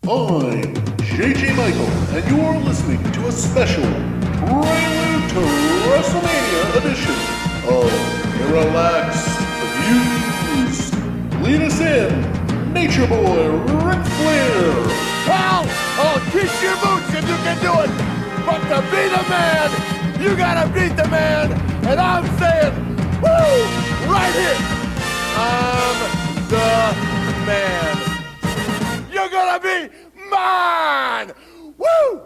I'm JJ Michael, and you're listening to a special prelude to WrestleMania edition of Parallax Views. Lead us in, Nature Boy Ric Flair. Well, I'll kiss your boots if you can do it, but to be the man, you gotta beat the man, and I'm saying, woo, right here, I'm the man. You're gonna be mine! Woo!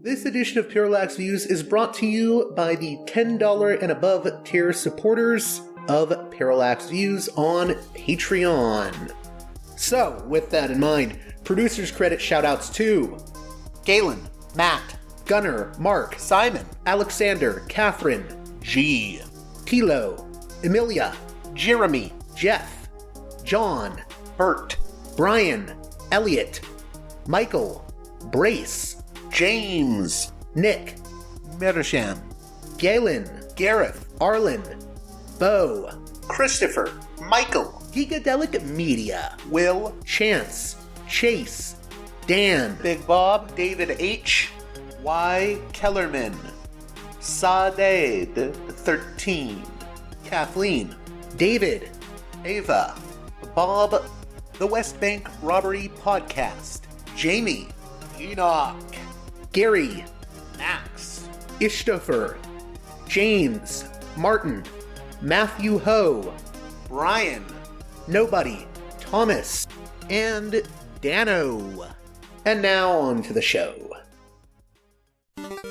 This edition of Parallax Views is brought to you by the $10 and above tier supporters of Parallax Views on Patreon. So, with that in mind, producers credit shoutouts to Galen, Matt, Gunnar, Mark, Simon, Alexander, Catherine, G, Tilo, Emilia, Jeremy, Jeff, John, Bert, Brian, Elliot, Michael, Brace, James, Nick, Mershan, Galen, Gareth, Arlen, Bo, Christopher, Michael, Gigadelic Media, Will, Chance, Chase, Dan, Big Bob, David H, Y. Kellerman, Sadeed 13, Kathleen, David, Ava, Bob, The West Bank Robbery Podcast, Jamie, Enoch, Gary, Max, Ishtofer, James, Martin, Matthew Ho, Brian, Nobody, Thomas, and Dano. And now on to the show.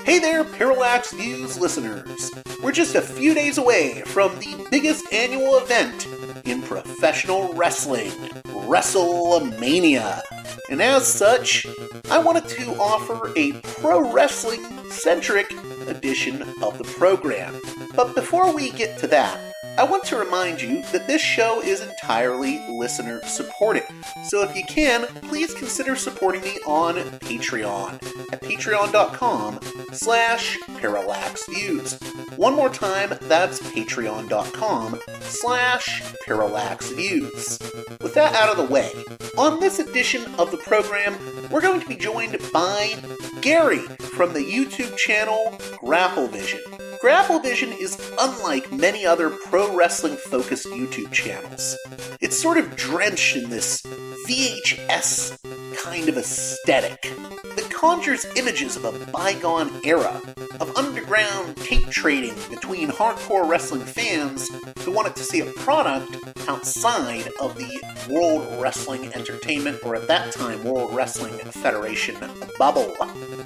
Hey there, Parallax Views listeners. We're just a few days away from the biggest annual event in professional wrestling, WrestleMania. And as such, I wanted to offer a pro wrestling-centric edition of the program. But before we get to that, I want to remind you that this show is entirely listener-supported. So if you can, please consider supporting me on Patreon at patreon.com/parallaxviews. One more time, that's patreon.com/parallaxviews. With that out of the way, on this edition of the program, we're going to be joined by Gary from the YouTube channel Grapplevision. Grapplevision is unlike many other pro wrestling-focused YouTube channels. It's sort of drenched in this VHS kind of aesthetic that conjures images of a bygone era of underground tape trading between hardcore wrestling fans who wanted to see a product outside of the World Wrestling Entertainment, or at that time, World Wrestling Federation bubble.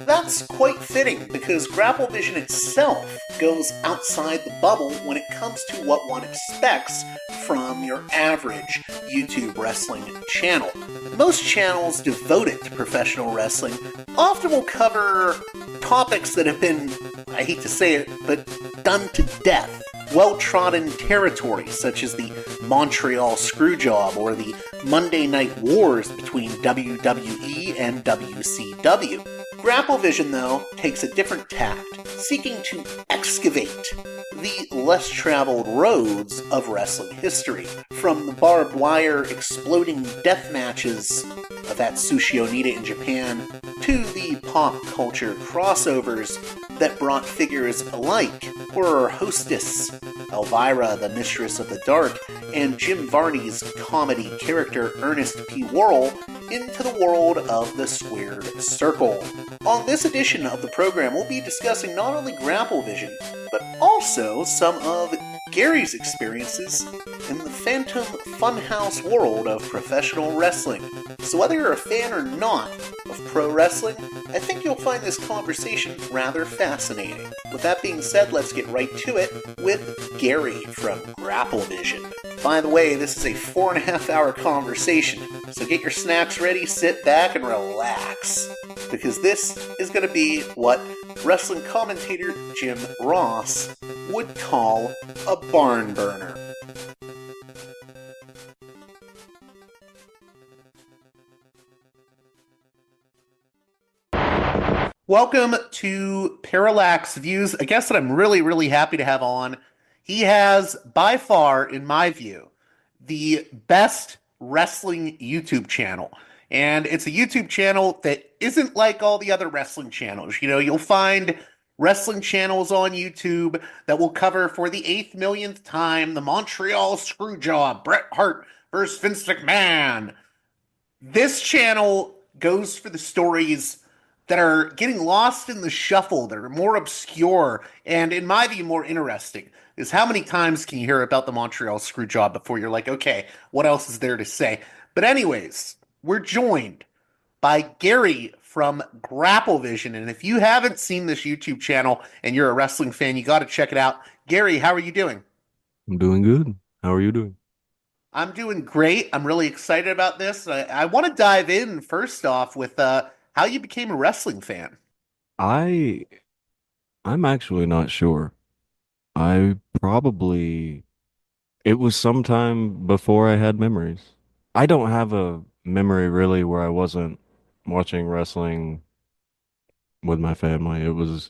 That's quite fitting because Grapplevision itself goes outside the bubble when it comes to what one expects from your average YouTube wrestling channel. Most channels devoted to professional wrestling often will cover topics that have been, I hate to say it, but done to death. Well-trodden territory, such as the Montreal Screwjob or the Monday Night Wars between WWE and WCW. Grapplevision, though, takes a different tact, seeking to excavate the less-traveled roads of wrestling history, from the barbed wire exploding death matches of Atsushi Onita in Japan to the pop culture crossovers that brought figures like horror hostess Elvira, the Mistress of the Dark, and Jim Varney's comedy character Ernest P. Worrell into the world of the Squared Circle. On this edition of the program, we'll be discussing not only Grapplevision, but also some of Gary's experiences in the phantom funhouse world of professional wrestling. So whether you're a fan or not of pro wrestling, I think you'll find this conversation rather fascinating. With that being said, let's get right to it with Gary from Grapplevision. By the way, this is a 4.5 hour conversation, so get your snacks ready, sit back, and relax, because this is going to be what wrestling commentator Jim Ross would call a barn burner. Welcome to Parallax Views, a guest that I'm really happy to have on. He has, by far, in my view, the best wrestling YouTube channel. And it's a YouTube channel that isn't like all the other wrestling channels. You know, you'll find wrestling channels on YouTube that will cover for the eighth millionth time the Montreal Screwjob, Bret Hart versus Vince McMahon. This channel goes for the stories that are getting lost in the shuffle, that are more obscure, and in my view, more interesting. Is how many times can you hear about the Montreal Screwjob before you're like, okay, what else is there to say? But anyways, we're joined by Gary from Grapplevision, and if you haven't seen this YouTube channel and you're a wrestling fan, you got to check it out. Gary, how are you doing? I'm doing good. How are you doing? I'm doing great. I'm really excited about this. I want to dive in first off with how you became a wrestling fan. I I'm actually not sure. I probably it was sometime before I had memories. I don't have a memory really where I wasn't watching wrestling with my family. It was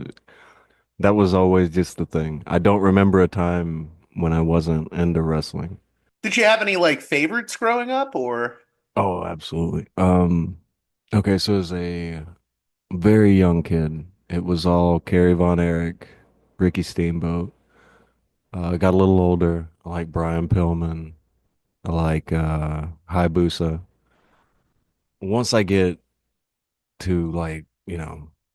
that was always just the thing. I don't remember a time when I wasn't into wrestling. Did you have any like favorites growing up, or Oh, absolutely. Okay, so as a very young kid, it was all Kerry Von Erich, Ricky Steamboat. I got a little older. I like Brian Pillman. I like Hayabusa. Once I get to like,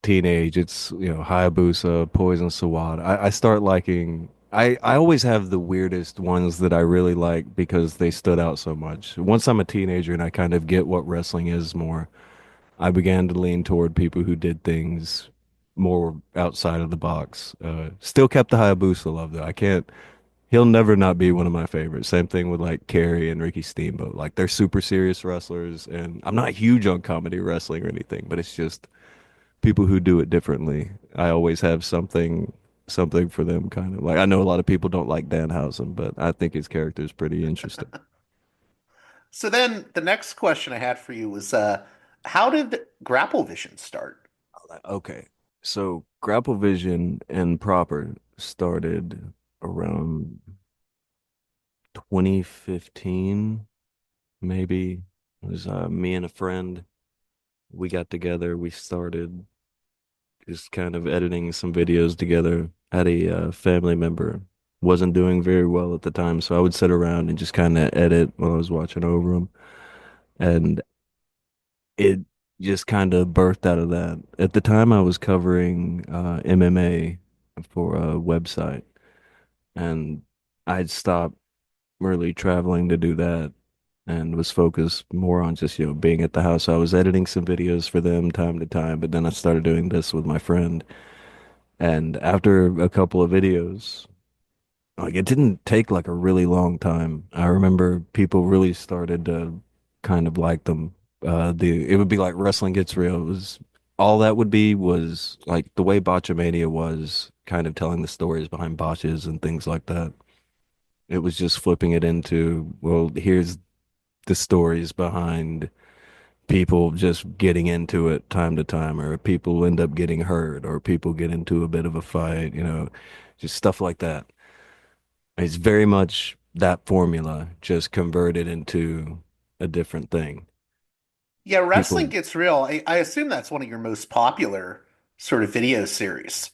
teenage, it's, Hayabusa, Poison Sawada. I start liking I always have the weirdest ones that I really like because they stood out so much. Once I'm a teenager and I kind of get what wrestling is more, I began to lean toward people who did things more outside of the box. Still kept the Hayabusa love though. He'll never not be one of my favorites. Same thing with like Kerry and Ricky Steamboat. Like they're super serious wrestlers, and I'm not huge on comedy wrestling or anything, but it's just people who do it differently. I always have something for them kind of. Like I know a lot of people don't like Danhausen, but I think his character is pretty interesting. so? Then the next question I had for you was, how did Grapplevision start? Okay. So Grapplevision and proper started around 2015, maybe. It was me and a friend. We got together. We started just kind of editing some videos together. Had a family member wasn't doing very well at the time, so I would sit around and just kind of edit while I was watching over him, and it just kind of birthed out of that. At the time, I was covering MMA for a website, and I'd stopped really traveling to do that and was focused more on just, being at the house. So I was editing some videos for them time to time, but then I started doing this with my friend. And after a couple of videos, like it didn't take like a really long time. I remember people really started to kind of like them. It would be like wrestling gets real. It was all that would be was like the way Botchamania was kind of telling the stories behind botches and things like that. It was just flipping it into, well, here's the stories behind people just getting into it time to time, or people end up getting hurt, or people get into a bit of a fight, just stuff like that. It's very much that formula, just converted into a different thing. Yeah, wrestling People gets real. I assume that's one of your most popular sort of video series.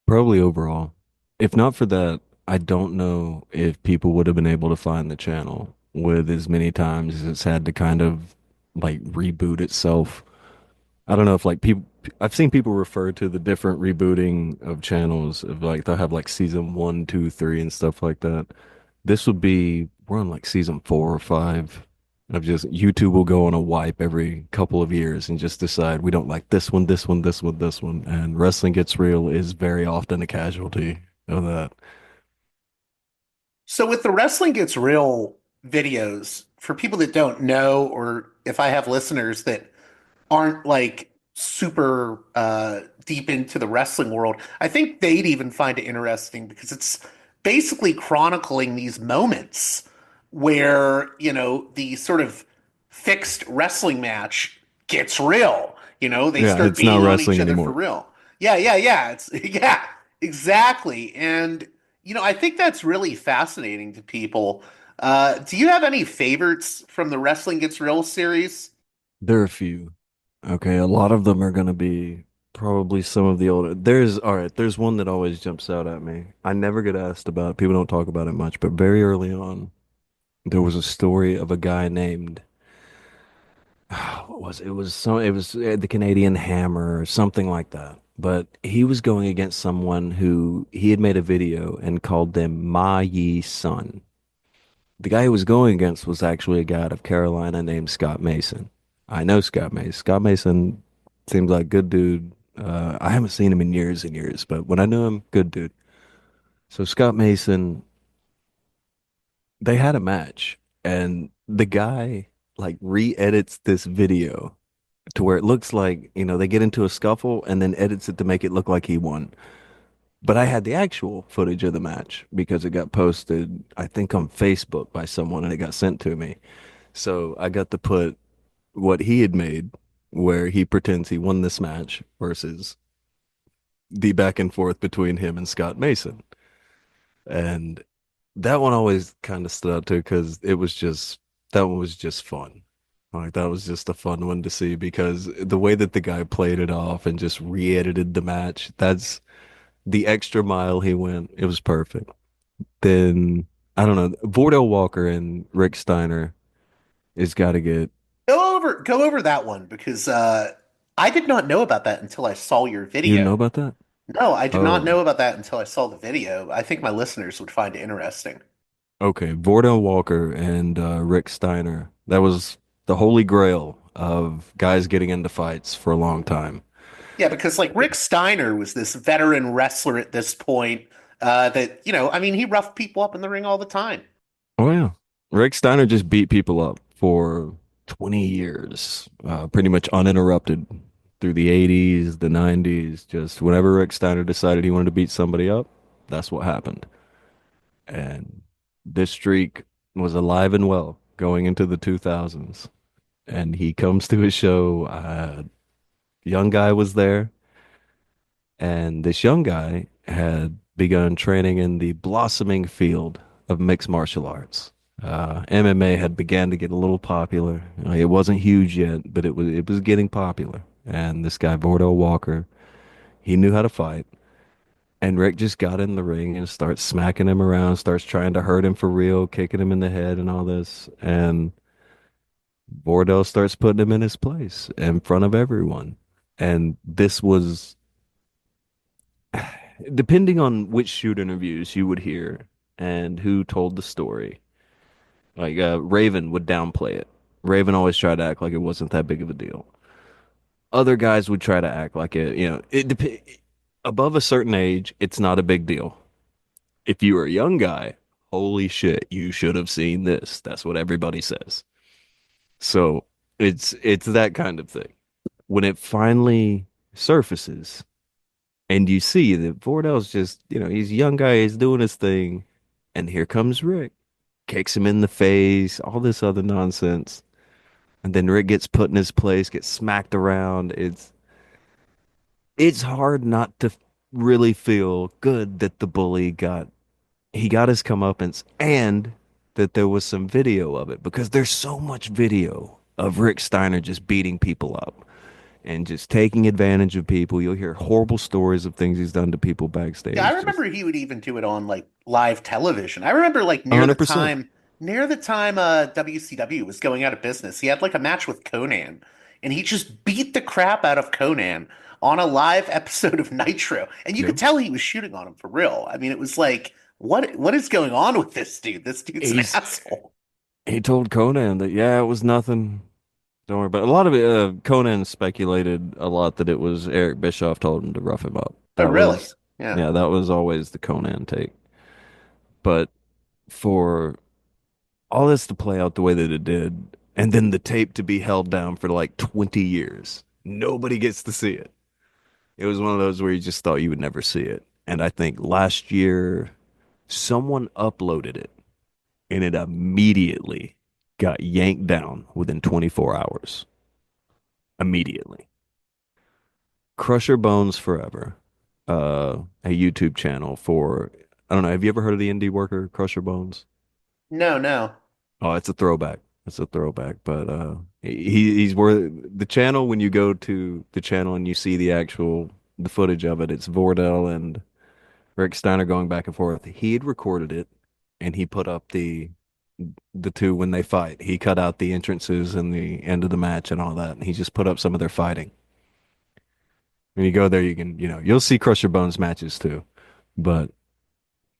probably overall, if not for that, I don't know if people would have been able to find the channel with as many times as it's had to kind of like reboot itself. I don't know if like people, I've seen people refer to the different rebooting of channels of like they'll have like season one, two, three, and stuff like that. This would be we're on like season four or five of just YouTube will go on a wipe every couple of years and just decide we don't like this one, this one, this one, this one, and wrestling gets real is very often a casualty of that. So with the Wrestling Gets Real videos, for people that don't know, or if I have listeners that aren't like super deep into the wrestling world, I think they'd even find it interesting because it's basically chronicling these moments where, you know, the sort of fixed wrestling match gets real. You know, they Yeah, start it's not beating on each wrestling other for anymore. real. Yeah. It's yeah, exactly. And you know, I think that's really fascinating to people. Do you have any favorites from the Wrestling Gets Real series? There are a few. Okay, a lot of them are gonna be probably some of the older. All right, there's one that always jumps out at me. I never get asked about it. People don't talk about it much, but very early on, there was a story of a guy named what was it? It was the Canadian Hammer or something like that. But he was going against someone who he had made a video and called them Ma Yi Sun. The guy he was going against was actually a guy out of Carolina named Scott Mason. I know Scott Mason. Scott Mason seems like a good dude. I haven't seen him in years and years, but when I knew him, good dude. So Scott Mason, they had a match, and the guy like re-edits this video to where it looks like, they get into a scuffle and then edits it to make it look like he won. But I had the actual footage of the match because it got posted, I think, on Facebook by someone and it got sent to me. So I got to put what he had made, where he pretends he won this match versus the back and forth between him and Scott Mason. And that one always kind of stood out too because that one was just fun. Like that was just a fun one to see because the way that the guy played it off and just re-edited the match, that's the extra mile he went. It was perfect. Then I don't know, Vordell Walker and Rick Steiner is got to get. Go over that one because I did not know about that until I saw your You didn't know video. about that? No, I did not Oh, know about that until I saw the video. I think my listeners would find it interesting. okay. Vordell Walker and Rick Steiner. That was the holy grail of guys getting into fights for a long time. Yeah, because like Rick Steiner was this veteran wrestler at this point, that, I mean, he roughed people up in the ring all the time. Oh yeah. Rick Steiner just beat people up for 20 years, pretty much uninterrupted through the 80s, the 90s. Just whenever Rick Steiner decided he wanted to beat somebody up, that's what happened. And this streak was alive and well going into the 2000s. And he comes to his show. Young guy was there, and this young guy had begun training in the blossoming field of mixed martial arts. MMA had began to get a little popular. It wasn't huge yet, but it was getting popular. And this guy Vordell Walker, he knew how to fight. And Rick just got in the ring and starts smacking him around, starts trying to hurt him for real, kicking him in the head and all this. And Vordell starts putting him in his place in front of everyone. And this was, depending on which shoot interviews you would hear and who told the story, like Raven would downplay it. Raven always tried to act like it wasn't that big of a deal. Other guys would try to act like above a certain age, it's not a big deal. If you were a young guy, holy shit, you should have seen this. That's what everybody says. So it's that kind of thing. When it finally surfaces and you see that Vordell's just, he's a young guy, he's doing his thing, and here comes Rick, kicks him in the face, all this other nonsense. And then Rick gets put in his place, gets smacked around. It's hard not to really feel good that the bully got his comeuppance and that there was some video of it because there's so much video of Rick Steiner just beating people up and just taking advantage of people. You'll hear horrible stories of things he's done to people Yeah, I backstage. Just remember he would even do it on like live television. I remember like near the 100%. time near the time WCW was going out of business. He had like a match with Conan and he just beat the crap out of Conan on a live episode of Nitro. And you Yeah. could tell he was shooting on him for real. I mean, it was like what is going on with this dude? This dude's an He's asshole. he told Conan that yeah, it was nothing. Don't worry about it. A lot of it. Conan speculated a lot that it was Eric Bischoff told him to rough him up. Oh, That really? was, Yeah. yeah, that was always the Conan take. But for all this to play out the way that it did, and then the tape to be held down for like 20 years, nobody gets to see it. It was one of those where you just thought you would never see it. And I think last year, someone uploaded it, and it immediately got yanked down within 24 hours. Immediately. Crusher Bones Forever, a YouTube channel for, I don't know, have you ever heard of the indie worker Crusher Bones? No, no. Oh, it's a throwback. It's a throwback. But he's worth the channel. When you go to the channel and you see the footage of it, it's Vordell and Rick Steiner going back and forth. He had recorded it and he put up the two when they fight. He cut out the entrances and the end of the match and all that. And he just put up some of their fighting. When you go there, you can, you'll see Crusher Bones matches too, but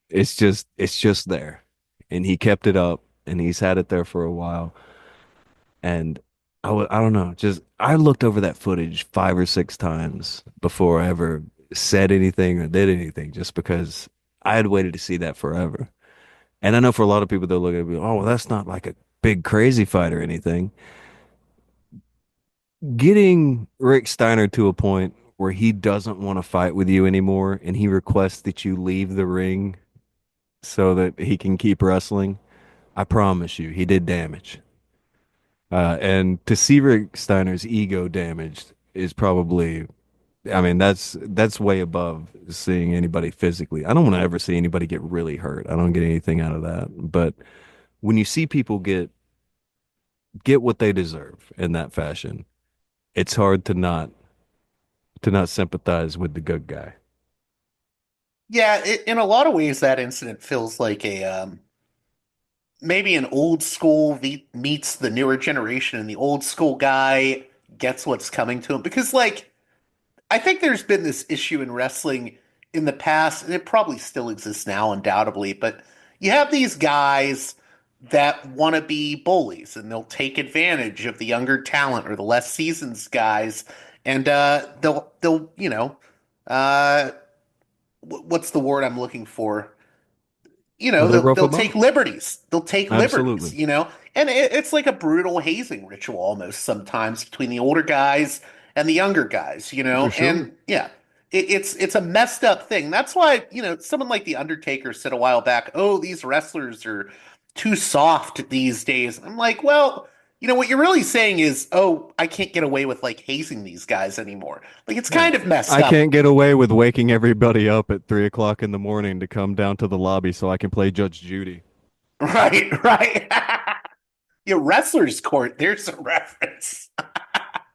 it's just there. And he kept it up and he's had it there for a while. And I don't know, just I looked over that footage 5 or 6 times before I ever said anything or did anything, just because I had waited to see that forever. And I know for a lot of people, they'll look at me, oh, well, that's not like a big crazy fight or anything. Getting Rick Steiner to a point where he doesn't want to fight with you anymore and he requests that you leave the ring so that he can keep wrestling, I promise you, he did damage. And to see Rick Steiner's ego damaged is probably, I mean, that's way above seeing anybody physically. I don't want to ever see anybody get really hurt. I don't get anything out of that. But when you see people get what they deserve in that fashion, it's hard to not sympathize with the good guy. Yeah, in a lot of ways, that incident feels like a maybe an old school meets the newer generation, and the old school guy gets what's coming to him. Because, like, I think there's been this issue in wrestling in the past, and it probably still exists now, undoubtedly, but you have these guys that want to be bullies, and they'll take advantage of the younger talent or the less seasoned guys, and they'll uh, what's the word I'm looking for? Well, they rough They'll them take up. liberties. They'll take liberties, Absolutely. and it's like a brutal hazing ritual almost sometimes between the older guys and the younger guys, For sure. and yeah, it's a messed up thing. That's why, someone like The Undertaker said a while back, oh, these wrestlers are too soft these days. I'm like, well, what you're really saying is, oh, I can't get away with like hazing these guys anymore. Like, it's Yeah. kind of messed I up. can't get away with waking everybody up at 3 o'clock in the morning to come down to the lobby so I can play Judge Judy. Right, right. Yeah, wrestler's court. There's a reference.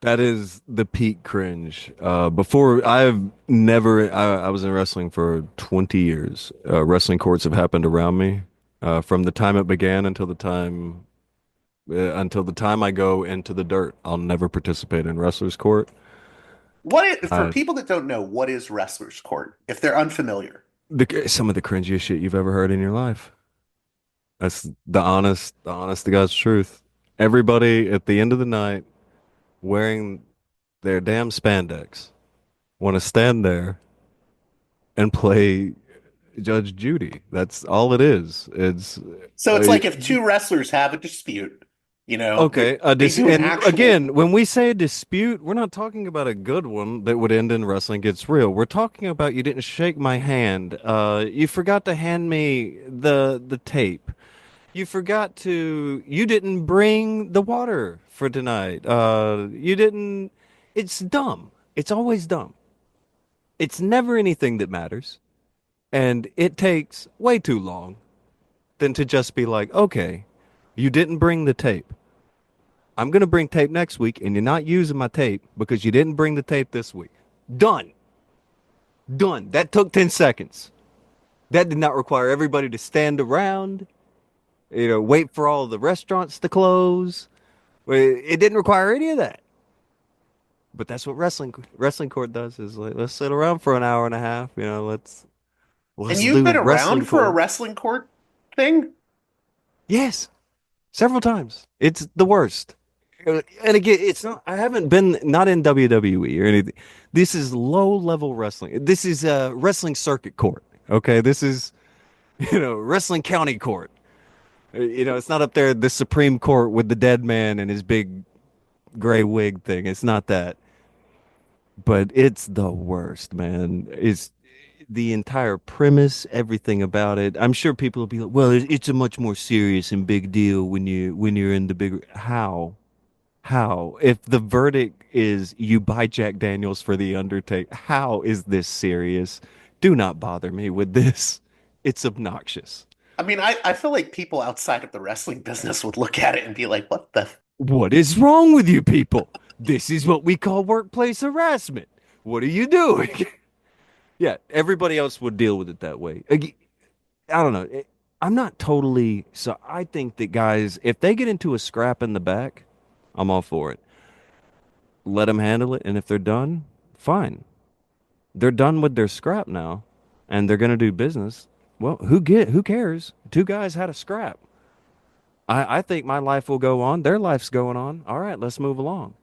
That is the peak cringe. Before I've never, I was in wrestling for 20 years. Wrestling courts have happened around me, from the time it began until the time I go into the dirt. I'll never participate in wrestler's court. For Uh, people that don't know, what is wrestler's court? If they're unfamiliar. some of the cringiest shit you've ever heard in your life. That's the honest to God's truth. Everybody at the end of the night wearing their damn spandex want to stand there and play Judge Judy. That's all it is. It's So it's uh, like if two wrestlers have a dispute, okay. they do an And actual. again, when we say a dispute, we're not talking about a good one that would end in wrestling gets real. We're talking about you didn't shake my hand. You forgot to hand me the tape. You didn't bring the water for tonight. You didn't. It's dumb. It's always dumb. It's never anything that matters. And it takes way too long than to just be like, okay, you didn't bring the tape. I'm going to bring tape next week, and you're not using my tape because you didn't bring the tape this week. Done. Done. That took 10 seconds. That did not require everybody to stand around, wait for all the restaurants to close. It didn't require any of that. But that's what wrestling court does is like, let's sit around for an hour and a half, And let's you've do been around wrestling for a court. wrestling court thing? Yes. Several times. It's the worst. And again, it's not, I haven't been, not in WWE or anything. This is low level wrestling. This is wrestling circuit court. Okay. This is, wrestling county court. It's not up there, the Supreme Court with the dead man and his big gray wig thing. It's not that. But it's the worst, man. It's the entire premise, everything about it. I'm sure people will be like, "Well, it's a much more serious and big deal when you're in the big." How? If the verdict is you buy Jack Daniels for the Undertaker, how is this serious? Do not bother me with this. It's obnoxious. I mean, I feel like people outside of the wrestling business would look at it and be like, what the? What is wrong with you people? This is what we call workplace harassment. What are you doing? Yeah, everybody else would deal with it that way. I don't know. I'm not totally. So I think that guys, if they get into a scrap in the back, I'm all for it. Let them handle it. And if they're done, fine. They're done with their scrap now and they're going to do business. Well, who cares? Two guys had a scrap. I think my life will go on. Their life's going on. All right, let's move along.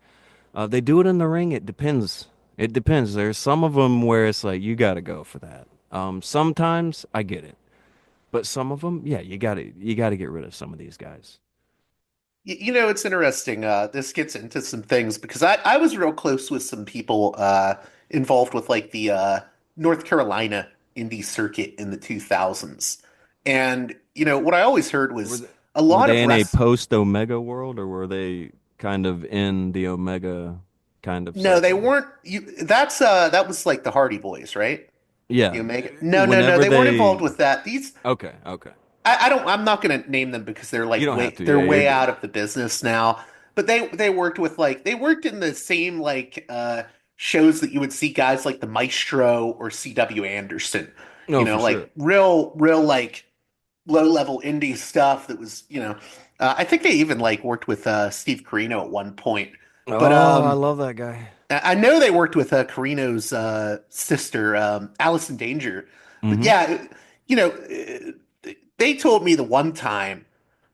They do it in the ring. It depends. It depends. There's some of them where it's like you got to go for that. Sometimes I get it, but some of them, yeah, you got to get rid of some of these guys. You know, it's interesting. This gets into some things because I was real close with some people involved with like the North Carolina indie circuit in the 2000s. And, you know, what I always heard Were was they, a were lot they of in a rest. post Omega world, or were they kind of in the Omega kind of No, they cycle? weren't. That was like the Hardy Boys, right? The Yeah. Omega. No, Whenever they weren't involved they, with that. These okay, okay. I don't. I'm not going to name them because they're You like don't have to. they're Yeah, you're way good. out of the business now. But they worked with like they worked in the same like shows that you would see guys like the Maestro or C.W. Anderson. You No, know, for like sure. real like low level indie stuff that was I think they even like worked with Steve Carino at one point. But Oh, I love that guy. I know they worked with Carino's sister, Allison Danger. But Hmm. yeah, you know, they told me the one time,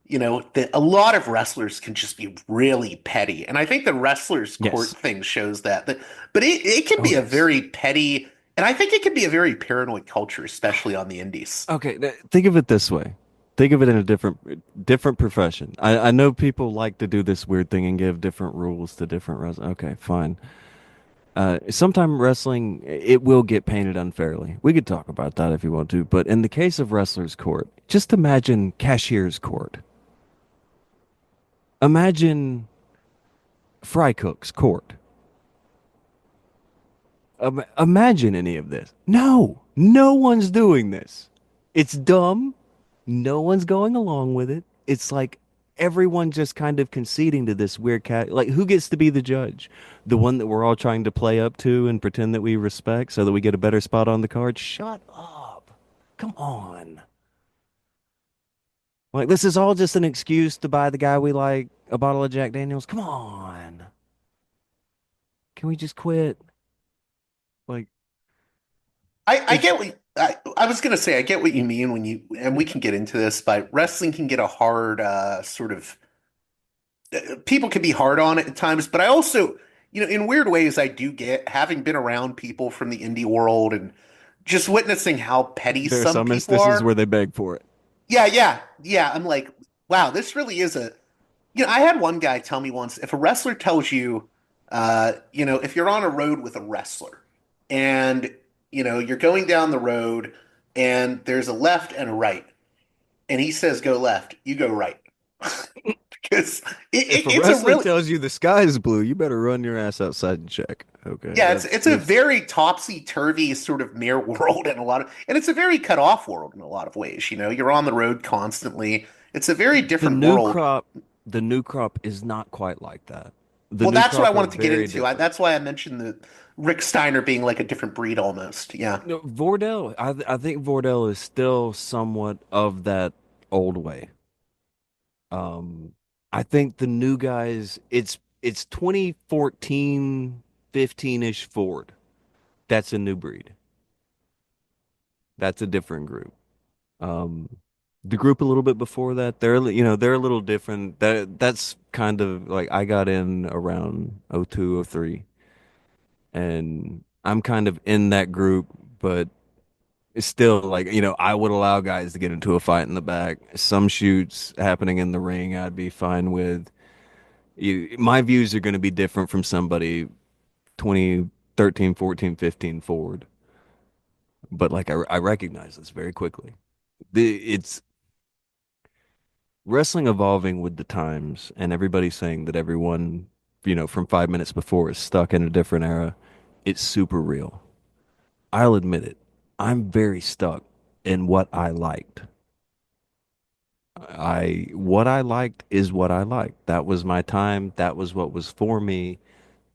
you know, that a lot of wrestlers can just be really petty. And I think the wrestlers court Yes. thing shows that. But it can Oh, be a yes. very petty, and I think it can be a very paranoid culture, especially on the indies. Okay, think of it this way. Think of it in a different profession. I know people like to do this weird thing and give different rules to different wrestlers. Okay, fine. Sometime wrestling it will get painted unfairly. We could talk about that if you want to, but in the case of wrestlers' court, just imagine cashier's court. Imagine fry cook's court. Imagine any of this. No, no one's doing this. It's dumb. No one's going along with it. It's like everyone just kind of conceding to this weird cat. Like, who gets to be the judge? The one that we're all trying to play up to and pretend that we respect so that we get a better spot on the card? Shut up. Come on. Like, this is all just an excuse to buy the guy we like a bottle of Jack Daniels. Come on. Can we just quit? Like, I it's get what I was gonna say. I get what you mean when you and we can get into this, but wrestling can get a hard sort of people can be hard on it at times. But I also, you know, in weird ways, I do get having been around people from the indie world and just witnessing how petty there are some some people instances are. where they beg for it. Yeah. I'm like, wow, this really is a. You know, I had one guy tell me once if a wrestler tells you, you know, if you're on a road with a wrestler and, you know, you're going down the road and there's a left and a right, and he says go left, you go right. Because If a it's a wrestler really, tells you the sky is blue, you better run your ass outside and check. Okay, yeah, that's it's a that's very topsy-turvy sort of mere world in a lot of, and it's a very cut off world in a lot of ways. You know, you're on the road constantly. It's a very the different new world. crop. The new crop is not quite like that. The Well, new that's what I crop are wanted to get very into. different. That's why I mentioned the Rick Steiner being like a different breed almost. Yeah. No, Vordell. I think Vordell is still somewhat of that old way. Um, I think the new guys. It's 2014, 15-ish Ford. That's a new breed. That's a different group. Um, the group a little bit before that, they're a little different. That's kind of like I got in around '02, '03, and I'm kind of in that group, but it's still like, I would allow guys to get into a fight in the back. Some shoots happening in the ring, I'd be fine with. My views are going to be different from somebody 2013, 14, 15 forward, but like I recognize this very quickly. It's wrestling evolving with the times and everybody saying that everyone, from 5 minutes before is stuck in a different era. It's super real. I'll admit it. I'm very stuck in what I liked. I what I liked is what I liked. That was my time. That was what was for me.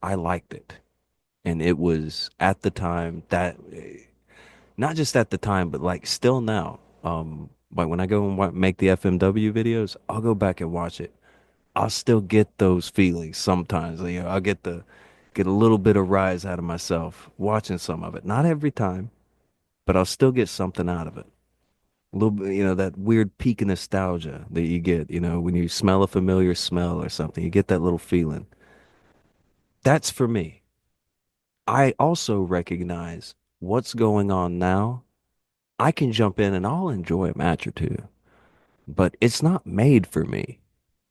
I liked it. And it was at the time that not just at the time, but like still now. Like when I go and make the FMW videos, I'll go back and watch it. I'll still get those feelings sometimes. You know, I'll get a little bit of rise out of myself watching some of it. Not every time, but I'll still get something out of it. A little bit, that weird peak of nostalgia that you get, when you smell a familiar smell or something, you get that little feeling. That's for me. I also recognize what's going on now. I can jump in and I'll enjoy a match or two, but it's not made for me.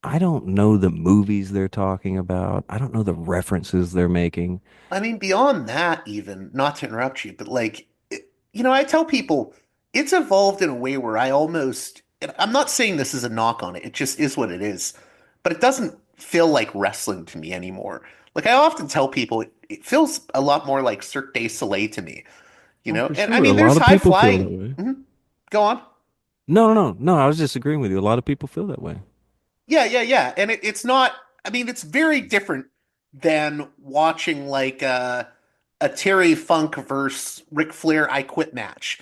I don't know the movies they're talking about. I don't know the references they're making. I mean, beyond that, even, not to interrupt you, but like, I tell people it's evolved in a way where I almost, and I'm not saying this is a knock on it, it just is what it is, but it doesn't feel like wrestling to me anymore. Like, I often tell people it feels a lot more like Cirque du Soleil to me, Oh, for And I sure. A mean, lot there's of high people feel that flying. way. Go on. No, no, no, no. I was just agreeing with you. A lot of people feel that way. Yeah, yeah, yeah. And it's not, I mean, it's very different than watching like a Terry Funk versus Ric Flair I Quit match,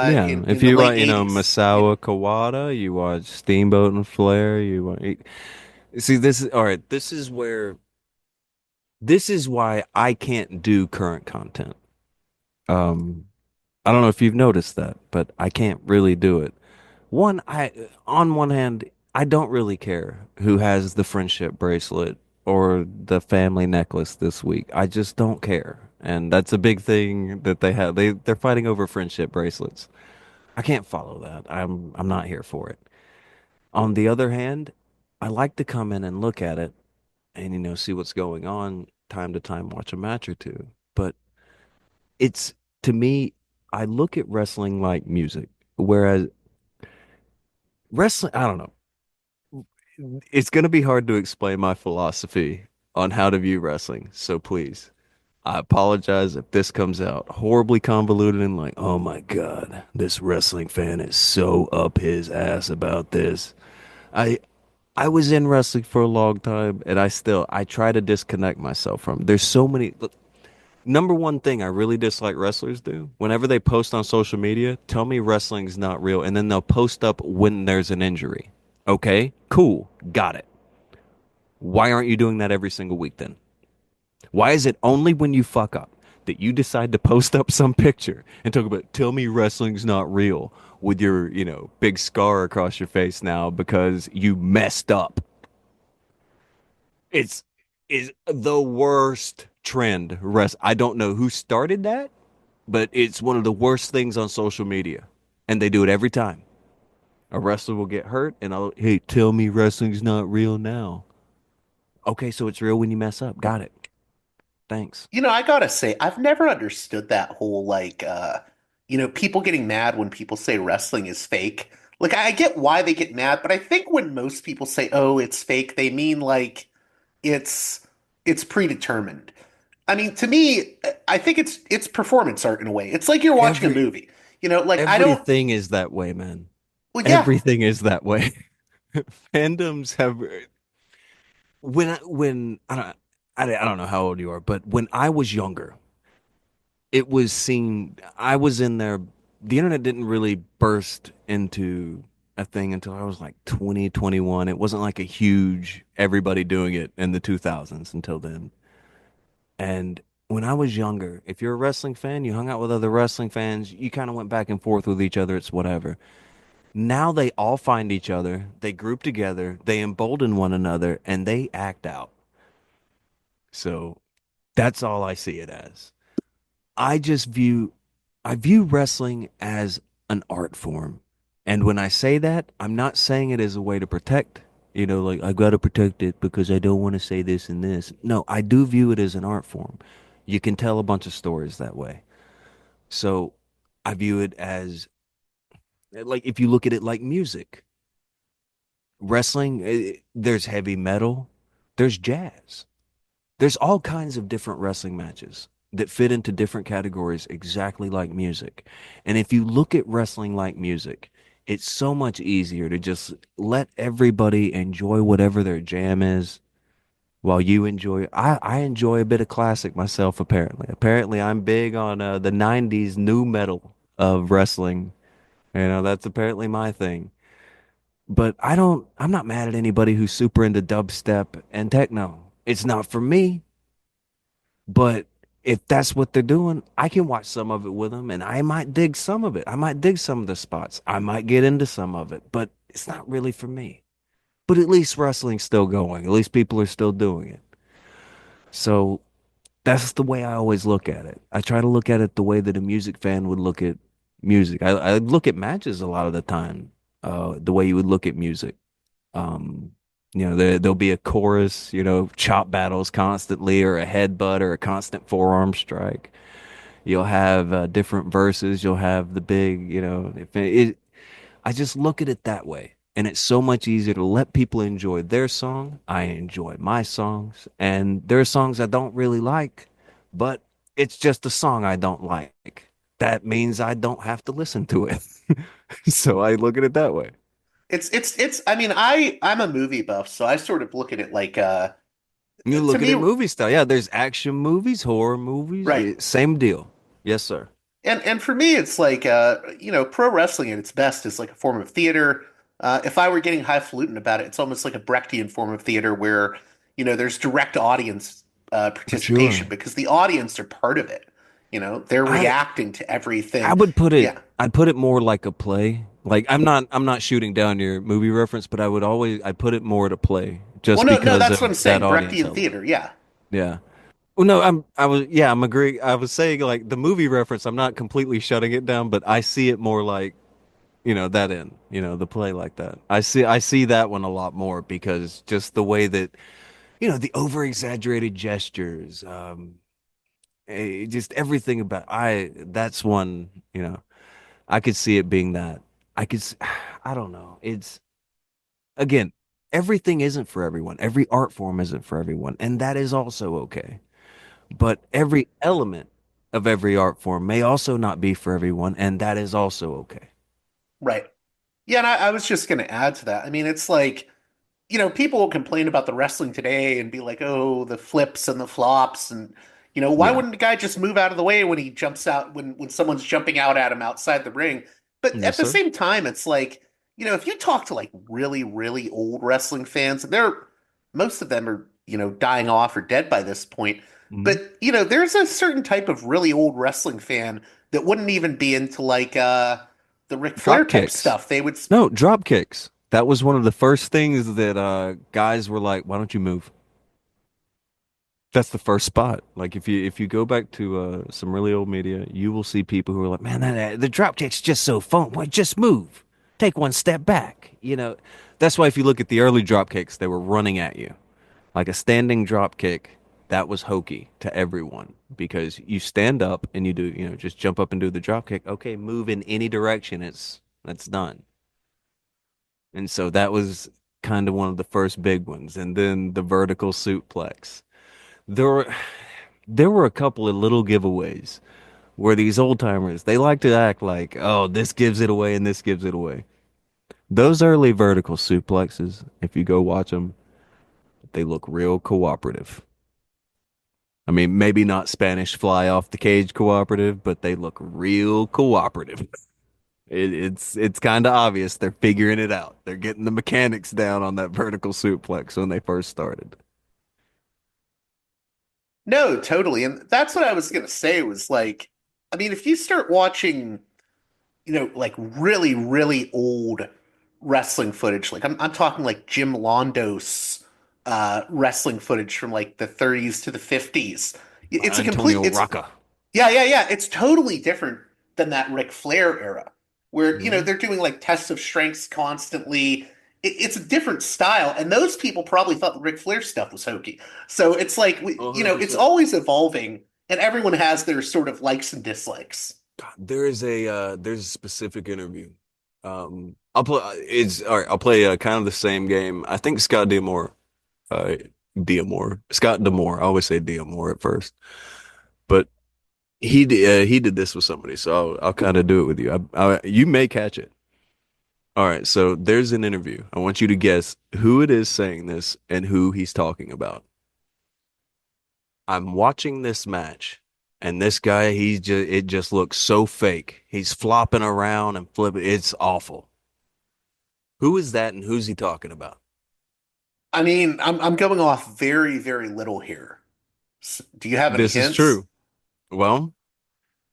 Yeah. in If the you late like, 80s. Masawa Kawada, you watch Steamboat and Flair, see this is all right. This is why I can't do current content. Um, I don't know if you've noticed that, but I can't really do it. On one hand, I don't really care who has the friendship bracelet or the family necklace this week. I just don't care. And that's a big thing that they have. They're fighting over friendship bracelets. I can't follow that. I'm not here for it. On the other hand, I like to come in and look at it and see what's going on time to time, watch a match or two. But it's to me, I look at wrestling like music, whereas wrestling, I don't know. It's going to be hard to explain my philosophy on how to view wrestling. So please, I apologize if this comes out horribly convoluted and like, oh my God, this wrestling fan is so up his ass about this. I I was in wrestling for a long time and I try to disconnect myself from. There's so many look, number one thing I really dislike wrestlers do, whenever they post on social media, tell me wrestling's not real and then they'll post up when there's an injury. Okay? Cool. Got it. Why aren't you doing that every single week then? Why is it only when you fuck up that you decide to post up some picture and talk about tell me wrestling's not real with your, big scar across your face now because you messed up? It's is the worst trend. I don't know who started that, but it's one of the worst things on social media. And they do it every time. A wrestler will get hurt and hey, tell me wrestling's not real now. Okay, so it's real when you mess up. Got it. Thanks. I gotta say, I've never understood that whole like people getting mad when people say wrestling is fake. Like I get why they get mad, but I think when most people say, "Oh, it's fake," they mean like it's it's predetermined. I mean, to me, I think it's performance art in a way. It's like you're watching a Every movie. Like I don't. everything is that way, man. Well, yeah. Everything is that way. Fandoms have when I don't know how old you are, but when I was younger, it was seen I was in there. The internet didn't really burst into a thing until I was like 20, 21. It wasn't like a huge everybody doing it in the 2000s until then. And when I was younger, if you're a wrestling fan, you hung out with other wrestling fans, you kind of went back and forth with each other, it's whatever. Now they all find each other, they group together, they embolden one another, and they act out. So that's all I see it as. I just view I view wrestling as an art form. And when I say that, I'm not saying it as a way to protect, like I got to protect it because I don't want to say this and this. No, I do view it as an art form. You can tell a bunch of stories that way. So I view it as like if you look at it like music, wrestling, there's heavy metal, there's jazz. There's all kinds of different wrestling matches that fit into different categories exactly like music. And if you look at wrestling like music, it's so much easier to just let everybody enjoy whatever their jam is while you enjoy. I enjoy a bit of classic myself, apparently. Apparently, I'm big on the 90s new metal of wrestling. That's apparently my thing. But I'm not mad at anybody who's super into dubstep and techno. It's not for me, but if that's what they're doing, I can watch some of it with them and I might dig some of it. I might dig some of the spots. I might get into some of it, but it's not really for me. But at least wrestling's still going. At least people are still doing it. So that's the way I always look at it. I try to look at it the way that a music fan would look at music. I look at matches a lot of the time, the way you would look at music. Um, there'll be a chorus, chop battles constantly, or a headbutt, or a constant forearm strike. You'll have different verses. You'll have the big, I just look at it that way. And it's so much easier to let people enjoy their song. I enjoy my songs. And there are songs I don't really like, but it's just a song I don't like. That means I don't have to listen to it. So I look at it that way. It's I mean, I'm a movie buff, so I sort of look at it like You to look at me, it movie style. Yeah, there's action movies, horror movies, right. same deal. Yes, sir. And for me, it's like pro wrestling at its best is like a form of theater. If I were getting highfalutin about it, it's almost like a Brechtian form of theater where, there's direct audience For participation sure. because the audience are part of it. They're I reacting to I everything. would put it Yeah. I'd put it more like a play. Like I'm not shooting down your movie reference, but I'd put it more at a play Well, just no, because that's what of I'm that saying. audience Brechtian element. theater. Yeah. Yeah. Well, no, I'm agreeing. I was saying like the movie reference, I'm not completely shutting it down, but I see it more like, that end, the play like that. I see that one a lot more because just the way that, the over exaggerated gestures, just everything about that's one, I could see it being that. I don't know. It's again, everything isn't for everyone. Every art form isn't for everyone, and that is also okay. But every element of every art form may also not be for everyone, and that is also okay. Right. Yeah, and I was just going to add to that. I mean, it's like people will complain about the wrestling today and be like, oh, the flips and the flops. And, why Yeah. wouldn't the guy just move out of the way when he jumps out, when someone's jumping out at him outside the ring? But at Yes, the sir. same time, it's like, if you talk to like really, really old wrestling fans, and most of them are, dying off or dead by this point. Hmm. But, there's a certain type of really old wrestling fan that wouldn't even be into like, the Ric Flair Drop type kicks. stuff. They would, No, drop kicks. That was one of the first things that guys were like, "Why don't you move?" That's the first spot. Like if you go back to some really old media, you will see people who are like, "Man, the drop kick's just so fun. Why just move? Take one step back." That's why if you look at the early drop kicks, they were running at you like a standing drop kick. That was hokey to everyone because you stand up and you do, just jump up and do the drop kick. Okay, move in any direction. That's done. And so that was kind of one of the first big ones. And then the vertical suplex. There were there were a couple of little giveaways where these old timers they like to act like, oh, this gives it away and this gives it away. Those early vertical suplexes, if you go watch them, they look real cooperative. I mean, maybe not Spanish fly off the cage cooperative, but they look real cooperative. It's kind of obvious they're figuring it out. They're getting the mechanics down on that vertical suplex when they first started. No, totally. And that's what I was going to say was like, I mean, if you start watching, like really, really old wrestling footage, like I'm talking like Jim Londos wrestling footage from like the 30s to the 50s. It's a complete, Antonio it's Rocca. yeah, yeah, yeah. It's totally different than that Ric Flair era, where Hmm. they're doing like tests of strengths constantly. It's a different style, and those people probably thought the Ric Flair stuff was hokey. So it's like it's 100%. always evolving, and everyone has their sort of likes and dislikes. There's a specific interview. I'll play it's all right. I'll play kind of the same game. I think uh, Scott Demore. I always say Diamore at first, but he did this with somebody, so I'll kind of do it with you. You may catch it. All right, so there's an interview. I want you to guess who it is saying this and who he's talking about. I'm watching this match, and this guy, it just looks so fake. He's flopping around and flipping. It's awful. Who is that and who's he talking about? I mean, I'm going off very, very little here. Do you have any This is hints? true. Well,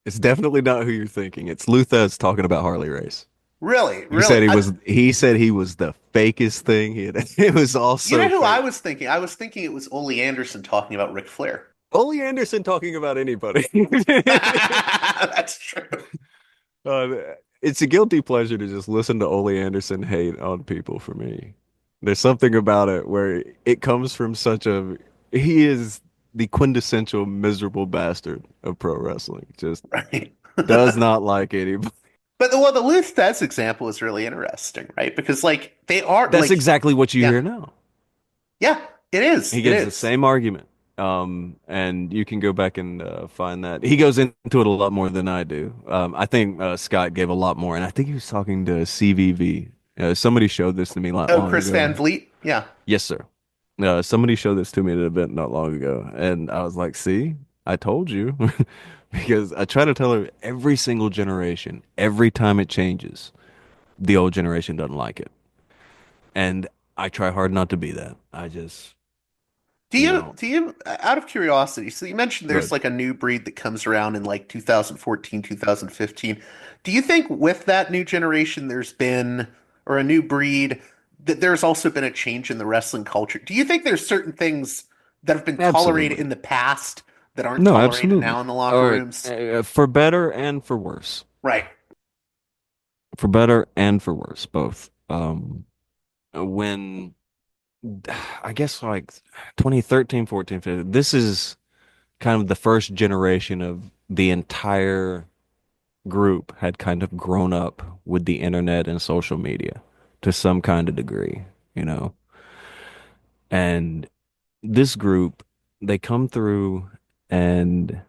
it's definitely not who you're thinking. It's Luthez talking about Harley Race. Really, He really. said he was the fakest thing he had. It was all You know so who I fake. was thinking? I was thinking it was Ole Anderson talking about Ric Flair. Ole Anderson talking about anybody. That's true. Uh, it's a guilty pleasure to just listen to Ole Anderson hate on people for me. There's something about it where it comes from he is the quintessential miserable bastard of pro wrestling. Just Right. does not like anybody. But the Lou Thesz example is really interesting, right? Because like they are That's like, exactly what you yeah, hear now. yeah, it is. He It gives the is. same argument. And you can go back and find that. He goes into it a lot more than I do. I think Scott gave a lot more, and I think he was talking to CVV. Somebody showed this to me not Oh, long Chris Van ago. Vliet. Yeah. Yes, sir. Somebody showed this to me at an event not long ago, and I was like, "See, I told you," because I try to tell her every single generation, every time it changes, the old generation doesn't like it, and I try hard not to be that. I just, Do you you know, do you out of curiosity, so you mentioned there's good. like a new breed that comes around in like 2014, 2015. Do you think with that new generation there's been or a new breed that there's also been a change in the wrestling culture? Do you think there's certain things that have been tolerated Absolutely. in the past that aren't No, tolerated absolutely. now in the locker All right. rooms? For better and for worse. Right. For better and for worse, both. When I guess like 2013, 14, 15, this is kind of the first generation of the entire group had kind of grown up with the internet and social media to some kind of degree, you know. And this group, they come through and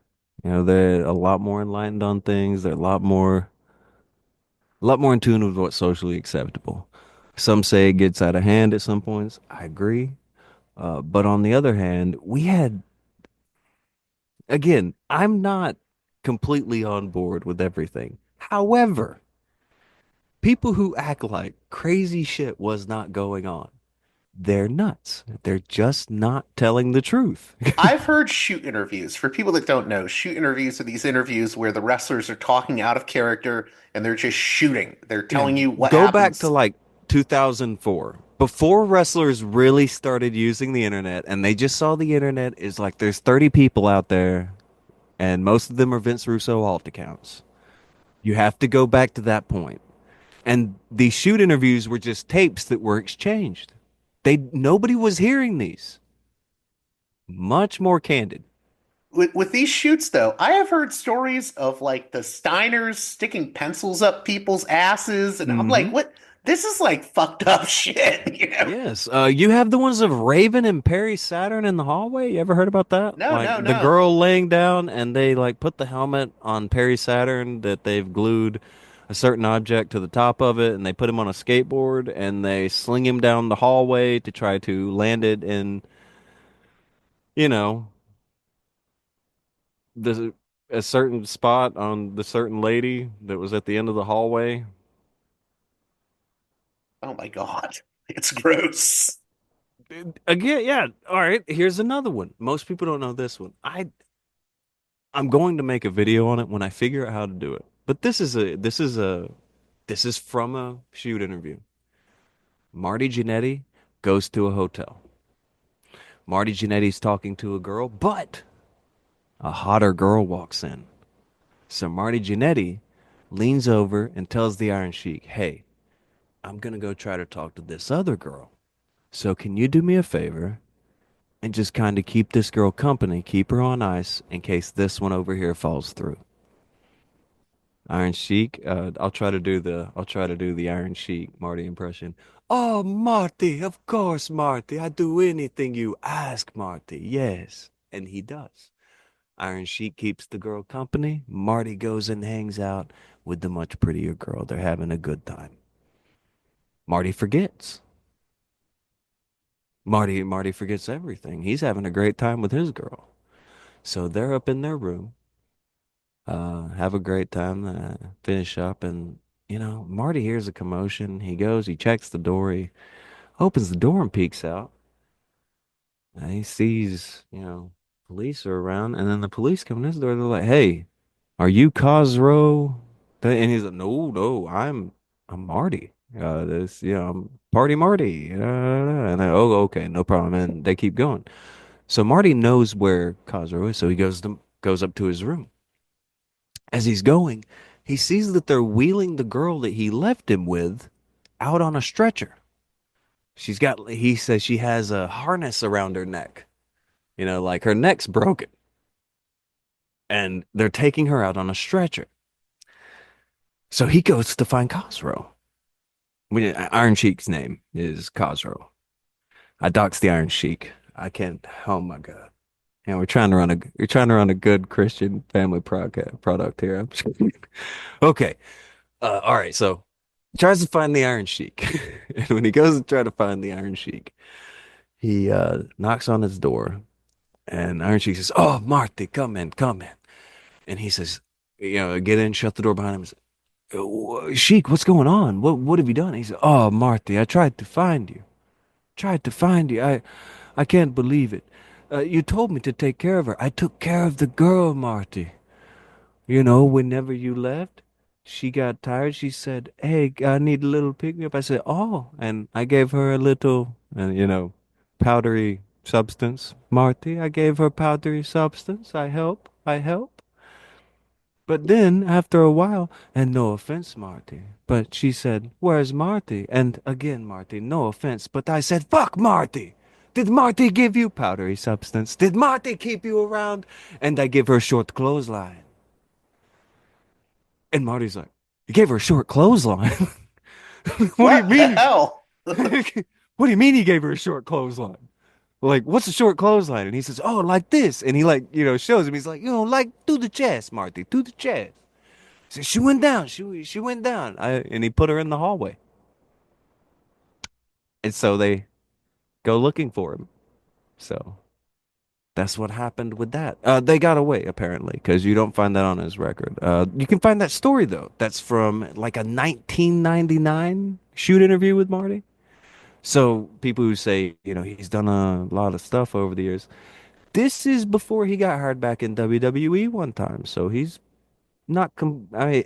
they're a lot more enlightened on things. They're a lot more in tune with what's socially acceptable. Some say it gets out of hand at some points. I agree. But on the other hand, again, I'm not completely on board with everything. However, people who act like crazy shit was not going on, they're nuts. They're just not telling the truth. I've heard shoot interviews. For people that don't know, shoot interviews are these interviews where the wrestlers are talking out of character and they're just shooting. They're Yeah, telling you what go back to happens. like 2004. Before wrestlers really started using the internet and they just saw the internet is like there's 30 people out there and most of them are Vince Russo alt accounts. You have to go back to that point. And these shoot interviews were just tapes that were exchanged. Nobody was hearing these. Much more candid. With these shoots, though, I have heard stories of like the Steiners sticking pencils up people's asses, and I'm like, Hmm. what? This is like fucked up shit, you know? Yes. You have the ones of Raven and Perry Saturn in the hallway. You ever heard about that? No, Like no, the no. girl laying down and they like put the helmet on Perry Saturn that they've glued a certain object to the top of it and they put him on a skateboard and they sling him down the hallway to try to land it in, you know, the a certain spot on the certain lady that was at the end of the hallway. Oh my God, it's gross. Again, yeah. All right, here's another one. Most people don't know this one. I'm going to make a video on it when I figure out how to do it. But this is from a shoot interview. Marty Jannetty goes to a hotel. Marty Jannetty's talking to a girl, but a hotter girl walks in. So Marty Jannetty leans over and tells the Iron Sheik, "Hey, I'm gonna go try to talk to this other girl. So can you do me a favor and just kind of keep this girl company, keep her on ice in case this one over here falls through?" Iron Sheik. I'll try to do the Iron Sheik Marty impression. Oh, Marty, of course, Marty. I do anything you ask, Marty. Yes. And he does. Iron Sheik keeps the girl company. Marty goes and hangs out with the much prettier girl. They're having a good time. Marty forgets. Marty forgets everything. He's having a great time with his girl. So they're up in their room, have a great time, finish up, and Marty hears a commotion. He goes, he checks the door, he opens the door and peeks out. And he sees, police are around, and then the police come in his door. They're like, "Hey, are you Cosro?" And he's like, "No, no, I'm Marty. I'm Party Marty." And oh, okay, no problem. And they keep going. So Marty knows where Cosro is, so he goes up to his room. As he's going, he sees that they're wheeling the girl that he left him with out on a stretcher. He says she has a harness around her neck. Like her neck's broken. And they're taking her out on a stretcher. So he goes to find Cosro. Iron Sheik's name is Cosro. I doxed the Iron Sheik. I can't. Oh my god. And we're trying to run a good Christian family product here. Okay. All right. So tries to find the Iron Sheik, and when he goes to try to find the Iron Sheik, he knocks on his door, and Iron Sheik says, "Oh, Marty, come in, come in." And he says, "Get in, shut the door behind him." Sheik, what's going on? What have you done? He said, "Oh, Marty, I tried to find you. Tried to find you. I can't believe it. You told me to take care of her. I took care of the girl, Marty. Whenever you left, she got tired. She said, 'Hey, I need a little pick me up.' I said, 'Oh,' and I gave her a little, powdery substance. Marty, I gave her powdery substance. I help. I help." But then, after a while, and no offense, Marty, but she said, 'Where's Marty?' And again, Marty, no offense, but I said, 'Fuck Marty! Did Marty give you powdery substance? Did Marty keep you around?' And I give her a short clothesline. And Marty's like, 'You gave her a short clothesline?' What do you What the mean? hell? What do you mean he gave her a short clothesline? Like, what's a short clothesline? And he says, 'Oh, like this.' And he shows him. He's like, like to the chest, Marty, to the chest. So she went down. She went down. And he put her in the hallway. And so they go looking for him. So that's what happened with that. They got away apparently because you don't find that on his record. You can find that story though. That's from like a 1999 shoot interview with Marty. So people who say he's done a lot of stuff over the years. This is before he got hired back in WWE one time. So he's not. I mean,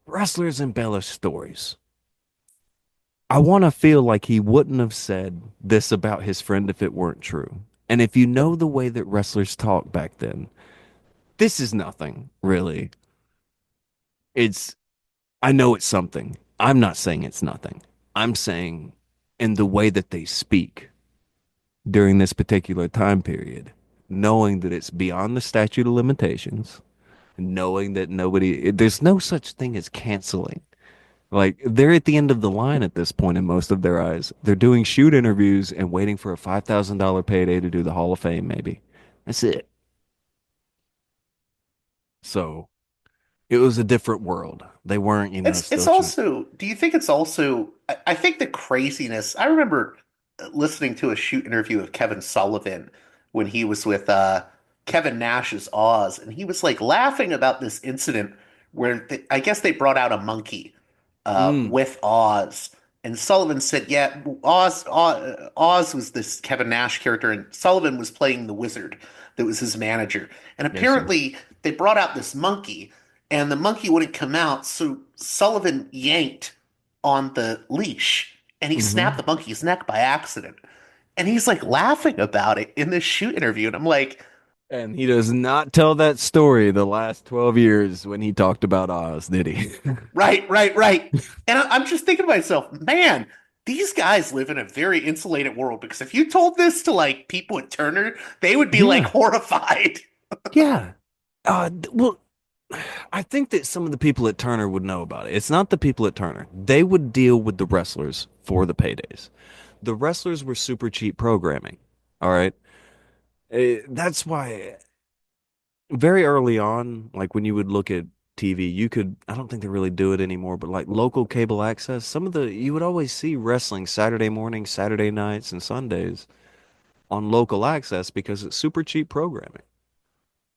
wrestlers embellish stories. I want to feel like he wouldn't have said this about his friend if it weren't true. And if you know the way that wrestlers talk back then, this is nothing, really. It's, I know it's something. I'm not saying it's nothing. I'm saying in the way that they speak during this particular time period, knowing that it's beyond the statute of limitations, knowing that there's no such thing as canceling. Like they're at the end of the line at this point in most of their eyes. They're doing shoot interviews and waiting for a $5,000 payday to do the Hall of Fame, maybe. That's it. So it was a different world. They weren't, It's still trying. also, do you think it's also, I think the craziness, I remember listening to a shoot interview of Kevin Sullivan when he was with Kevin Nash's Oz, and he was like laughing about this incident where I guess they brought out a monkey Mm, with Oz. And Sullivan said, yeah, Oz was this Kevin Nash character, and Sullivan was playing the wizard that was his manager. And yes, sir. apparently, they brought out this monkey, and the monkey wouldn't come out, so Sullivan yanked on the leash, and he snapped Hmm. the monkey's neck by accident. And he's like laughing about it in this shoot interview, and I'm like, And he does not tell that story the last 12 years when he talked about Oz, did he? right, right, right. And I'm just thinking to myself, man, these guys live in a very insulated world because if you told this to like people at Turner, they would be like Yeah. horrified. Yeah. Well, I think that some of the people at Turner would know about it. It's not the people at Turner. They would deal with the wrestlers for the paydays. The wrestlers were super cheap programming. All right. That's why very early on, like when you would look at TV, you could, I don't think they really do it anymore, but like local cable access, some of the, you would always see wrestling Saturday mornings, Saturday nights, and Sundays on local access because it's super cheap programming.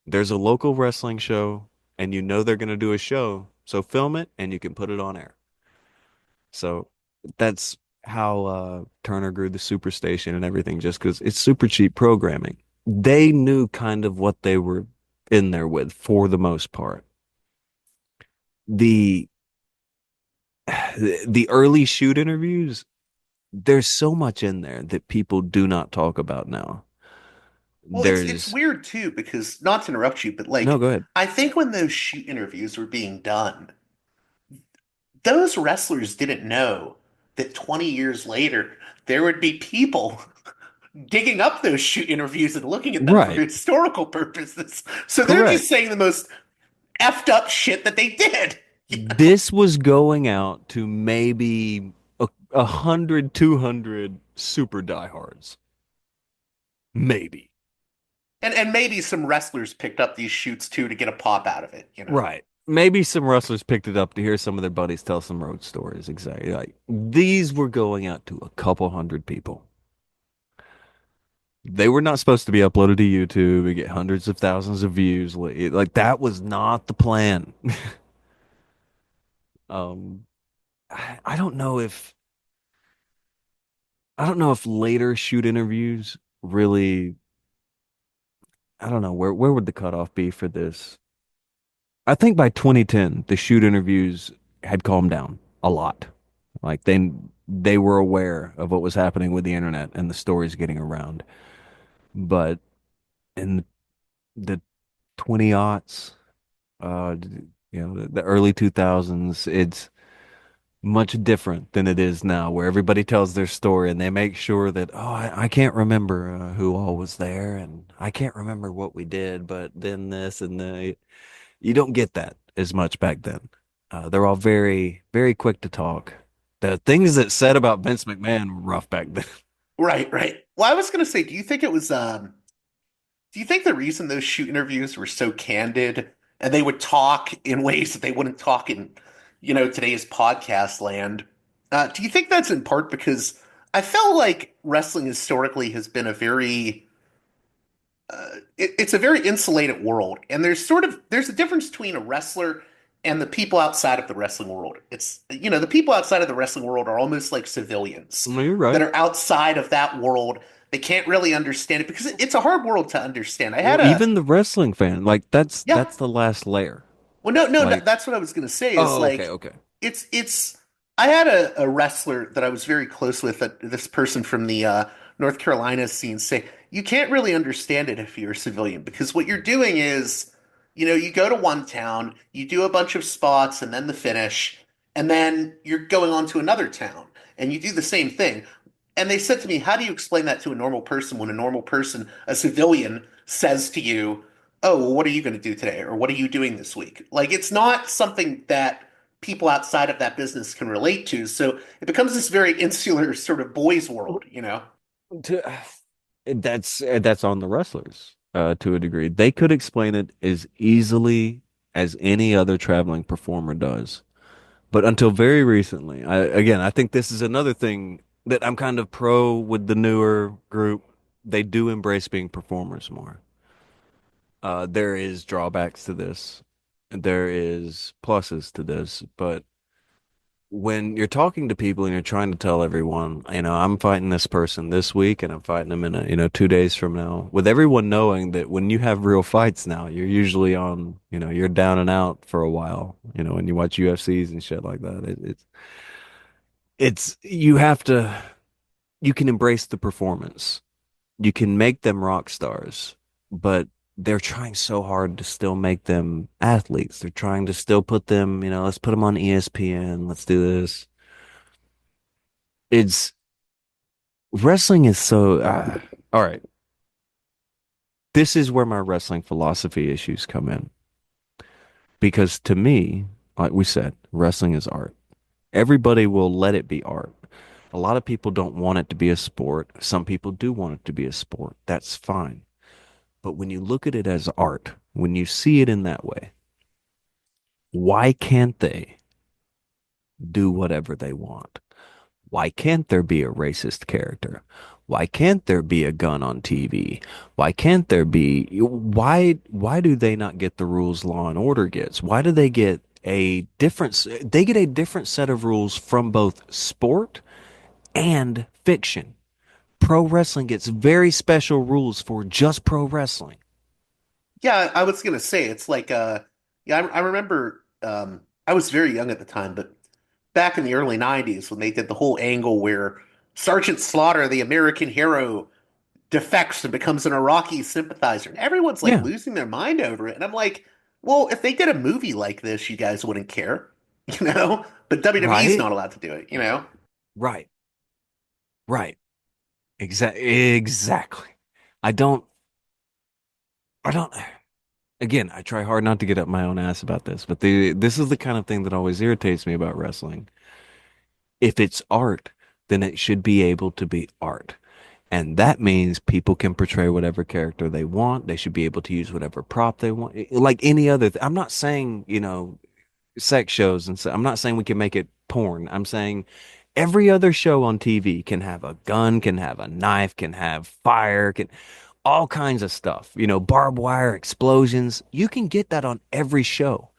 There's a local wrestling show, and you know they're going to do a show, so film it and you can put it on air. So that's how Turner grew the Superstation and everything, just because it's super cheap programming. They knew kind of what they were in there with for the most part. The the early shoot interviews, there's so much in there that people do not talk about now. Well, it's There's weird too because not to interrupt you, but no, like go ahead. I think when those shoot interviews were being done, those wrestlers didn't know that 20 years later there would be people digging up those shoot interviews and looking at them for Right, historical purposes. So they're just correct. saying the most effed up shit that they did. This was going out to maybe 100, 200 super diehards. Maybe. And maybe some wrestlers picked up these shoots too to get a pop out of it. Right. Maybe some wrestlers picked it up to hear some of their buddies tell some road stories. Exactly. Like these were going out to a couple hundred people. They were not supposed to be uploaded to YouTube and get hundreds of thousands of views. Like that was not the plan. Um, I don't know if later shoot interviews really. I don't know where would the cutoff be for this. I think by 2010, the shoot interviews had calmed down a lot. Like they were aware of what was happening with the internet and the stories getting around. But in the 20 aughts, uh, the early 2000s, it's much different than it is now, where everybody tells their story and they make sure that, oh, I can't remember who all was there and I can't remember what we did, but then this and the, you don't get that as much back then. They're all very, very quick to talk. The things that said about Vince McMahon were rough back then. Right, right. Well, I was gonna say, do you think the reason those shoot interviews were so candid and they would talk in ways that they wouldn't talk in today's podcast land? Do you think that's in part because I felt like wrestling historically has been a very it's a very insulated world, and there's a difference between a wrestler and the people outside of the wrestling world. It's the people outside of the wrestling world are almost like civilians No, you're that right. are outside of that world. They can't really understand it because it's a hard world to understand. I Well, had a even the wrestling fan, like yeah. that's the last layer. Well, no, no, no, Like, that's what I was gonna say. Is oh, okay, like okay. it's. I had a wrestler that I was very close with. This person from the North Carolina scene say you can't really understand it if you're a civilian because what you're doing is you go to one town, you do a bunch of spots, and then the finish, and then you're going on to another town, and you do the same thing. And they said to me, "How do you explain that to a normal person when a normal person, a civilian, says to you?" Oh, well, what are you going to do today? Or what are you doing this week? Like, it's not something that people outside of that business can relate to. So it becomes this very insular sort of boys' world. To, that's on the wrestlers to a degree. They could explain it as easily as any other traveling performer does. But until very recently, I think this is another thing that I'm kind of pro with the newer group. They do embrace being performers more. There is drawbacks to this. There is pluses to this, but when you're talking to people and you're trying to tell everyone, I'm fighting this person this week and I'm fighting them in 2 days from now, with everyone knowing that when you have real fights now, you're usually on, you're down and out for a while, when you watch UFCs and shit like that. You have to, you can embrace the performance. You can make them rock stars, but they're trying so hard to still make them athletes. They're trying to still put them, let's put them on ESPN. Let's do this. It's wrestling is so, all right. This is where my wrestling philosophy issues come in. Because to me, like we said, wrestling is art. Everybody will let it be art. A lot of people don't want it to be a sport. Some people do want it to be a sport. That's fine. But when you look at it as art, when you see it in that way, Why can't they do whatever they want? Why can't there be a racist character? Why can't there be a gun on TV? Why can't there be why do they not get the rules Law and Order gets? Why do they get they get a different set of rules from both sport and fiction? Pro wrestling gets very special rules for just pro wrestling. Yeah, I was gonna say it's like yeah, I remember I was very young at the time, but back in the early 90s when they did the whole angle where Sergeant Slaughter, the American hero, defects and becomes an Iraqi sympathizer. And everyone's like Yeah, losing their mind over it. And I'm like, well, if they did a movie like this, you guys wouldn't care, you know? But WWE's right? not allowed to do it, you know? Right. Right. Exactly. I don't I don't again, I try hard not to get up my own ass about this, but this is the kind of thing that always irritates me about wrestling. If it's art, then it should be able to be art. And that means people can portray whatever character they want. They should be able to use whatever prop they want. Like any other, I'm not saying, sex shows and so I'm not saying we can make it porn. I'm saying every other show on TV can have a gun, can have a knife, can have fire, can all kinds of stuff. Barbed wire explosions. You can get that on every show.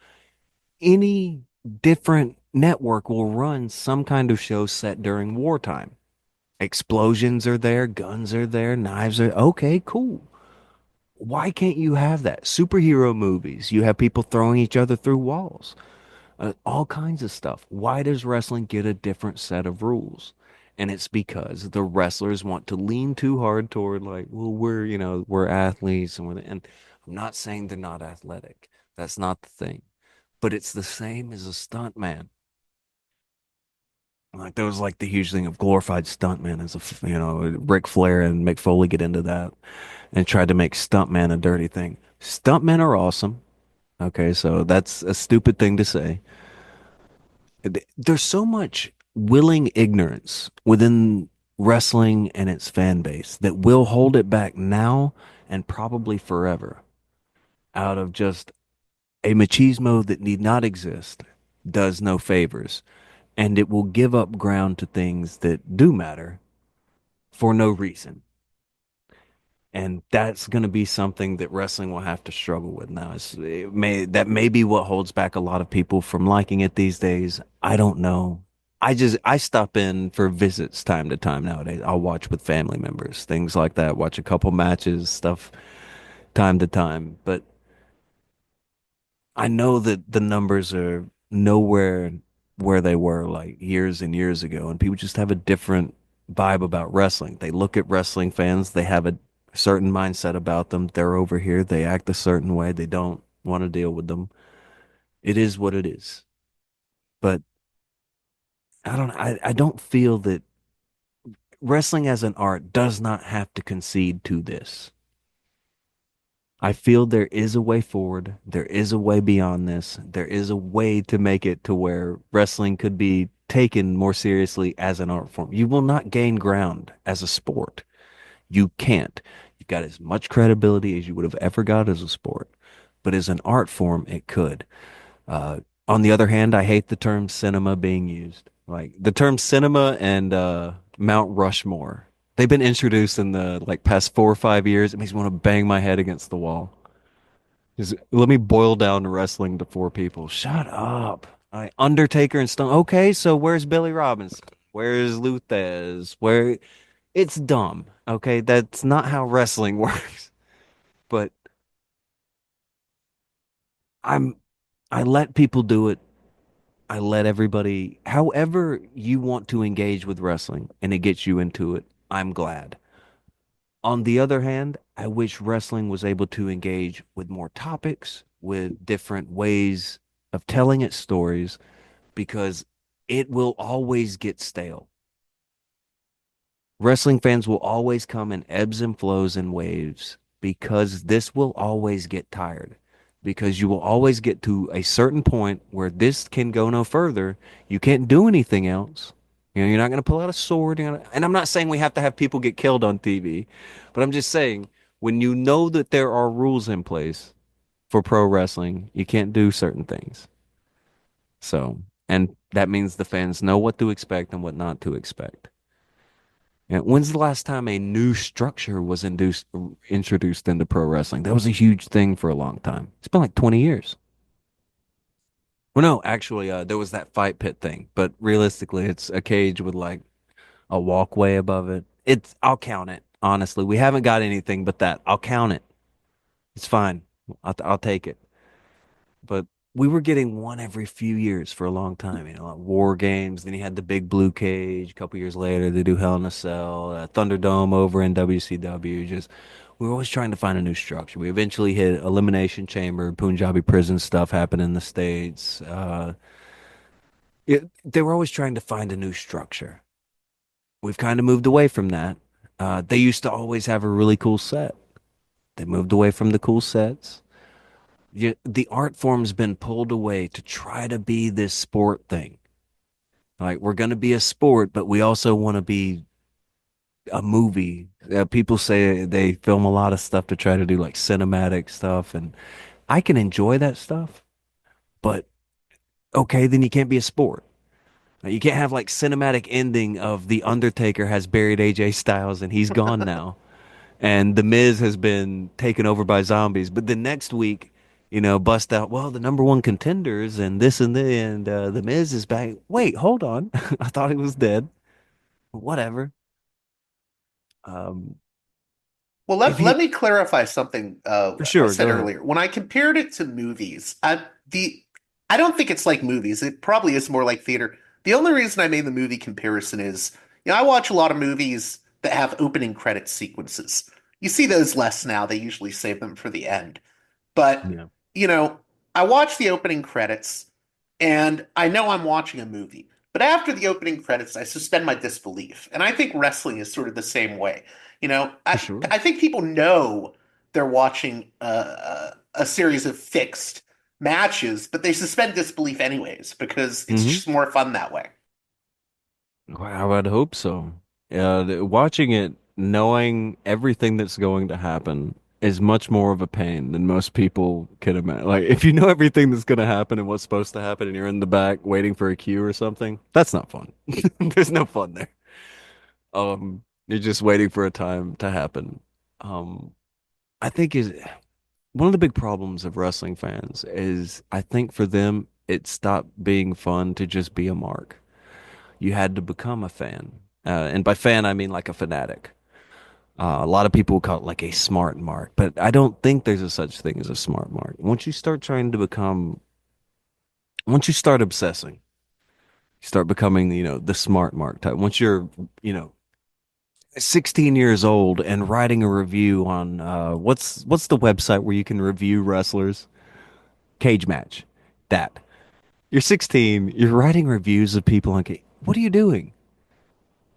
Any different network will run some kind of show set during wartime. Explosions are there, guns are there, knives are okay, cool. Why can't you have that? Superhero movies, you have people throwing each other through walls, all kinds of stuff. Why does wrestling get a different set of rules? And it's because the wrestlers want to lean too hard toward like, well, we're athletes and I'm not saying they're not athletic. That's not the thing. But it's the same as a stunt man. Like there was like the huge thing of glorified stuntman as Ric Flair and Mick Foley get into that and tried to make stuntman a dirty thing. Stuntmen are awesome. Okay, so that's a stupid thing to say. There's so much willing ignorance within wrestling and its fan base that will hold it back now and probably forever out of just a machismo that need not exist, does no favors, and it will give up ground to things that do matter for no reason. And that's going to be something that wrestling will have to struggle with now. That may be what holds back a lot of people from liking it these days. I don't know. I stop in for visits time to time nowadays. I'll watch with family members, things like that. Watch a couple matches, stuff time to time. But I know that the numbers are nowhere where they were like years and years ago, and people just have a different vibe about wrestling. They look at wrestling fans, they have a certain mindset about them. They're over here, they act a certain way, they don't want to deal with them. It is what it is. But I don't feel that wrestling as an art does not have to concede to this. I feel there is a way forward. There is a way beyond this. There is a way to make it to where wrestling could be taken more seriously as an art form. You will not gain ground as a sport. You can't. You've got as much credibility as you would have ever got as a sport. But as an art form, it could. On the other hand, I hate the term cinema being used. Like the term cinema and Mount Rushmore. They've been introduced in the like past 4 or 5 years. It makes me want to bang my head against the wall. Just let me boil down wrestling to four people. Shut up. Undertaker and Stone. Okay, so where's Billy Robinson? Where's Luthez? Where it's dumb. Okay, that's not how wrestling works. But I'm I let people do it. I let everybody however you want to engage with wrestling and it gets you into it. I'm glad. On the other hand, I wish wrestling was able to engage with more topics, with different ways of telling its stories, because it will always get stale. Wrestling fans will always come in ebbs and flows and waves because this will always get tired. Because you will always get to a certain point where this can go no further. You can't do anything else. You're not going to pull out a sword. And I'm not saying we have to have people get killed on TV, but I'm just saying when you know that there are rules in place for pro wrestling, you can't do certain things. So, and that means the fans know what to expect and what not to expect. And when's the last time a new structure was introduced into pro wrestling? That was a huge thing for a long time. It's been like 20 years. Well, no, actually, there was that fight pit thing, but realistically, it's a cage with like a walkway above it. I'll count it. Honestly, we haven't got anything but that. I'll count it. It's fine. I'll take it. But we were getting one every few years for a long time. Like War Games. Then you had the big blue cage. A couple years later, they do Hell in a Cell, Thunderdome over in WCW. Just we were always trying to find a new structure. We eventually hit Elimination Chamber, Punjabi prison stuff happened in the States. They were always trying to find a new structure. We've kind of moved away from that. They used to always have a really cool set. They moved away from the cool sets. The art form's been pulled away to try to be this sport thing. Like we're going to be a sport, but we also want to be a movie. People say they film a lot of stuff to try to do like cinematic stuff, and I can enjoy that stuff. But okay, then you can't be a sport. You can't have like cinematic ending of The Undertaker has buried AJ Styles and he's gone now. And The Miz has been taken over by zombies. But the next week, bust out, well, the number one contenders and this and The Miz is back. Wait, hold on. I thought he was dead. Whatever. Um, Well, if let you, me clarify something for I sure, said go ahead. earlier. When I compared it to movies, I don't think it's like movies. It probably is more like theater. The only reason I made the movie comparison is, I watch a lot of movies that have opening credit sequences. You see those less now. They usually save them for the end. But, Yeah, you know, I watch the opening credits and I know I'm watching a movie. But after the opening credits, I suspend my disbelief. And I think wrestling is sort of the same way. for sure. I think people know they're watching a series of fixed matches, but they suspend disbelief anyways because it's Hmm. just more fun that way. Wow, I'd hope so. Watching it, knowing everything that's going to happen is much more of a pain than most people can imagine. Like, if you know everything that's going to happen and what's supposed to happen and you're in the back waiting for a cue or something, that's not fun. There's no fun there. You're just waiting for a time to happen. Um, I think is one of the big problems of wrestling fans is I think for them, it stopped being fun to just be a mark. You had to become a fan. And by fan, I mean like a fanatic. A lot of people call it like a smart mark, but I don't think there's a such thing as a smart mark. Once you start obsessing, you start becoming, the smart mark type. Once you're, you know, 16 years old and writing a review on what's the website where you can review wrestlers? Cage Match. That. You're 16, you're writing reviews of people on what are you doing?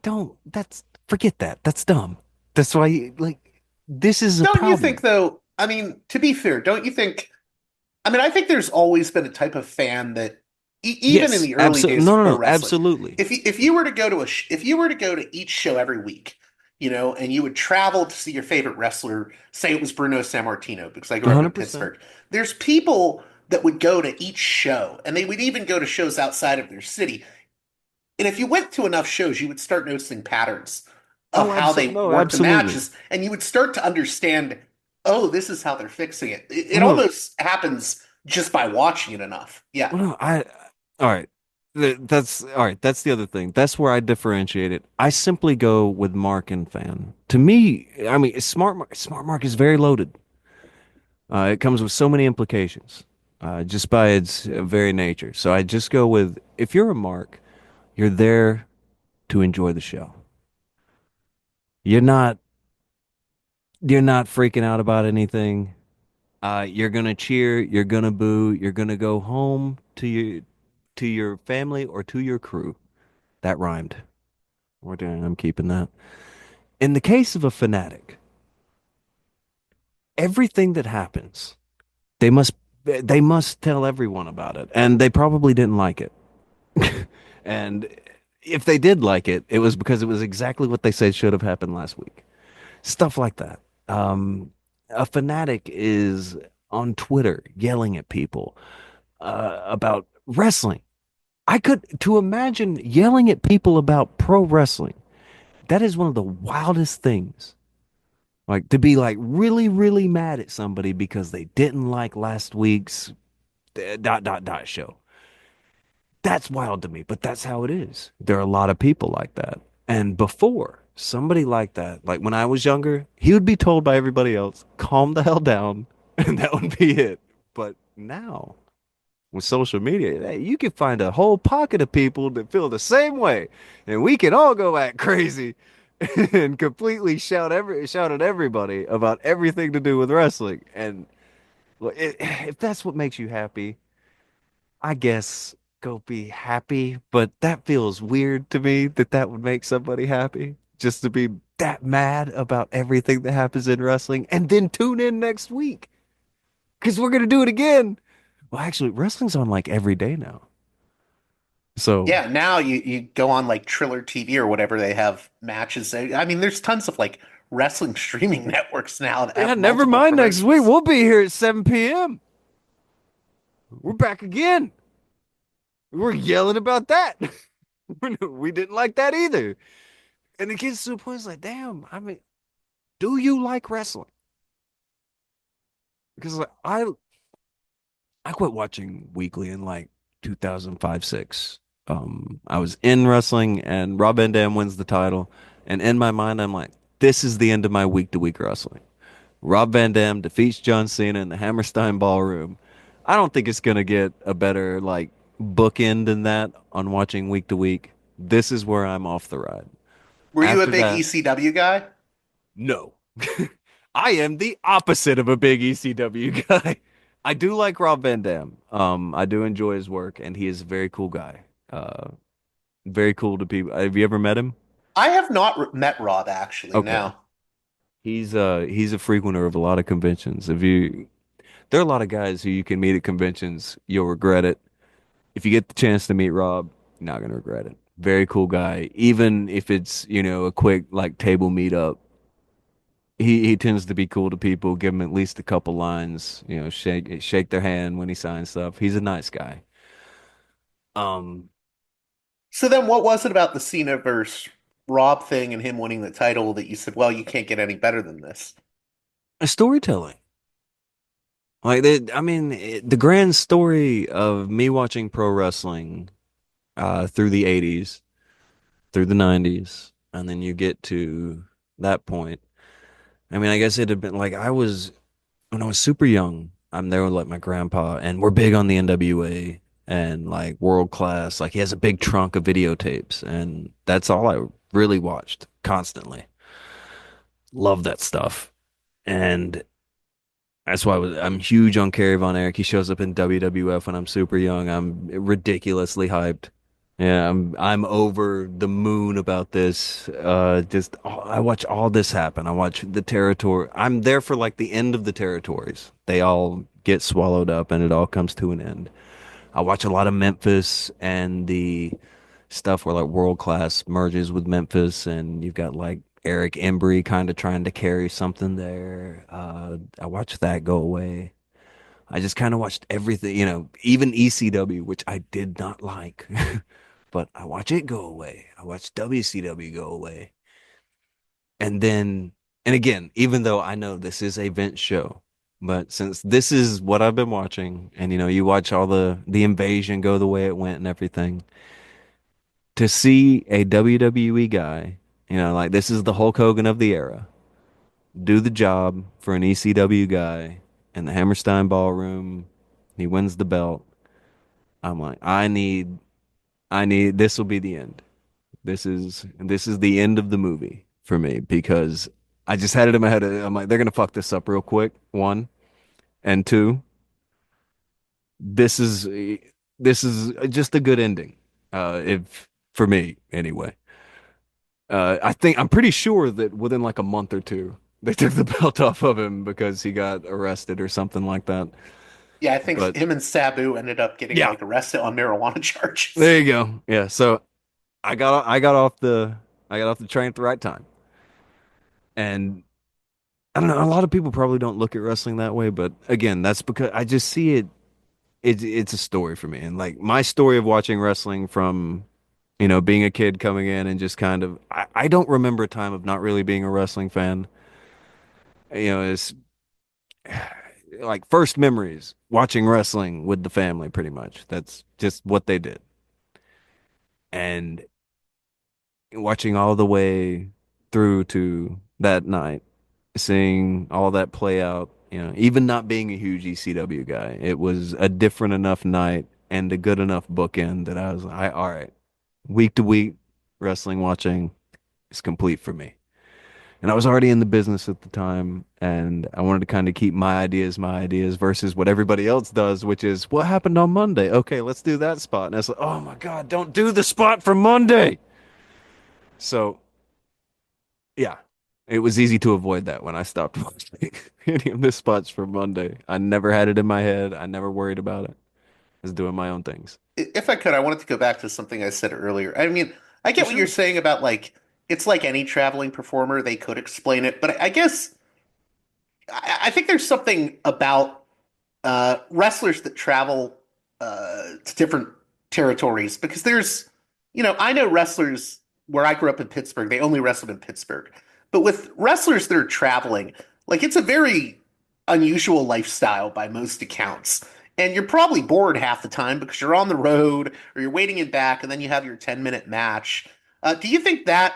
Don't that's forget that. That's dumb. That's why this is a Don't you think, problem. though? I mean, to be fair, don't you think? I mean, I think there's always been a type of fan that, even in Yes, the early absolutely. days No, of no, pro no, wrestling, absolutely. if you were to go to if you were to go to each show every week, and you would travel to see your favorite wrestler, say it was Bruno Sammartino, because I grew up in 100%. Pittsburgh. There's people that would go to each show, and they would even go to shows outside of their city. And if you went to enough shows, you would start noticing patterns of Oh, how absolutely. they No, work the absolutely. matches, and you would start to understand, oh, this is how they're fixing it. It No, almost happens just by watching it enough. Yeah. no, all right. That's all right. That's the other thing. That's where I differentiate it. I simply go with Mark and fan. To me, I mean, Smart Mark is very loaded. It comes with so many implications, just by its very nature. So I just go with if you're a Mark, you're there to enjoy the show. You're not you're not freaking out about anything. You're gonna cheer, you're gonna boo, you're gonna go home to your family or to your crew. That rhymed. I'm keeping that. In the case of a fanatic, everything that happens, they must they must tell everyone about it, and they probably didn't like it. And if they did like it, it was because it was exactly what they said should have happened last week. Stuff like that. A fanatic is on Twitter yelling at people about wrestling. I could to imagine yelling at people about pro wrestling. That is one of the wildest things. Like to be like really, really mad at somebody because they didn't like last week's dot dot dot show. That's wild to me, but that's how it is. There are a lot of people like that. And before, somebody like that, like when I was younger, he would be told by everybody else, calm the hell down, and that would be it. But now, with social media, hey, you can find a whole pocket of people that feel the same way, and we can all go act crazy and completely shout at everybody about everything to do with wrestling. And if that's what makes you happy, I guess go be happy, but that feels weird to me that that would make somebody happy just to be that mad about everything that happens in wrestling and then tune in next week because we're going to do it again. Well, actually, wrestling's on like every day now. So, Yeah, now you go on like Triller TV or whatever, they have matches. I mean, there's tons of like wrestling streaming networks now that yeah, have never multiple mind next week. promotions. We'll be here at 7 p.m. We're back again. We're yelling about that. We didn't like that either. And it gets to the point, it's like, damn, I mean, do you like wrestling? Because like, I quit watching weekly in like 2005, 6. I was in wrestling and Rob Van Dam wins the title. And in my mind, I'm like, this is the end of my week to week wrestling. Rob Van Dam defeats John Cena in the Hammerstein Ballroom. I don't think it's going to get a better like bookend than that on watching week to week. This is where I'm off the ride. Were you a After big that, ECW guy? no. I am the opposite of a big ECW guy. I do like Rob Van Dam. I do enjoy his work, and he is a very cool guy. Very cool to people. Have you ever met him? I have not met Rob actually. Okay. No. He's a frequenter of a lot of conventions. If you There are a lot of guys who you can meet at conventions, you'll regret it. If you get the chance to meet Rob, you're not gonna regret it. Very cool guy. Even if it's, a quick like table meetup, he tends to be cool to people, give him at least a couple lines, shake their hand when he signs stuff. He's a nice guy. Um, So then what was it about the Cena versus Rob thing and him winning the title that you said, well, you can't get any better than this? Storytelling. I mean, the grand story of me watching pro wrestling through the 80s, through the 90s, and then you get to that point. I mean, I guess it had been like when I was super young, I'm there with like my grandpa, and we're big on the NWA and like world class. Like he has a big trunk of videotapes, and that's all I really watched constantly. Love that stuff. And that's why I'm huge on Kerry Von Erich. He shows up in WWF when I'm super young. I'm ridiculously hyped. Yeah, I'm over the moon about this. I watch all this happen. I watch the territory. I'm there for like the end of the territories. They all get swallowed up and it all comes to an end. I watch a lot of Memphis and the stuff where like world class merges with Memphis and you've got like Eric Embry kind of trying to carry something there. I watched that go away. I just kind of watched everything, even ECW, which I did not like, but I watch it go away. I watch WCW go away. And then, and again, even though I know this is a Vince show, but since this is what I've been watching, and you watch all the invasion go the way it went and everything, to see a WWE guy, like this is the Hulk Hogan of the era, do the job for an ECW guy in the Hammerstein Ballroom, he wins the belt. I'm like, I need this will be the end. This is the end of the movie for me because I just had it in my head. I'm like, they're gonna fuck this up real quick. One and two, this is this is just a good ending. If for me anyway. I'm pretty sure that within like a month or two, they took the belt off of him because he got arrested or something like that. Yeah, I think But him and Sabu ended up getting yeah, like arrested on marijuana charges. there you go. Yeah, so I got off the train at the right time. And I don't know, a lot of people probably don't look at wrestling that way, but again, that's because I just see it it's a story for me. And like my story of watching wrestling from, being a kid coming in and just kind of I don't remember a time of not really being a wrestling fan. It's like first memories watching wrestling with the family pretty much. That's just what they did. And watching all the way through to that night, seeing all that play out, even not being a huge ECW guy, it was a different enough night and a good enough bookend that I was like, all right, week to week wrestling watching is complete for me. And I was already in the business at the time, and I wanted to kind of keep my ideas versus what everybody else does, which is what happened on Monday. Okay, let's do that spot. And it's like, oh my God, don't do the spot from Monday. So yeah, it was easy to avoid that when I stopped watching any of the spots for Monday. I never had it in my head. I never worried about it. I was doing my own things. If I could, I wanted to go back to something I said earlier. I mean, I For get what you're sure. saying about like it's like any traveling performer, they could explain it, but I guess I think there's something about wrestlers that travel to different territories because I know wrestlers where I grew up in Pittsburgh, they only wrestled in Pittsburgh. But with wrestlers that are traveling, like it's a very unusual lifestyle by most accounts. And you're probably bored half the time because you're on the road or you're waiting in back and then you have your 10-minute match. Do you think that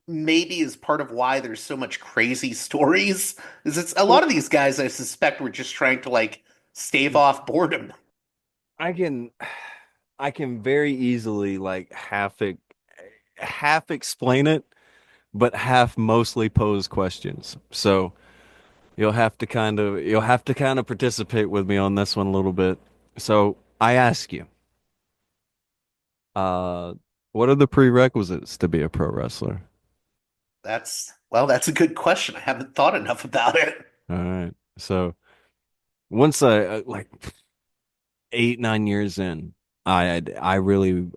maybe is part of why there's so much crazy stories? Is it's a lot Well, of these guys I suspect were just trying to like stave off boredom. I can I can very easily like half explain it, but half mostly pose questions. So you'll have to kind of participate with me on this one a little bit. So I ask you, uh, what are the prerequisites to be a pro wrestler? That's a good question. I haven't thought enough about it. All right. So once like 8, 9 years in, I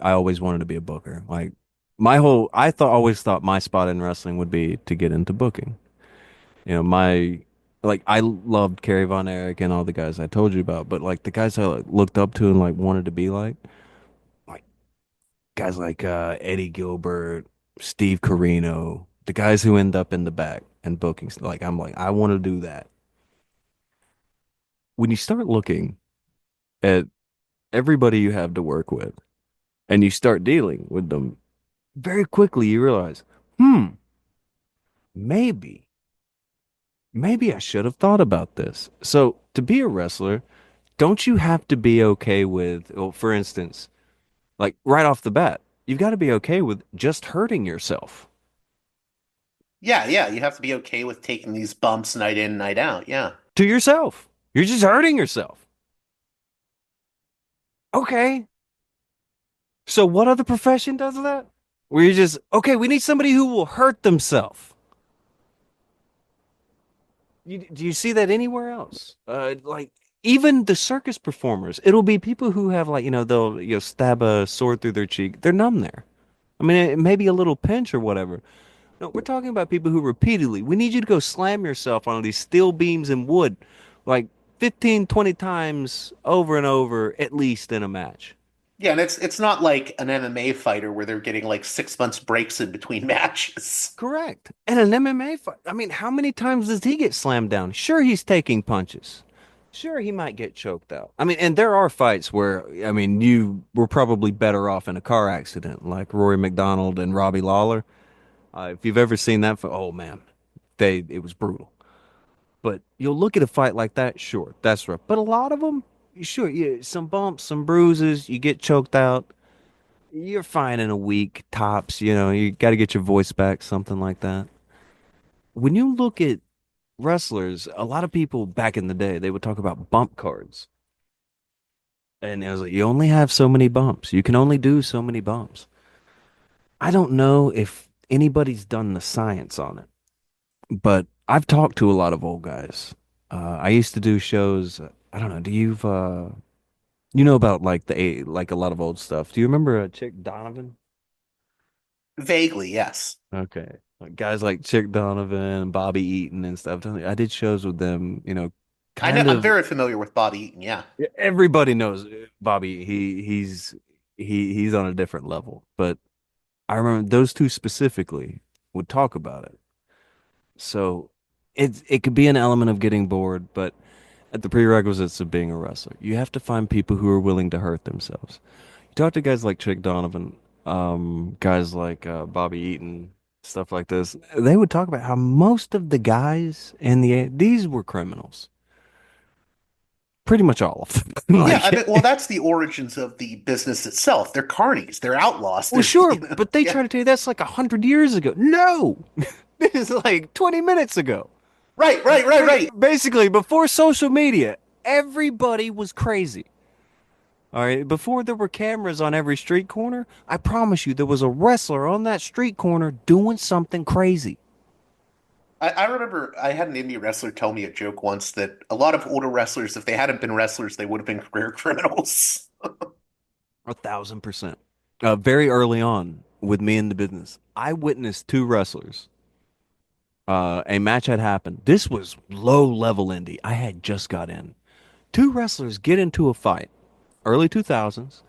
always wanted to be a booker. Like always thought my spot in wrestling would be to get into booking. My like I loved Kerry Von Erich and all the guys I told you about, but like the guys I like, looked up to and like wanted to be like guys like Eddie Gilbert, Steve Carino, the guys who end up in the back and booking. Like I'm like I want to do that. When you start looking at everybody you have to work with and you start dealing with them, very quickly you realize, maybe, maybe I should have thought about this. So to be a wrestler, don't you have to be okay with, well, for instance, like right off the bat, you've got to be okay with just hurting yourself Yeah, you have to be okay with taking these bumps night in, night out. Yeah. to yourself. You're just hurting yourself. Okay. So what other profession does that? Where you just, okay, we need somebody who will hurt themselves. Do you see that anywhere else? Like even the circus performers, it'll be people who have like, they'll stab a sword through their cheek. They're numb there. I mean, it may be a little pinch or whatever. No, we're talking about people who repeatedly, we need you to go slam yourself on these steel beams and wood like 15, 20 times over and over, at least in a match. Yeah, and it's not like an MMA fighter where they're getting like 6 months breaks in between matches. Correct. And an MMA fight, I mean, how many times does he get slammed down? Sure, he's taking punches. Sure, he might get choked out. I mean, and there are fights where, I mean, you were probably better off in a car accident, like Rory McDonald and Robbie Lawler. If you've ever seen that, oh man, it was brutal. But you'll look at a fight like that, sure, that's rough. But a lot of them, sure, yeah, some bumps, some bruises, you get choked out. You're fine in a week, tops. You got to get your voice back, something like that. When you look at wrestlers, a lot of people back in the day, they would talk about bump cards. And it was like, you only have so many bumps. You can only do so many bumps. I don't know if anybody's done the science on it, but I've talked to a lot of old guys. I used to do shows. I don't know. You know about like like a lot of old stuff. Do you remember Chick Donovan? Vaguely, yes. Okay. Like guys like Chick Donovan and Bobby Eaton and stuff. I did shows with them, I know. kind I'm of very familiar with Bobby Eaton. Yeah. everybody knows Bobby. He's on a different level. But I remember those two specifically would talk about it. So it could be an element of getting bored, but at the prerequisites of being a wrestler, you have to find people who are willing to hurt themselves. You talk to guys like Chick Donovan, guys like Bobby Eaton, stuff like this. They would talk about how most of the guys in these were criminals. Pretty much all of them. Yeah. I Like, mean, well, that's the origins of the business itself. They're carnies. They're outlaws. well, There's, sure, you know, but they yeah. try to tell you that's like 100 years ago. No, this is like 20 minutes ago. Right, right, right, right. Basically, before social media, everybody was crazy. All right, before there were cameras on every street corner, I promise you there was a wrestler on that street corner doing something crazy. I remember I had an indie wrestler tell me a joke once that a lot of older wrestlers, if they hadn't been wrestlers, they would have been career criminals. 1,000%. Very early on with me in the business, I witnessed two wrestlers. A match had happened. This was low level indie. I had just got in. Two wrestlers get into a fight, early 2000s,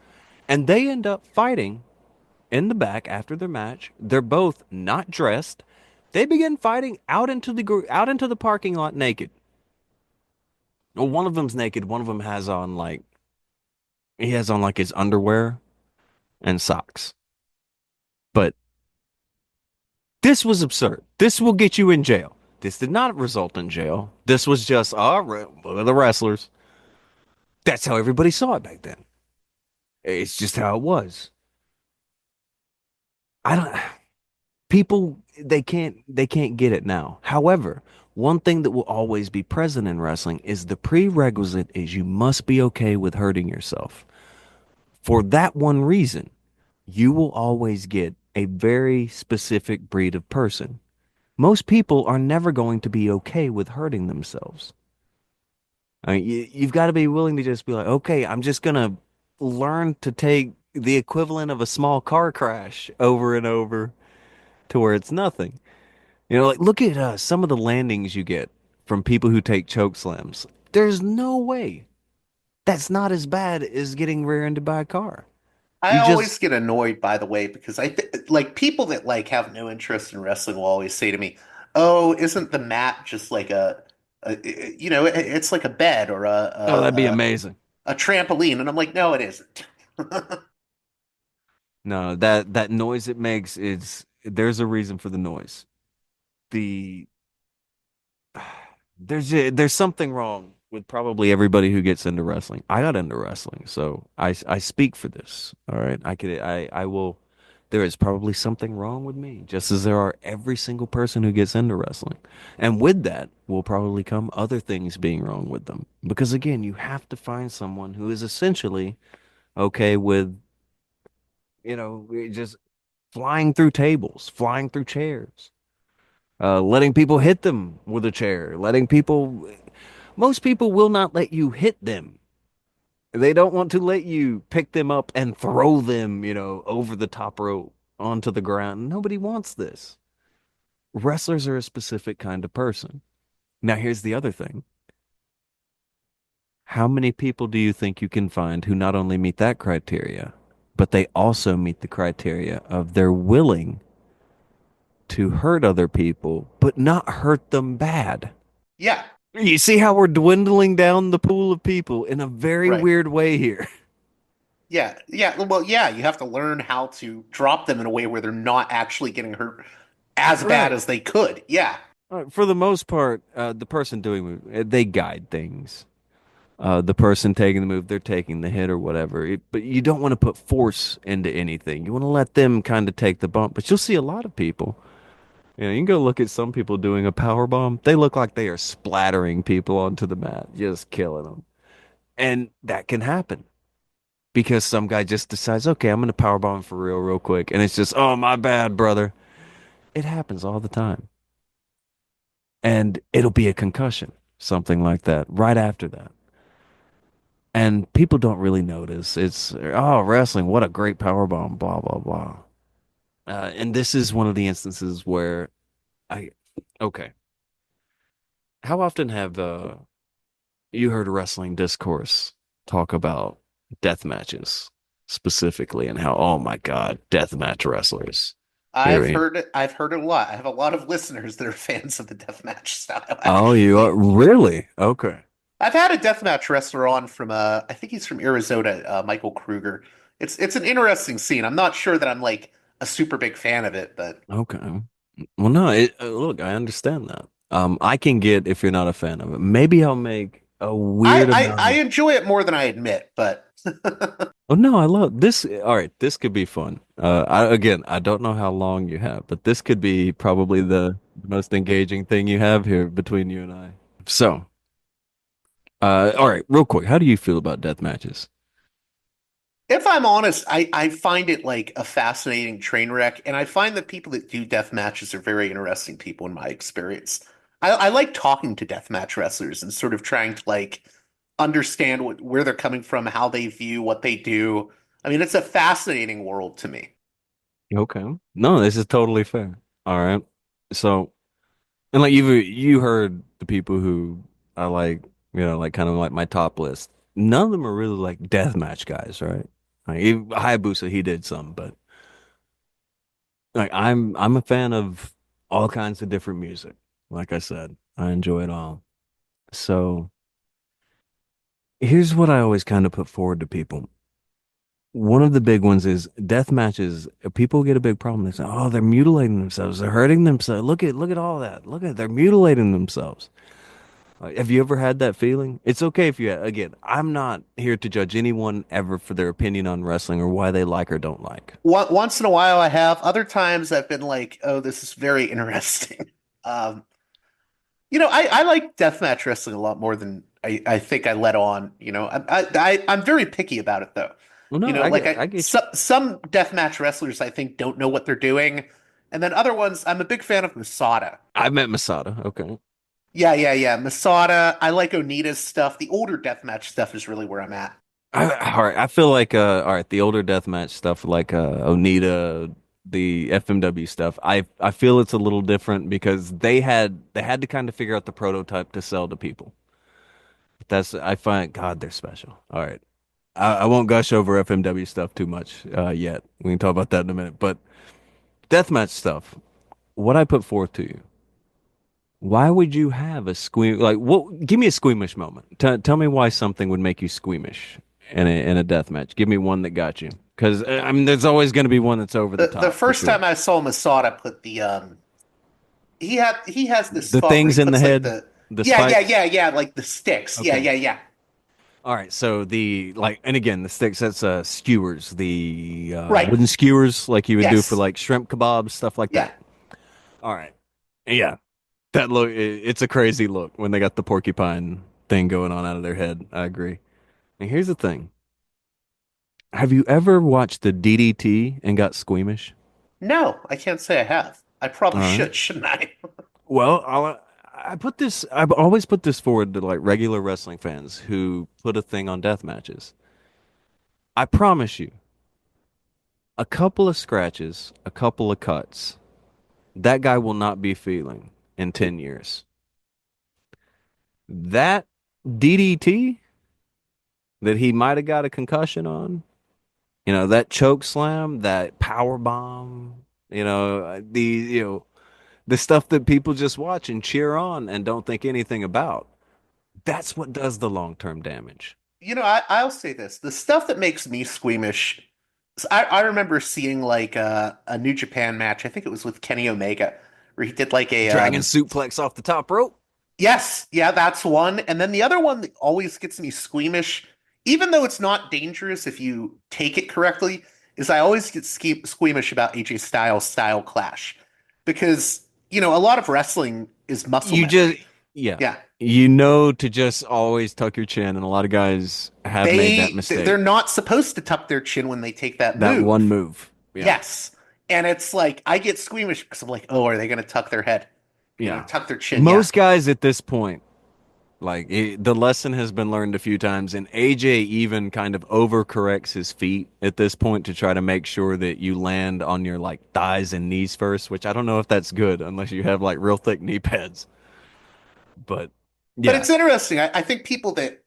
and they end up fighting in the back after their match. They're both not dressed. They begin fighting out into the parking lot naked. Well, one of them's naked. One of them has on like he has on like his underwear and socks. But this was absurd. This will get you in jail. This did not result in jail. This was just all right. Look at the wrestlers. That's how everybody saw it back then. It's just how it was. I don't. People they can't get it now. However, one thing that will always be present in wrestling is the prerequisite is you must be okay with hurting yourself. For that one reason, you will always get a very specific breed of person. Most people are never going to be okay with hurting themselves. I mean, you've got to be willing to just be like, okay, I'm just gonna learn to take the equivalent of a small car crash over and over to where it's nothing. You know, like look at some of the landings you get from people who take choke slams. There's no way that's not as bad as getting rear-ended by a car. I You always just, get annoyed, by the way, because like people that like have no interest in wrestling will always say to me, "Oh, isn't the mat just like it's like a bed or oh, that'd be amazing. a trampoline?" And I'm like, "No, it isn't." No, that noise it makes is there's a reason for the noise. The there's something wrong with probably everybody who gets into wrestling. I got into wrestling, so I speak for this. All right, I will. There is probably something wrong with me, just as there are every single person who gets into wrestling, and with that will probably come other things being wrong with them. Because again, you have to find someone who is essentially okay with just flying through tables, flying through chairs, letting people hit them with a chair, letting people. Most people will not let you hit them. They don't want to let you pick them up and throw them, over the top rope onto the ground. Nobody wants this. Wrestlers are a specific kind of person. Now, here's the other thing. How many people do you think you can find who not only meet that criteria, but they also meet the criteria of they're willing to hurt other people, but not hurt them bad? Yeah, You see how we're dwindling down the pool of people in a very right. weird way here. Yeah, yeah. Well, yeah, you have to learn how to drop them in a way where they're not actually getting hurt as bad Right. as they could. Yeah, For the most part, the person doing they guide things. The person taking the move, they're taking the hit or whatever. But you don't want to put force into anything. You want to let them kind of take the bump. But you'll see a lot of people. You can go look at some people doing a power bomb. They look like they are splattering people onto the mat, just killing them. And that can happen because some guy just decides, okay, I'm going to power bomb for real quick. And it's just, oh, my bad, brother. It happens all the time. And it'll be a concussion, something like that, right after that. And people don't really notice. It's, oh, wrestling, what a great power bomb, blah, blah, blah. And this is one of the instances where I, okay. How often have you heard wrestling discourse talk about death matches specifically and how, oh my God, death match wrestlers. Here I've we heard it. I've heard it a lot. I have a lot of listeners that are fans of the deathmatch style, Oh, you are actually. really? Okay. I've had a deathmatch wrestler on from I think he's from Arizona, Michael Kruger. It's an interesting scene. I'm not sure that I'm like a super big fan of it, but Okay. Well, no, look, I understand that. I can get if you're not a fan of it. Maybe I'll make a weird I amount of. enjoy it more than I admit. But Oh no, I love this. All right, this could be fun. Again, I don't know how long you have, but this could be probably the most engaging thing you have here between you and I. So, all right, real quick, how do you feel about death matches? if I'm honest, I find it like a fascinating train wreck, and I find that people that do death matches are very interesting people in my experience. I like talking to deathmatch wrestlers and sort of trying to like understand where they're coming from, how they view what they do. I mean, it's a fascinating world to me. Okay. No, this is totally fair. All right. So, and like you heard the people who I like, like kind of like my top list. None of them are really like deathmatch guys, right? Like Hayabusa, he did some, but like I'm a fan of all kinds of different music. Like I said, I enjoy it all. So here's what I always kind of put forward to people. One of the big ones is death matches. People get a big problem. They say, "Oh, they're mutilating themselves. They're hurting themselves. Look at all that. Look at they're mutilating themselves." Have you ever had that feeling? It's okay if you, again, I'm not here to judge anyone ever for their opinion on wrestling or why they like or don't like. Once in a while, I have. Other times, I've been like, "Oh, this is very interesting." Um, I like deathmatch wrestling a lot more than I think I let on. I'm very picky about it though. Well, no, I get you. Some deathmatch wrestlers I think don't know what they're doing, and then other ones I'm a big fan of Masada. I met Masada. Okay. Yeah. Masada. I like Onita's stuff. The older deathmatch stuff is really where I'm at. All right. I feel like, all right, the older deathmatch stuff like Onita, the FMW stuff, I feel it's a little different because they had to kind of figure out the prototype to sell to people. I find, God, they're special. All right. I won't gush over FMW stuff too much yet. We can talk about that in a minute. But deathmatch stuff, what I put forth to you, why would you have a squeam? Like, what? Give me a squeamish moment. Tell me why something would make you squeamish in a deathmatch. Give me one that got you. Because, I mean, there's always going to be one that's over the The top for first sure. time I saw Masada put the he has this The spot where he things in the puts like head, the the spikes. yeah, like the sticks. Okay. Yeah. All right, so and again, the sticks, that's skewers, the Right. wooden skewers like you would do for Yes. like shrimp kebabs, stuff like Yeah. that. All right. Yeah, that look, it's a crazy look when they got the porcupine thing going on out of their head. I agree. And here's the thing. Have you ever watched the DDT and got squeamish? No, I can't say I have. I All probably right. should, shouldn't I? Well, I've always put this forward to like regular wrestling fans who put a thing on death matches. I promise you, a couple of scratches, a couple of cuts, that guy will not be feeling in 10 years. That DDT that he might have got a concussion on, that choke slam, that power bomb, the stuff that people just watch and cheer on and don't think anything about. That's what does the long-term damage. I'll say this. The stuff that makes me squeamish, I remember seeing like a New Japan match. I think it was with Kenny Omega, where he did like a Dragon suplex off the top rope. yes, yeah, that's one. And then the other one that always gets me squeamish, even though it's not dangerous if you take it correctly, is I always get squeamish about AJ Styles style clash. Because, a lot of wrestling is muscle You just, memory. yeah, Yeah. to just always tuck your chin, and a lot of guys have made that They're mistake. not supposed to tuck their chin when they take that That one move. move. Yeah. Yes. And it's like I get squeamish because I'm like, oh, are they going to tuck their head? Yeah. Tuck their chin. Yeah. Most guys at this point, like the lesson has been learned a few times, and AJ even kind of overcorrects his feet at this point to try to make sure that you land on your like thighs and knees first, which I don't know if that's good unless you have like real thick knee pads. But But Yeah, it's interesting. I think people that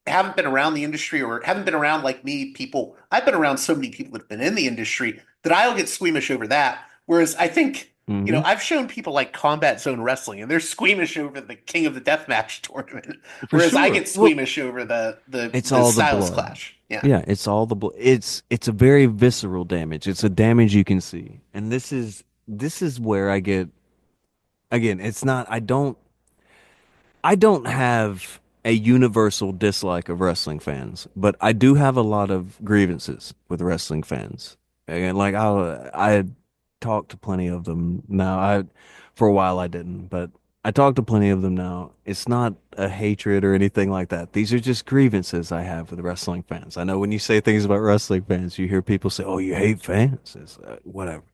haven't been around the industry or haven't been around like me, people, I've been around so many people that have been in the industry that I'll get squeamish over that. Whereas I think, hmm I've shown people like Combat Zone Wrestling and they're squeamish over the King of the Deathmatch tournament. for Whereas I sure. get Well, squeamish over it's the all the Styles blood. Clash. Yeah. Yeah, it's all the blood. It's a very visceral damage. It's a damage you can see. And this is where I get again, it's not I don't have a universal dislike of wrestling fans, but I do have a lot of grievances with wrestling fans. And like I talked to plenty of them now. For a while I didn't, but I talked to plenty of them now. It's not a hatred or anything like that. These are just grievances I have with wrestling fans. I know when you say things about wrestling fans, you hear people say, "Oh, you hate fans." It's whatever.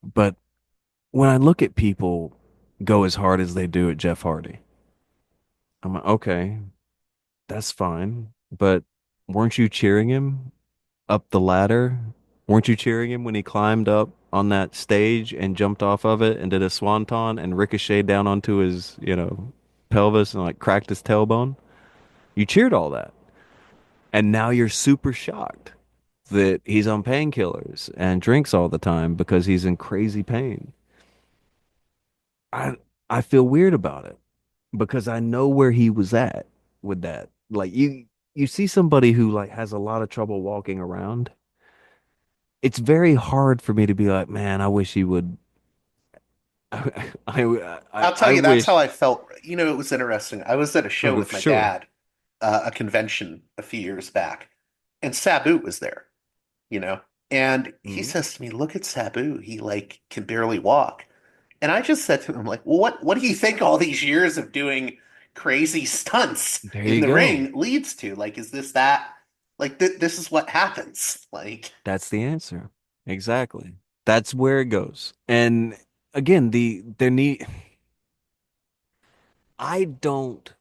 But when I look at people go as hard as they do at Jeff Hardy, I'm like, okay, that's fine. But weren't you cheering him up the ladder? Weren't you cheering him when he climbed up on that stage and jumped off of it and did a swanton and ricocheted down onto his, pelvis and like cracked his tailbone? You cheered all that. And now you're super shocked that he's on painkillers and drinks all the time because he's in crazy pain. I I feel weird about it because I know where he was at with that. Like you see somebody who like has a lot of trouble walking around. It's very hard for me to be like, man, I wish he would. I'll tell I you, that's how wish. I felt. It was interesting. I was at a show Okay, with for my sure. dad, a convention a few years back, and Sabu was there. you know? And he Mhm. says to me, "Look at Sabu. He like can barely walk." And I just said to him, like, "Well, what do you think all these years of doing crazy stunts There in you the go. ring leads to? Like, is this that? Like, this is what happens." Like, That's the answer. Exactly. That's where it goes. And again, there need. I don't.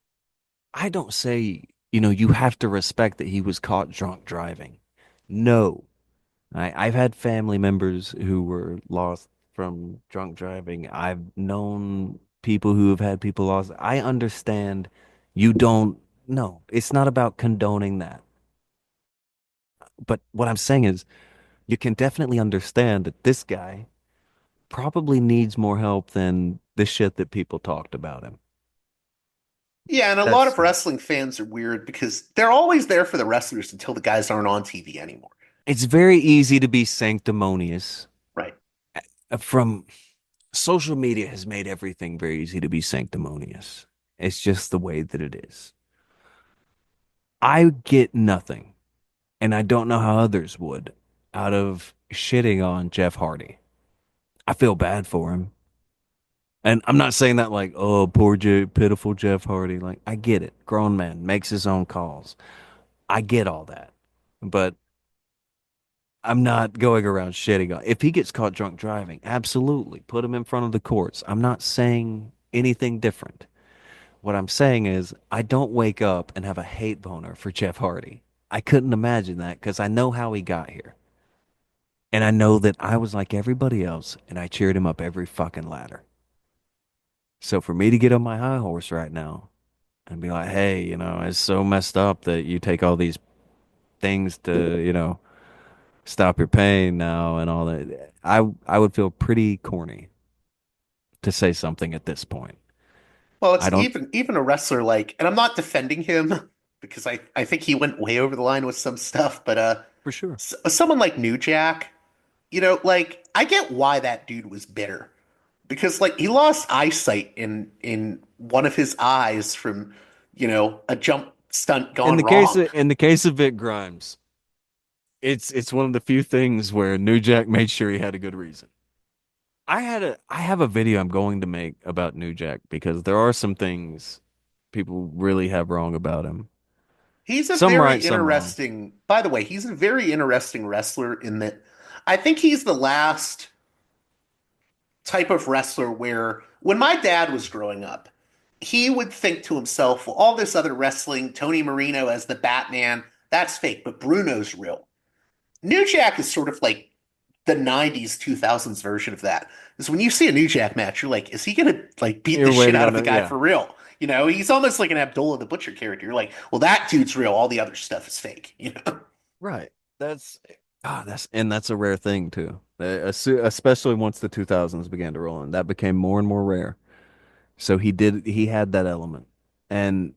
I don't say you have to respect that he was caught drunk driving. No, I've had family members who were lost from drunk driving. I've known people who have had people lost. I understand you don't, no, it's not about condoning that. But what I'm saying is you can definitely understand that this guy probably needs more help than the shit that people talked about him. yeah, and a lot That's, of wrestling fans are weird because they're always there for the wrestlers until the guys aren't on TV anymore. it's very easy to be sanctimonious. Right. From social media has made everything very easy to be sanctimonious. It's just the way that it is. I get nothing, and I don't know how others would, out of shitting on Jeff Hardy. I feel bad for him. And I'm not saying that like, oh, pitiful Jeff Hardy. Like, I get it. Grown man makes his own calls. I get all that. But I'm not going around shitting on. If he gets caught drunk driving, absolutely put him in front of the courts. I'm not saying anything different. What I'm saying is, I don't wake up and have a hate boner for Jeff Hardy. I couldn't imagine that because I know how he got here. And I know that I was like everybody else and I cheered him up every fucking ladder. So for me to get on my high horse right now and be like, hey, it's so messed up that you take all these things to, stop your pain now and all that. I would feel pretty corny to say something at this point. Well, I it's don't, even a wrestler like, and I'm not defending him because I think he went way over the line with some stuff, but for sure. someone like New Jack, like I get why that dude was bitter because like he lost eyesight in one of his eyes from, a jump stunt gone wrong. In the case of Vic Grimes, it's one of the few things where New Jack made sure he had a good reason. I have a video I'm going to make about New Jack because there are some things people really have wrong about him. He's a Some very right, some wrong. interesting, by the way, he's a very interesting wrestler in that I think he's the last type of wrestler where when my dad was growing up, he would think to himself, well, all this other wrestling, Tony Marino as the Batman, that's fake, but Bruno's real. New Jack is sort of like the 90s, 2000s version of that. Because when you see a New Jack match, you're like, is he going to like beat the You're shit waiting out on of the it, guy yeah. for real? He's almost like an Abdullah the Butcher character. You're like, well, that dude's real. All the other stuff is fake. Right. That's that's a rare thing too. Especially once the 2000s began to roll in, that became more and more rare. So he had that element. And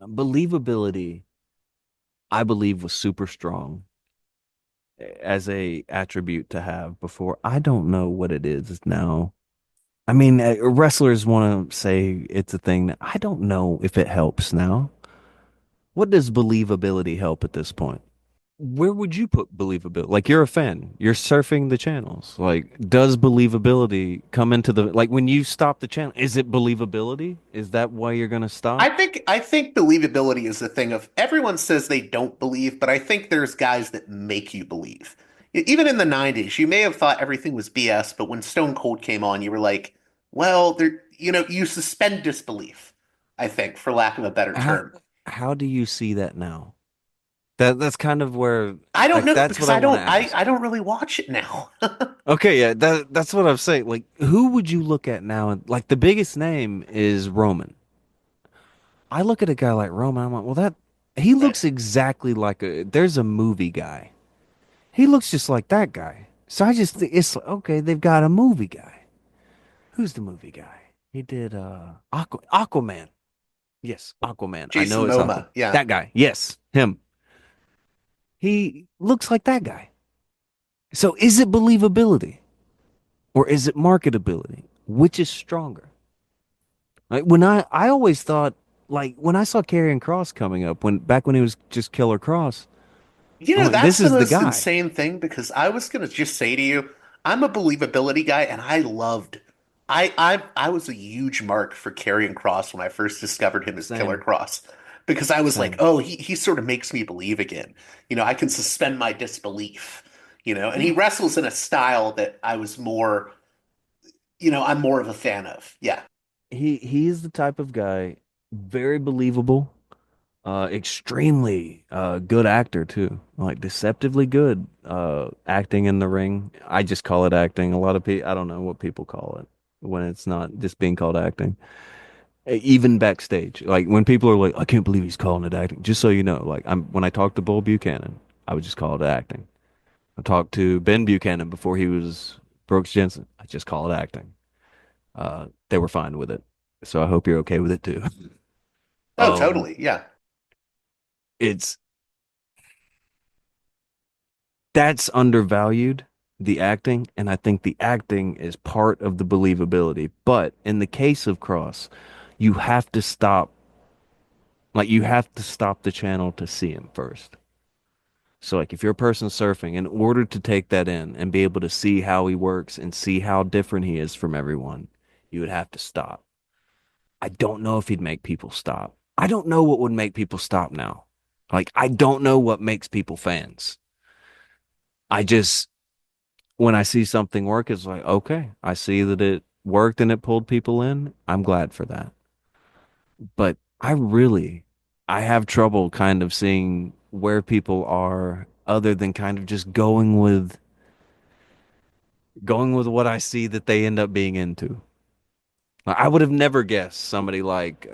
believability, I believe, was super strong as a attribute to have before. I don't know what it is now. I mean, wrestlers want to say it's a thing that I don't know if it helps now. What does believability help at this point? Where would you put believability? Like, you're a fan, you're surfing the channels. Like, does believability come into the, like, when you stop the channel, is it believability? Is that why you're gonna I stop? think I think believability is the thing of everyone says they don't believe, but I think there's guys that make you believe. Even in the 90s, you may have thought everything was BS, but when Stone Cold came on, you were like, well, you suspend disbelief, I think, for lack of a better How term. how do you see that now? That's kind of where, I don't like, know that's because what I I want to don't I, ask. I don't really watch it now. Okay, yeah, that's what I'm saying. Like, who would you look at now? And like, the biggest name is Roman. I look at a guy like Roman, I'm like, well, that he Right. looks exactly like there's a movie guy. He looks just like that guy. So I just think it's like, okay, they've got a movie guy. Who's the movie guy? He did Aquaman. Yes, Aquaman. I know Jason it's Aquaman. Momoa, yeah. That guy. Yes, him. He looks like that guy. So is it believability or is it marketability? Which is stronger? Like, when I always thought, like, when I saw Karrion Cross coming up, when back when he was just Killer Cross, I'm like, That's this the is the most guy. insane thing because I was gonna just say to you, I'm a believability guy, and I was a huge mark for Karrion Cross when I first discovered him as Killer Same, Cross because I was like, same. oh, he sort of makes me believe again. I can suspend my disbelief. And he Yeah. wrestles in a style that I'm more of a fan of. Yeah. He is the type of guy, very believable, extremely good actor too. Like, deceptively good acting in the ring. I just call it acting. A lot of people, I don't know what people call it when it's not just being called acting. Even backstage, like when people are like, I can't believe he's calling it acting. Just so you know, like, when I talked to Bull Buchanan, I would just call it acting. I talked to Ben Buchanan before he was Brooks Jensen. I just call it acting. They were fine with it. So I hope you're okay with it too. Oh, Um, totally. Yeah. it's That's undervalued, the acting, and I think the acting is part of the believability. But in the case of Cross, you have to stop, like, you have to stop the channel to see him first. So, like, if you're a person surfing, in order to take that in and be able to see how he works and see how different he is from everyone, you would have to stop. I don't know if he'd make people stop. I don't know what would make people stop now. Like, I don't know what makes people fans. I just, when I see something work, it's like, okay, I see that it worked and it pulled people in. I'm glad for that. But I have trouble kind of seeing where people are other than kind of just going with what I see that they end up being into. I would have never guessed somebody like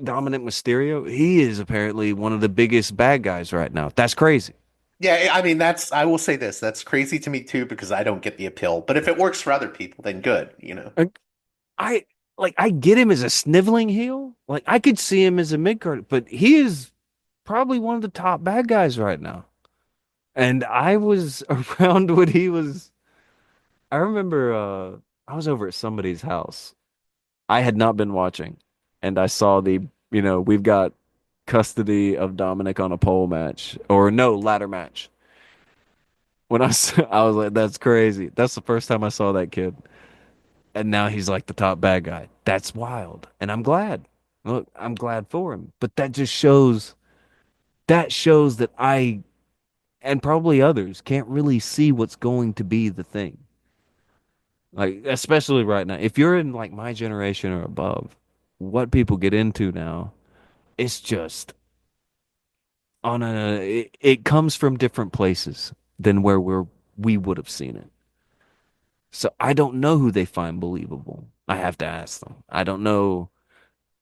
Dominic Mysterio. He is apparently one of the biggest bad guys right now. That's crazy. Yeah, I mean I will say this, that's crazy to me too because I don't get the appeal. But if it works for other people, then good. Like, I I get him as a sniveling heel. Like, I could see him as a mid card, but he is probably one of the top bad guys right now. And I was around when he was. I remember I was over at somebody's house. I had not been watching, and I saw we've got custody of Dominic on a pole match, or no, ladder match. I was like, that's crazy. That's the first time I saw that kid. And now he's like the top bad guy. That's wild. And I'm glad. Look, I'm glad for him. But that shows that I and probably others can't really see what's going to be the thing. Like, especially right now. If you're in like my generation or above, what people get into now, it's just it comes from different places than where we would have seen it. So I don't know who they find believable. I have to ask them. I don't know.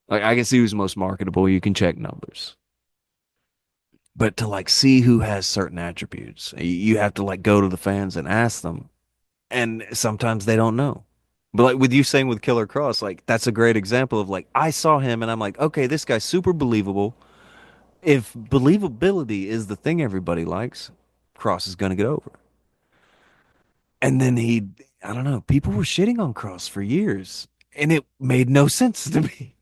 Like I can see who's most marketable. You can check numbers. But to like see who has certain attributes, you have to like go to the fans and ask them. And sometimes they don't know. But like with you saying with Killer Cross, like that's a great example of like I saw him and I'm like, okay, this guy's super believable. If believability is the thing everybody likes, Cross is gonna get over. And then I don't know, people were shitting on Cross for years, and it made no sense to me.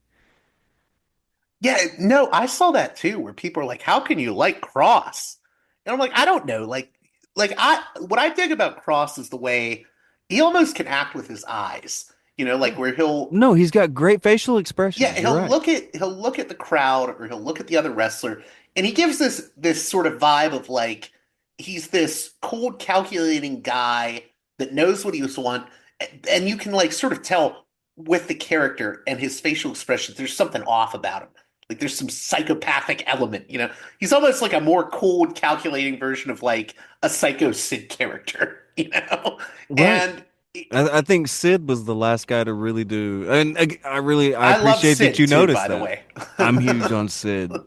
Yeah, no, I saw that too, where people are like, "How can you like Cross?" And I'm like, I don't know. Like I what I dig about Cross is the way he almost can act with his eyes. You know, like where No, he's got great facial yeah, expressions. You're right. he'll look at the crowd or he'll look at the other wrestler, and he gives this sort of vibe of like he's this cold, calculating guy that knows what he wants, and you can like sort of tell with the character and his facial expressions, there's something off about him. Like there's some psychopathic element, you know. He's almost like a more cold, calculating version of like a Psycho Sid character, you know. Right. And I think Sid was the last guy to really do, and I I love appreciate that Sid you too, noticed by the that. way. I'm huge on Sid.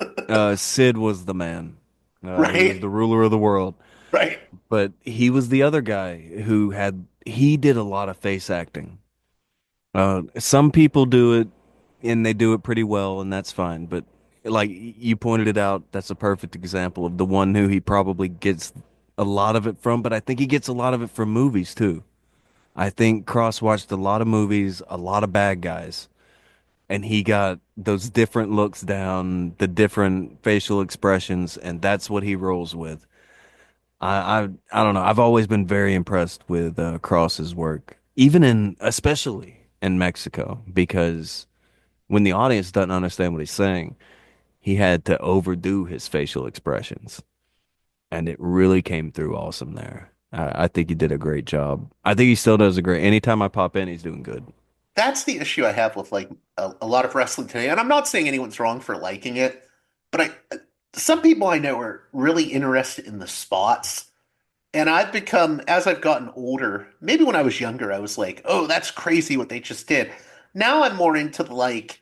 Sid was the man. He was Right? the ruler of the world. Right. But he was the other guy who he did a lot of face acting. Some people do it and they do it pretty well, and that's fine. But like you pointed it out, that's a perfect example of the one who he probably gets a lot of it from, but I think he gets a lot of it from movies too. I think Cross watched a lot of movies, a lot of bad guys, and he got those different looks down, the different facial expressions, and that's what he rolls with. I don't know. I've always been very impressed with Cross's work, especially in Mexico, because when the audience doesn't understand what he's saying, he had to overdo his facial expressions, and it really came through awesome there. I think he did a great job. I think he still does a great. Anytime I pop in, he's doing good. That's the issue I have with like a lot of wrestling today. And I'm not saying anyone's wrong for liking it, but some people I know are really interested in the spots. And I've become, as I've gotten older, maybe when I was younger, I was like, oh, that's crazy what they just did. Now I'm more into like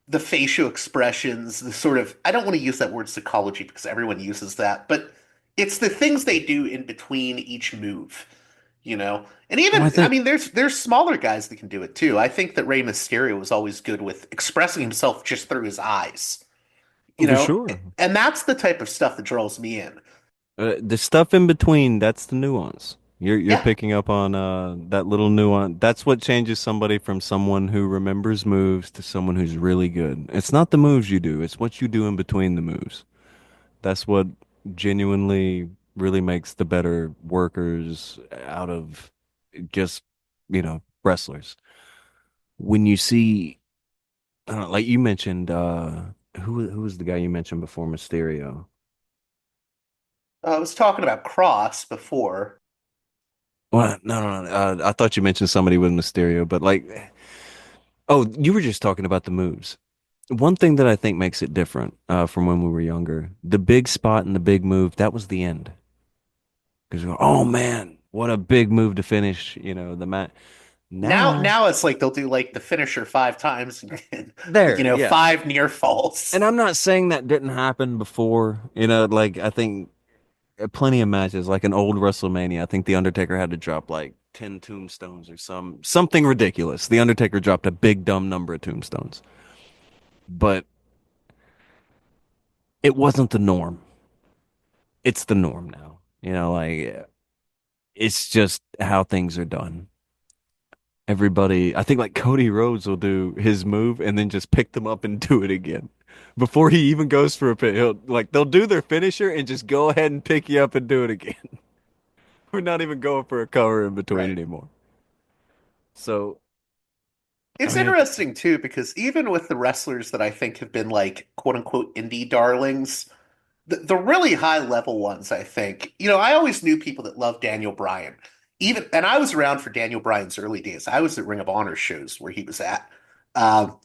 the facial expressions, the sort of, I don't want to use that word psychology because everyone uses that, but it's the things they do in between each move, you know? And Well, I even, I think mean, there's smaller guys that can do it too. I think that Rey Mysterio was always good with expressing himself just through his eyes, you for know? sure. And that's the type of stuff that draws me in. The stuff in between, that's the nuance. You're Yeah. picking up on that little nuance. That's what changes somebody from someone who remembers moves to someone who's really good. It's not the moves you do, it's what you do in between the moves. That's what genuinely really makes the better workers out of just, wrestlers. When you see, I don't know, like you mentioned, who was the guy you mentioned before, Mysterio? I was talking about Cross before. Well, no. I thought you mentioned somebody with Mysterio, but like, oh, you were just talking about the moves. One thing that I think makes it different from when we were younger, the big spot and the big move, that was the end. Because oh man, what a big move to finish, the match. Now, Now it's like they'll do like the finisher five times and you there, know, yeah. five near falls. And I'm not saying that didn't happen before, like I think plenty of matches, like an old WrestleMania. I think The Undertaker had to drop like 10 tombstones or something ridiculous. The Undertaker dropped a big dumb number of tombstones. But it wasn't the norm. It's the norm now. Like it's just how things are done. Everybody, I think like Cody Rhodes will do his move and then just pick them up and do it again. Before he even goes for a pin, they'll do their finisher and just go ahead and pick you up and do it again. We're not even going for a cover in between Right. anymore. So, I It's mean, interesting too because even with the wrestlers that I think have been like quote unquote indie darlings, the really high level ones, I think, you know, I always knew people that loved Daniel Bryan. Even, and I was around for Daniel Bryan's early days. I was at Ring of Honor shows where he was at. Um,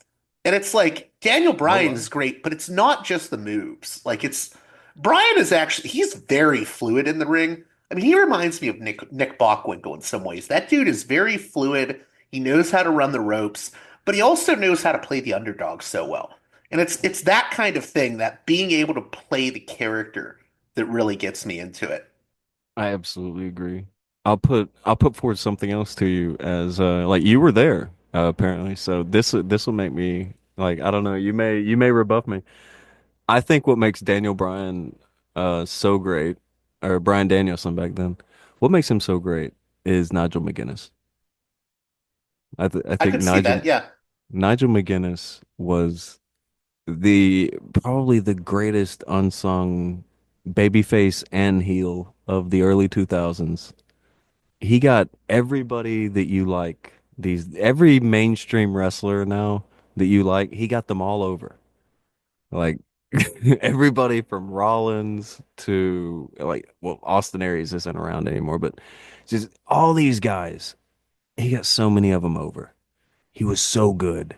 and it's like Daniel no Bryan way. is great, but it's not just the moves. Like it's Bryan is actually he's very fluid in the ring. I mean, he reminds me of Nick Bockwinkel in some ways. That dude is very fluid. He knows how to run the ropes, but he also knows how to play the underdog so well. And it's that kind of thing, that being able to play the character, that really gets me into it. I absolutely agree. I'll put forward something else to you as like you were there apparently. So this will make me like I don't know, you may rebuff me. I think what makes Daniel Bryan so great, or Bryan Danielson back then, what makes him so great is Nigel McGuinness. I I think could see that, yeah. Nigel McGuinness was the probably the greatest unsung babyface and heel of the early 2000s. He got everybody that you like, these every mainstream wrestler now that you like, he got them all over. Like everybody from Rollins to like well Austin Aries isn't around anymore, but just all these guys, he got so many of them over. He was so good.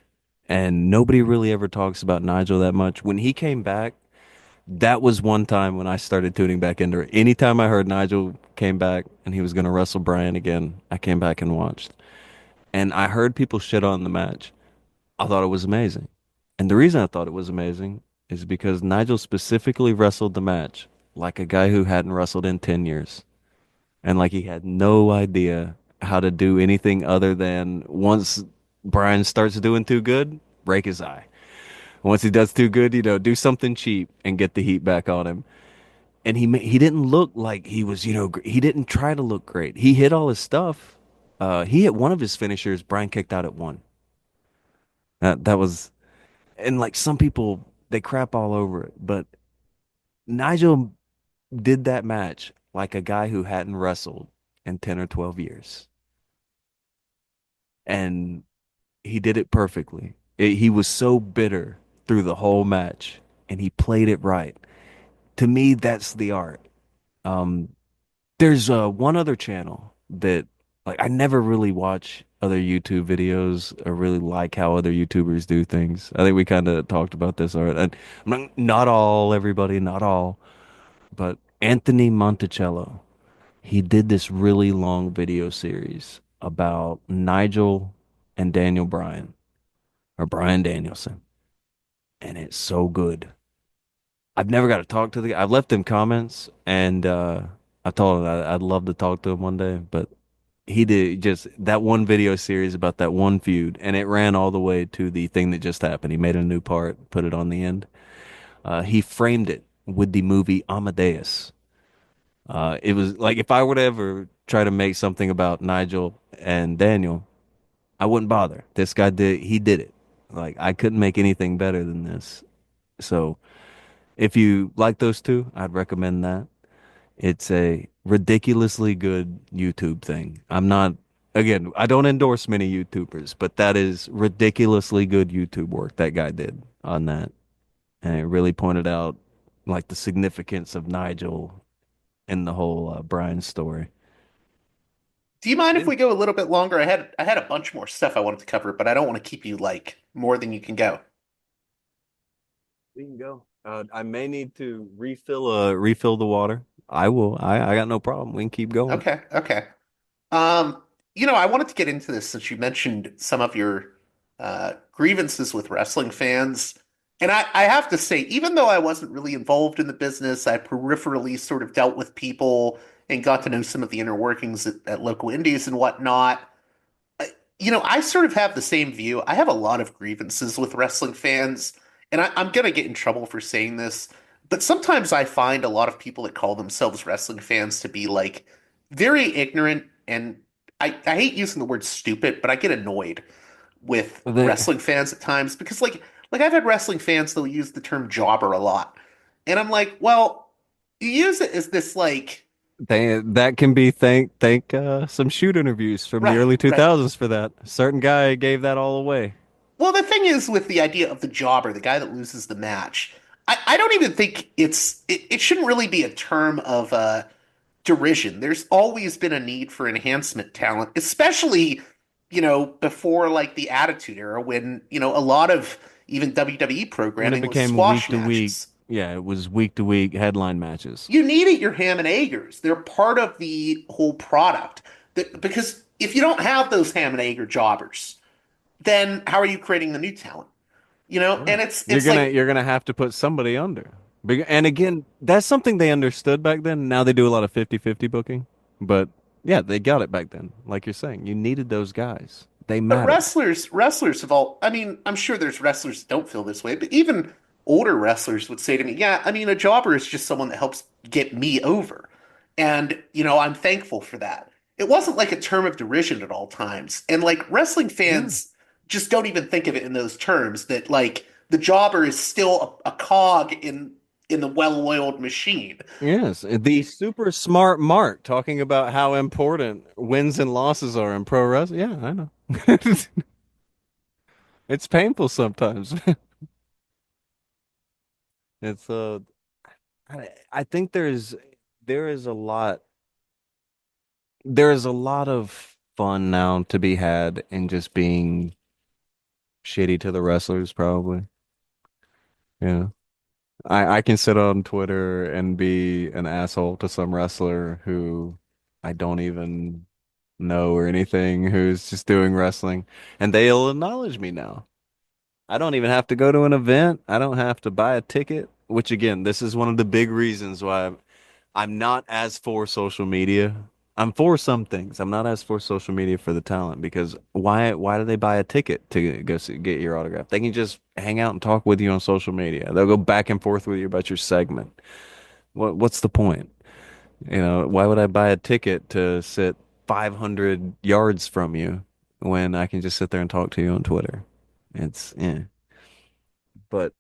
And nobody really ever talks about Nigel that much. When he came back, that was one time when I started tuning back into it. Anytime I heard Nigel came back and he was going to wrestle Bryan again, I came back and watched. And I heard people shit on the match. I thought it was amazing. And the reason I thought it was amazing is because Nigel specifically wrestled the match like a guy who hadn't wrestled in 10 years. And like he had no idea how to do anything other than once Bryan starts doing too good, break his eye. Once he does too good, do something cheap and get the heat back on him. And he didn't look like he was, he didn't try to look great. He hit all his stuff. He hit one of his finishers. Bryan kicked out at one. That was, and like some people, they crap all over it, but Nigel did that match like a guy who hadn't wrestled in 10 or 12 years. And he did it perfectly. He was so bitter through the whole match and he played it right. To me, that's the art. Um, there's one other channel that like I never really watch other YouTube videos or really like how other YouTubers do things. I think we kind of talked about this already. And not all, everybody, not all, but Anthony Monticello. He did this really long video series about Nigel and Daniel Bryan or Bryan Danielson, and it's so good. I've never got to talk to the guy. I've left him comments, and I told him I'd love to talk to him one day, but he did just that one video series about that one feud, and it ran all the way to the thing that just happened. He made a new part, put it on the end. He framed it with the movie Amadeus. It was like if I were to ever try to make something about Nigel and Daniel, I wouldn't bother. This guy he did it. Like I couldn't make anything better than this. So if you like those two, I'd recommend that. It's a ridiculously good YouTube thing. Again, I don't endorse many YouTubers, but that is ridiculously good YouTube work that guy did on that. And it really pointed out like the significance of Nigel in the whole Brian story. Do you mind if Then we go a little bit longer? I had a bunch more stuff I wanted to cover, but I don't want to keep you like more than you can go. we can go. I may need to refill the water. I will. I got no problem. We can keep going. Okay, okay. I wanted to get into this since you mentioned some of your grievances with wrestling fans. And I have to say, even though I wasn't really involved in the business, I peripherally sort of dealt with people and got to know some of the inner workings at local indies and whatnot. I sort of have the same view. I have a lot of grievances with wrestling fans, and I'm gonna get in trouble for saying this, but sometimes I find a lot of people that call themselves wrestling fans to be like very ignorant, and I hate using the word stupid, but I get annoyed with They wrestling fans at times because like I've had wrestling fans that'll use the term jobber a lot, and I'm like, well, you use it as this like that can be thank some shoot interviews from the right, early right. 2000s for that. A certain guy gave that all away. Well, the thing is with the idea of the jobber, the guy that loses the match, I don't even think it shouldn't really be a term of derision. There's always been a need for enhancement talent, especially, before like the Attitude Era when, a lot of even WWE When it programming was became week squash to week, matches. yeah, it was week to week headline matches. You need it, your ham and eggers. They're part of the whole product. Because if you don't have those ham and egg or jobbers, then how are you creating the new talent? You know, Yeah. and it's like You're gonna have to put somebody under. And again, that's something they understood back then. Now they do a lot of 50-50 booking. But yeah, they got it back then. Like you're saying, you needed those guys. They But mattered. wrestlers have all, I mean, I'm sure there's wrestlers that don't feel this way, but even older wrestlers would say to me, yeah, I mean, a jobber is just someone that helps get me over. And, you know, I'm thankful for that. It wasn't like a term of derision at all times. And like wrestling Yeah. fans just don't even think of it in those terms that like the jobber is still a cog in the well-oiled machine. Yes, the super smart Mark talking about how important wins and losses are in pro wrestling. Yeah, I know. It's painful sometimes. It's I think there is a lot there is a lot of fun now to be had in just being shitty to the wrestlers, probably. Yeah. I can sit on Twitter and be an asshole to some wrestler who I don't even know or anything, who's just doing wrestling, and they'll acknowledge me now. I don't even have to go to an event. I don't have to buy a ticket, which again, this is one of the big reasons why I'm not as for social media. I'm for some things. I'm not as for social media for the talent because why do they buy a ticket to get your autograph? They can just hang out and talk with you on social media. They'll go back and forth with you about your segment. What's the point? You know, why would I buy a ticket to sit 500 yards from you when I can just sit there and talk to you on Twitter? It's yeah. But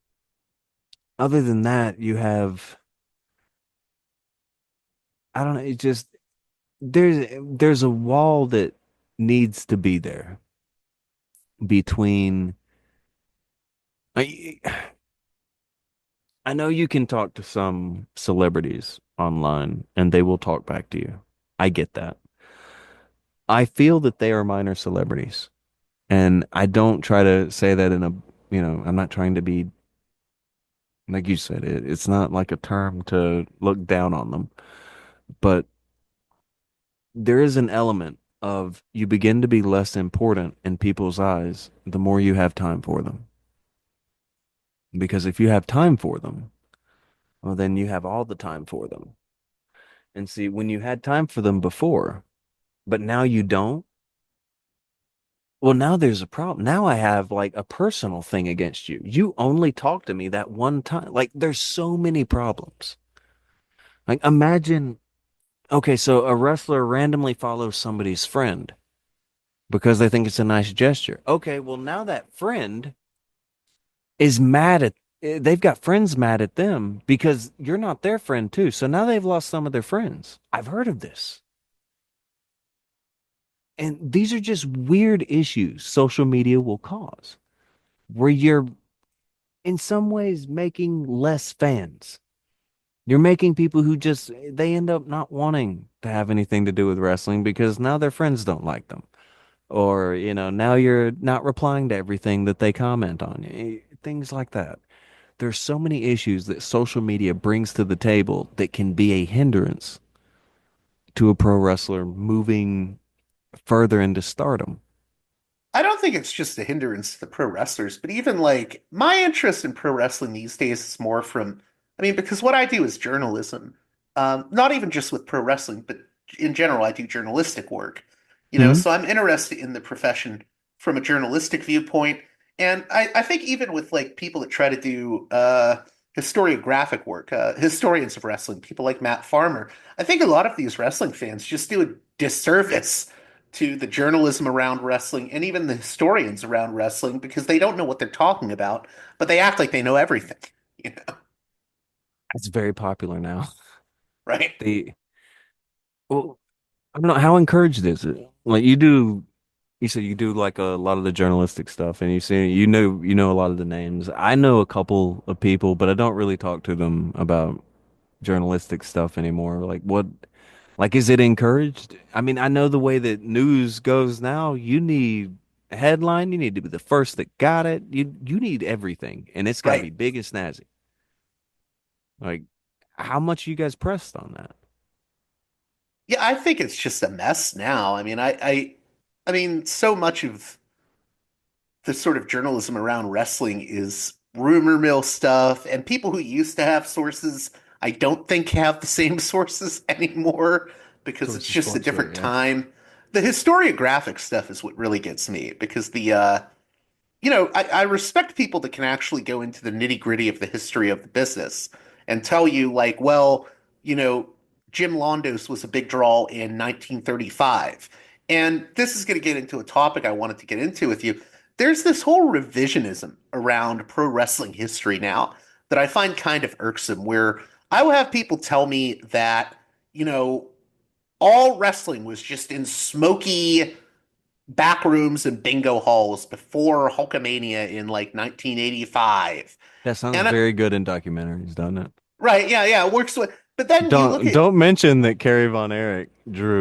other than that, you have I don't know, it just there's a wall that needs to be there between I I know you can talk to some celebrities online and they will talk back to you. I get that. I feel that they are minor celebrities. And I don't try to say that in a, I'm not trying to be, like you said, it's not like a term to look down on them. But there is an element of you begin to be less important in people's eyes the more you have time for them. Because if you have time for them, well, then you have all the time for them. And see, when you had time for them before, but now you don't, well, now there's a problem. Now I have like a personal thing against you. You only talk to me that one time. Like there's so many problems. Like imagine, okay, so a wrestler randomly follows somebody's friend because they think it's a nice gesture. Okay, well now that friend is mad at they've got friends mad at them because you're not their friend too. So now they've lost some of their friends. I've heard of this. And these are just weird issues social media will cause where you're in some ways making less fans. You're making people who just they end up not wanting to have anything to do with wrestling because now their friends don't like them. Or, now you're not replying to everything that they comment on. Things like that. There's so many issues that social media brings to the table that can be a hindrance to a pro wrestler moving further into stardom. I don't think it's just a hindrance to the pro wrestlers, but even like my interest in pro wrestling these days is more from, I mean, because what I do is journalism, not even just with pro wrestling, but in general, I do journalistic work, you know, Hmm. so I'm interested in the profession from a journalistic viewpoint. And I think even with like people that try to do historiographic work, historians of wrestling, people like Matt Farmer, I think a lot of these wrestling fans just do a disservice to the journalism around wrestling and even the historians around wrestling because they don't know what they're talking about, but they act like they know everything, you know, It's very popular now. right? The well, I don't know how encouraged is it? Like you said you do like a lot of the journalistic stuff and you know a lot of the names. I know a couple of people, but I don't really talk to them about journalistic stuff anymore. Like is it encouraged? I mean, I know the way that news goes now, you need a headline, you need to be the first that got it. You need everything and it's got to be Right. big and snazzy. Like how much you guys pressed on that? Yeah, I think it's just a mess now. I mean, I mean, so much of the sort of journalism around wrestling is rumor mill stuff, and people who used to have sources, I don't think have the same sources anymore because it's Sources just a fluctuate, different yeah. time. The historiographic stuff is what really gets me because I respect people that can actually go into the nitty gritty of the history of the business and tell you, like, well, you know, Jim Londos was a big draw in 1935. And this is going to get into a topic I wanted to get into with you. There's this whole revisionism around pro wrestling history now that I find kind of irksome, where I will have people tell me that, you know, all wrestling was just in smoky back rooms and bingo halls before Hulkamania in like 1985. That sounds And very good in documentaries, doesn't it? right, yeah, yeah, it works with. But then you look at Don't mention that Kerry Von Erich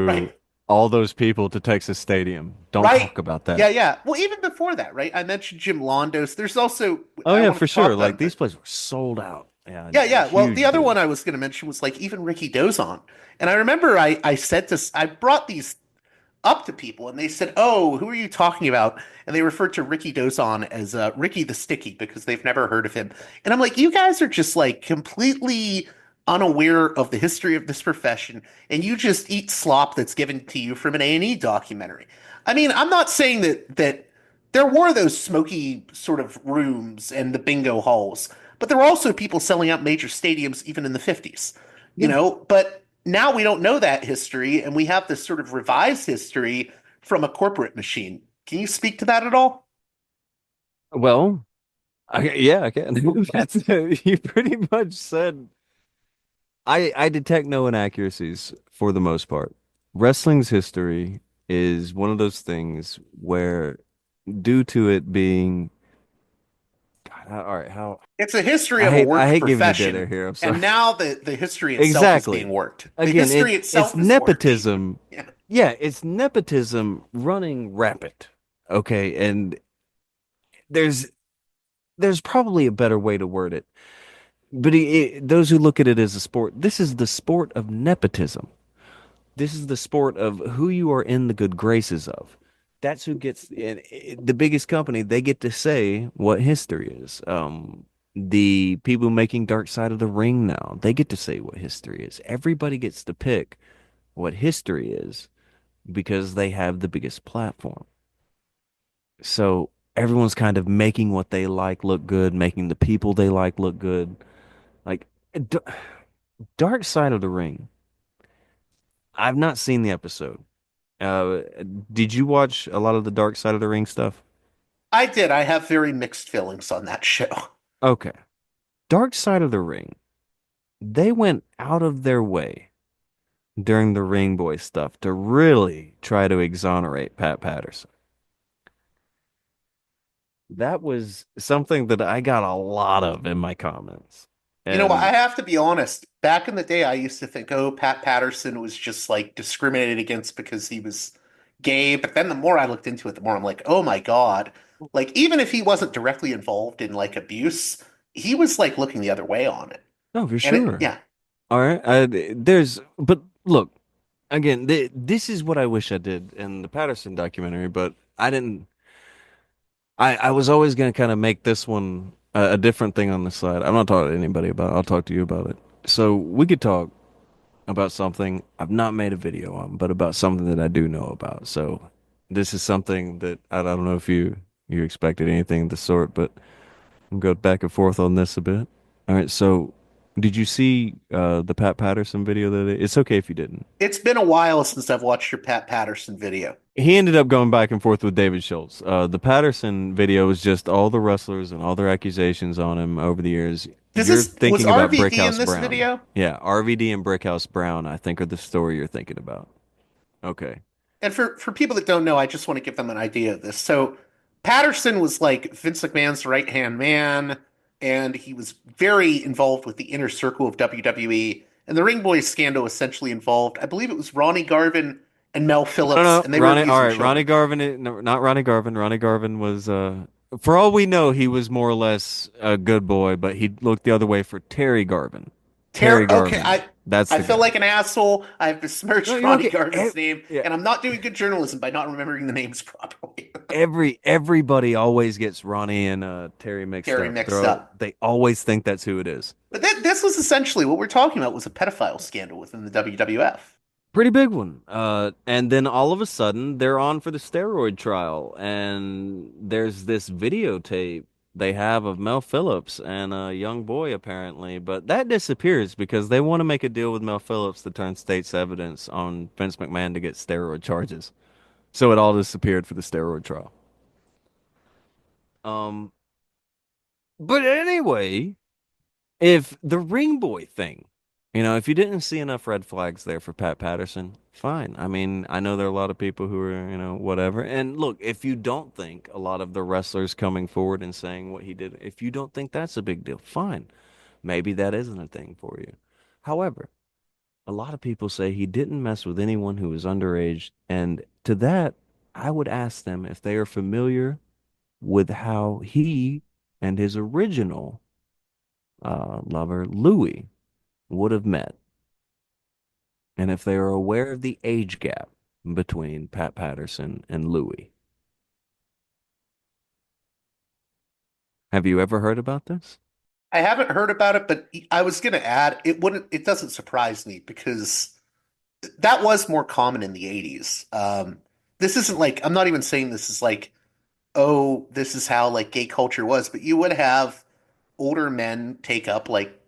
right, drew all those people to Texas Stadium. Don't right, talk about yeah, that. yeah. Well, even before that, right? I mentioned Jim Londos. There's also Oh I yeah, wanted for to talk sure. about Like it, but these places were sold out. Yeah, yeah, yeah. Well, the huge other deal. one I was going to mention was like even Ricky Dozon. And I remember I said to I brought these up to people and they said, "Oh, who are you talking about?" And they referred to Ricky Dozon as Ricky the Sticky because they've never heard of him. And I'm like, you guys are just like completely unaware of the history of this profession, and you just eat slop that's given to you from an A&E documentary. I mean, I'm not saying that there were those smoky sort of rooms and the bingo halls, but there were also people selling out major stadiums even in the 50s, you Yeah. know? But now we don't know that history, and we have this sort of revised history from a corporate machine. Can you speak to that at all? Well, yeah, I can. That's you pretty much said. I detect no inaccuracies for the most part. Wrestling's history is one of those things where, due to it being, God, all right, how It's a history of a I worked hate giving you dead air profession, here. I'm sorry. and now the history itself is being Exactly. worked. The Again, history it's itself is worked. nepotism. Yeah. Yeah, it's nepotism running rapid. Okay, and there's there's probably a better way to word it. But those who look at it as a sport, this is the sport of nepotism. This is the sport of who you are in the good graces of. That's who gets and the biggest company. They get to say what history is. The people making Dark Side of the Ring now, they get to say what history is. Everybody gets to pick what history is because they have the biggest platform. So everyone's kind of making what they like look good, making the people they like look good. Like D Dark Side of the Ring. I've not seen the episode. Uh, did you watch a lot of the Dark Side of the Ring stuff? I did. I have very mixed feelings on that show. Okay. Dark Side of the Ring. They went out of their way during the Ring Boy stuff to really try to exonerate Pat Patterson. That was something that I got a lot of in my comments. You know what? I And have to be honest. Back in the day, I used to think, oh, Pat Patterson was just like discriminated against because he was gay. But then the more I looked into it, the more I'm like, oh my God. Like, even if he wasn't directly involved in like abuse, he was like looking the other way on it. no, for And it, sure. yeah, All right. But look, again, this is what I wish I did in the Patterson documentary, but I didn't. I was always going to kind of make this one a different thing on the side. I'm not talking to anybody about it. I'll talk to you about it. So we could talk about something I've not made a video on, but about something that I do know about. So this is something that I don't know if you expected anything of the sort, but we'll go back and forth on this a bit. All right. So did you see the Pat Patterson video it's okay if you didn't. it's been a while since I've watched your Pat Patterson video. He ended up going back and forth with David Schultz. The Patterson video was just all the wrestlers and all their accusations on him over the years. You're Was thinking about RVD in Brickhouse this Brown. video? Yeah, RVD and Brickhouse Brown, I think, are the story you're thinking about. Okay. And for people that don't know, I just want to give them an idea of this. So Patterson was like Vince McMahon's right hand man, and he was very involved with the inner circle of WWE. And the Ring Boys scandal essentially involved, I believe it was Ronnie Garvin and Mel No, Phillips, no, and they were Ronnie. All abusing right, Ronnie children. Garvin. No, not Ronnie Garvin. Ronnie Garvin was, for all we know, he was more or less a good boy, but he looked the other way for Terry Garvin. Terry Okay, Garvin. That's I the feel guy. like an asshole. I've No, besmirched you're Ronnie okay. Garvin's name, Yeah, and I'm not doing good journalism by not remembering the names properly. everybody always gets Ronnie and Terry mixed Terry up. mixed up. They always think that's who it is. But this was essentially what we're talking about was a pedophile scandal within the WWF. Pretty big one. And then all of a sudden they're on for the steroid trial, and there's this videotape they have of Mel Phillips and a young boy apparently, but that disappears because they want to make a deal with Mel Phillips to turn state's evidence on Vince McMahon to get steroid charges. So it all disappeared for the steroid trial. Um, but anyway, if the ring boy thing, if you didn't see enough red flags there for Pat Patterson, fine. I mean, I know there are a lot of people who are, whatever. And look, if you don't think a lot of the wrestlers coming forward and saying what he did, if you don't think that's a big deal, fine. Maybe that isn't a thing for you. However, a lot of people say he didn't mess with anyone who was underage. And to that, I would ask them if they are familiar with how he and his original lover, Louis, would have met, and if they are aware of the age gap between Pat Patterson and Louis. Have you ever heard about this? I haven't heard about it, but I was going to add it doesn't surprise me because that was more common in the 80s. This isn't like I'm not even saying this is like, oh, this is how like gay culture was, but you would have older men take up like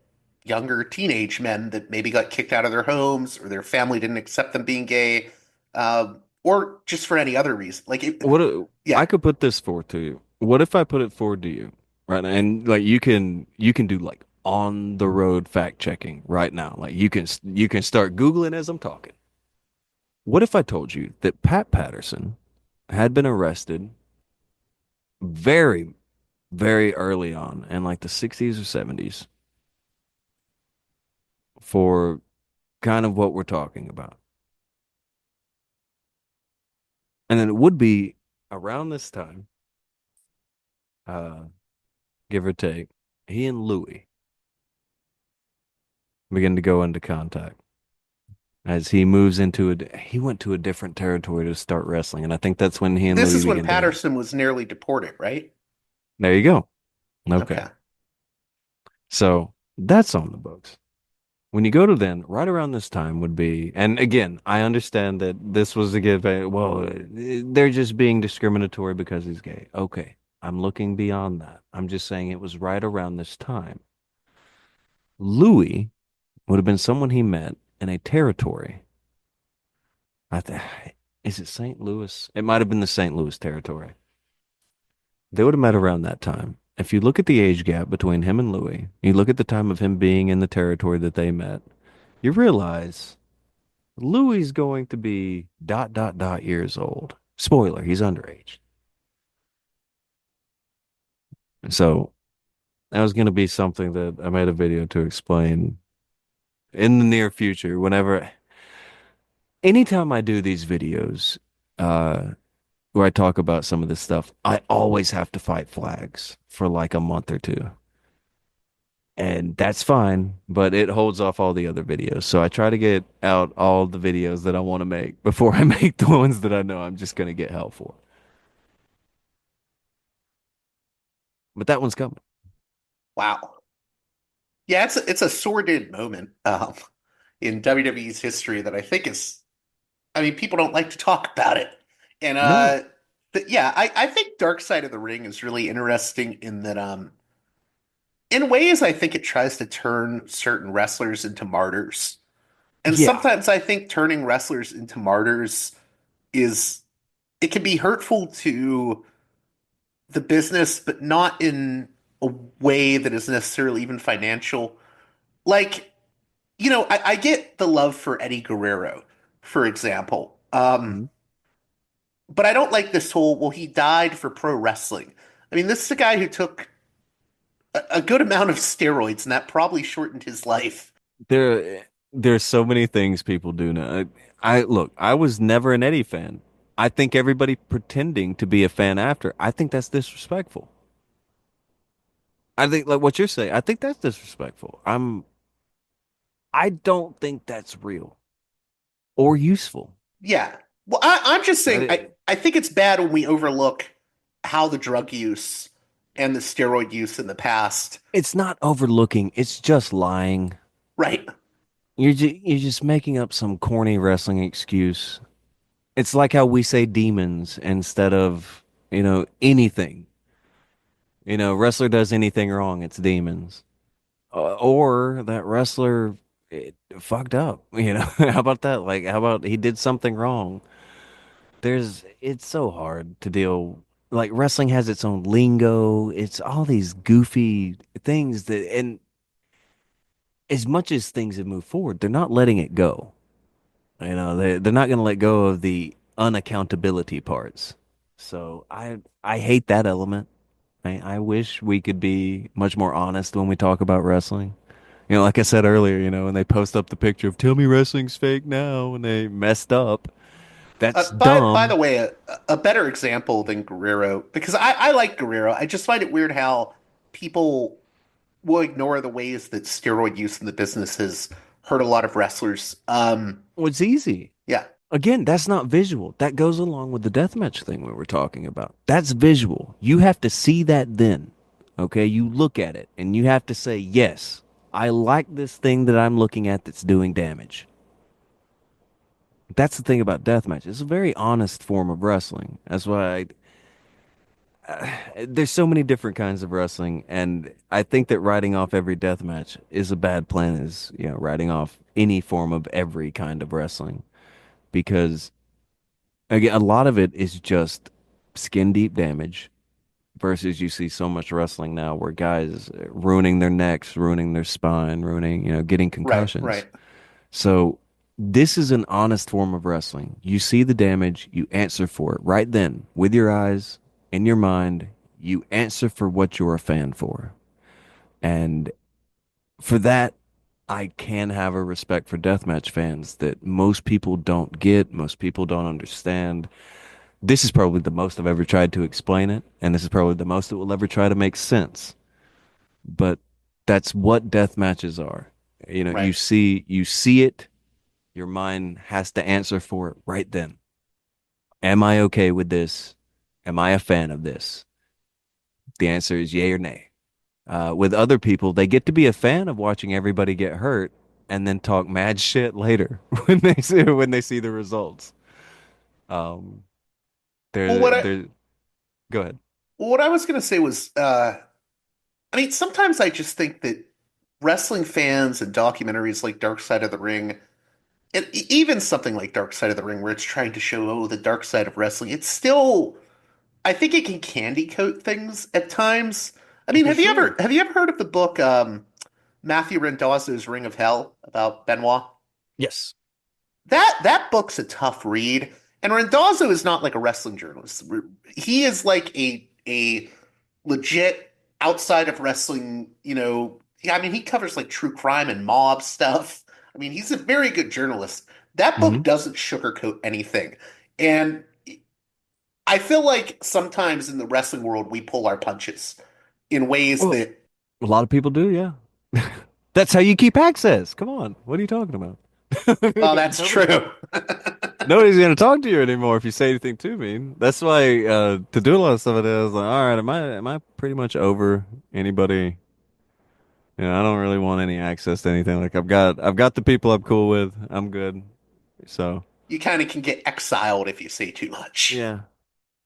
younger teenage men that maybe got kicked out of their homes or their family didn't accept them being gay, or just for any other reason. I Yeah, could put this forward to you. What if I put it forward to you right now? And like you can do like on the road fact checking right now. Like you can start Googling as I'm talking. What if I told you that Pat Patterson had been arrested very, very early on in like the 60s or 70s for kind of what we're talking about? And then it would be around this time, uh, give or take, he and Louis begin to go into contact as he went to a different territory to start wrestling. And I think that's when he and this Louis is when began dating. Patterson was nearly deported, right? There you go. Okay. Okay. So that's on the books. When you go to then, right around this time would be, and again, I understand that this was a give, well, they're just being discriminatory because he's gay. Okay. I'm looking beyond that. I'm just saying it was right around this time. Louis would have been someone he met in a territory. I th Is it St. Louis? It might have been the St. Louis territory. They would have met around that time. If you look at the age gap between him and Louis, you look at the time of him being in the territory that they met, you realize Louis is going to be dot dot dot years old. Spoiler, he's underage. So that was going to be something that I made a video to explain in the near future. Anytime I do these videos, uh, where I talk about some of this stuff, I always have to fight flags for like a month or two. And that's fine, but it holds off all the other videos. So I try to get out all the videos that I want to make before I make the ones that I know I'm just going to get hell for. But that one's coming. Wow. Yeah, it's a sordid moment in WWE's history that I think is, I mean, people don't like to talk about it. And No. yeah, I think Dark Side of the Ring is really interesting in that in ways I think it tries to turn certain wrestlers into martyrs. And Yeah. sometimes I think turning wrestlers into martyrs is it can be hurtful to the business, but not in a way that is necessarily even financial. Like, I get the love for Eddie Guerrero, for example. Mhm. But I don't like this whole, well, he died for pro wrestling. I mean, this is a guy who took a good amount of steroids, and that probably shortened his life. There's so many things people do now. I look, I was never an Eddie fan. I think everybody pretending to be a fan after, I think that's disrespectful. I think like what you're saying, I think that's disrespectful. I don't think that's real or useful. Yeah. Well, I'm just That saying, I think it's bad when we overlook how the drug use and the steroid use in the past. it's not overlooking, it's just lying. Right. You're just making up some corny wrestling excuse. It's like how we say demons instead of, anything. Wrestler does anything wrong, it's demons. Or that wrestler fucked up, How about that? Like, how about he did something wrong? It's so hard to deal. Like, wrestling has its own lingo. It's all these goofy things and as much as things have moved forward, they're not letting it go. They're not going to let go of the unaccountability parts. So I hate that element. I wish we could be much more honest when we talk about wrestling. Like I said earlier, when they post up the picture of "Tell me wrestling's fake now" when they messed up, that's By the dumb. way, a better example than Guerrero, because I like Guerrero. I just find it weird how people will ignore the ways that steroid use in the business has hurt a lot of wrestlers. What's easy? Yeah, Again, that's not visual. That goes along with the deathmatch thing we were talking about. That's visual. You have to see that then. Okay, you look at it and you have to say, yes, I like this thing that I'm looking at that's doing damage. That's the thing about deathmatch. It's a very honest form of wrestling. That's why there's so many different kinds of wrestling, and I think that writing off every deathmatch is a bad plan. Is writing off any form of every kind of wrestling because again, a lot of it is just skin deep damage versus you see so much wrestling now where guys ruining their necks, ruining their spine, ruining, getting right, concussions. right. So this is an honest form of wrestling. You see the damage, you answer for it right then with your eyes, in your mind, you answer for what you're a fan for. And for that, I can have a respect for deathmatch fans that most people don't get, most people don't understand. This is probably the most I've ever tried to explain it, and this is probably the most it will ever try to make sense. But that's what death matches are. Right. You see it, your mind has to answer for it right then. Am I okay with this? Am I a fan of this? The answer is yay or nay. With other people, they get to be a fan of watching everybody get hurt and then talk mad shit later when they see the results. Um, Well, they're go ahead. what I was gonna say was, I mean, sometimes I just think that wrestling fans and documentaries like Dark Side of the Ring, and even something like Dark Side of the Ring, where it's trying to show, oh, the dark side of wrestling, it's still, I think it can candy coat things at times. I mean, For sure. have you ever heard of the book Matthew Randazzo's Ring of Hell about Benoit? Yes. That book's a tough read, and Randazzo is not like a wrestling journalist. He is like a legit outside of wrestling, yeah, I mean, he covers like true crime and mob stuff. I mean, he's a very good journalist. That Hmm. book doesn't sugarcoat anything. And I feel like sometimes in the wrestling world, we pull our punches in ways Well, that, a lot of people do, yeah. That's how you keep access. Come on. What are you talking about? oh, that's Nobody, true. nobody's going to talk to you anymore if you say anything too mean. That's why to do a lot of stuff, it is like, all right, am I pretty much over anybody? I don't really want any access to anything. Like I've got the people I'm cool with. I'm good. So You kind of can get exiled if you say too much. yeah,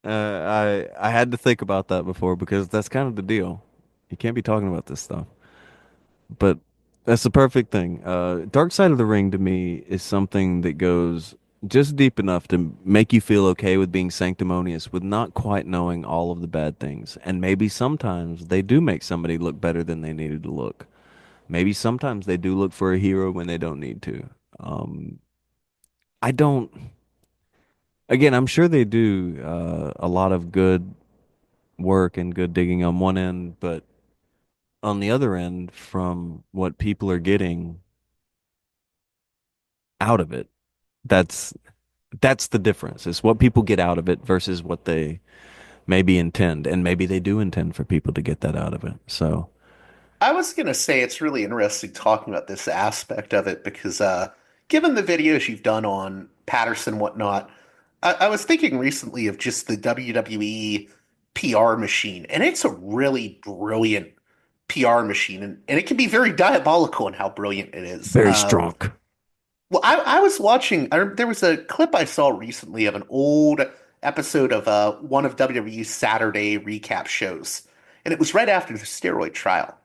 I had to think about that before because that's kind of the deal. You can't be talking about this stuff. But that's the perfect thing. Dark Side of the Ring to me is something that goes just deep enough to make you feel okay with being sanctimonious, with not quite knowing all of the bad things. And maybe sometimes they do make somebody look better than they needed to look. Maybe sometimes they do look for a hero when they don't need to. Um, I don't. Again, I'm sure they do a lot of good work and good digging on one end, but on the other end, from what people are getting out of it, That's that's the difference. It's what people get out of it versus what they maybe intend, and maybe they do intend for people to get that out of it. So I was gonna say it's really interesting talking about this aspect of it because given the videos you've done on Patterson and whatnot, I was thinking recently of just the WWE PR machine, and it's a really brilliant PR machine, and it can be very diabolical in how brilliant it is. Very strong. Well, I was watching. There was a clip I saw recently of an old episode of one of WWE's Saturday recap shows, and it was right after the steroid trial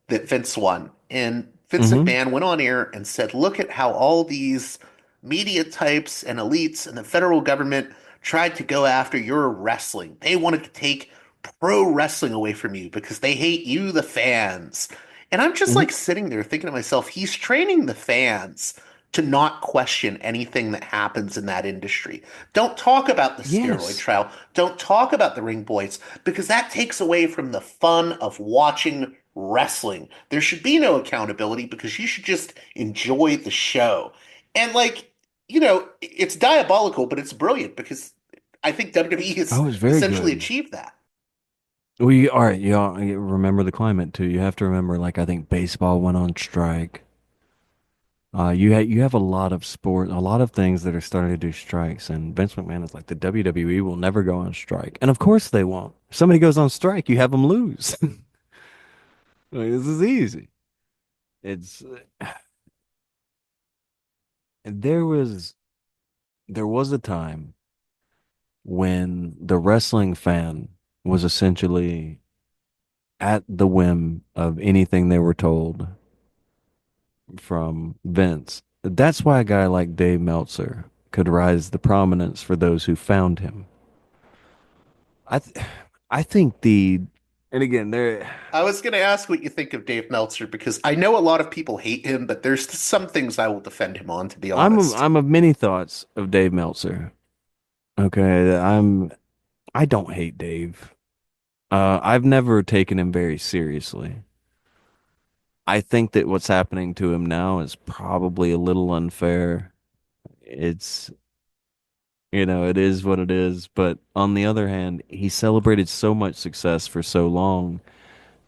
that Vince won. And Vince Hmm. McMahon went on air and said, "Look at how all these media types and elites and the federal government tried to go after your wrestling. They wanted to take pro wrestling away from you because they hate you, the fans." And I'm just like sitting there thinking to myself, he's training the fans to not question anything that happens in that industry. Don't talk about the steroid Yes. trial. Don't talk about the ring boys because that takes away from the fun of watching wrestling. There should be no accountability because you should just enjoy the show. And it's diabolical, but it's brilliant because I think WWE has Oh, it's very essentially good. achieved that. We all right, you remember the climate too. You have to remember, like I think baseball went on strike. You have a lot of sport, a lot of things that are starting to do strikes, and Vince McMahon is like the WWE will never go on strike, and of course they won't. If somebody goes on strike, you have them lose. Like, this is easy. It's there was there was a time when the wrestling fan was essentially at the whim of anything they were told from Vince. That's why a guy like Dave Meltzer could rise to prominence for those who found him. I th I think and again there I was going to ask what you think of Dave Meltzer because I know a lot of people hate him, but there's some things I will defend him on, to be honest. I'm of many thoughts of Dave Meltzer. Okay, I don't hate Dave. I've never taken him very seriously. I think that what's happening to him now is probably a little unfair. It's, it is what it is. But on the other hand, he celebrated so much success for so long.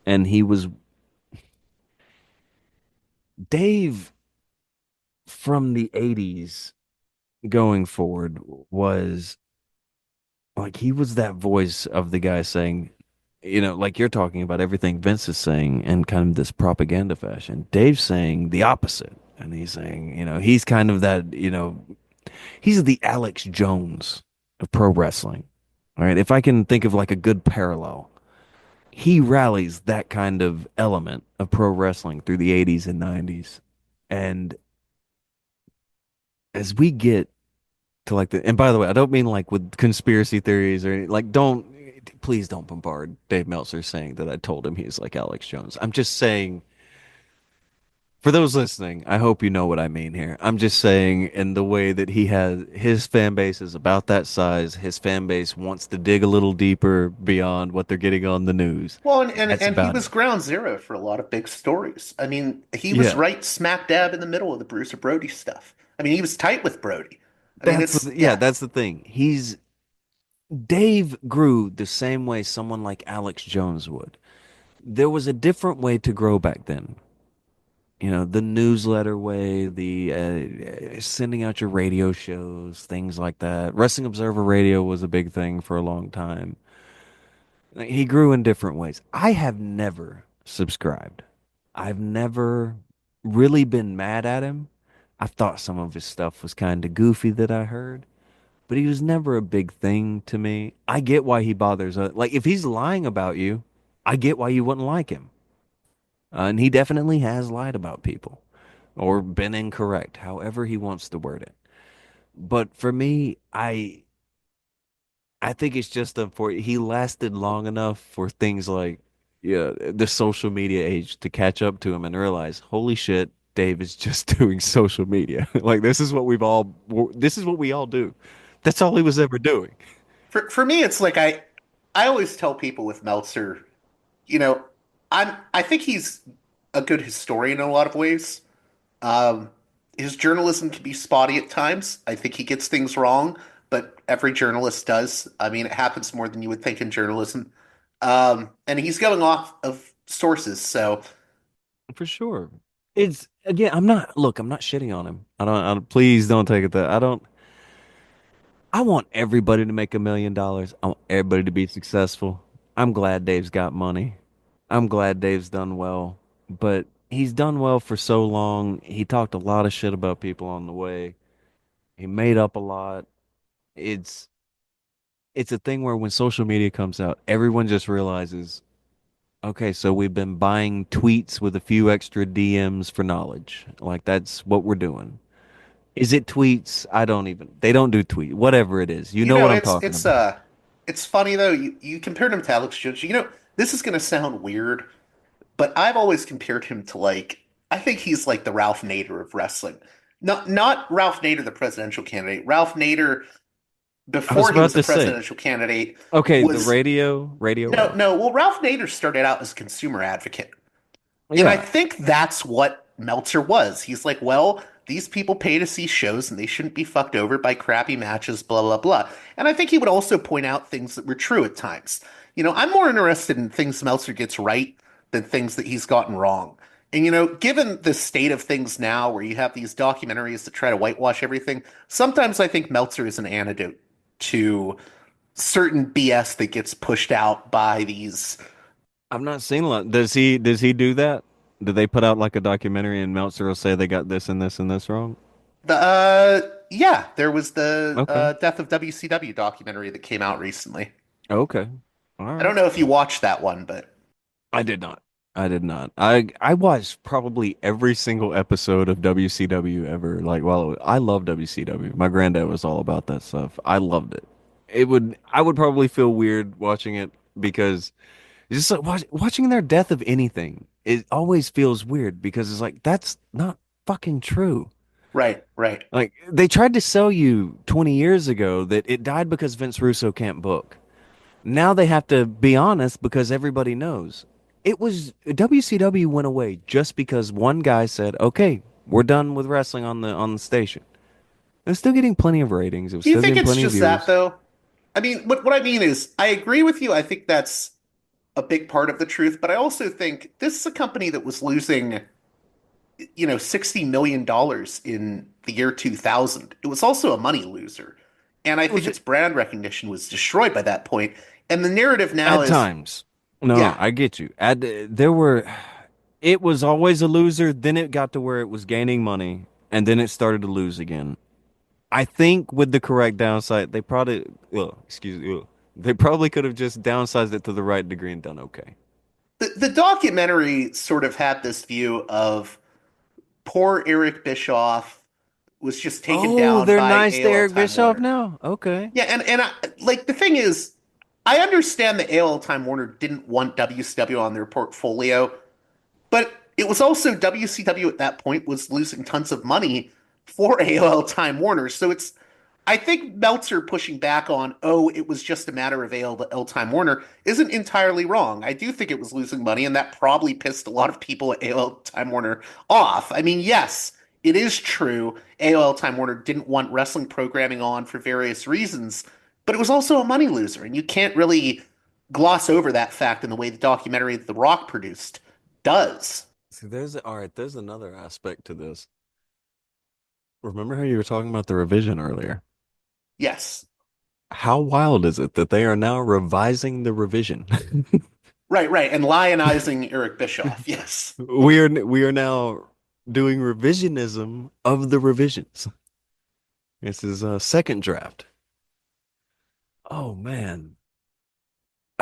And Dave from the 80s going forward was like, he was that voice of the guy saying, like you're talking about everything Vince is saying in kind of this propaganda fashion. Dave's saying the opposite. And he's saying, he's kind of that, he's the Alex Jones of pro wrestling. All right. If I can think of like a good parallel, he rallies that kind of element of pro wrestling through the 80s and 90s. And as we get to like and by the way, I don't mean like with conspiracy theories or like, please don't bombard Dave Meltzer saying that I told him he's like Alex Jones. I'm just saying, for those listening, I hope you know what I mean here. I'm just saying, in the way that he has his fan base is about that size, his fan base wants to dig a little deeper beyond what they're getting on the news. Well, and, That's and he about was it. ground zero for a lot of big stories. I mean, he was Yeah. right smack dab in the middle of the Bruiser Brody stuff. I mean, he was tight with Brody. I mean, That's it's, yeah, yeah. that's the thing. Dave grew the same way someone like Alex Jones would. There was a different way to grow back then. The newsletter way, the sending out your radio shows, things like that. Wrestling Observer Radio was a big thing for a long time. Like, he grew in different ways. I have never subscribed. I've never really been mad at him. I thought some of his stuff was kind of goofy that I heard, but he was never a big thing to me. I get why he bothers. Like, if he's lying about you, I get why you wouldn't like him. And he definitely has lied about people or been incorrect, however he wants to word it. But for me, I think it's just unfortunate. He lasted long enough for things like, yeah, the social media age to catch up to him and realize, holy shit, Dave is just doing social media. Like, this is what we all do. That's all he was ever doing. For me, it's like I always tell people with Meltzer, you know, I think he's a good historian in a lot of ways. Um, his journalism can be spotty at times. I think he gets things wrong, but every journalist does. I mean, it happens more than you would think in journalism. And he's going off of sources, so For sure. It's again, I'm not shitting on him. Please don't take it that I don't I want everybody to make $1 million. I want everybody to be successful. I'm glad Dave's got money. I'm glad Dave's done well, but he's done well for so long. He talked a lot of shit about people on the way. He made up a lot. It's it's a thing where when social media comes out, everyone just realizes, okay, so we've been buying tweets with a few extra DMs for knowledge. Like that's what we're doing. Is it tweets? I don't even. They don't do tweet. Whatever it is. You You know know, what I'm talking about. it's funny though. You compared him to Alex Jones. You know, this is gonna sound weird, but I've always compared him to like I think he's like the Ralph Nader of wrestling. Not Ralph Nader, the presidential candidate. Ralph Nader I was before he about was a to say, presidential candidate okay, the was radio no, Ralph. no. Well, Ralph Nader started out as a consumer advocate. And I Yeah, think that's what Meltzer was. He's like, well, these people pay to see shows and they shouldn't be fucked over by crappy matches, blah, blah, blah. And I think he would also point out things that were true at times. You know, I'm more interested in things Meltzer gets right than things that he's gotten wrong. And, you know, given the state of things now where you have these documentaries that try to whitewash everything, sometimes I think Meltzer is an antidote to certain BS that gets pushed out by these I've not seen a lot. Does he do that? Do they put out like a documentary and Meltzer will say they got this and this and this wrong? yeah, there was the Okay. Death of WCW documentary that came out recently. Okay. All I don't right. know if you watched that one, but I did not. I did not. I watched probably every single episode of WCW ever. Like, well, I love WCW. My granddad was all about that stuff. I loved it. I would probably feel weird watching it because it's just like watching their death of anything. It always feels weird because it's like that's not fucking true. right, right. Like they tried to sell you 20 years ago that it died because Vince Russo can't book. Now they have to be honest because everybody knows. It was WCW went away just because one guy said, "Okay, we're done with wrestling on the station." It was still getting plenty of ratings. It was Do you still think getting it's plenty of just that viewers. though? I mean, what I mean is, I agree with you. I think that's a big part of the truth, but I also think this is a company that was losing, you know, $60 million in the year 2000. It was also a money loser. And I think Which its brand recognition was destroyed by that point. And the narrative now at is, times, no, yeah, I get you. There were, it was always a loser. Then it got to where it was gaining money, and then it started to lose again. I think with the correct downside, they probably, excuse me, they probably could have just downsized it to the right degree and done okay. the documentary sort of had this view of poor Eric Bischoff was just taken Oh, down they're by nice to AOL Eric Time Bischoff Warner. now. Okay. Yeah, and like the thing is, I understand that AOL Time Warner didn't want WCW on their portfolio, but it was also WCW at that point was losing tons of money for AOL Time Warner. So it's I think Meltzer pushing back on, oh, it was just a matter of AOL Time Warner isn't entirely wrong. I do think it was losing money, and that probably pissed a lot of people at AOL Time Warner off. I mean, yes, it is true AOL Time Warner didn't want wrestling programming on for various reasons, but it was also a money loser, and you can't really gloss over that fact in the way the documentary that The Rock produced does. See, all right, there's another aspect to this. Remember how you were talking about the revision earlier? Yes. How wild is it that they are now revising the revision? Right, right. And lionizing Eric Bischoff. Yes. We are now doing revisionism of the revisions. This is a second draft. Oh man.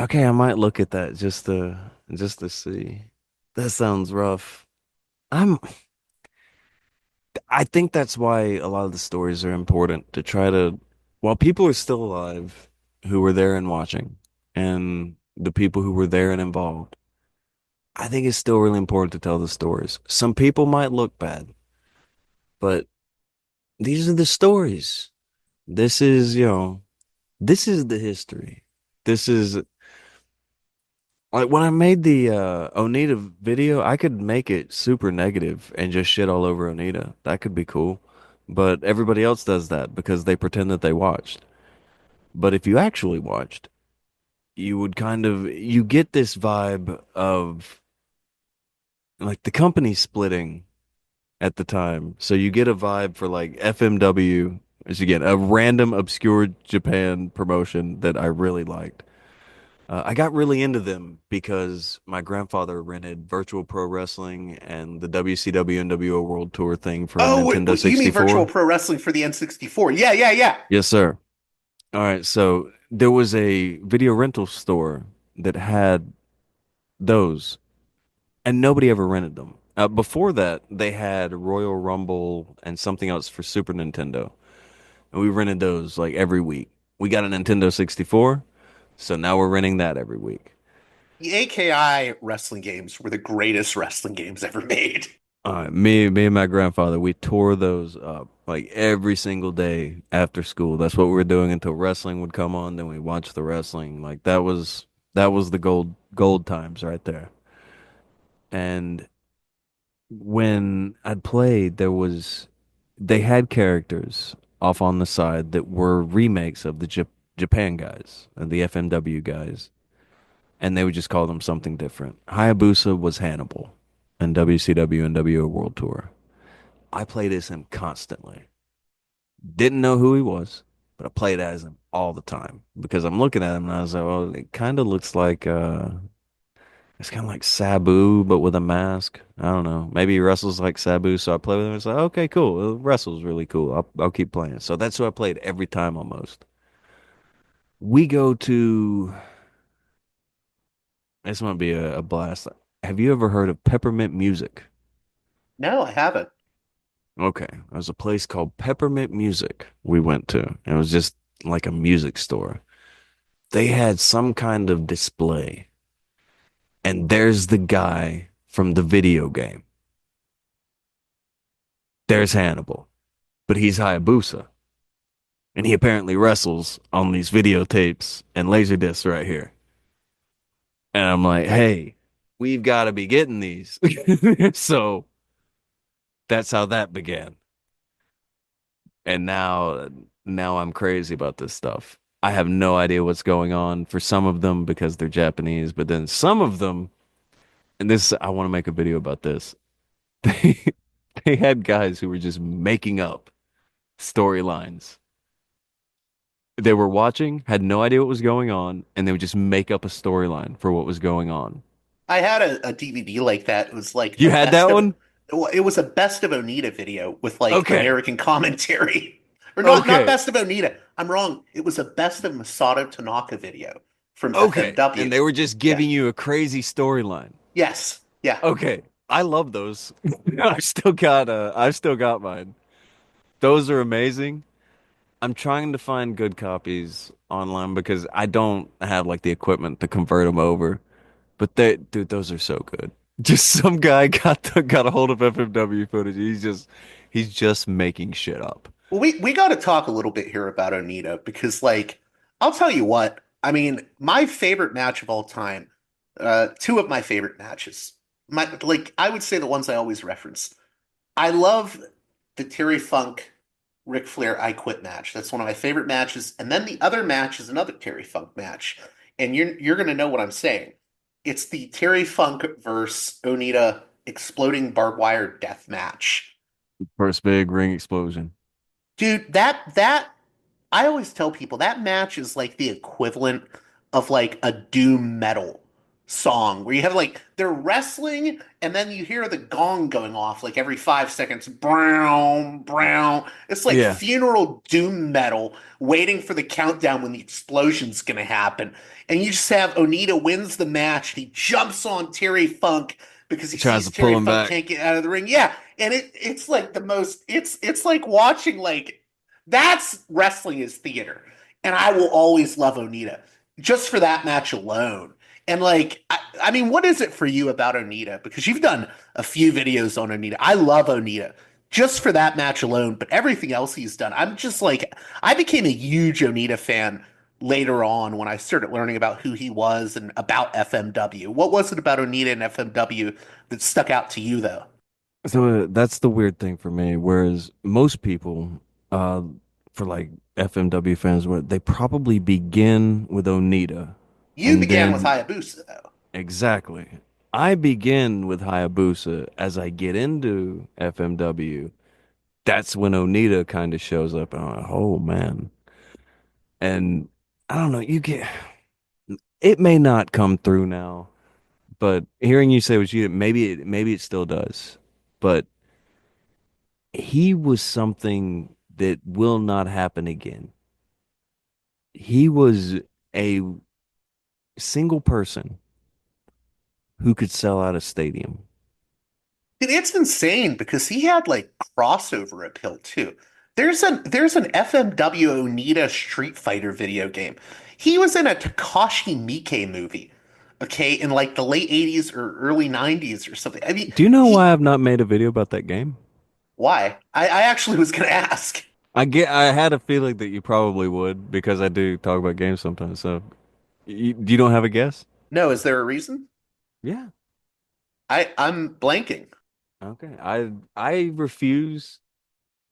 Okay, I might look at that just to see. That sounds rough. I'm I think that's why a lot of the stories are important to try to, while people are still alive who were there and watching, and the people who were there and involved, I think it's still really important to tell the stories. Some people might look bad, but these are the stories. This is, this is the history. This is like when I made the Onita video, I could make it super negative and just shit all over Onita. That could be cool. But everybody else does that because they pretend that they watched. But if you actually watched, you would you get this vibe of like the company splitting at the time. So you get a vibe for like FMW, as again, a random obscure Japan promotion that I really liked. I got really into them because my grandfather rented Virtual Pro Wrestling and the WCW NWO World Tour thing for a Oh, Nintendo you mean Virtual 64. Pro Wrestling for the N64? Yeah, yeah, yeah. Yes, sir. All right, so there was a video rental store that had those, and nobody ever rented them. Before that, they had Royal Rumble and something else for Super Nintendo, and we rented those like every week. We got a Nintendo 64, so now we're renting that every week. The AKI wrestling games were the greatest wrestling games ever made. Me and my grandfather, we tore those up like every single day after school. That's what we were doing until wrestling would come on. Then we watched the wrestling. Like that was the gold times right there. And when I'd played, they had characters off on the side that were remakes of the Japan guys and the FMW guys, and they would just call them something different. Hayabusa was Hannibal and WCW and WO World Tour. I played as him constantly. Didn't know who he was, but I played as him all the time because I'm looking at him and I was like, well, it kind of looks like it's kind of like Sabu, but with a mask. I don't know. Maybe he wrestles like Sabu, so I play with him. It's like, okay, cool. Wrestle's really cool. I'll keep playing. So that's who I played every time almost. We go to this might be a blast. Have you ever heard of Peppermint Music? No, I haven't. Okay, there's a place called Peppermint Music we went to. It was just like a music store. They had some kind of display, and there's the guy from the video game. There's Hannibal, but he's Hayabusa. And he apparently wrestles on these videotapes and laser discs right here. And I'm like, hey, we've got to be getting these. So that's how that began. And now I'm crazy about this stuff. I have no idea what's going on for some of them because they're Japanese, but then some of them, and this I want to make a video about this. They they had guys who were just making up storylines. They were watching, had no idea what was going on, and they would just make up a storyline for what was going on. I had a DVD like that. It was like You a had best that of one? well, it was a best of Onita video with like Okay. American commentary. Or not Okay. best of Onita. I'm wrong. It was a best of Masato Tanaka video from Okay. And FMW. they were just Yeah. giving you a crazy storyline. Yes. Yeah. Okay. I love those. I've still got mine. Those are amazing. I'm trying to find good copies online because I don't have like the equipment to convert them over. But dude, those are so good. Just some guy got a hold of FMW footage. He's just making shit up. Well, we got to talk a little bit here about Onita because, like, I'll tell you what. I mean, my favorite match of all time, two of my favorite matches. I would say the ones I always reference. I love the Terry Funk Ric Flair I Quit match. That's one of my favorite matches. And then the other match is another Terry Funk match. And you're gonna know what I'm saying. It's the Terry Funk versus Onita exploding barbed wire death match. First big ring explosion. Dude, that I always tell people that match is like the equivalent of like a doom metal song where you have like they're wrestling and then you hear the gong going off like every 5 seconds. Brown, brown. It's like Yeah. funeral doom metal waiting for the countdown when the explosion's gonna happen. And you just have Onita wins the match. He jumps on Terry Funk because he Tries sees to pull Terry him Funk back. can't get out of the ring. Yeah. And it's like the most it's like watching like that's wrestling is theater. And I will always love Onita just for that match alone. And like, I mean, what is it for you about Onita? Because you've done a few videos on Onita. I love Onita just for that match alone, but everything else he's done, I'm just like, I became a huge Onita fan later on when I started learning about who he was and about FMW. What was it about Onita and FMW that stuck out to you, though? So that's the weird thing for me. Whereas most people, uh, for like FMW fans, they probably begin with Onita, You and began with then Hayabusa, though. exactly, I begin with Hayabusa. As I get into FMW, that's when Onita kind of shows up. And I'm like, oh man. And I don't know, it may not come through now, but hearing you say what you did, maybe it still does. But he was something that will not happen again. He was a single person who could sell out a stadium. Dude, it's insane because he had like crossover appeal too. There's an FMW Onita Street Fighter video game. He was in a Takashi Miike movie, okay, in like the late 80s or early 90s or something. I mean, Do you know why he I've not made a video about that game? why? I actually was gonna ask. I had a feeling that you probably would because I do talk about games sometimes. So you don't have a guess? No, is there a reason? Yeah. I'm blanking. Okay. I refuse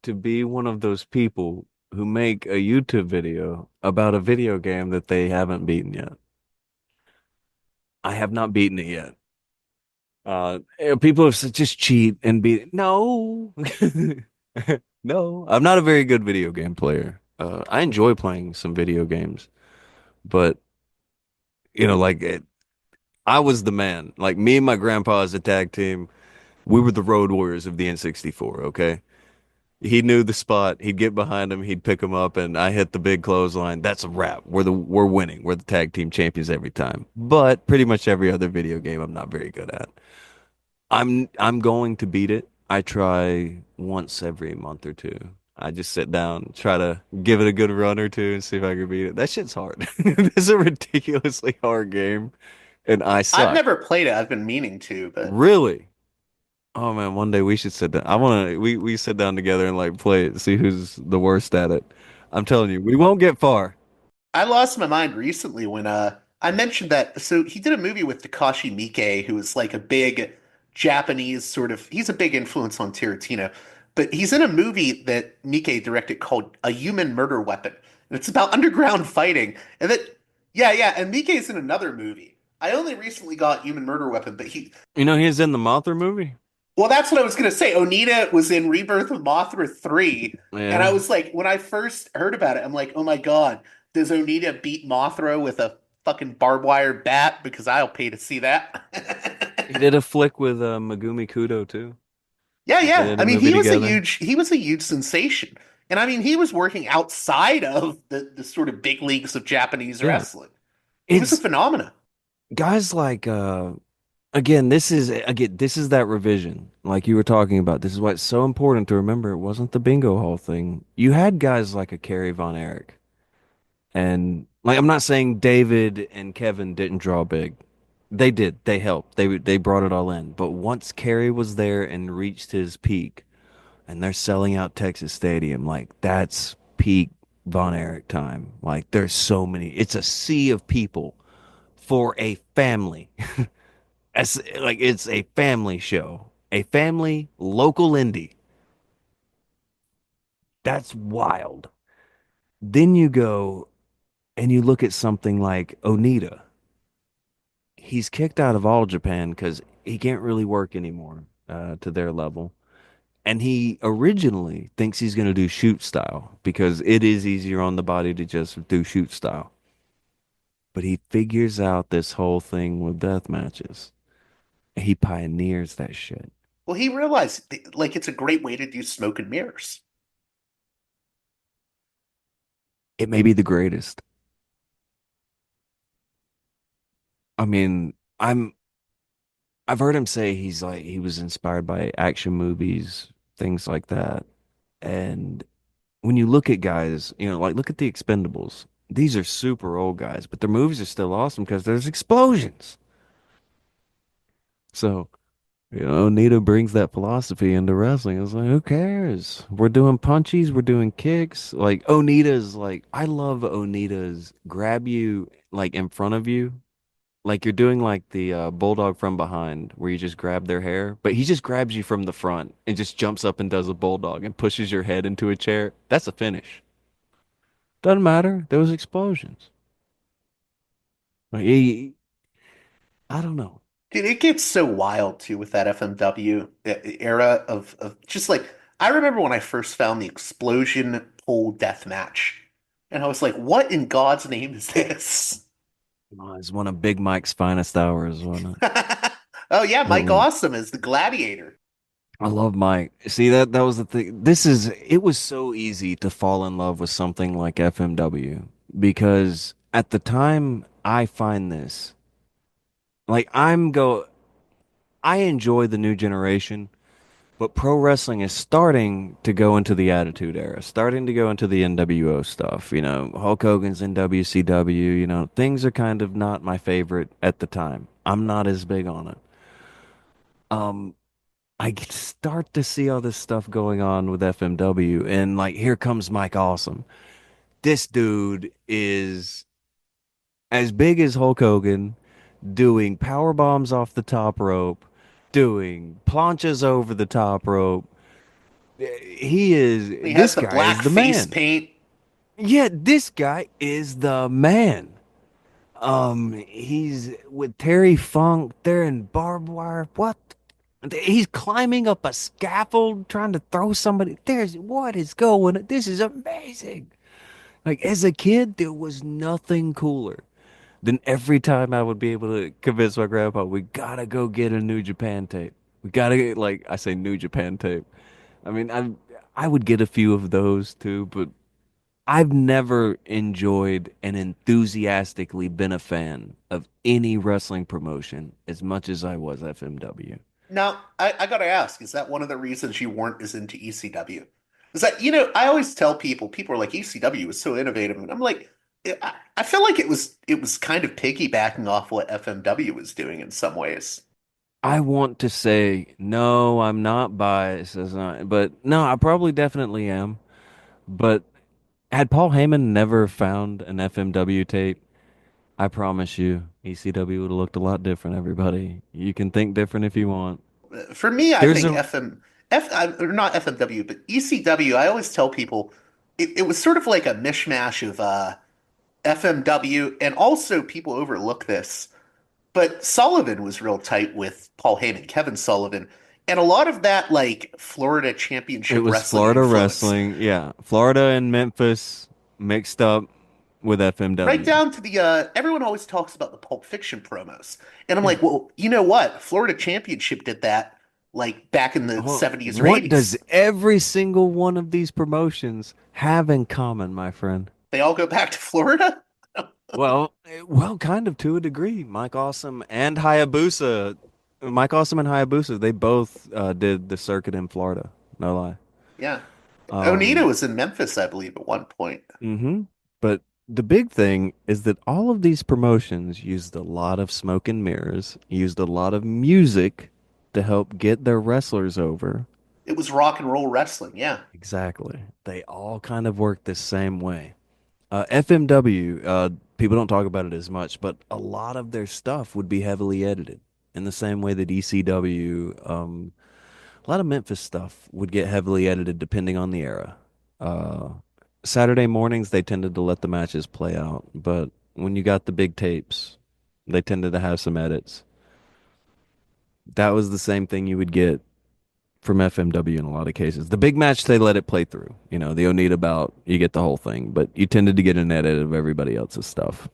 to be one of those people who make a YouTube video about a video game that they haven't beaten yet. I have not beaten it yet. People have said just cheat and beat it. No. No, I'm not a very good video game player. I enjoy playing some video games, but like I was the man. Like me and my grandpa as a tag team, we were the road warriors of the N64, okay? He knew the spot. He'd get behind him, he'd pick him up, and I hit the big clothesline. That's a wrap. We're winning. We're the tag team champions every time. But pretty much every other video game I'm not very good at. I'm going to beat it. I try once every month or two. I just sit down, try to give it a good run or two and see if I can beat it. That shit's hard. It's a ridiculously hard game, and I I've suck. never played it. I've been meaning to, but Really? Oh man, one day we should sit down. I want to we sit down together and like play it, see who's the worst at it. I'm telling you, we won't get far. I lost my mind recently when I mentioned that. So he did a movie with Takashi Miike, who is like a big Japanese sort of. He's a big influence on Tarantino, but he's in a movie that Miike directed called A Human Murder Weapon, and it's about underground fighting. And that, yeah, yeah, and Miike's in another movie. I only recently got Human Murder Weapon, but he. He's in the Mothra movie. Well, that's what I was gonna say. Onita was in Rebirth of Mothra 3, and I Yeah. was like, when I first heard about it, I'm like, oh my God, does Onita beat Mothra with a fucking barbed wire bat? Because I'll pay to see that. He did a flick with Megumi Kudo too. Yeah, Like they yeah. did I a mean, movie together. he was a huge sensation. And I mean, he was working outside of the sort of big leagues of Japanese Yeah. wrestling. He was a It's phenomenon. guys like this is that revision like you were talking about. This is why it's so important to remember it wasn't the bingo hall thing. You had guys like a Kerry Von Erich. And like I'm not saying David and Kevin didn't draw big. They did. They helped. They brought it all in. But once Kerry was there and reached his peak and they're selling out Texas Stadium, like that's peak Von Erich time. Like there's so many. It's a sea of people for a family. It's a family show. A family local indie. That's wild. Then you go and you look at something like Onita. He's kicked out of all Japan because he can't really work anymore to their level. And he originally thinks he's going to do shoot style because it is easier on the body to just do shoot style. But he figures out this whole thing with death matches. He pioneers that shit. Well, he realized like it's a great way to do smoke and mirrors. It may be the greatest. I mean, I've heard him say he's like he was inspired by action movies, things like that. And when you look at guys, like look at the Expendables. These are super old guys, but their movies are still awesome because there's explosions. So, Onita brings that philosophy into wrestling. It's like, who cares? We're doing punchies, we're doing kicks. Like Onita's like, I love Onita's grab you like in front of you. Like you're doing like the bulldog from behind where you just grab their hair, but he just grabs you from the front and just jumps up and does a bulldog and pushes your head into a chair. That's a finish. Doesn't matter. There was explosions. Like, I don't know. Dude, it gets so wild too with that FMW era of just like I remember when I first found the explosion pole death match, and I was like, "What in God's name is this?" Oh, it's one of Big Mike's finest hours, wasn't Oh yeah, it? It Mike was. Awesome is the gladiator. I love Mike. See that was the thing. It was so easy to fall in love with something like FMW because at the time I find this like I enjoy the new generation, but pro wrestling is starting to go into the Attitude Era, starting to go into the NWO stuff. Hulk Hogan's in WCW. Things are kind of not my favorite at the time. I'm not as big on it. Um, I start to see all this stuff going on with FMW, and like here comes Mike Awesome. This dude is as big as Hulk Hogan, doing power bombs off the top rope, doing planches over the top rope. He is He has this the guy black is the face man. paint. Yeah, this guy is the man. He's with Terry Funk. They're in barbed wire. What? He's climbing up a scaffold trying to throw somebody. What is going? This is amazing. Like as a kid, there was nothing cooler than every time I would be able to convince my grandpa, we gotta go get a New Japan tape. We gotta get like I say New Japan tape. I mean, I would get a few of those too, but I've never enjoyed and enthusiastically been a fan of any wrestling promotion as much as I was FMW. Now, I gotta ask, is that one of the reasons you weren't as into ECW? Is that, I always tell people are like, ECW was so innovative, and I'm like, I feel like it was kind of piggybacking off what FMW was doing in some ways. I want to say no, I'm not biased, but no, I probably definitely am. But had Paul Heyman never found an FMW tape, I promise you, ECW would have looked a lot different, everybody. You can think different if you want. For me, I There's think a or not FMW, but ECW, I always tell people it was sort of like a mishmash of FMW, and also people overlook this. But Sullivan was real tight with Paul Heyman, Kevin Sullivan, and a lot of that like Florida It Championship was Wrestling Florida influence, wrestling. Yeah. Florida and Memphis mixed up with right FMW. down to the everyone always talks about the Pulp Fiction promos, and I'm like, well, you know what? Florida Championship did that like back in the Well, 70s or what does 80s. every single one of these promotions have in common, my friend? They all go back to Florida. Well, kind of to a degree. Mike Awesome and Hayabusa, they both did the circuit in Florida. No lie. Yeah, Onita Um, was in Memphis, I believe, at one point. hmm But the big thing is that all of these promotions used a lot of smoke and mirrors, used a lot of music to help get their wrestlers over. It was rock and roll wrestling. Yeah. Exactly. They all kind of work the same way. FMW, people don't talk about it as much, but a lot of their stuff would be heavily edited in the same way that ECW, a lot of Memphis stuff would get heavily edited depending on the era. Uh, Saturday mornings, they tended to let the matches play out, but when you got the big tapes, they tended to have some edits. That was the same thing you would get from FMW in a lot of cases. The big match, they let it play through. The Onita bout, you get the whole thing, but you tended to get an edit of everybody else's stuff.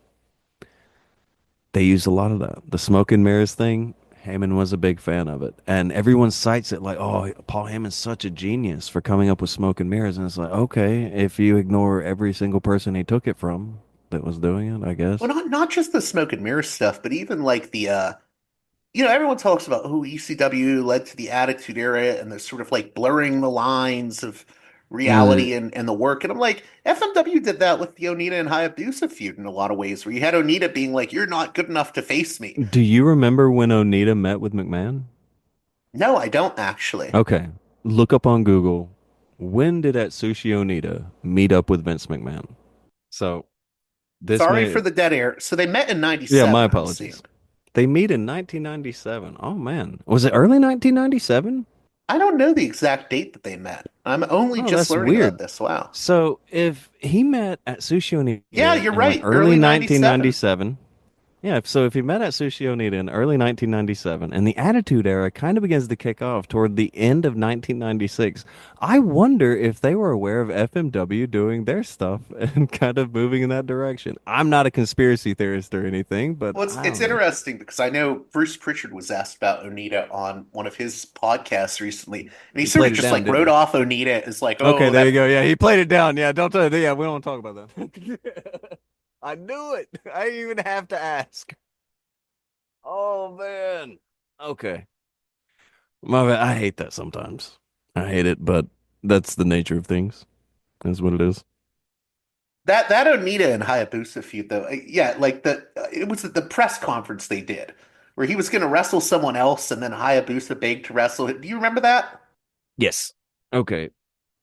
They used a lot of that. The smoke and mirrors thing, Heyman was a big fan of it. And everyone cites it like, oh, Paul Heyman's such a genius for coming up with smoke and mirrors. And it's like, okay, if you ignore every single person he took it from that was doing it, I Well, guess. not just the smoke and mirror stuff, but even like the everyone talks about who ECW led to the Attitude Era and the sort of like blurring the lines of Mm, reality and the work. And I'm like, FMW did that with the Onita and Hayabusa feud in a lot of ways, where you had Onita being like, "You're not good enough to face me." do you remember when Onita met with McMahon? No, I don't actually. Okay, look up on Google. When did Atsushi Onita meet up with Vince McMahon? So this Sorry may, for the dead air. So they met in yeah, my 97, I'm seeing. apologies. They meet in 1997. Oh man, was it early 1997? I don't know the exact date that they met. I'm only Oh, just that's learning about weird. this. Wow. So if he met at Sushi Yeah, Onita you're in like right. early Early 97. 1997, Yeah, so if he met Atsushi Onita in early 1997, and the Attitude Era kind of begins to kick off toward the end of 1996, I wonder if they were aware of FMW doing their stuff and kind of moving in that direction. I'm not a conspiracy theorist or anything, but Well, I it's don't know. interesting because I know Bruce Pritchard was asked about Onita on one of his podcasts recently, and he He sort played of it just down, like didn't wrote he? off Onita as like, Okay, oh, there you that go. Yeah, he played it down. Yeah, don't tell. Yeah, we don't talk about that. I knew it. I didn't even have to ask. Oh man. Okay. My bad. I hate that sometimes. I hate it, but that's the nature of things. That's what it is. that Onita and Hayabusa feud though, yeah, like it was at the press conference they did where he was going to wrestle someone else, and then Hayabusa begged to wrestle him. Do you remember that? Yes. Okay.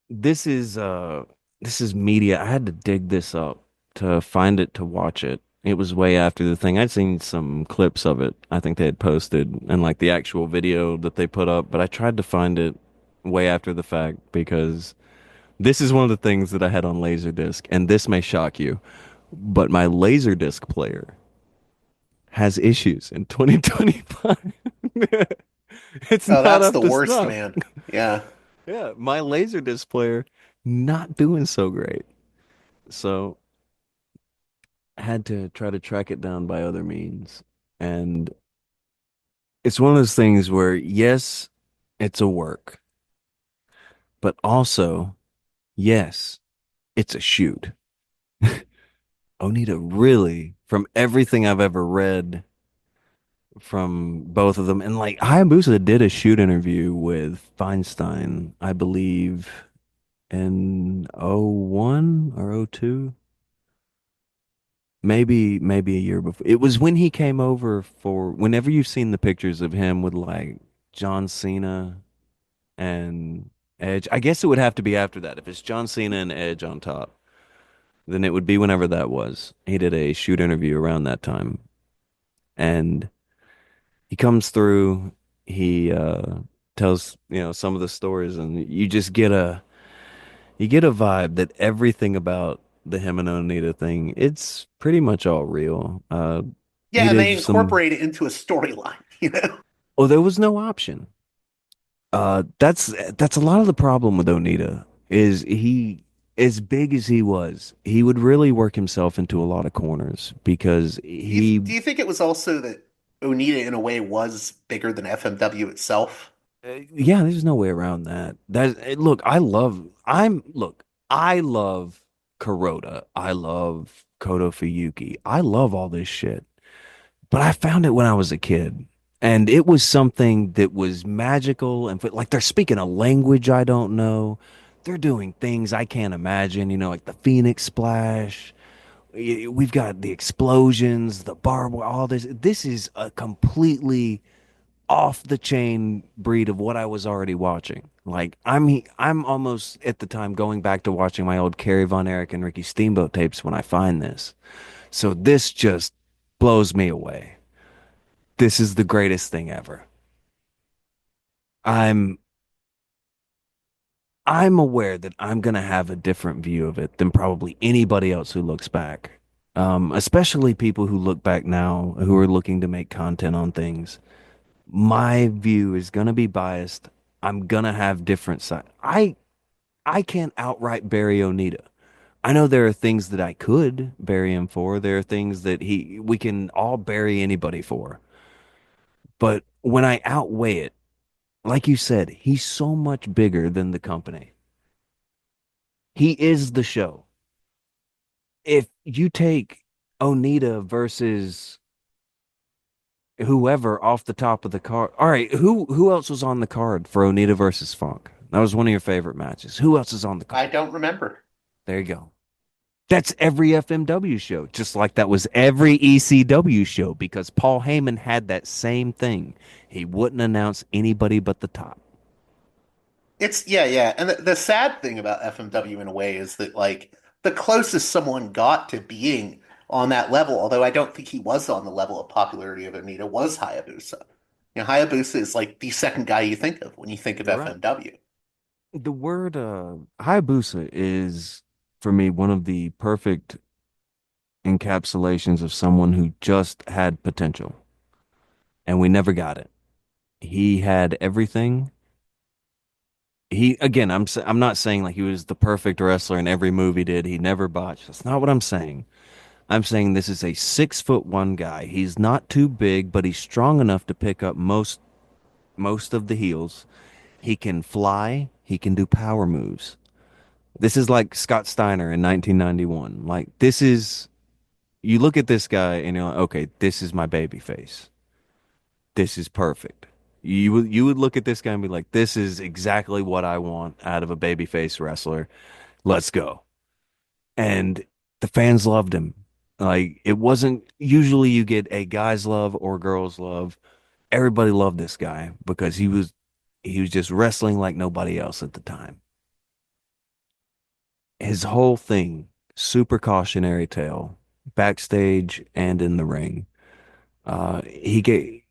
This is this is media. I had to dig this up to find it to watch it. It was way after the thing. I'd seen some clips of it. I think they had posted and like the actual video that they put up, but I tried to find it way after the fact because this is one of the things that I had on Laserdisc, and this may shock you, but my Laserdisc player has issues in 2025. It's Oh, not that's up the to worst, snuff. man. Yeah. Yeah, my Laserdisc player not doing so great. So I had to try to track it down by other means. And it's one of those things where, yes, it's a work, but also, yes, it's a shoot. Onita really, from everything I've ever read from both of them, and like Hayabusa did a shoot interview with Feinstein, I believe, in '01 or '02. Maybe a year before. It was when he came over for whenever you've seen the pictures of him with like John Cena and Edge. I guess it would have to be after that. If it's John Cena and Edge on top, then it would be whenever that was. He did a shoot interview around that time. And he comes through, he tells, some of the stories and you get a vibe that everything about the him and Onita thing, it's pretty much all real. He Yeah, and they did some. incorporate it into a storyline, you know? Oh, there was no option. That's a lot of the problem with Onita is he, as big as he was, he would really work himself into a lot of corners because he, Do you think it was also that Onita in a way was bigger than FMW itself? yeah, there's no way around that. Look, I love Kuroda. I love Koto Fuyuki. I love all this shit. But I found it when I was a kid. And it was something that was magical and like they're speaking a language I don't know. They're doing things I can't imagine, like the Phoenix Splash. We've got the explosions, the barbed wire, all this. This is a completely off the chain breed of what I was already watching. Like I'm almost at the time going back to watching my old Kerry Von Erich and Ricky Steamboat tapes when I find this. So this just blows me away. This is the greatest thing ever. I'm I'm aware that I'm gonna have a different view of it than probably anybody else who looks back. Especially people who look back now who are looking to make content on things. My view is gonna be biased. I'm gonna have different side. I can't outright bury Onita. I know there are things that I could bury him for. There are things that we can all bury anybody for. But when I outweigh it, like you said, he's so much bigger than the company. He is the show. If you take Onita versus whoever off the top of the card, all right, who else was on the card for Onita versus Funk? That was one of your favorite matches. Who else is on the I card? don't remember. There you go. That's every FMW show, just like that was every ECW show because Paul Heyman had that same thing. He wouldn't announce anybody but the top. It's yeah, yeah. And the sad thing about FMW in a way is that like the closest someone got to being on that level, although I don't think he was on the level of popularity of Onita, was Hayabusa. Hayabusa is like the second guy you think of when you think of You're right. FMW. The word Hayabusa is for me one of the perfect encapsulations of someone who just had potential, and we never got it. He had everything. He again, I'm not saying like he was the perfect wrestler in every move he did. He never botched. That's not what I'm saying. I'm saying this is a 6'1" guy. He's not too big, but he's strong enough to pick up most of the heels. He can fly. He can do power moves. This is like Scott Steiner in 1991. Like this is you look at this guy and you're like, okay, this is my baby face. This is perfect. You would look at this guy and be like, this is exactly what I want out of a babyface wrestler. Let's go. And the fans loved him. Like it wasn't usually you get a guy's love or girl's love. Everybody loved this guy because he was just wrestling like nobody else at the time. His whole thing, super cautionary tale, backstage and in the ring. He gave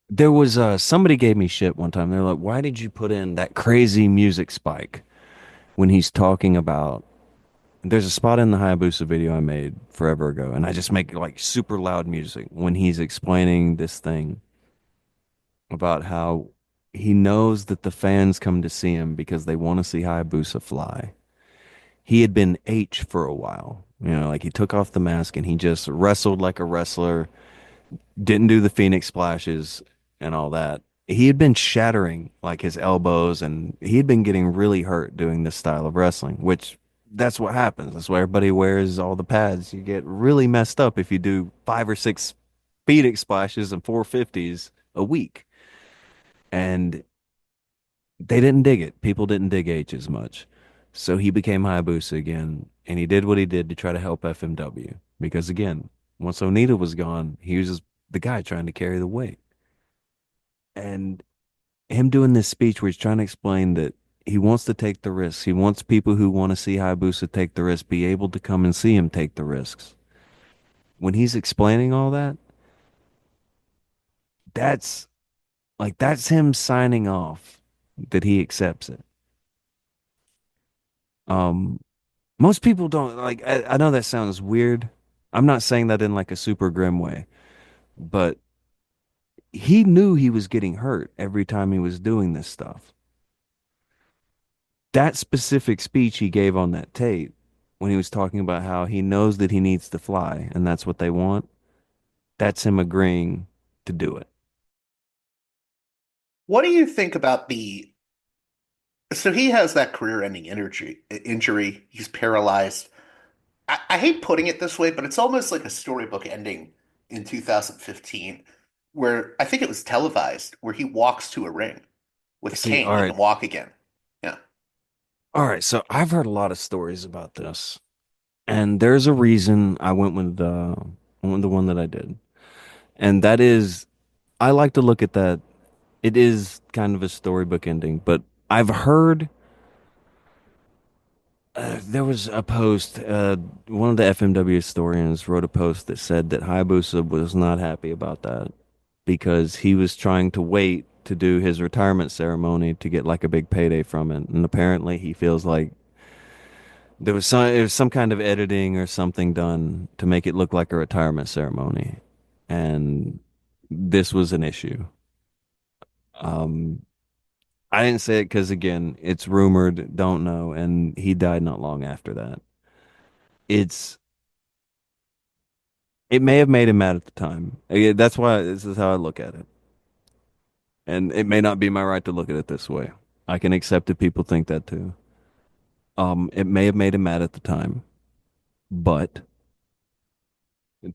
There was somebody gave me shit one time. They're like, "Why did you put in that crazy music spike when he's talking about?" There's a spot in the Hayabusa video I made forever ago, and I just make like super loud music when he's explaining this thing about how he knows that the fans come to see him because they want to see Hayabusa fly. He had been H for a while, like he took off the mask and he just wrestled like a wrestler, didn't do the Phoenix splashes and all that. He had been shattering like his elbows and he had been getting really hurt doing this style of wrestling, which that's what happens. That's why everybody wears all the pads. You get really messed up if you do 5 or 6 Phoenix splashes and 450s a week. And they didn't dig it. People didn't dig H as much. So he became Hayabusa again and he did what he did to try to help FMW. Because again, once Onita was gone, he was just the guy trying to carry the weight. And him doing this speech where he's trying to explain that he wants to take the risks. He wants people who want to see Hayabusa take the risks be able to come and see him take the risks. When he's explaining all that, that's that's him signing off that he accepts it. Um, Most people don't like. I know that sounds weird. I'm not saying that in like a super grim way, but he knew he was getting hurt every time he was doing this stuff. That specific speech he gave on that tape when he was talking about how he knows that he needs to fly and that's what they want, that's him agreeing to do it. What do you think about the? So he has that career-ending injury. He's paralyzed. I hate putting it this way, but it's almost like a storybook ending in 2015, where I think it was televised, where he walks to a ring with a See, cane. all He right. can walk again. Yeah. All right, so I've heard a lot of stories about this. And there's a reason I went with the one that I did. And that is I like to look at that. It is kind of a storybook ending, but I've heard there was a post. One of the FMW historians wrote a post that said that Hayabusa was not happy about that because he was trying to wait to do his retirement ceremony to get like a big payday from it, and apparently he feels like there was some kind of editing or something done to make it look like a retirement ceremony, and this was an issue. Um, I didn't say it because again, it's rumored, don't know, and he died not long after that. It's it may have made him mad at the time. That's why this is how I look at it. And it may not be my right to look at it this way. I can accept if people think that too. It may have made him mad at the time, but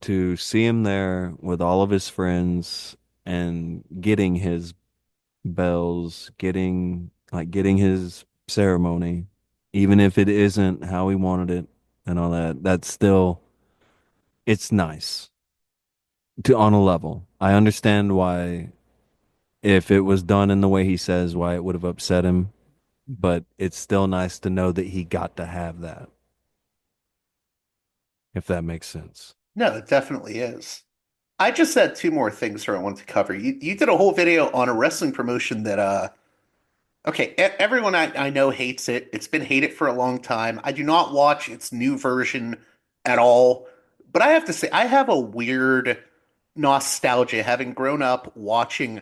to see him there with all of his friends and getting his bells, getting his ceremony, even if it isn't how he wanted it and all that, that's still it's nice to on a level. I understand why if it was done in the way he says why it would have upset him, but it's still nice to know that he got to have that, if that makes sense. No, it definitely is. I just had two more things here I want to cover. You did a whole video on a wrestling promotion that okay, everyone I know hates it. It's been hated for a long time. I do not watch its new version at all. But I have to say, I have a weird nostalgia having grown up watching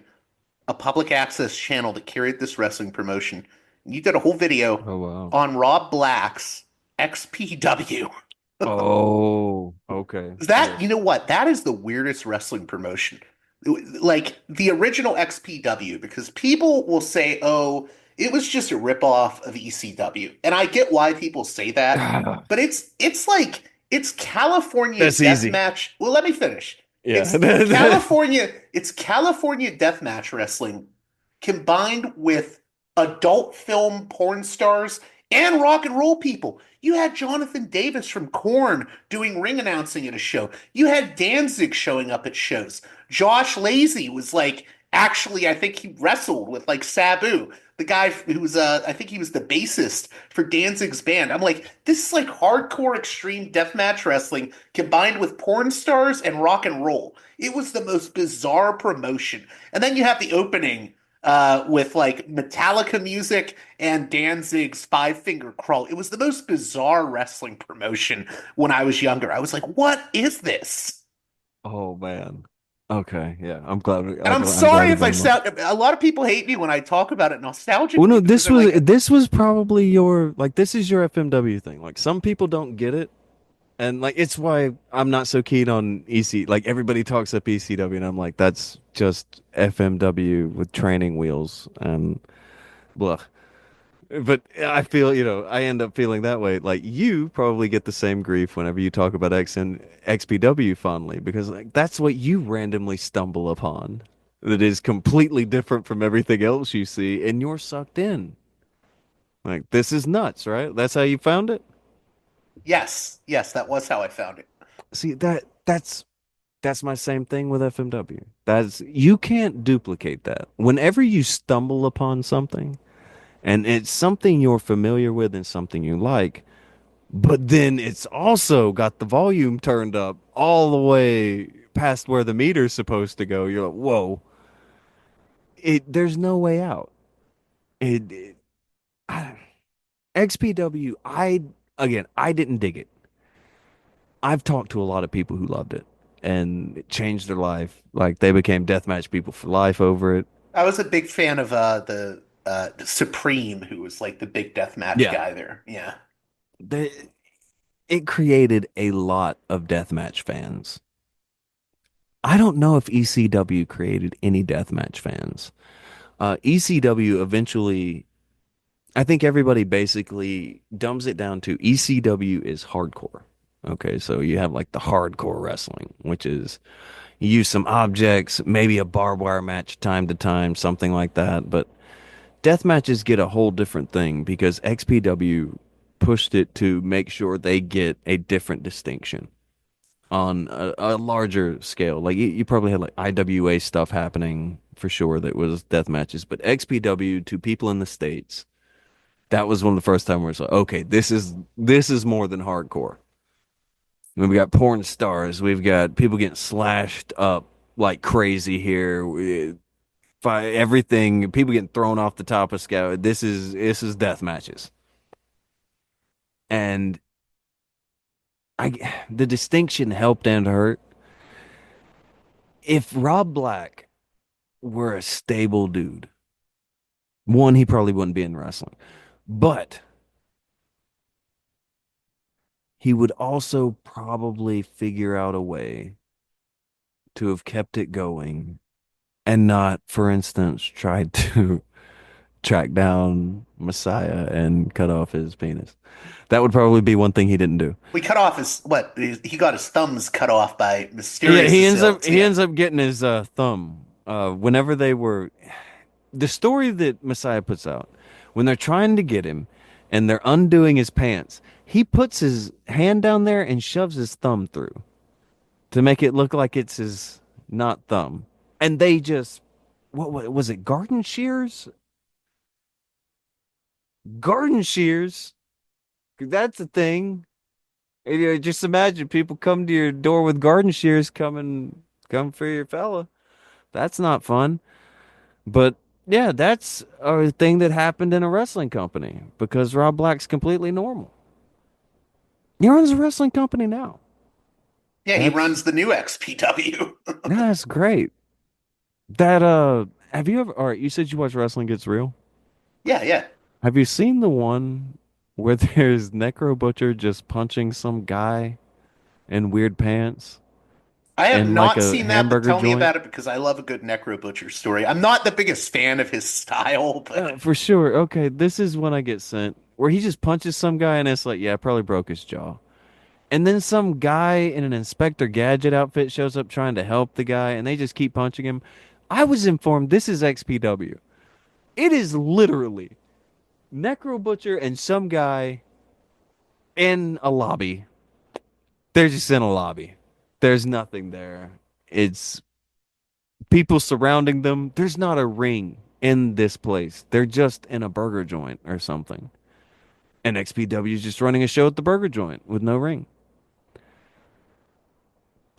a public access channel that carried this wrestling promotion. You did a whole video Oh wow. on Rob Black's XPW. Oh, okay. That, you Yes. know what? That is the weirdest wrestling promotion. Like the original XPW, because people will say, oh, it was just a ripoff of ECW. And I get why people say that, but it's like it's California That's easy. deathmatch. Well, let me finish. Yeah. It's California deathmatch wrestling combined with adult film porn stars and rock and roll people. You had Jonathan Davis from Korn doing ring announcing at a show. You had Danzig showing up at shows. Josh Lazy was like, actually, I think he wrestled with like Sabu, the guy who was, I think he was the bassist for Danzig's band. I'm like, this is like hardcore extreme deathmatch wrestling combined with porn stars and rock and roll. It was the most bizarre promotion. And then you have the opening with like Metallica music and Danzig's Five Finger Crawl. It was the most bizarre wrestling promotion when I was younger. I was like, what is this? Oh man. Okay. Yeah. I'm glad. And I'm I'm glad sorry we if I brought him up. sound, a lot of people hate me when I talk about it Well, no, nostalgically because they're like, this was probably your like this is your FMW thing. Like some people don't get it, and like it's why I'm not so keen on EC. Like everybody talks up ECW, and I'm like that's just FMW with training wheels and blah. But I feel, I end up feeling that way. Like you probably get the same grief whenever you talk about X and XPW fondly because like that's what you randomly stumble upon that is completely different from everything else you see and you're sucked in. Like this is nuts, right? That's how you found it? yes, yes, that was how I found it. See, that's my same thing with FMW. That's you can't duplicate that. Whenever you stumble upon something and it's something you're familiar with and something you like, but then it's also got the volume turned up all the way past where the meter's supposed to go. You're like, whoa, there's no way out. It, it I, XPW, again, I didn't dig it. I've talked to a lot of people who loved it and it changed their life. Like they became deathmatch people for life over it. I was a big fan of the Supreme, who was like the big deathmatch Yeah. guy there. Yeah. They, it created a lot of deathmatch fans. I don't know if ECW created any deathmatch fans. ECW eventually, I think everybody basically dumbs it down to ECW is hardcore. Okay, so you have like the hardcore wrestling, which is you use some objects, maybe a barbed wire match time to time, something like that. But death matches get a whole different thing because XPW pushed it to make sure they get a different distinction on a larger scale. Like you probably had like IWA stuff happening for sure that was death matches, but XPW to people in the States, that was one of the first time where it's like, okay, this is more than hardcore. We've got porn stars, we've got people getting slashed up like crazy here. Everything, people getting thrown off the top of sky. This is death matches, and I the distinction helped and hurt. If Rob Black were a stable dude, one, he probably wouldn't be in wrestling, but he would also probably figure out a way to have kept it going and not, for instance, tried to track down Messiah and cut off his penis. That would probably be one thing he didn't do. We cut off his what? He got his thumbs cut off by Yeah, mysterious assailants. he Yeah. ends up getting his thumb. Whenever they were the story that Messiah puts out, when they're trying to get him and they're undoing his pants, he puts his hand down there and shoves his thumb through to make it look like it's his not thumb. And they just what was it? Garden shears? Garden shears. That's a thing. Just imagine people come to your door with garden shears come for your fella. That's not fun. But yeah, that's a thing that happened in a wrestling company because Rob Black's completely normal. He runs a wrestling company now. Yeah, he That's runs the new XPW. that's great. That have you ever? All right, you said you watch Wrestling Gets Real. Yeah, yeah. Have you seen the one where there's Necro Butcher just punching some guy in weird pants I have in like not a seen that, but hamburger tell me joint? about it because I love a good Necro Butcher story. I'm not the biggest fan of his style, but For sure. Okay, this is when I get sent where he just punches some guy and it's like, yeah, probably broke his jaw. And then some guy in an Inspector Gadget outfit shows up trying to help the guy and they just keep punching him. I was informed this is XPW. It is literally Necro Butcher and some guy in a lobby. They're just in a lobby. There's nothing there. It's people surrounding them. There's not a ring in this place. They're just in a burger joint or something. And XPW is just running a show at the burger joint with no ring.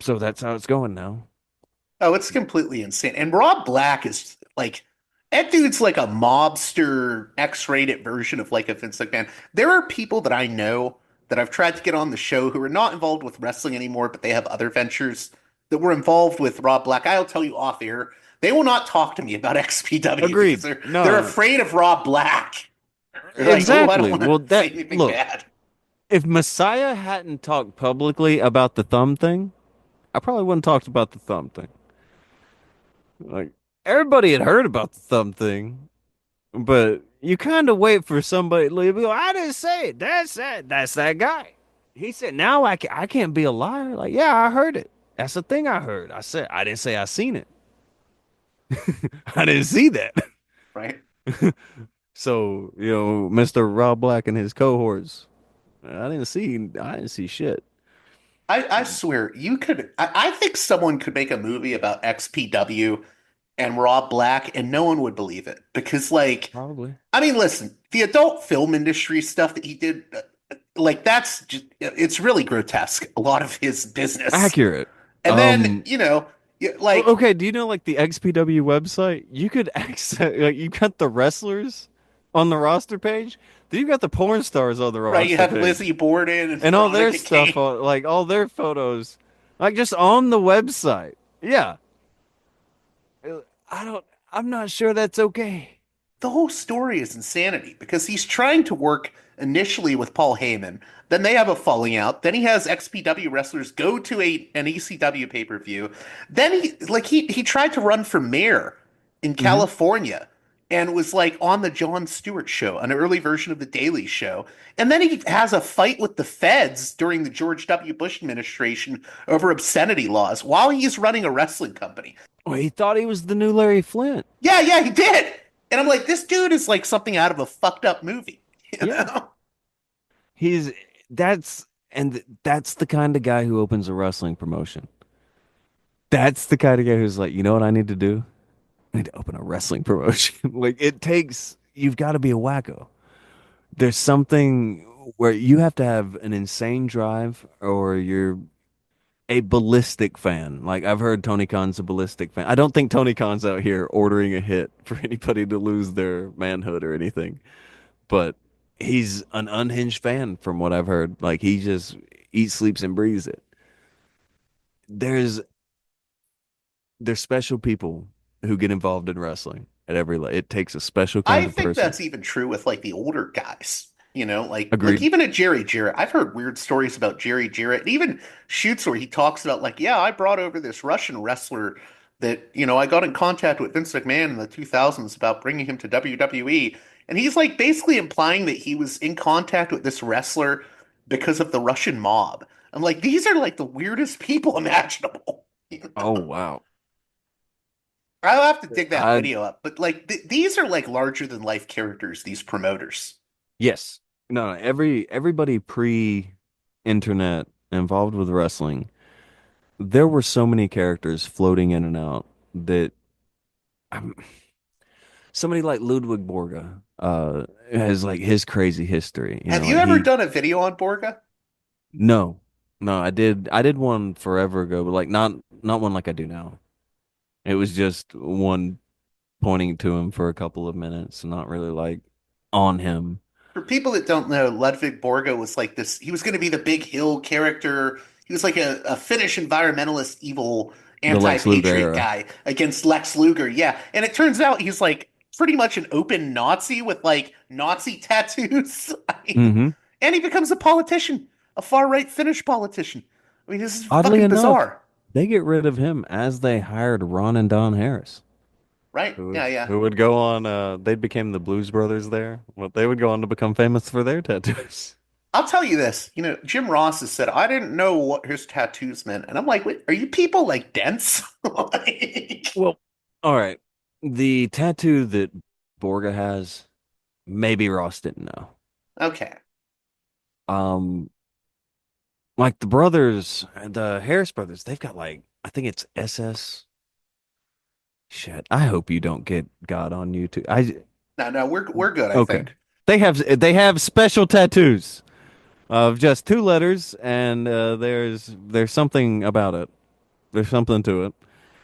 So that's how it's going now. oh, it's completely insane. And Rob Black is like that dude's like a mobster X-rated version of like a Vince McMahon. There are people that I know that I've tried to get on the show who are not involved with wrestling anymore, but they have other ventures that were involved with Rob Black. I'll tell you off air, they will not talk to me about XPW because Agreed. they're No, afraid of Rob Black. They're like, oh, I don't exactly. want to Well, say that anything look, bad. if Messiah hadn't talked publicly about the thumb thing, I probably wouldn't talked about the thumb thing. Like everybody had heard about the thumb thing, but you kind of wait for somebody to leave. I didn't say it. That's that. That's that guy. He said, "Now I can't be a liar." Like, yeah, I heard it. That's the thing I heard. I said I didn't say I seen it. I didn't see that. Right? So Mr. Rob Black and his cohorts. I didn't see shit. I swear you could. I think someone could make a movie about XPW and Rob Black, and no one would believe it because, like, Probably I mean, listen, the adult film industry stuff that he did, like, that's just, it's really grotesque. A lot of his business, accurate. and then Um, like, okay, do you know like the XPW website? You could access like you got the wrestlers on the roster page. Then you got the porn stars on the right? You roster have page. Lizzie Borden and And all their Veronica stuff Kane. on like all their photos. Like just on the website. Yeah. I don't I'm not sure that's okay. The whole story is insanity because he's trying to work initially with Paul Heyman. Then they have a falling out. Then he has XPW wrestlers go to an ECW pay-per-view. Then he tried to run for mayor in Hmm. California and was like on the Jon Stewart show, an early version of the Daily Show. And then he has a fight with the feds during the George W. Bush administration over obscenity laws while he's running a wrestling company. Well, he thought he was the new Larry Flint. Yeah, yeah, he did. And I'm like, this dude is like something out of a fucked up movie, you Yeah. know? He's that's the kind of guy who opens a wrestling promotion. That's the kind of guy who's like, you know what I need to do? I need to open a wrestling promotion. Like you've got to be a wacko. There's something where you have to have an insane drive or you're a ballistic fan. Like I've heard Tony Khan's a ballistic fan. I don't think Tony Khan's out here ordering a hit for anybody to lose their manhood or anything, but he's an unhinged fan from what I've heard. Like he just eats, sleeps, and breathes it. There's there's special people who get involved in wrestling at every level. It takes a special kind I of think person. that's even true with like the older guys. You know, like Agreed. even a Jerry Jarrett. I've heard weird stories about Jerry Jarrett. And even shoots where he talks about like, yeah, I brought over this Russian wrestler that, I got in contact with Vince McMahon in the 2000s about bringing him to WWE. And he's like basically implying that he was in contact with this wrestler because of the Russian mob. I'm like, these are like the weirdest people imaginable. Oh wow. I'll have to dig that I video up, but like these are like larger than life characters, these promoters. Yes. No, everybody pre-internet involved with wrestling, there were so many characters floating in and out that um, somebody like Ludwig Borga has like his crazy history. Have you Like ever he done a video on Borga? no. No, I did one forever ago, but like not one like I do now. It was just one pointing to him for a couple of minutes, not really like on him. For people that don't know, Ludwig Borga was like this. He was going to be the big hill character. He was like a Finnish environmentalist, evil The Lex Luger anti-patriot era. guy against Lex Luger. Yeah. And it turns out he's like pretty much an open Nazi with like Nazi tattoos. I mean, Hmm. and he becomes a politician, a far-right Finnish politician. I mean, this is Oddly fucking enough, bizarre, they get rid of him as they hired Ron and Don Harris, right? Yeah, yeah. who would go on. They became the Blues Brothers there. Well, they would go on to become famous for their tattoos. I'll tell you this, Jim Ross has said, I didn't know what his tattoos meant. And I'm like, wait, are you people like dense? Like, Well, all right. The tattoo that Borga has, maybe Ross didn't know. okay. Um, like the brothers, the Harris brothers, they've got like I think it's SS. Shit, I hope you don't get God on YouTube. No, no, we're good, I Okay. think. They have special tattoos of just two letters, and there's something about it. There's something to it.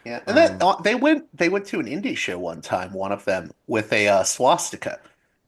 Yeah. And that Um, they went to an indie show one time, one of them with a swastika.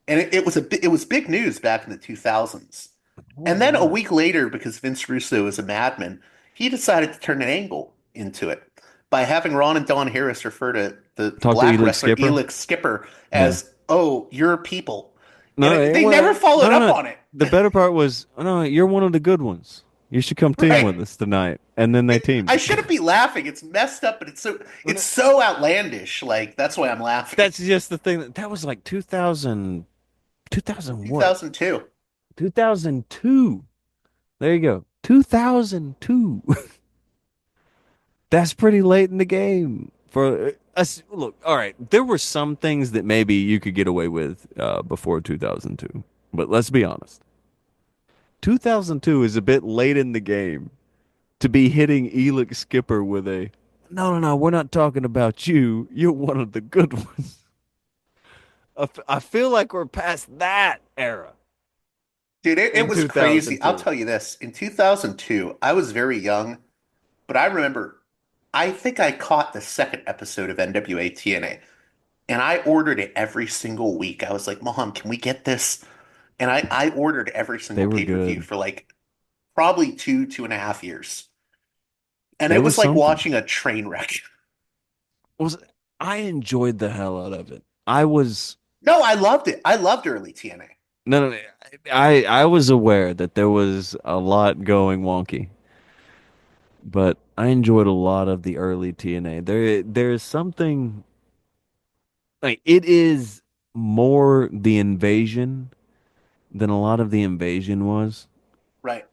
And it was big news back in the 2000s. what And was then a that? week later, because Vince Russo is a madman, he decided to turn an angle into it by having Ron and Don Harris refer to the Talk to black Elix wrestler Skipper. Elix Skipper Yeah. as, oh, you're people. And No, they never well, followed no, up no. on it. The better part was, oh, no, you're one of the good ones. You should come team Right. with us tonight. And then they I teamed. shouldn't be laughing. It's messed up, but Well, it's so outlandish. Like that's why I'm laughing. that's just the thing. That was like 2000, 2000 what? 2002. 2002. There you go. 2002. That's pretty late in the game for us. Look, all right. There were some things that maybe you could get away with before 2002, but let's be honest. 2002 is a bit late in the game to be hitting Elix Skipper with a no, no, no. We're not talking about you. You're one of the good ones. I feel like we're past that era Dude, it in was crazy. I'll 2002. tell you this. In 2002, I was very young, but I remember I think I caught the second episode of NWA TNA and I ordered it every single week. I was like, Mom, can we get this? And I ordered every They single were pay-per-view good. for like probably 2.5 years. And They it were was like something. watching a train wreck. Was I enjoyed the hell out of it. I was No, I loved it. I loved early TNA. no, no, no. I was aware that there was a lot going wonky, but I enjoyed a lot of the early TNA. There's something like it is more the invasion than a lot of the invasion was. Right.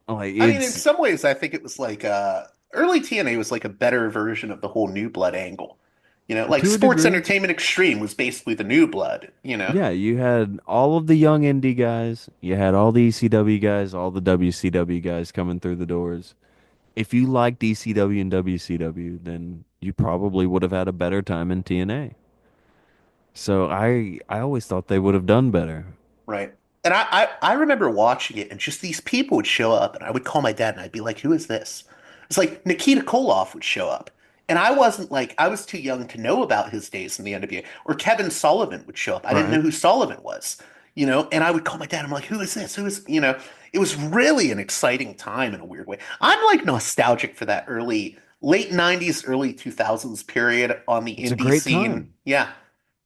Like I mean, in it's some ways, I think it was like early TNA was like a better version of the whole New Blood angle. Like to a Sports degree. Entertainment Extreme was basically the New Blood. Yeah, you had all of the young indie guys, you had all the ECW guys, all the WCW guys coming through the doors. If you liked ECW and WCW, then you probably would have had a better time in TNA. So I always thought they would have done better. Right. And I remember watching it, and just these people would show up, and I would call my dad, and I'd be like, "Who is this?" It's like Nikita Koloff would show up, and I wasn't like I was too young to know about his days in the NWA. Or Kevin Sullivan would show up. I didn't know Right. who Sullivan was. And I would call my dad. I'm like, "Who is this? Who is?" It was really an exciting time in a weird way. I'm like nostalgic for that late '90s, early 2000s period on the It's a indie great scene. time. Yeah,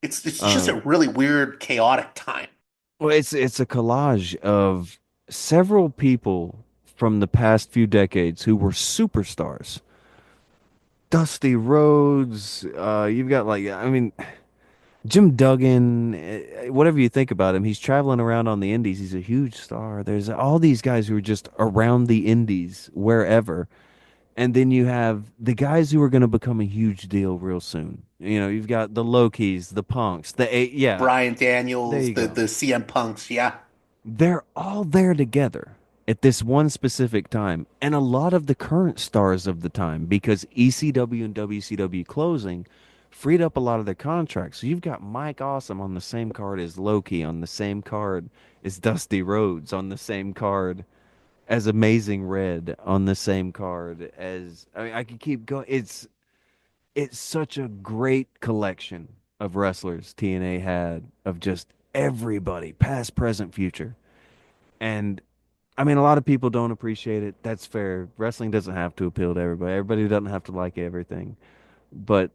it's just a Um, really weird, chaotic time. well, it's a collage of several people from the past few decades who were superstars. Dusty Rhodes, you've got like I mean Jim Duggan, whatever you think about him, he's traveling around on the indies. He's a huge star. There's all these guys who are just around the indies wherever. And then you have the guys who are going to become a huge deal real soon. You've got the Lokis, the Punks, yeah, Brian there Daniels, you the go. the CM Punks, yeah, They're all there together at this one specific time. And a lot of the current stars of the time, because ECW and WCW closing freed up a lot of their contracts. So you've got Mike Awesome on the same card as Loki, on the same card as Dusty Rhodes, on the same card as Amazing Red, on the same card as I mean I could keep going. It's such a great collection of wrestlers TNA had of just everybody, past, present, future. And I mean, a lot of people don't appreciate it. That's fair. Wrestling doesn't have to appeal to everybody. Everybody doesn't have to like everything. But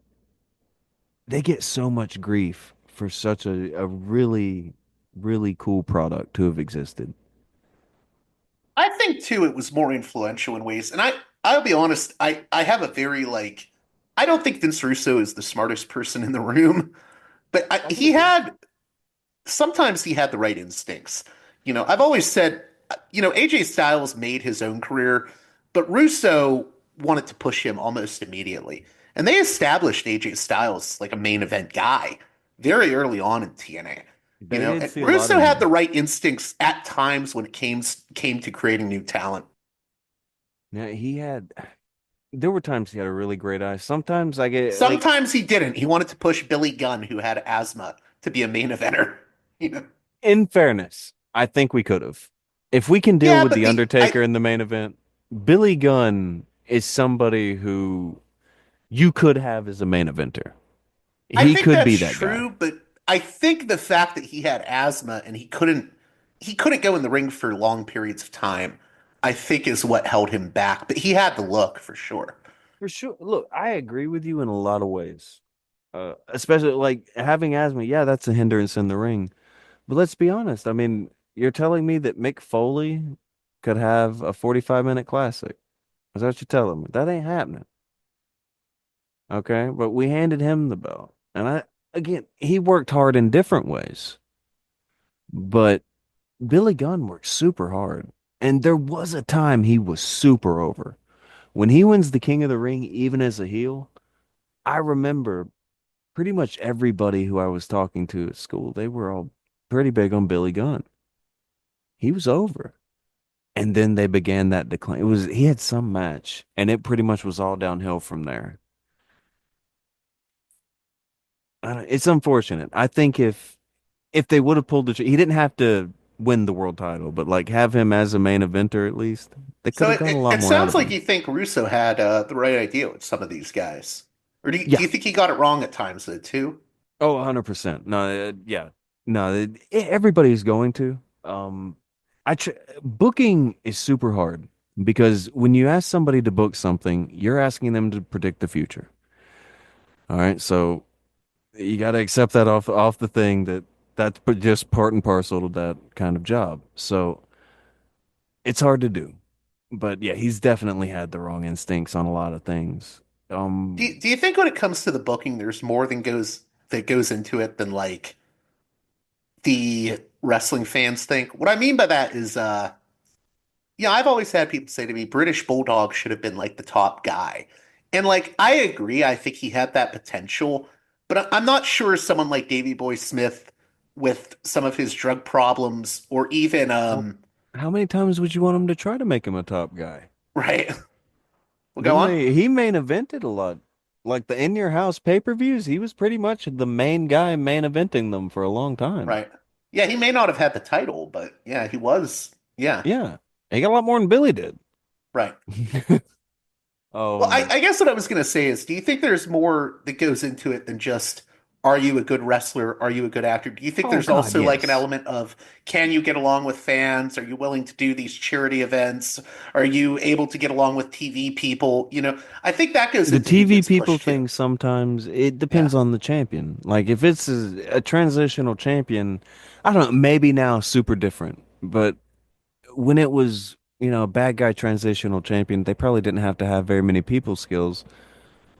they get so much grief for such a really, really cool product to have existed. I think too it was more influential in ways, and I'll be honest, I have a very like I don't think Vince Russo is the smartest person in the room, but I would he agree. had sometimes he had the right instincts. I've always said, AJ Styles made his own career, but Russo wanted to push him almost immediately. And they established AJ Styles like a main event guy very early on in TNA. They did And see a lot Russo of had the right instincts at times when it came to creating new talent. yeah, he had there were times he had a really great eye. Sometimes I get like Sometimes he didn't. He wanted to push Billy Gunn, who had asthma, to be a main eventer. You know? in fairness, I think we could have. If we can deal Yeah, with but The the Undertaker in the main event, Billy Gunn is somebody who you could have as a main eventer. I He think could be that's that guy. true, but I think the fact that he had asthma and he couldn't go in the ring for long periods of time, I think is what held him back. But he had the look for sure. For sure. Look, I agree with you in a lot of ways. Especially like having asthma, yeah, that's a hindrance in the ring. But let's be honest. I mean, you're telling me that Mick Foley could have a 45-minute classic. Is that what you're telling me? That ain't happening. Okay. But we handed him the belt. And again, he worked hard in different ways. But Billy Gunn worked super hard. And there was a time he was super over. When he wins the King of the Ring, even as a heel, I remember pretty much everybody who I was talking to at school, they were all pretty big on Billy Gunn. He was over. And then they began that decline. He had some match and it pretty much was all downhill from there. It's unfortunate. I think if they would have pulled he didn't have to win the world title, but like have him as a main eventer at least, they could So have it, got a it, lot it more out sounds of like him. you think Russo had the right idea with some of these guys, or do you, Yeah. do you think he got it wrong at times though too? Oh, 100%. No, yeah. No, everybody's going to. I tr booking is super hard because when you ask somebody to book something, you're asking them to predict the future. All right, so you got to accept that off the thing that just part and parcel to that kind of job. So it's hard to do. But yeah, he's definitely had the wrong instincts on a lot of things. Do you think when it comes to the booking, there's more that goes into it than like the wrestling fans think? What I mean by that is, I've always had people say to me, British Bulldog should have been like the top guy. And like, I agree. I think he had that potential, but I'm not sure someone like Davey Boy Smith with some of his drug problems or even, how, how many times would you want him to try to make him a top guy? right. Well, go Didn't on. they? He main evented a lot. Like the In Your House pay-per-views, he was pretty much the main guy main eventing them for a long time. Right. Yeah, he may not have had the title, but yeah, he was. Yeah, Yeah. He got a lot more than Billy did. right. Well, I, Um, I guess what I was going to say is, do you think there's more that goes into it than just, are you a good wrestler? Are you a good actor? Do you think oh there's God, also like an yes. element of, can you get along with fans? Are you willing to do these charity events? Are you able to get along with TV people? I think that goes The into who TV gets people pushed too. thing sometimes it Yeah. depends on the champion. Like if it's a transitional champion, I don't know, maybe now super different. But when it was, a bad guy transitional champion, they probably didn't have to have very many people skills.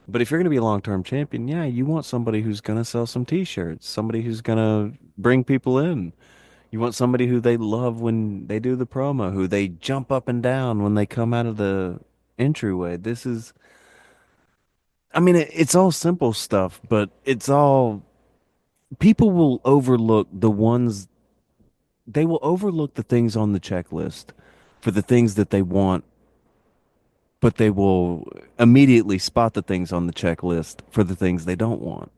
But if you're going to be a long-term champion, yeah, you want somebody who's going to sell some t-shirts, somebody who's going to bring people in. You want somebody who they love when they do the promo, who they jump up and down when they come out of the entryway. I mean, it's all simple stuff, but it's all people will overlook they will overlook the things on the checklist for the things that they want, but they will immediately spot the things on the checklist for the things they don't want.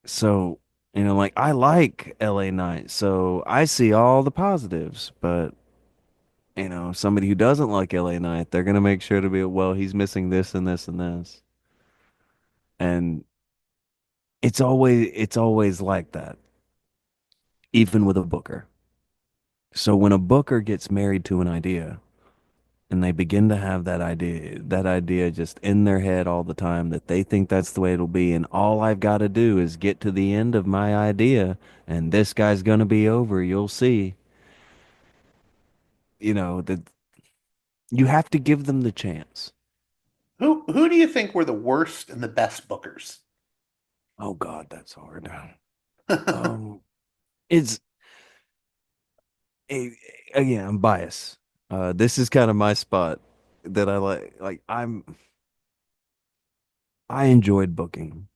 So, like I like LA Knight, so I see all the positives, but somebody who doesn't like LA Knight, they're gonna make sure to be, well, he's missing this and this and this. And it's always like that. even with a booker. So when a booker gets married to an idea and they begin to have that idea just in their head all the time that they think that's the way it'll be, and all I've got to do is get to the end of my idea and this guy's going to be over, you'll see. That you have to give them the chance. Who do you think were the worst and the best bookers? Oh God, that's hard. Um, it's eh, Again, I'm biased. This is kind of my spot that I like. I enjoyed booking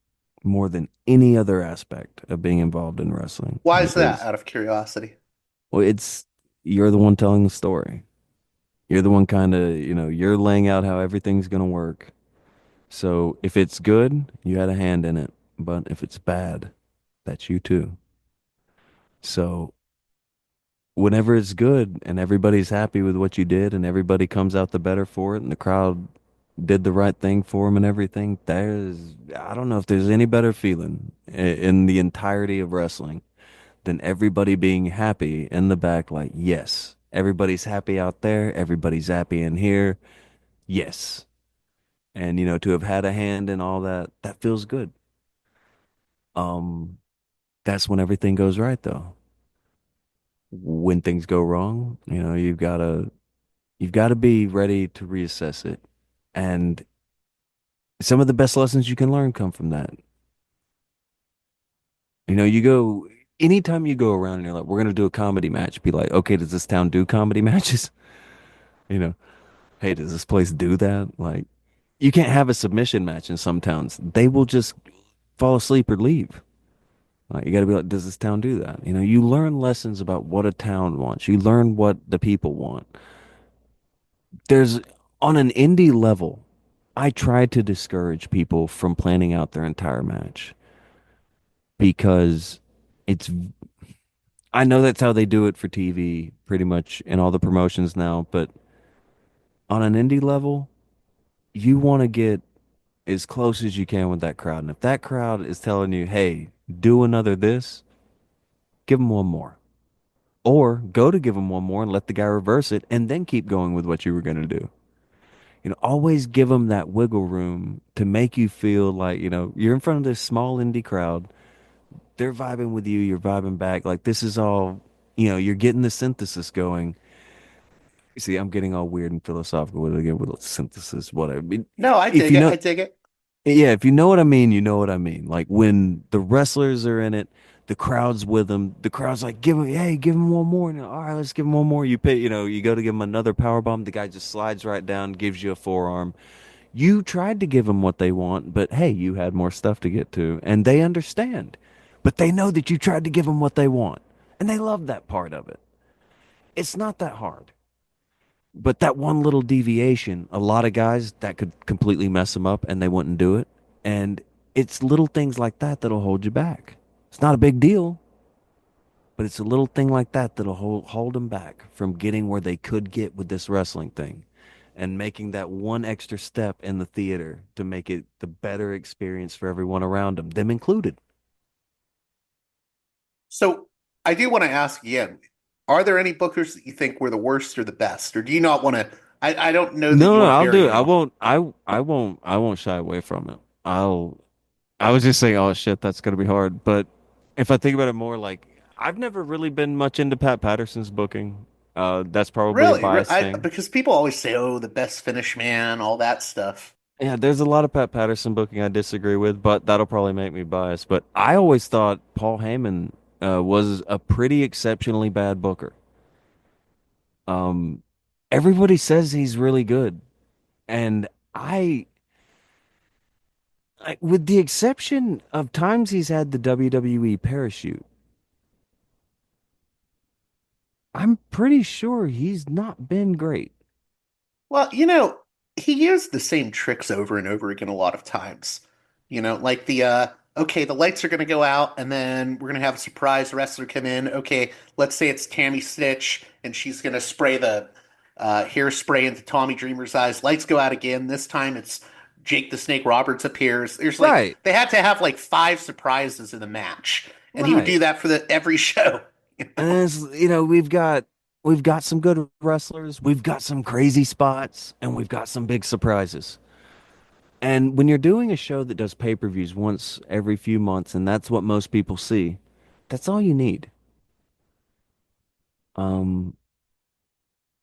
more than any other aspect of being involved in wrestling Why is that, because, out of curiosity? well, you're the one telling the story. You're the one kind of, you're laying out how everything's going to work. So if it's good, you had a hand in it. But if it's bad, that's you too. So whenever it's good and everybody's happy with what you did and everybody comes out the better for it and the crowd did the right thing for them and everything, I don't know if there's any better feeling in the entirety of wrestling than everybody being happy in the back. Like, yes, everybody's happy out there. Everybody's happy in here. Yes. And, to have had a hand in all that, that feels good. Um, that's when everything goes right though. When things go wrong, you've got to be ready to reassess it. And some of the best lessons you can learn come from that. You go, anytime you go around and you're like, we're going to do a comedy match, be like, okay, does this town do comedy matches? You know, hey, does this place do that? Like, you can't have a submission match in some towns. They will just fall asleep or leave. Like, you got to be like, does this town do that? You learn lessons about what a town wants. You learn what the people want. There's On an indie level, I try to discourage people from planning out their entire match because it's I know that's how they do it for TV pretty much in all the promotions now, but on an indie level, you want to get as close as you can with that crowd. And if that crowd is telling you, "Hey, do another this," give them one more. Or go to give them one more and let the guy reverse it and then keep going with what you were going to do. Always give them that wiggle room to make you feel like, you're in front of this small indie crowd. They're vibing with you, you're vibing back. Like this is all, you're getting the synthesis going. You see, I'm getting all weird and philosophical with it again with synthesis, whatever. No, I If dig you it. know, I dig it. yeah, if you know what I mean, you know what I mean. Like when the wrestlers are in it, the crowd's with them. The crowd's like, give him one more. And, all right, let's give him one more. You go to give him another power bomb. The guy just slides right down, gives you a forearm. You tried to give them what they want, but hey, you had more stuff to get to, and they understand. But they know that you tried to give them what they want, and they love that part of it. It's not that hard. But that one little deviation, a lot of guys that could completely mess them up and they wouldn't do it. And it's little things like that that'll hold you back. It's not a big deal, but it's a little thing like that that'll hold them back from getting where they could get with this wrestling thing and making that one extra step in the theater to make it the better experience for everyone around them included. So I do want to ask again, are there any bookers that you think were the worst or the best? Or do you not want to? I don't know that No, you no, want to I'll bury do it. anyone. I won't shy away from it. I was just saying, oh shit, that's gonna be hard. But if I think about it more, like I've never really been much into Pat Patterson's booking. That's probably a Really? bias thing. Because people always say, oh, the best finish man, all that stuff. Yeah, there's a lot of Pat Patterson booking I disagree with, but that'll probably make me biased. But I always thought Paul Heyman was a pretty exceptionally bad booker. Um, Everybody says he's really good, and I, with the exception of times he's had the WWE parachute, I'm pretty sure he's not been great. Well, he used the same tricks over and over again a lot of times. Like okay, the lights are going to go out and then we're going to have a surprise wrestler come in. Okay, let's say it's Tammy Stitch and she's going to spray the hairspray into Tommy Dreamer's eyes. Lights go out again. This time it's Jake the Snake Roberts appears. Right, They had to have like five surprises in the match. And he would do right. that for every show. You And know? it's, we've got some good wrestlers, we've got some crazy spots, and we've got some big surprises. And when you're doing a show that does pay-per-views once every few months, and that's what most people see, that's all you need. Um,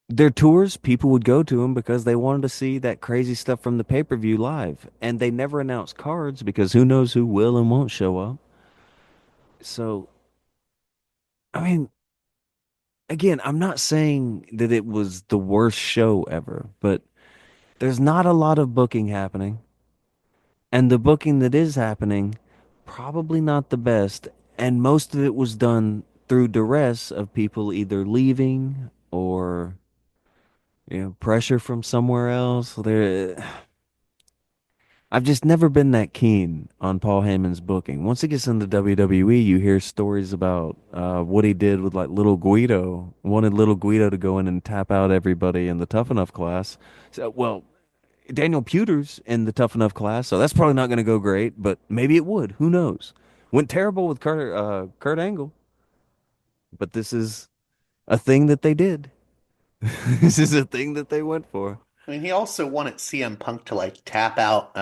their tours, people would go to them because they wanted to see that crazy stuff from the pay-per-view live, and they never announce cards because who knows who will and won't show up. So, I mean, again, I'm not saying that it was the worst show ever, but there's not a lot of booking happening. And the booking that is happening, probably not the best. And most of it was done through duress of people either leaving or, pressure from somewhere else. I've just never been that keen on Paul Heyman's booking. Once it gets into WWE, you hear stories about what he did with like Little Guido. Wanted Little Guido to go in and tap out everybody in the Tough Enough class. So, well, Daniel Puter's in the Tough Enough class, so that's probably not going to go great, but maybe it would. Who knows? Went terrible with Kurt Angle, but this is a thing that they did. This is a thing that they went for. I mean, he also wanted CM Punk to like tap out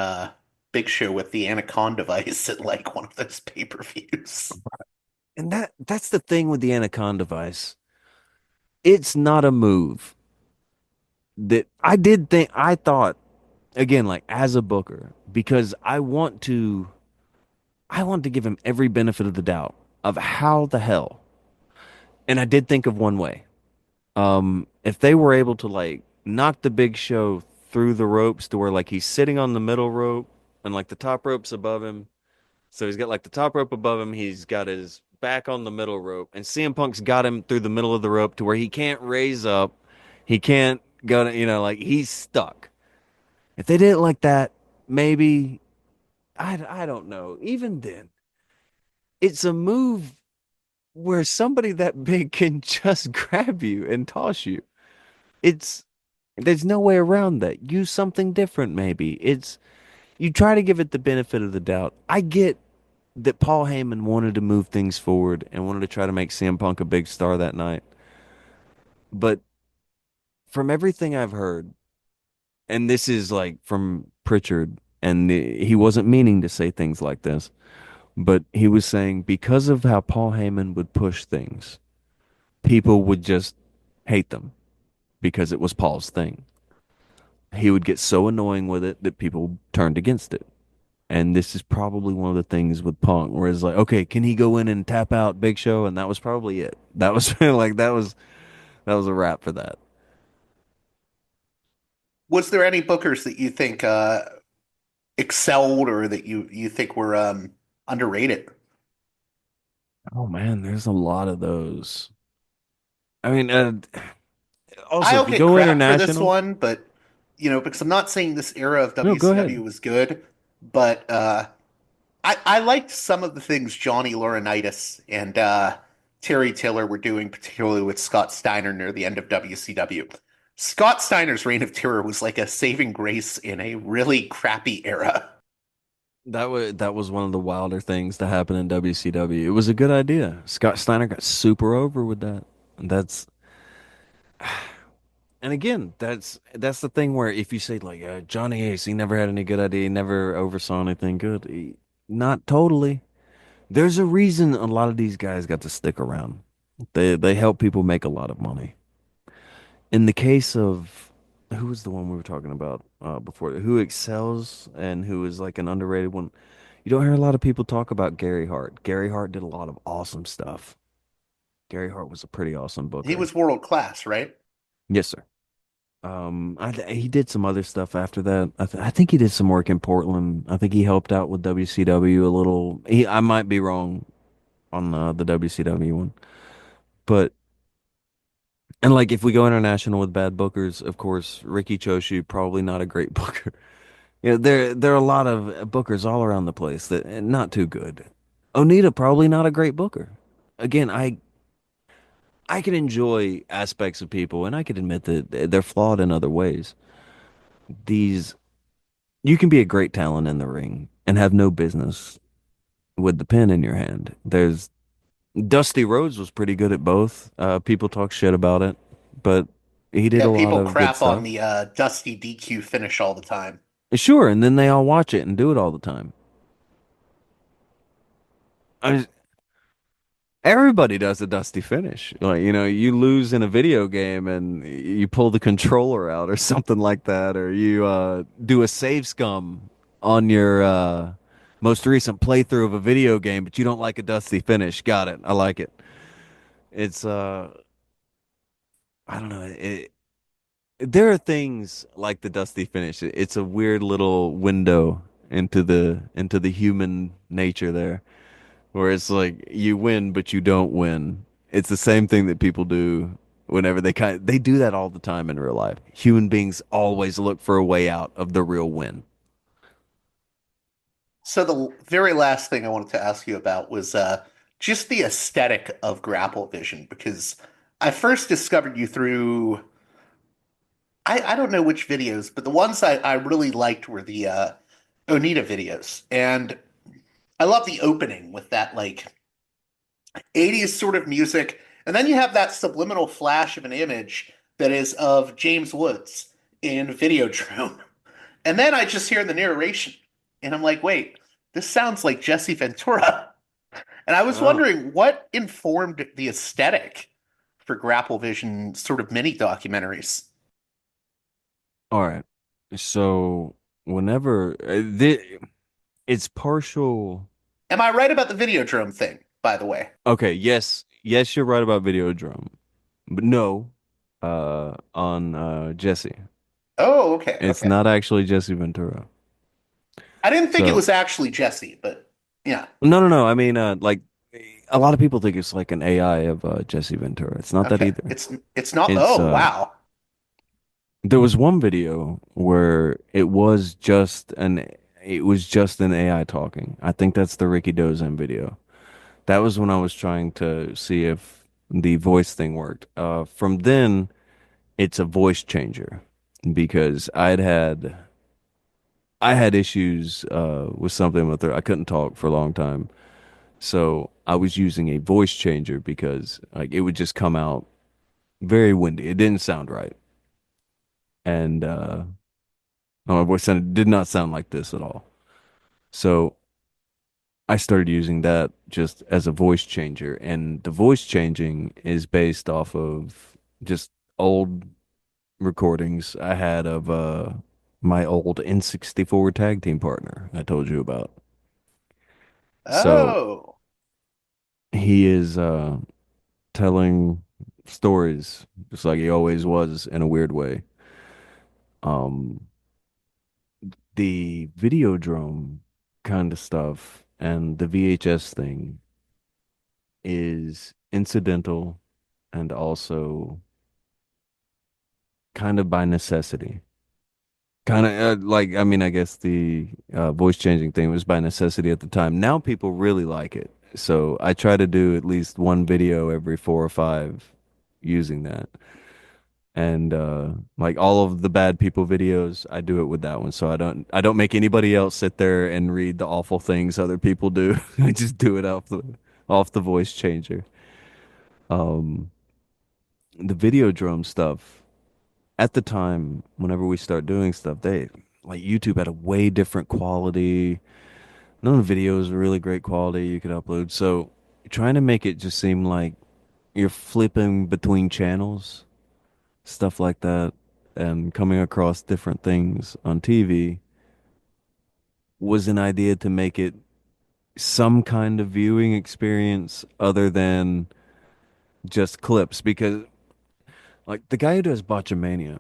Big Show with the Anaconda device at like one of those pay-per-views. And that's the thing with the Anaconda device. It's not a move that I thought again, like as a booker, because I want to give him every benefit of the doubt of how the hell. And I did think of one way. If they were able to like knock the Big Show through the ropes to where like he's sitting on the middle rope and like the top rope's above him. So he's got like the top rope above him, he's got his back on the middle rope, and CM Punk's got him through the middle of the rope to where he can't raise up. He can't go to, like he's stuck. If they did it like that, maybe I don't know. Even then, it's a move where somebody that big can just grab you and toss you. It's There's no way around that. Use something different, maybe. You try to give it the benefit of the doubt. I get that Paul Heyman wanted to move things forward and wanted to try to make CM Punk a big star that night. But from everything I've heard, and this is like from Pritchard, and he wasn't meaning to say things like this, but he was saying because of how Paul Heyman would push things, people would just hate them because it was Paul's thing. He would get so annoying with it that people turned against it. And this is probably one of the things with Punk, where it's like, okay, can he go in and tap out Big Show? And that was probably it. That was like that was a wrap for that. Was there any bookers that you think excelled or that you think were underrated? Oh man, there's a lot of those. I mean, also I'll if you get go crap for this international, one, but because I'm not saying this era of no, go WCW ahead. was good, but I liked some of the things Johnny Laurinaitis and Terry Taylor were doing, particularly with Scott Steiner near the end of WCW. Scott Steiner's reign of terror was like a saving grace in a really crappy era. That was one of the wilder things to happen in WCW. It was a good idea. Scott Steiner got super over with that. That's And again, that's the thing where if you say like Johnny Ace, he never had any good idea, he never oversaw anything good. Not totally. There's a reason a lot of these guys got to stick around. They help people make a lot of money. In the case of who was the one we were talking about before, who excels and who is like an underrated one. You don't hear a lot of people talk about Gary Hart. Gary Hart did a lot of awesome stuff. Gary Hart was a pretty awesome He booker. was world class, right? Yes, sir. He did some other stuff after that. I think he did some work in Portland. I think he helped out with WCW a little. I might be wrong on the WCW one, but and like if we go international with bad bookers, of course, Ricky Choshu probably not a great booker. There are a lot of bookers all around the place that not too good. Onita probably not a great booker. Again, I can enjoy aspects of people, and I can admit that they're flawed in other ways. These You can be a great talent in the ring and have no business with the pen in your hand. Dusty Rhodes was pretty good at both. People talk shit about it, but he did Yeah, a lot people of good crap on stuff. the Dusty DQ finish all the time. Sure, and then they all watch it and do it all the time. I, Everybody does a dusty finish. Like, you lose in a video game and you pull the controller out or something like that, or you do a save scum on your most recent playthrough of a video game, but you don't like a dusty finish. Got it. I like it. It's I don't know. There are things like the dusty finish. It's a weird little window into the human nature there, where it's like you win but you don't win. It's the same thing that people do whenever they do that all the time in real life. Human beings always look for a way out of the real win. So the very last thing I wanted to ask you about was just the aesthetic of Grapplevision, because I first discovered you through I don't know which videos, but the ones I really liked were the Onita videos. And I love the opening with that like 80s sort of music. And then you have that subliminal flash of an image that is of James Woods in Videodrome. And then I just hear the narration and I'm like, wait, this sounds like Jesse Ventura. And I was Oh. wondering what informed the aesthetic for Grapplevision sort of mini documentaries. All right. So whenever it's partial. Am I right about the Videodrome thing, by the way? Okay, yes, you're right about Videodrome, but no, on Jesse. Oh, okay, It's okay. not actually Jesse Ventura. I didn't think it So was actually Jesse, but yeah. no, no, no. I mean, like a lot of people think it's like an AI of Jesse Ventura. It's not that Okay. either. It's not It's oh, wow. there was one video where it was just an AI talking. I think that's the Ricky Dozan video. That was when I was trying to see if the voice thing worked. From then, it's a voice changer because I had issues with something with her. I couldn't talk for a long time. So I was using a voice changer because like it would just come out very windy. It didn't sound right. And my voice did not sound like this at all. So I started using that just as a voice changer. And the voice changing is based off of just old recordings I had of my old N64 tag team partner I told you about. So Oh. he is telling stories just like he always was in a weird way. Um, the Videodrome kind of stuff and the VHS thing is incidental and also kind of by necessity. Kind of like, I mean, I guess the voice changing thing was by necessity at the time. Now people really like it. So I try to do at least one video every 4 or 5 using that. And like all of the bad people videos, I do it with that one. So I don't make anybody else sit there and read the awful things other people do. I just do it off the voice changer. Um, the Videodrome stuff at the time, whenever we start doing stuff, they like YouTube had a way different quality. None of the videos were really great quality you could upload. So trying to make it just seem like you're flipping between channels, stuff like that, and coming across different things on TV was an idea to make it some kind of viewing experience other than just clips because like the guy who does Botchamania,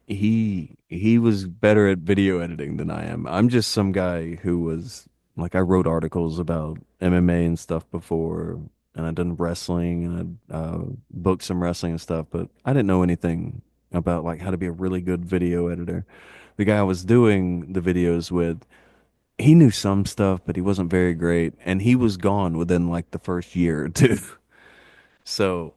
he was better at video editing than I am. I'm just some guy who was like I wrote articles about MMA and stuff before, and I'd done wrestling and I'd booked some wrestling and stuff, but I didn't know anything about like how to be a really good video editor. The guy I was doing the videos with, he knew some stuff, but he wasn't very great, and he was gone within like the first year or two. So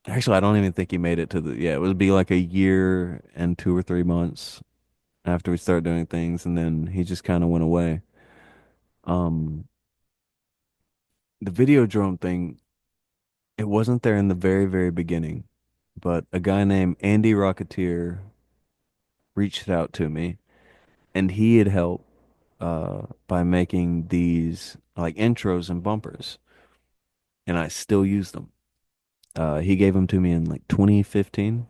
actually, I don't even think he made it to yeah, it would be like a year and 2 or 3 months after we started doing things, and then he just kind of went away. Um, the video drone thing, It wasn't there in the very, very beginning, but a guy named Andy Rocketeer reached out to me, and he had helped by making these like intros and bumpers, and I still use them. He gave them to me in like 2015,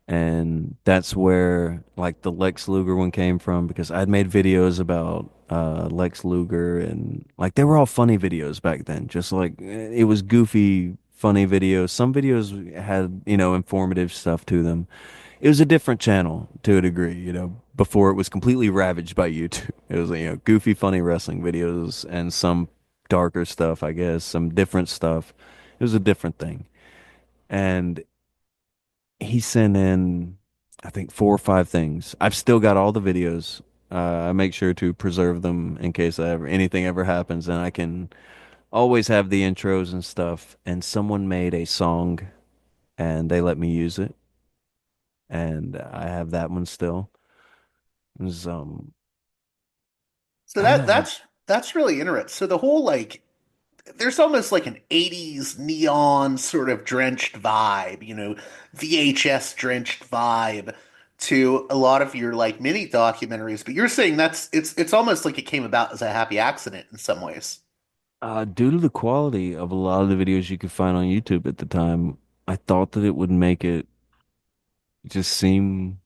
and that's where like the Lex Luger one came from because I'd made videos about Lex Luger, and like they were all funny videos back then, just like it was goofy funny videos. Some videos had, informative stuff to them. It was a different channel to a degree, before it was completely ravaged by YouTube. It was, goofy funny wrestling videos and some darker stuff, I guess, some different stuff. It was a different thing. And he sent in, I think, 4 or 5 things. I've still got all the videos. I make sure to preserve them in case anything ever happens, and I can always have the intros and stuff. And someone made a song, and they let me use it, and I have that one still. It was, So I don't that know. that's really interesting. So the whole like there's almost like an 80s neon sort of drenched vibe, VHS drenched vibe to a lot of your like mini documentaries, but you're saying it's almost like it came about as a happy accident in some ways. Due to the quality of a lot of the videos you could find on YouTube at the time, I thought that it would make it just seem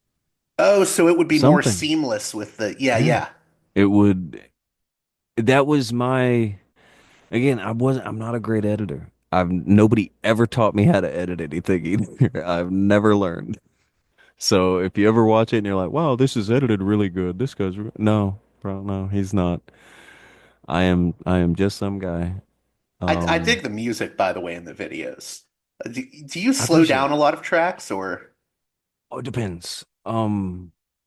Oh, so it would be more something. seamless with the yeah, Yeah. yeah. It would, that was my, again, I'm not a great editor. Nobody ever taught me how to edit anything either. I've never learned. So if you ever watch it and you're like, wow, this is edited really good. This guy's, no, bro, no, he's not. I am just some guy. I dig Um, the music by the way in the videos. Do you I slow appreciate down it. a lot of tracks or Oh, it depends.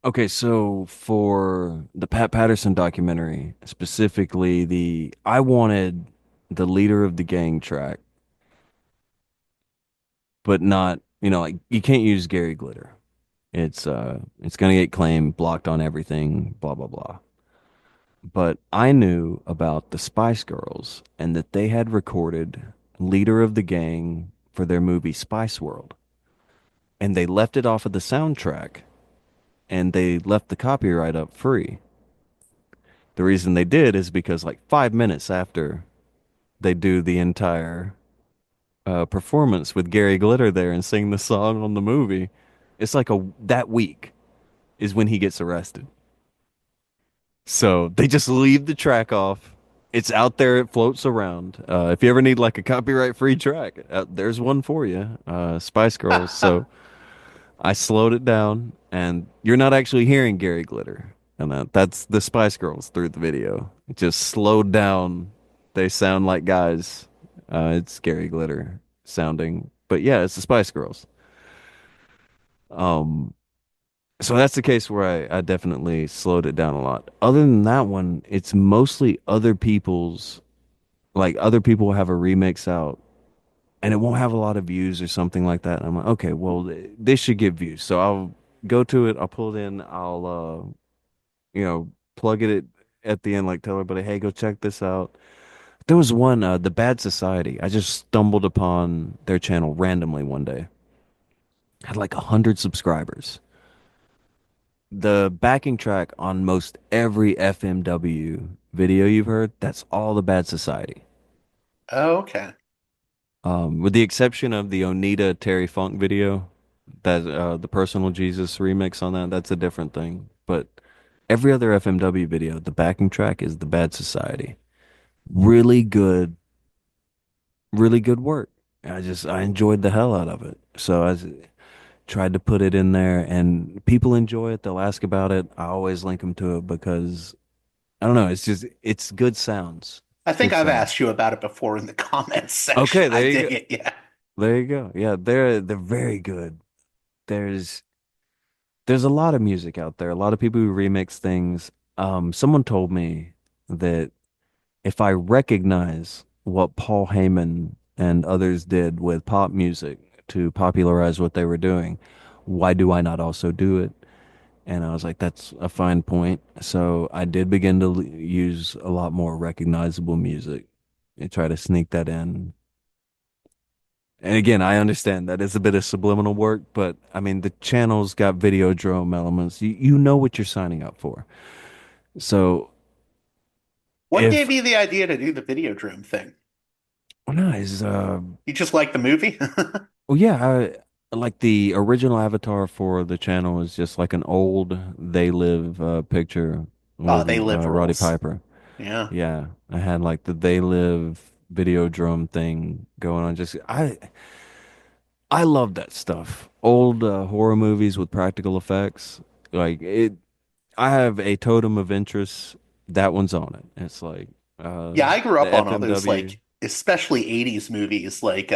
Okay, so for the Pat Patterson documentary, specifically I wanted the leader of the gang track, but not, like you can't use Gary Glitter. It's gonna get claimed, blocked on everything, blah blah blah. But I knew about the Spice Girls and that they had recorded leader of the gang for their movie Spice World, and they left it off of the soundtrack and they left the copyright up free. The reason they did is because like 5 minutes after they do the entire performance with Gary Glitter there and sing the song on the movie, it's like that week is when he gets arrested. So they just leave the track off. It's out there. It floats around. If you ever need like a copyright free track, there's one for you. Spice Girls. So I slowed it down, and you're not actually hearing Gary Glitter, and that's the Spice Girls through the video. It just slowed down. They sound like guys. It's Gary Glitter sounding, but yeah, it's the Spice Girls. Um, so that's the case where I definitely slowed it down a lot. Other than that one, it's mostly other people's, like other people have a remix out and it won't have a lot of views or something like that. And I'm like, okay, well, this should get views. So I'll go to it, I'll pull it in, I'll, plug it at the end, like tell everybody, hey, go check this out. There was one, The Bad Society. I just stumbled upon their channel randomly one day. Had like 100 subscribers. The backing track on most every FMW video you've heard, that's all The Bad Society. Oh, okay. With the exception of the Onita Terry Funk video, that the Personal Jesus remix on that, that's a different thing. But every other FMW video, the backing track is The Bad Society. Really good, really good work. I enjoyed the hell out of it. So tried to put it in there, and people enjoy it. They'll ask about it. I always link them to it because I don't know. It's good sounds. I It's think good I've sounds. asked you about it before in the comments section. Okay, I there you dig go. it. Yeah. There you go. Yeah, they're very good. There's there's a lot of music out there. A lot of people who remix things. Someone told me that if I recognize what Paul Heyman and others did with pop music to popularize what they were doing, why do I not also do it? And I was like, that's a fine point. So I did begin to use a lot more recognizable music and try to sneak that in. And again, I understand that is a bit of subliminal work, but I mean, the channel's got Videodrome elements. You know what you're signing up for. So What if gave you the idea to do the Videodrome thing? well, no, is You just like the movie? well, yeah, like the original avatar for the channel is just like an old They Live picture Oh, with they live Roddy rules. Piper. Yeah. Yeah, I had like the They Live Videodrome thing going on. Just I love that stuff. Old horror movies with practical effects. Like it I have a totem of interest. That one's on it. It's like Yeah, I grew the up on all those FMW. like especially 80s movies like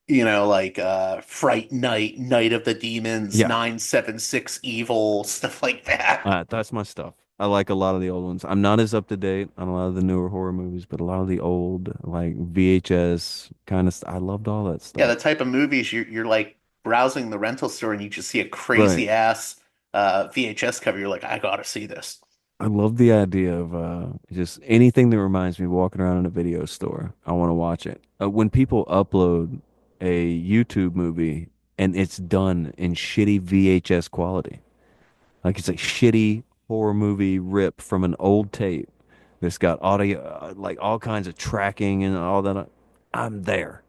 like Fright Night, Night of the Demons, Yeah, 976 Evil, stuff like that. that's my stuff. I like a lot of the old ones. I'm not as up to date on a lot of the newer horror movies, but a lot of the old like VHS kind of I loved all that Yeah, stuff. the type of movies you're like browsing the rental store and you just see a Right. crazy ass VHS cover. You're like, I gotta see this. I love the idea of just anything that reminds me of walking around in a video store. I want to watch it. When people upload a YouTube movie and it's done in shitty VHS quality, like it's a shitty horror movie rip from an old tape that's got audio, like all kinds of tracking and all that. I'm there.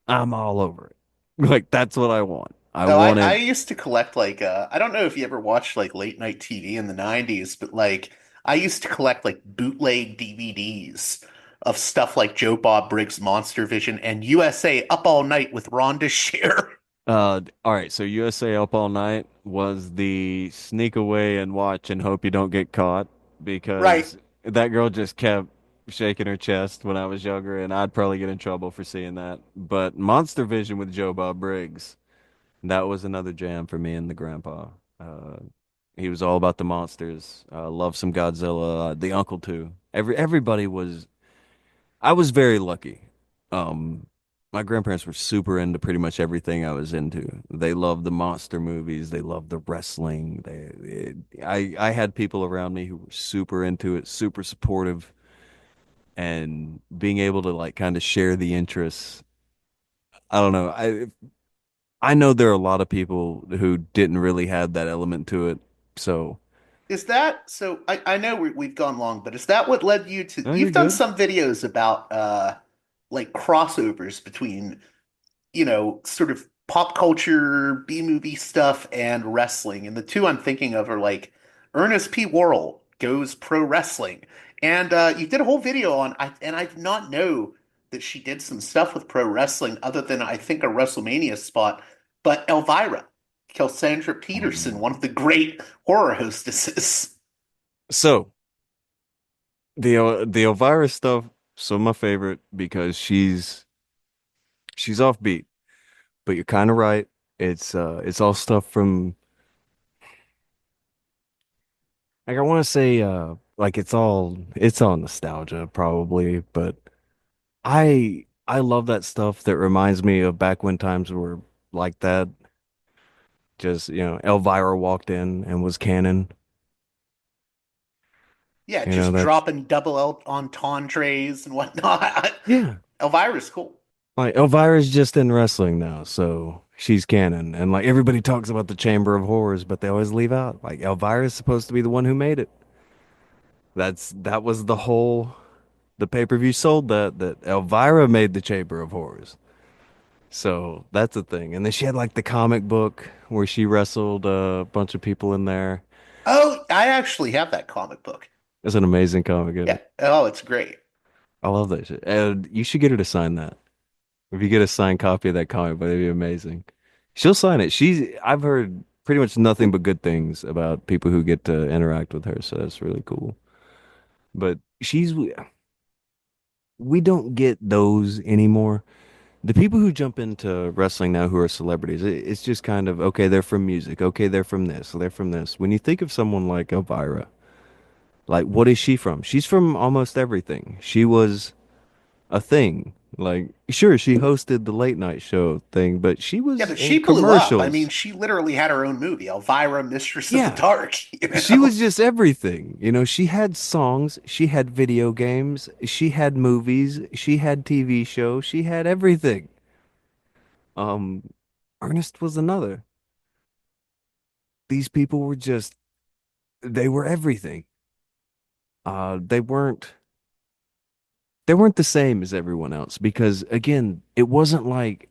I'm all over it. Like that's what I want. I No, want I it. used to collect like I don't know if you ever watched like late night TV in the 90s, but like I used to collect like bootleg DVDs of stuff like Joe Bob Briggs' Monster Vision and USA Up All Night with Rhonda Shear. All right. So USA Up All Night was the sneak away and watch and hope you don't get caught Right. because that girl just kept shaking her chest when I was younger, and I'd probably get in trouble for seeing that. But Monster Vision with Joe Bob Briggs, that was another jam for me and the grandpa. Uh, he was all about the monsters. Loved some Godzilla. The uncle too. Everybody was. I was very lucky. Um, my grandparents were super into pretty much everything I was into. They loved the monster movies. They loved the wrestling. I had people around me who were super into it, super supportive, and being able to like kind of share the interests. I don't know. I know there are a lot of people who didn't really have that element to it. So, Is that so? I know we've gone long, but is that what led you to? no, you're You've done good. some videos about like crossovers between sort of pop culture, B-movie stuff and wrestling. And the two I'm thinking of are like Ernest P. Worrell goes pro wrestling. And you did a whole video on and I did not know that she did some stuff with pro wrestling other than I think a WrestleMania spot. But Elvira, Cassandra Peterson, Um, one of the great horror hostesses. so the Elvira stuff, so my favorite because she's offbeat, but you're kind of right. It's all stuff from like I want to say like it's all nostalgia probably, but I love that stuff that reminds me of back when times were like that. Just, Elvira walked in and was canon. Yeah, You know, just that's dropping double entendres and whatnot. yeah. Elvira's cool. Like Elvira's just in wrestling now, so she's canon. And like everybody talks about the Chamber of Horrors, but they always leave out like Elvira's supposed to be the one who made it. That was the pay-per-view sold that Elvira made the Chamber of Horrors. So that's a thing. And then she had like the comic book where she wrestled a bunch of people in there. Oh, I actually have that comic book. It's an amazing comic, isn't Yeah. it? Oh, it's great. I love that shit. And you should get her to sign that. If you get a signed copy of that comic book, it'd be amazing. She'll sign it. I've heard pretty much nothing but good things about people who get to interact with her, so that's really cool. But we don't get those anymore. The people who jump into wrestling now who are celebrities, it's just kind of, okay, they're from music. Okay, they're from this. They're from this. When you think of someone like Elvira, like, what is she from? She's from almost everything. She was a thing. Like, sure, she hosted the late night show thing, but she Yeah, was but she in blew up. I mean, commercials. she literally had her own movie, Elvira, Mistress of the Yeah, Dark, she was just everything. She had songs, she had video games, she had movies, she had TV shows, she had everything. Um, Ernest was another. These people were just they were everything. They weren't the same as everyone else because again, it wasn't like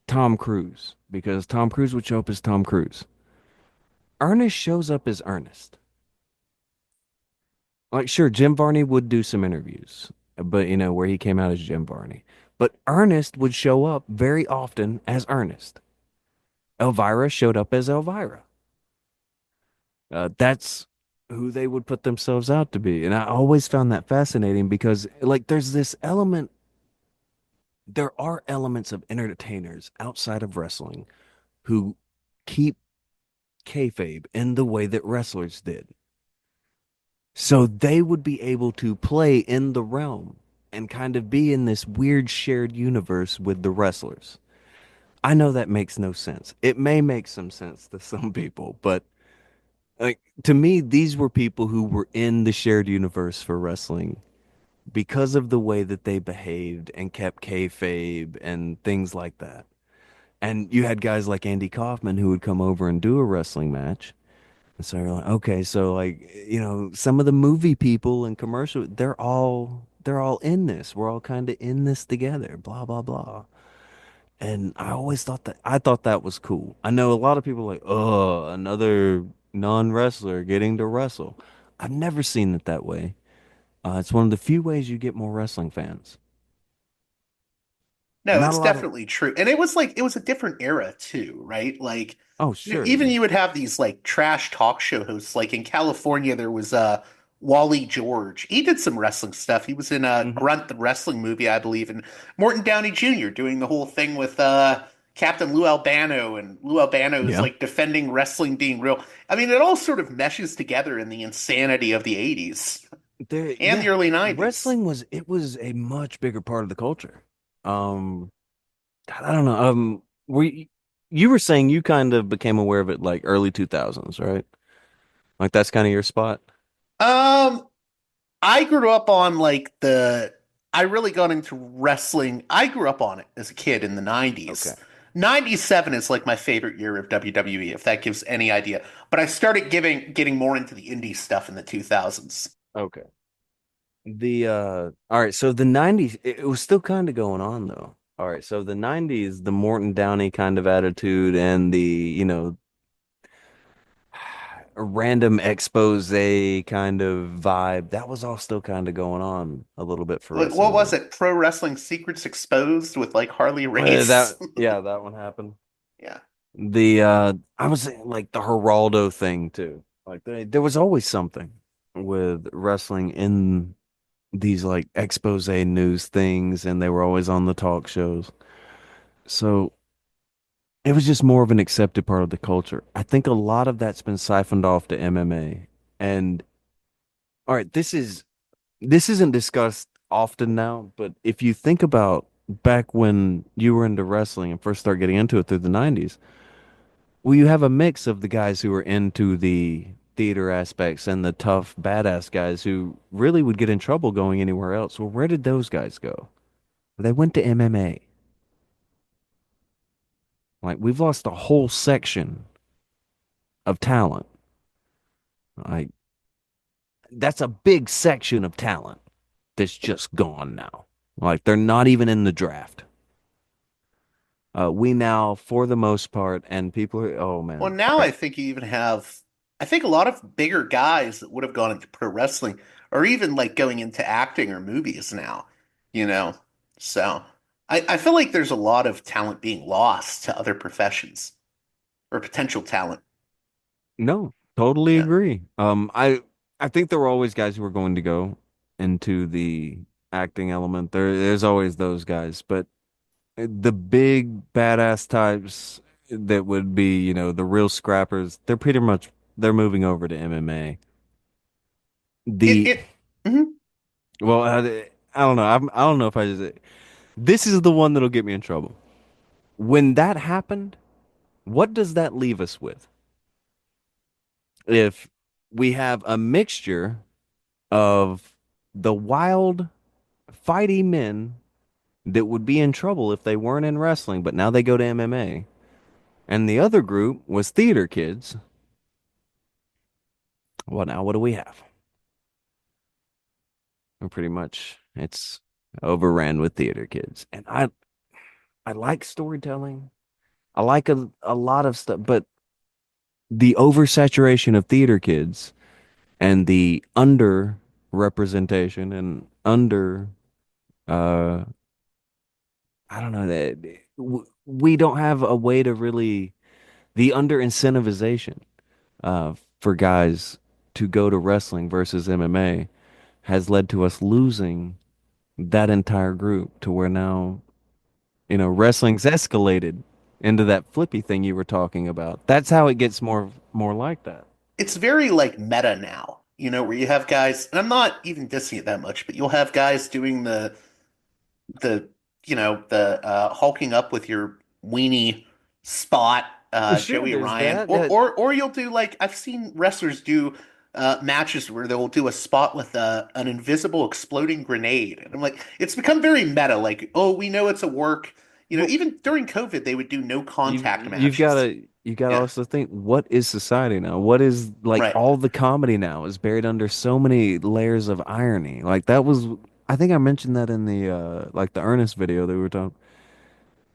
Tom Cruise because Tom Cruise would show up as Tom Cruise. Ernest shows up as Ernest. Like, sure, Jim Varney would do some interviews, but where he came out as Jim Varney. But Ernest would show up very often as Ernest. Elvira showed up as Elvira. That's who they would put themselves out to be. And I always found that fascinating because, like, there are elements of entertainers outside of wrestling who keep kayfabe in the way that wrestlers did. So they would be able to play in the realm and kind of be in this weird shared universe with the wrestlers. I know that makes no sense. It may make some sense to some people, but like to me, these were people who were in the shared universe for wrestling because of the way that they behaved and kept kayfabe and things like that. And you had guys like Andy Kaufman who would come over and do a wrestling match. And so you're like, okay, so like, some of the movie people and commercial, they're all in this. We're all kind of in this together, blah, blah, blah. And I thought that was cool. I know a lot of people are like, oh, another non-wrestler getting to wrestle. I've never seen it that way. It's one of the few ways you get more wrestling fans. No, Not it's a lot of, definitely true. And it was a different era too, right? Like, oh, sure, even yeah. you would have these like trash talk show hosts. Like in California, there was Wally George. He did some wrestling stuff. He was in Hmm. Grunt, the wrestling movie, I believe, and Morton Downey Jr. doing the whole thing with Captain Lou Albano, and Lou Albano is Yeah. like defending wrestling being real. I mean, it all sort of meshes together in the insanity of the 80s and the Yeah, early 90s. it was a much bigger part of the culture. Um, God, I don't know. You were saying you kind of became aware of it like early 2000s, right? Like that's kind of your spot. Um, I grew up on like I really got into wrestling. I grew up on it as a kid in the Okay. 90s. 97 is like my favorite year of WWE, if that gives any idea. But I started getting more into the indie stuff in the 2000s. Okay. All right, so the 90s it was still kind of going on though. All right, so the 90s, the Morton Downey kind of attitude and the random expose kind of vibe, that was all still kind of going on a little bit for Like, what wrestling was then. it? Pro Wrestling Secrets Exposed with like Harley Race? That one happened. Yeah. I was saying like the Geraldo thing too. Like there was always something with wrestling in these like expose news things, and they were always on the talk shows. So it was just more of an accepted part of the culture. I think a lot of that's been siphoned off to MMA. And all right, this isn't discussed often now, but if you think about back when you were into wrestling and first start getting into it through the 90s, well, you have a mix of the guys who are into the theater aspects and the tough, badass guys who really would get in trouble going anywhere else. Well, where did those guys go? They went to MMA. Like, we've lost a whole section of talent. Like, that's a big section of talent that's just gone now. Like, they're not even in the draft. We now, for the most part, and people are, oh Well, man. now All I right. think you even have, I think a lot of bigger guys that would have gone into pro wrestling are even like going into acting or movies now, you know? So I feel like there's a lot of talent being lost to other professions or potential talent. No, totally Yeah. agree. I think there were always guys who were going to go into the acting element. There's always those guys, but the big badass types that would be, the real scrappers, they're moving over to MMA. It, The it, mhm. well, I don't know. I don't know if I just this is the one that'll get me in trouble. When that happened, what does that leave us with? If we have a mixture of the wild, fighty men that would be in trouble if they weren't in wrestling, but now they go to MMA. And the other group was theater kids. Well, now what do we have? And pretty much it's overran with theater kids. And I like storytelling. I like a lot of stuff, but the oversaturation of theater kids and the under representation and under uh I don't know that we don't have a way to really the under incentivization for guys to go to wrestling versus MMA has led to us losing that entire group to where now, wrestling's escalated into that flippy thing you were talking about. That's how it gets more like that. It's very like meta now, where you have guys, and I'm not even dissing it that much, but you'll have guys doing the the hulking up with your weenie spot, Well, sure, Joey there's Ryan, that. or you'll do like I've seen wrestlers do matches where they'll do a spot with an invisible exploding grenade, and I'm like, it's become very meta. Like, oh, we know it's a work. Well, Even during COVID, they would do no contact you've got matches. to you got to Yeah, also think, what is society now? What is like right. all the comedy now is buried under so many layers of irony. Like that was I think I mentioned that in the like the Ernest video that we were talking.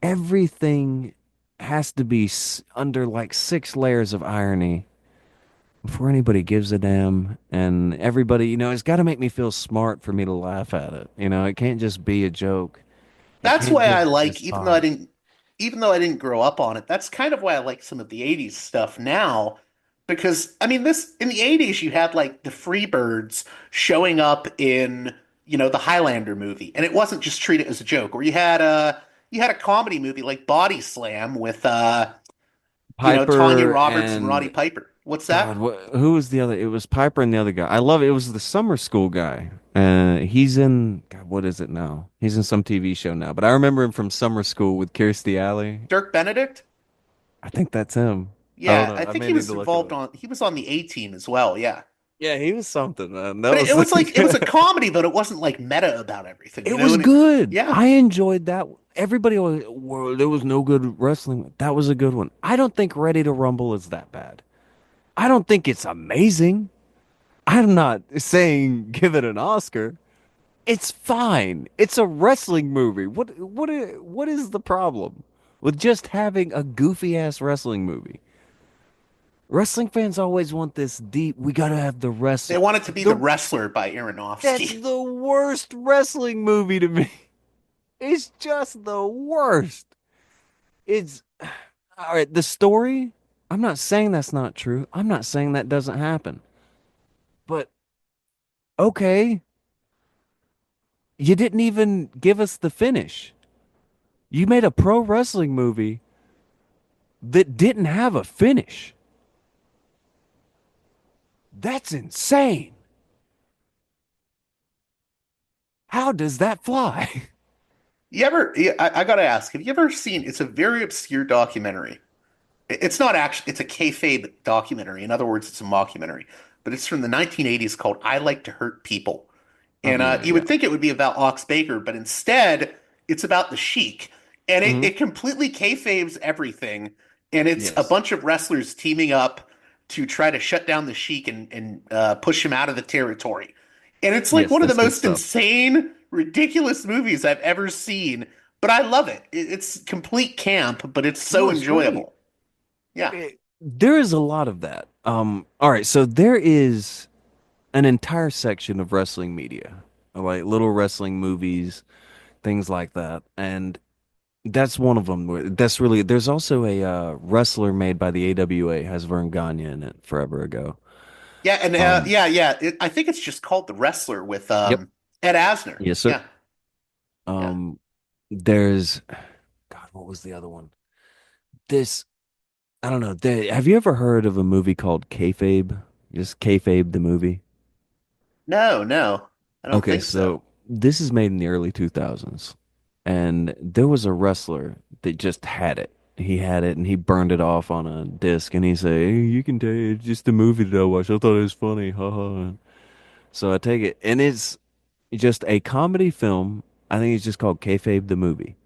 Everything has to be under like six layers of irony before anybody gives a damn. And everybody, it's got to make me feel smart for me to laugh at it. It can't just be a joke. It That's can't why I just be a like, spot. even though I didn't grow up on it, that's kind of why I like some of the 80s stuff now. Because, I mean, this, in the 80s, you had like the Freebirds showing up in, the Highlander movie. And it wasn't just treated as a joke. Or you had a comedy movie like Body Slam with, Tanya Piper Roberts and Roddy and Piper. What's God, that? who was the other? It was Piper and the other guy. I love it. It was the summer school guy. He's in God, what is it now? He's in some TV show now. But I remember him from summer school with Kirstie Alley. Dirk Benedict? I think that's him. I don't Yeah, know. I I think may he need was to look it involved up. on, he was on the A Team as well. Yeah. Yeah, he was something, man. That But was it was like it was a comedy, but it wasn't like meta about everything, it was And good. yeah, I enjoyed that. Everybody always, well, there was no good wrestling. That was a good one. I don't think Ready to Rumble is that bad. I don't think it's amazing. I'm not saying give it an Oscar. It's fine. It's a wrestling movie. What is the problem with just having a goofy ass wrestling movie? Wrestling fans always want this deep. We gotta have the they wrestler. wanted to be the The wrestler by That's Aronofsky. the worst wrestling movie to me. It's just the worst. It's all right. The story. I'm not saying that's not true. I'm not saying that doesn't happen. But okay, you didn't even give us the finish. You made a pro wrestling movie that didn't have a finish. That's insane. How does that fly? You ever? Yeah, I gotta ask, have you ever seen? It's a very obscure documentary. It's not actually. It's a kayfabe documentary. In other words, it's a mockumentary. But it's from the 1980s called "I Like to Hurt People." Oh And yeah, you yeah. would think it would be about Ox Baker, but instead it's about the Sheik, and it, Hmm. it completely kayfabes everything. And it's a Yes. bunch of wrestlers teaming up to try to shut down the Sheik and push him out of the territory. And it's like Yes, one of the that's good most stuff. insane, ridiculous movies I've ever seen. But I love it. It's complete camp, but it's so No, it's great. enjoyable. Yeah. There is a lot of that. All right, so there is an entire section of wrestling media, like little wrestling movies, things like that, and that's one of them. That's really. There's also a wrestler made by the AWA has Vern Gagne in it forever ago. Yeah, and Um, yeah. I think it's just called The Wrestler with yep. Ed Asner. Yes, sir. Yeah. Yeah. Um, there's God, what was the other one? This I don't know. Have you ever heard of a movie called Kayfabe? Just Kayfabe the movie. No, no, I don't Okay, think so. so this is made in the early 2000s, and there was a wrestler that just had it. He had it, and he burned it off on a disc, and he said, "Hey, you can take it. It's just a movie that I watched. I thought it was funny, haha." So I take it, and it's just a comedy film I think it's just called Kayfabe the movie.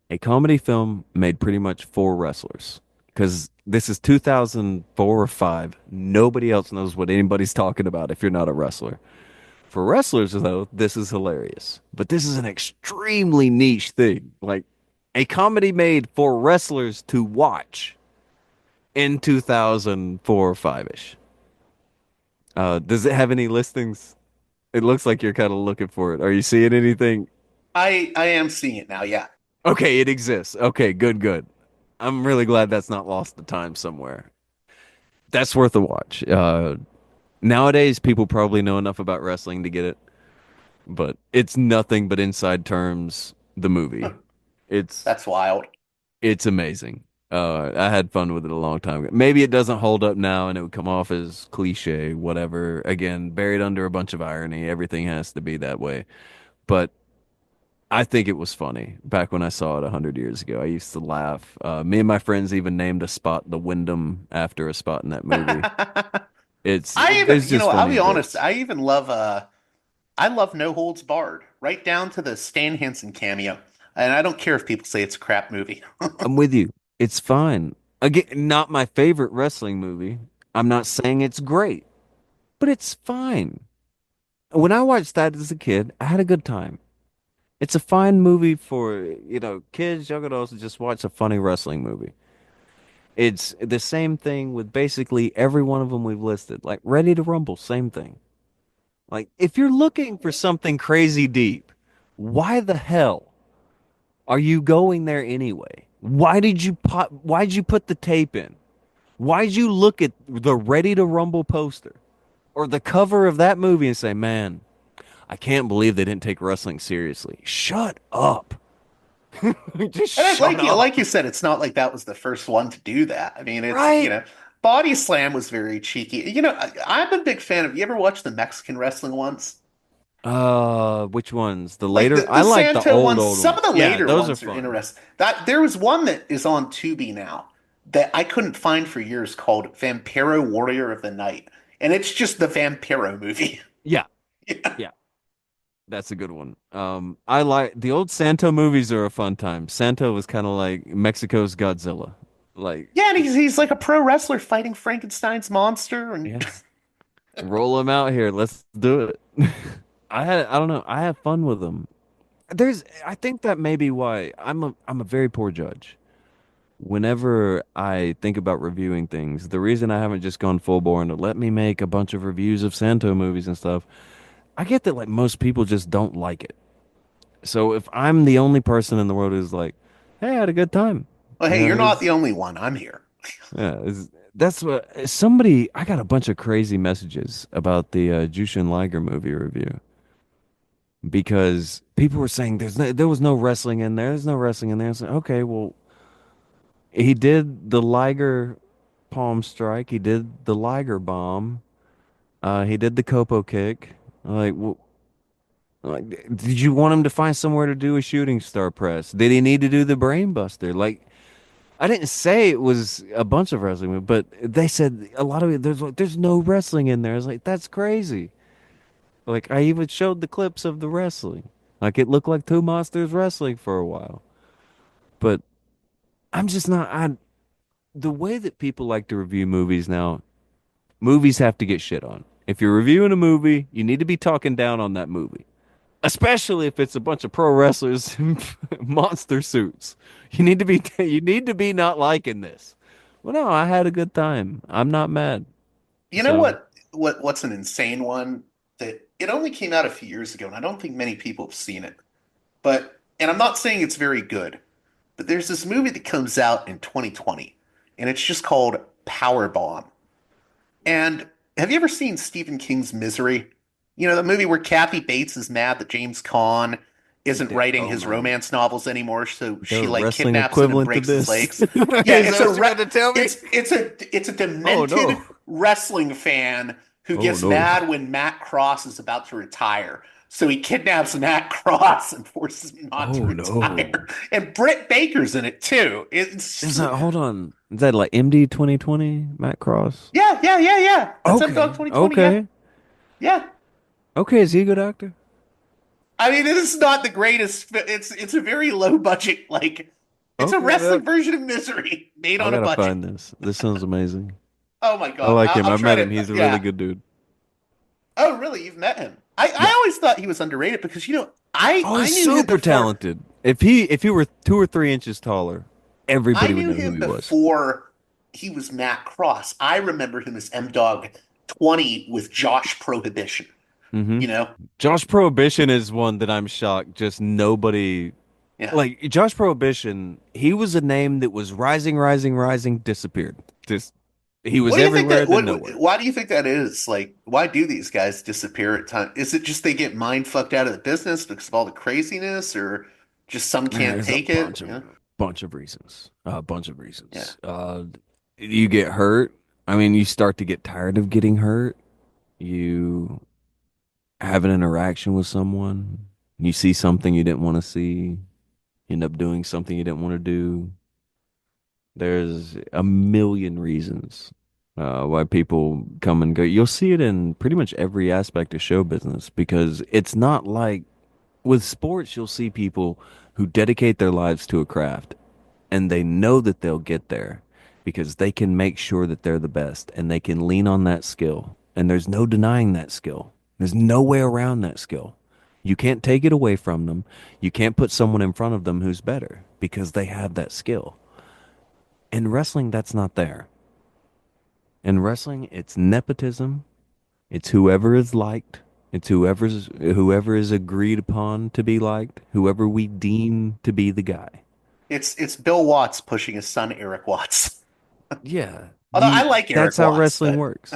A comedy film made pretty much for wrestlers. Because this is 2004 or 5. Nobody else knows what anybody's talking about if you're not a wrestler. For wrestlers, though, this is hilarious. But this is an extremely niche thing. Like a comedy made for wrestlers to watch in 2004 or 5-ish. Does it have any listings? It looks like you're kind of looking for it. Are you seeing anything? I am seeing it now. Yeah. Okay, it exists. Okay, good, good. I'm really glad that's not lost to time somewhere. That's worth a watch. Nowadays, people probably know enough about wrestling to get it, but it's nothing but inside terms. The movie, it's That's wild. it's amazing. I had fun with it a long time ago. Maybe it doesn't hold up now, and it would come off as cliche, whatever. Again, buried under a bunch of irony. Everything has to be that way, but I think it was funny back when I saw it 100 years ago. I used to laugh. Me and my friends even named a spot the Wyndham after a spot in that movie. There's just I'll funny be honest, bits. I love No Holds Barred, right down to the Stan Hansen cameo. And I don't care if people say it's a crap movie. I'm with you. It's fine. Again, not my favorite wrestling movie. I'm not saying it's great, but it's fine. When I watched that as a kid, I had a good time. It's a fine movie for, kids, young adults to just watch a funny wrestling movie. It's the same thing with basically every one of them we've listed. Like Ready to Rumble, same thing. Like if you're looking for something crazy deep, why the hell are you going there anyway? Why'd you put the tape in? Why'd you look at the Ready to Rumble poster or the cover of that movie and say, "Man, I can't believe they didn't take wrestling seriously." Shut up. Just And shut like up. you said, it's not like that was the first one to do that. I mean, Right? Body Slam was very cheeky. I'm a big fan of, you ever watch the Mexican wrestling ones? Which ones? The Like later? I the like the Santo old ones, old some ones. of the Yeah, later those are ones are fun. interesting. That there was one that is on Tubi now that I couldn't find for years called Vampiro Warrior of the Night. And it's just the Vampiro movie. Yeah, yeah, that's a good one. I like the old Santo movies are a fun time. Santo was kind of like Mexico's Godzilla. Like, Yeah, and he's like a pro wrestler fighting Frankenstein's monster and yeah, roll them out here. Let's do it. I don't know. I have fun with them. I think that may be why I'm a very poor judge. Whenever I think about reviewing things, the reason I haven't just gone full bore into let me make a bunch of reviews of Santo movies and stuff, I get that like most people just don't like it. So if I'm the only person in the world who's like, hey, I had a good time. well, hey, you're not the only one. I'm here. Yeah, that's what somebody, I got a bunch of crazy messages about the Jushin Liger movie review because people were saying there was no wrestling in there. There's no wrestling in there. It's like, okay, well, he did the Liger palm strike. He did the Liger bomb. He did the Copo kick. Like, well, like, did you want him to find somewhere to do a shooting star press? Did he need to do the brain buster? Like, I didn't say it was a bunch of wrestling, but they said a lot of it. There's no wrestling in there. I was like, that's crazy. Like, I even showed the clips of the wrestling. Like, it looked like two monsters wrestling for a while. But I'm just not. The way that people like to review movies now, movies have to get shit on. If you're reviewing a movie, you need to be talking down on that movie. Especially if it's a bunch of pro wrestlers in monster suits. You need to be not liking this. Well, no, I had a good time. I'm not mad. You know So, what's an insane one that it only came out a few years ago, and I don't think many people have seen it. And I'm not saying it's very good, but there's this movie that comes out in 2020, and it's just called Powerbomb. And have you ever seen Stephen King's Misery? You know, the movie where Kathy Bates is mad that James Caan isn't writing oh his no, romance novels anymore, so the she like wrestling kidnaps him and equivalent to breaks his this. legs. Yeah, Is that what you're going to tell me? it's a Oh demented no. wrestling fan who Oh gets no. mad when Matt Cross is about to retire. So he kidnaps Matt Cross and forces him not to Oh no. retire. And Britt Baker's in it too. Is that, hold on. Is that like MD 2020, Matt Cross? yeah. That's M Dog Okay. 2020. Yeah, Okay. yeah. Okay. Is he a good actor? I mean, it is not the greatest. It's a very low budget, like it's a Okay, wrestling version of Misery made I on a gotta budget. find this. This sounds amazing. Oh my I God, like him. I'll I've try met him. to. He's a really Yeah. good dude. Oh, really? You've met him? I Yeah. always thought he was underrated because I Oh, I he's knew him super before. talented. If he were 2 or 3 inches taller, I everybody would knew know who him he was. before he was Matt Cross. I remember him as M Dog 20 with Josh Prohibition. Hmm. You know? Josh Prohibition is one that I'm shocked. Just nobody Yeah. like Josh Prohibition. He was a name that was rising, rising, rising, disappeared. Just he What was do you think everywhere, that? then nowhere. Why do you think that is? Like, why do these guys disappear at times? Is it just they get mind fucked out of the business because of all the craziness, or just some can't There's a take it? Yeah, bunch of reasons. A bunch of yeah. reasons. You get hurt. I mean, you start to get tired of getting hurt. You have an interaction with someone. You see something you didn't want to see. You end up doing something you didn't want to do. There's a million reasons why people come and go. You'll see it in pretty much every aspect of show business because it's not like with sports, you'll see people who dedicate their lives to a craft and they know that they'll get there because they can make sure that they're the best and they can lean on that skill. And there's no denying that skill. There's no way around that skill. You can't take it away from them. You can't put someone in front of them who's better because they have that skill. In wrestling, that's not there. In wrestling, it's nepotism. It's whoever is liked. It's whoever is agreed upon to be liked. Whoever we deem to be the guy. It's Bill Watts pushing his son Eric Watts. Yeah, Although I you. like That's Eric how Watts, wrestling but works.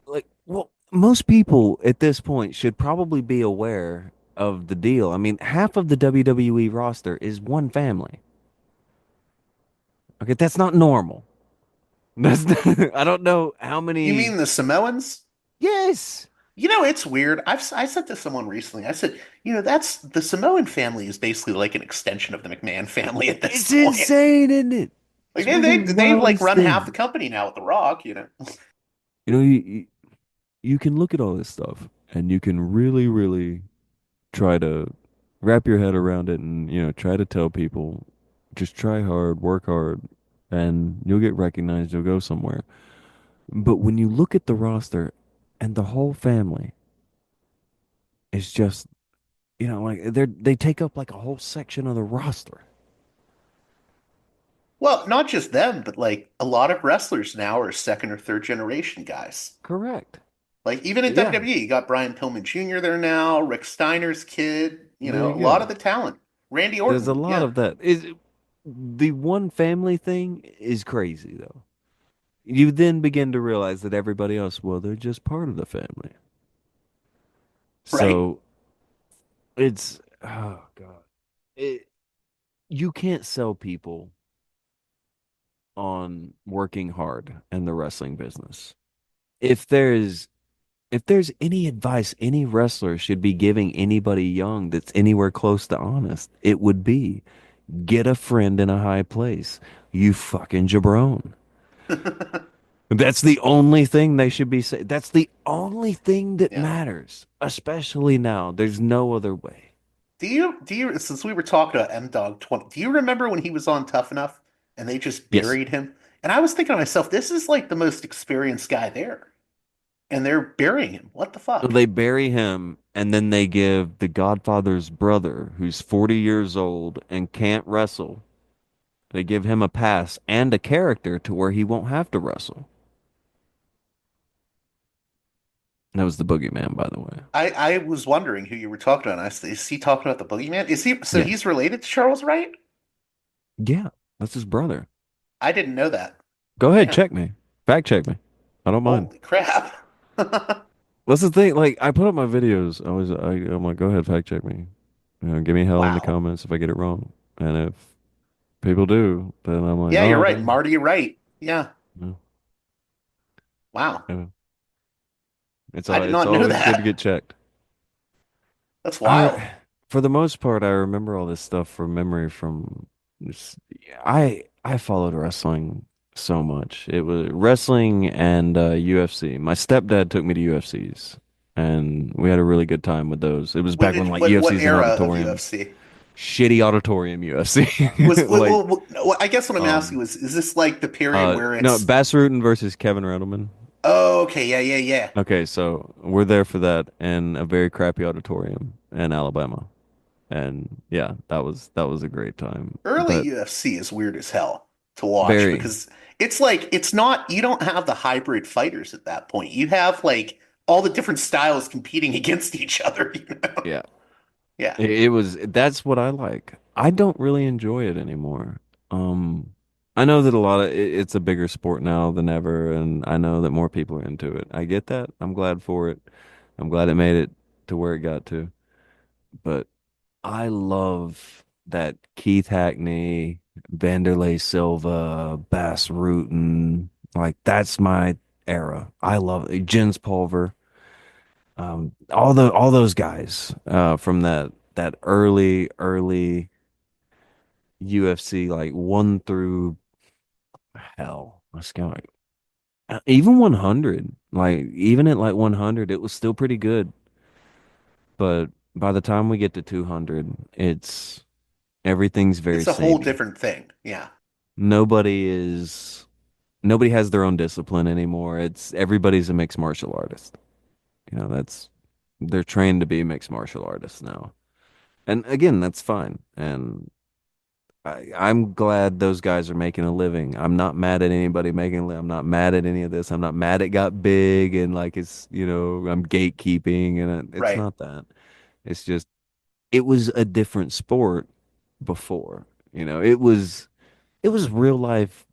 Like, well, most people at this point should probably be aware of the deal. I mean, half of the WWE roster is one family. Okay, that's not normal. That's I don't know how you many. mean the Samoans? Yes, It's weird. I said to someone recently. I said, that's the Samoan family is basically like an extension of the McMahon family at this it's point. insane, isn't it? Like It's one of the they like wildest run half the things. company now with The Rock. You know, you can look at all this stuff and you can really, really try to wrap your head around it and, try to tell people just try hard, work hard, and you'll get recognized, you'll go somewhere. But when you look at the roster and the whole family is just, like they take up like a whole section of the roster. Well, not just them, but like a lot of wrestlers now are second or third generation guys. Correct. Like even in Yeah. WWE, you got Brian Pillman Jr. there now, Rick Steiner's kid, There a you lot of go. the talent. Randy There's a Orton, lot yeah. of that. Is the one family thing is crazy though. You then begin to realize that everybody else, well, they're just part of the family. Right? So it's oh God. You can't sell people on working hard in the wrestling business. If there's if there's any advice any wrestler should be giving anybody young that's anywhere close to honest, it would be get a friend in a high place. You fucking jabron. That's the only thing they should be saying. That's the only thing that Yeah. matters, especially now. There's no other way. Do you since we were talking about M Dog 20, do you remember when he was on Tough Enough and they just Yes. buried him? And I was thinking to myself, this is like the most experienced guy there. And they're burying him. What the So fuck? they bury him, and then they give the Godfather's brother, who's 40 years old and can't wrestle, they give him a pass and a character to where he won't have to wrestle. That was the Boogeyman, by the way. I was wondering who you were talking about. Is he talking about the Boogeyman? Is he so Yeah. he's related to Charles Wright? Yeah, that's his brother. I didn't know that. Go ahead, Damn. check me. Fact check me. I don't mind. Holy crap. That's the thing. Like, I put up my videos. I'm like, go ahead, fact check me. Give me hell in the Wow. comments if I get it wrong. And if people do, then I'm like, Yeah, oh, you're right. okay. Marty Wright. Yeah. Yeah, Wow. yeah. I did It's not know always good to that. get checked. That's wild. I, for the most part, I remember all this stuff from memory from just, I followed wrestling so much. It was wrestling and UFC. My stepdad took me to UFCs. and we had a really good time with those. It was What back when did like what UFC's in era of auditoriums, UFC shitty auditorium UFC. was? Like, I guess what I'm asking um, was, is this like the period where no, it's? Bass Rutten versus Kevin Redelman. Oh, okay, yeah, yeah, yeah. Okay, so we're there for that in a very crappy auditorium in Alabama. And yeah, that was a great time. Early But UFC is weird as hell to watch very, because it's like it's not you don't have the hybrid fighters at that point. You have like all the different styles competing against each other, you know? yeah. Yeah. It was that's what I like. I don't really enjoy it anymore. Um I know that a lot of it's a bigger sport now than ever, and I know that more people are into it. I get that. I'm glad for it. I'm glad it made it to where it got to. But I love that Keith Hackney, Vanderlei Silva, Bass Rutten, like that's my era. I love it. Jens Pulver, all those guys from that early UFC, like one through hell. Let's go. Even 100, like even at like 100, it was still pretty good. But by the time we get to 200, it's everything's very It's a whole samey. different thing. Yeah. Nobody is nobody has their own discipline anymore. It's everybody's a mixed martial artist. That's they're trained to be mixed martial artists now. And again, that's fine. And I'm glad those guys are making a living. I'm not mad at anybody making a living. I'm not mad at any of this. I'm not mad it got big and like I'm gatekeeping and it's Right. not that. It's just it was a different sport before. It was real life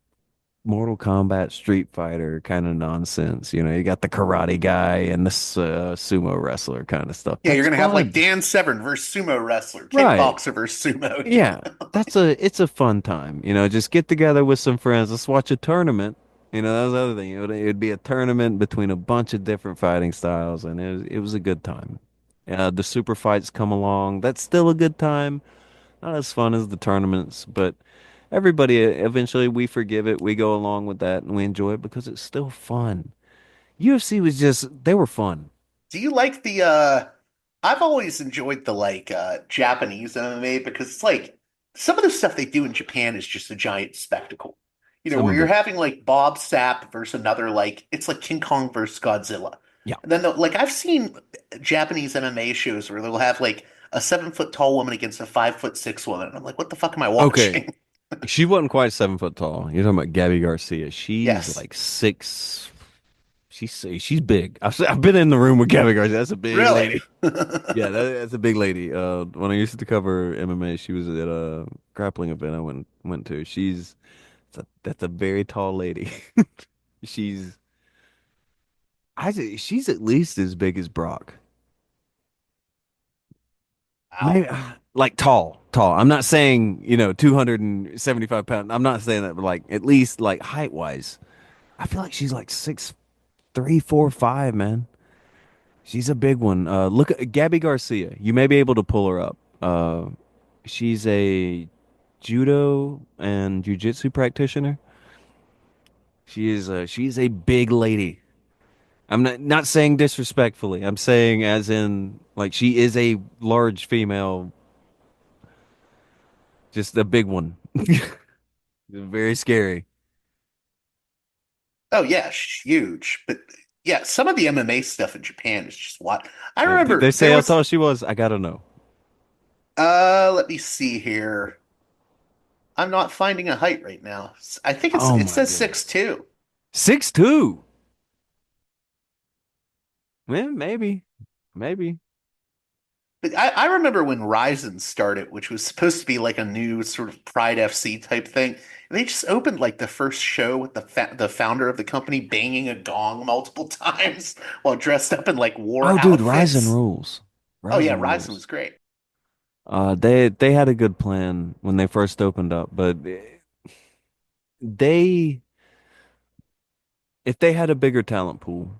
Mortal Kombat Street Fighter kind of nonsense. You got the karate guy and the sumo wrestler kind of stuff. Yeah, you're That's gonna have like fun. Dan Severn versus sumo wrestler, Right. kickboxer versus sumo. Yeah, it's a fun time. Just get together with some friends. Let's watch a tournament. That was the other thing. It'd be a tournament between a bunch of different fighting styles, and it was a good time. The super fights come along. That's still a good time. Not as fun as the tournaments, but everybody eventually we forgive it. We go along with that and we enjoy it because it's still fun. UFC was just they were fun. Do you like the I've always enjoyed the like Japanese MMA because it's like some of the stuff they do in Japan is just a giant spectacle. Some Where of you're it. having like Bob Sapp versus another like it's like King Kong versus Godzilla. Yeah. And then like I've seen Japanese MMA shows where they'll have like a 7 foot tall woman against a 5'6" woman. And I'm like, what the fuck am I Okay. watching? She wasn't quite 7 foot tall. You're talking about Gabby Garcia. She's Yes. like six. She's big. I've been in the room with Gabby Garcia. That's a big Really? lady. Yeah, that's a big lady. When I used to cover MMA, she was at a grappling event I went to. That's a very tall lady. She's she's at least as big as Brock. Wow. Maybe like tall. I'm not saying 275 pounds. I'm not saying that, but like at least like height wise, I feel like she's like 6'3", 4'5", man. She's a big one. Look at Gabby Garcia. You may be able to pull her up. She's a judo and jujitsu practitioner. She's a big lady. I'm not saying disrespectfully. I'm saying as in like she is a large female, just a big one. Very scary. Oh yeah, huge. But yeah, some of the MMA stuff in Japan is just what I Did they remember say there how was tall she was? I gotta know. let me see here. I'm not finding a height right now. I think Oh it my says goodness. 6'2". 6'2". Man, maybe. But I remember when Ryzen started, which was supposed to be like a new sort of Pride FC type thing. And they just opened like the first show with the founder of the company banging a gong multiple times while dressed up in like war Oh, dude, Ryzen outfits. rules. Oh yeah, Ryzen Ryzen rules. was great. They had a good plan when they first opened up, but they if they had a bigger talent pool,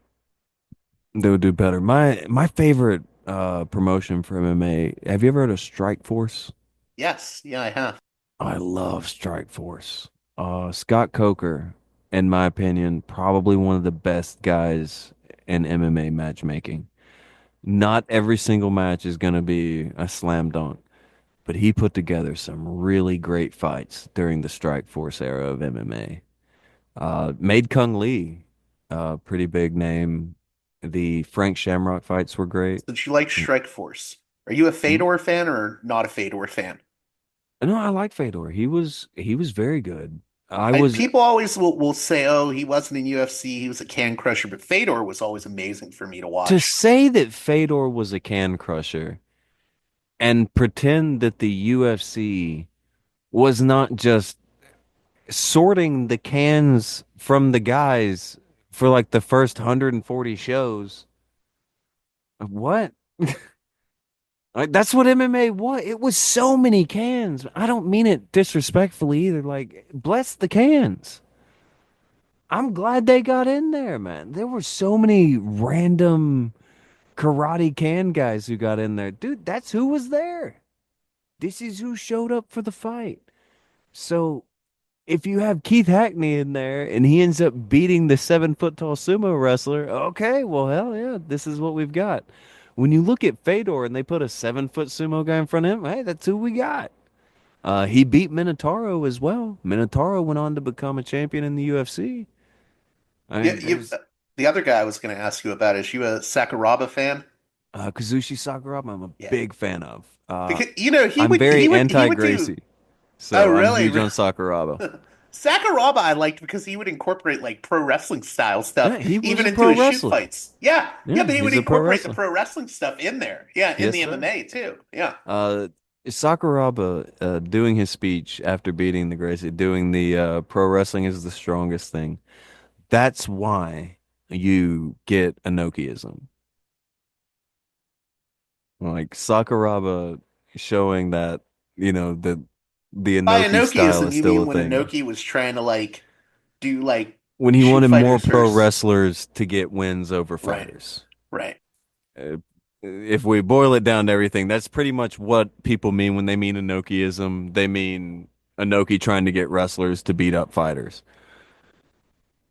they would do better. My favorite promotion for MMA. Have you ever heard of Strike Force? Yes, yeah, I have. I love Strike Force. Scott Coker, in my opinion, probably one of the best guys in MMA matchmaking. Not every single match is going to be a slam dunk, but he put together some really great fights during the Strike Force era of MMA. Made Kung Lee pretty big name. The Frank Shamrock fights were great. Since you like Strike Force, are you a Mhm. Fedor fan or not a Fedor fan? No, I like Fedor. He was very good. I I, was people always will say, "Oh, he wasn't in UFC. He was a can crusher," but Fedor was always amazing for me to to watch. say that Fedor was a can crusher and pretend that the UFC was not just sorting the cans from the guys for like the first 140 shows. What? Like, that's what MMA was. It was so many cans. I don't mean it disrespectfully either. Like, bless the cans. I'm glad they got in there, man. There were so many random karate can guys who got in there. Dude, that's who was there. This is who showed up for the fight. So if you have Keith Hackney in there and he ends up beating the 7 foot tall sumo wrestler, okay, well, hell yeah, this is what we've got. When you look at Fedor and they put a 7 foot sumo guy in front of him, hey, that's who we got. He beat Minotauro as well. Minotauro went on to become a champion in the UFC. I Yeah, mean, there's the other guy I was going to ask you about is you a Sakuraba fan? Kazushi Sakuraba, I'm a Yeah, big fan of. because I'm very he anti would do. Gracie, Oh, so I'm really? huge on Sakuraba. Sakuraba I liked because he would incorporate like pro wrestling style stuff Yeah, he was even a into pro his shoot wrestler. fights. Yeah, yeah, Yeah, but he would he's a pro incorporate the wrestler. pro wrestling stuff in there. Yeah, in Yes, the sir. MMA too. Yeah. Uh, Sakuraba doing his speech after beating the Gracie, doing the pro wrestling is the strongest thing. That's why you get Enochiism. Like Sakuraba showing that, that the By Enochi style Enochiism, is you still mean a when thing. Enochi was trying to like do like When he shoot wanted more fighters pro versus wrestlers to get wins over right, fighters. right. Uh, if we boil it down to everything, that's pretty much what people mean when they mean Enochiism. They mean Enochi trying to get wrestlers to beat up fighters.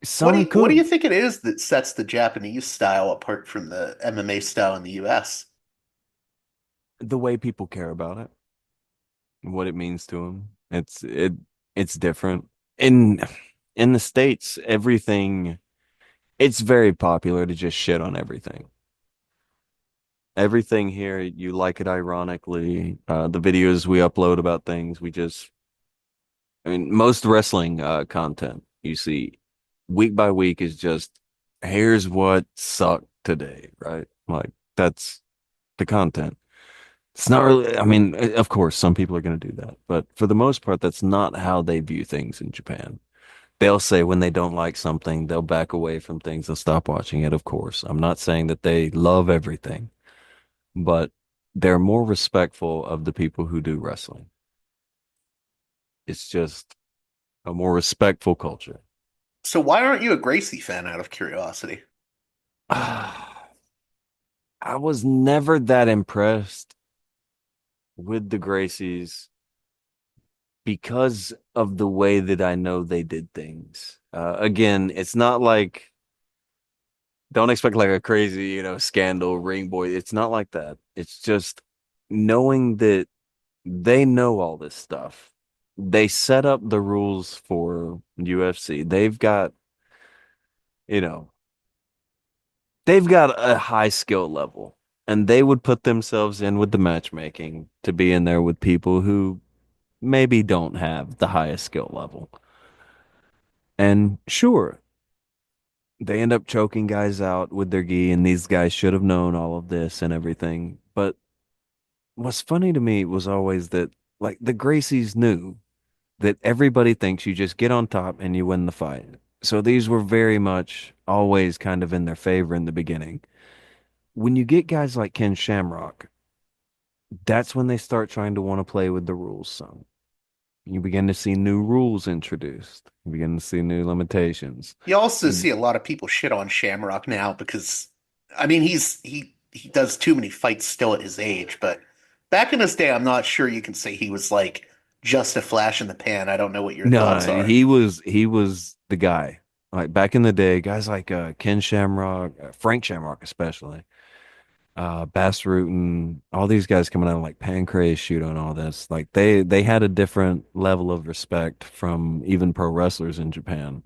Some What do you could. think it is that sets the Japanese style apart from the MMA style in the US? The way people care about it, what it means to them. It's different. In in the States, everything it's very popular to just shit on everything. Everything here, you like it ironically. The videos we upload about things, I mean, most wrestling content you see week by week is just here's what sucked today, right? Like that's the content. It's not really, I mean, of course, some people are going to do that, but for the most part, that's not how they view things in Japan. They'll say when they don't like something, they'll back away from things and stop watching it, of course. I'm not saying that they love everything, but they're more respectful of the people who do wrestling. It's just a more respectful culture. So why aren't you a Gracie fan out of curiosity? I was never that impressed with the Gracies because of the way that I know they did things. Again, it's not like don't expect like a crazy, scandal ring boy. It's not like that. It's just knowing that they know all this stuff. They set up the rules for UFC. You know, they've got a high skill level and they would put themselves in with the matchmaking to be in there with people who maybe don't have the highest skill level. And sure, they end up choking guys out with their gi, and these guys should have known all of this and everything. But what's funny to me was always that, like, the Gracies knew that everybody thinks you just get on top and you win the fight. So these were very much always kind of in their favor in the beginning. When you get guys like Ken Shamrock, that's when they start trying to want to play with the rules some. You begin to see new rules introduced. You begin to see new limitations. You also see a lot of people shit on Shamrock now because I mean he does too many fights still at his age, but back in his day I'm not sure you can say he was like just a flash in the pan. I don't know what your No, thoughts are. he was the guy. Like back in the day, guys like Ken Shamrock, Frank Shamrock especially. Bass Rutten, all these guys coming out like Pancrase Shudo and all this. Like they had a different level of respect from even pro wrestlers in Japan.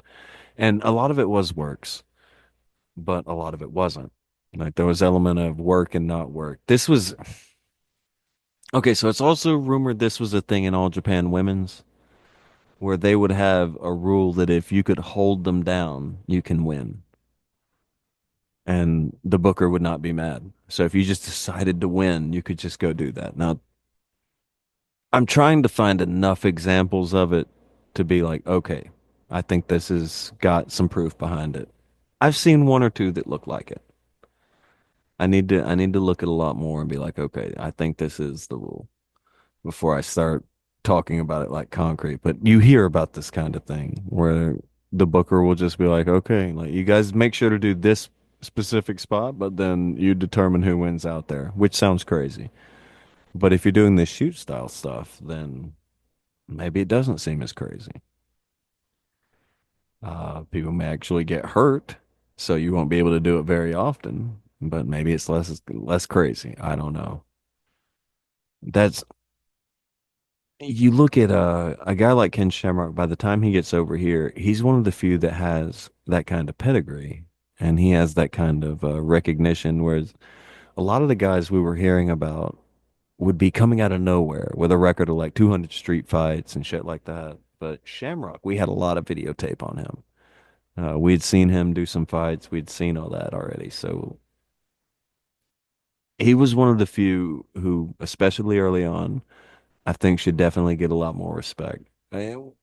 And a lot of it was works, but a lot of it wasn't. Like there was element of work and not work. This was okay, so it's also rumored this was a thing in All Japan Women's where they would have a rule that if you could hold them down, you can win. And the booker would not be mad. So if you just decided to win, you could just go do that. Now, I'm trying to find enough examples of it to be like, okay, I think this has got some proof behind it. I've seen one or two that look like it. I need to look at a lot more and be like, okay, I think this is the rule before I start talking about it like concrete. But you hear about this kind of thing where the booker will just be like, okay, like you guys make sure to do this specific spot, but then you determine who wins out there, which sounds crazy. But if you're doing this shoot style stuff, then maybe it doesn't seem as crazy. People may actually get hurt, so you won't be able to do it very often, but maybe it's less crazy. I don't know. That's You look at a guy like Ken Shamrock, by the time he gets over here, he's one of the few that has that kind of pedigree and he has that kind of recognition. Whereas a lot of the guys we were hearing about would be coming out of nowhere with a record of like 200 street fights and shit like that. But Shamrock, we had a lot of videotape on him. We'd seen him do some fights, we'd seen all that already. So he was one of the few who, especially early on, I think should definitely get a lot more respect.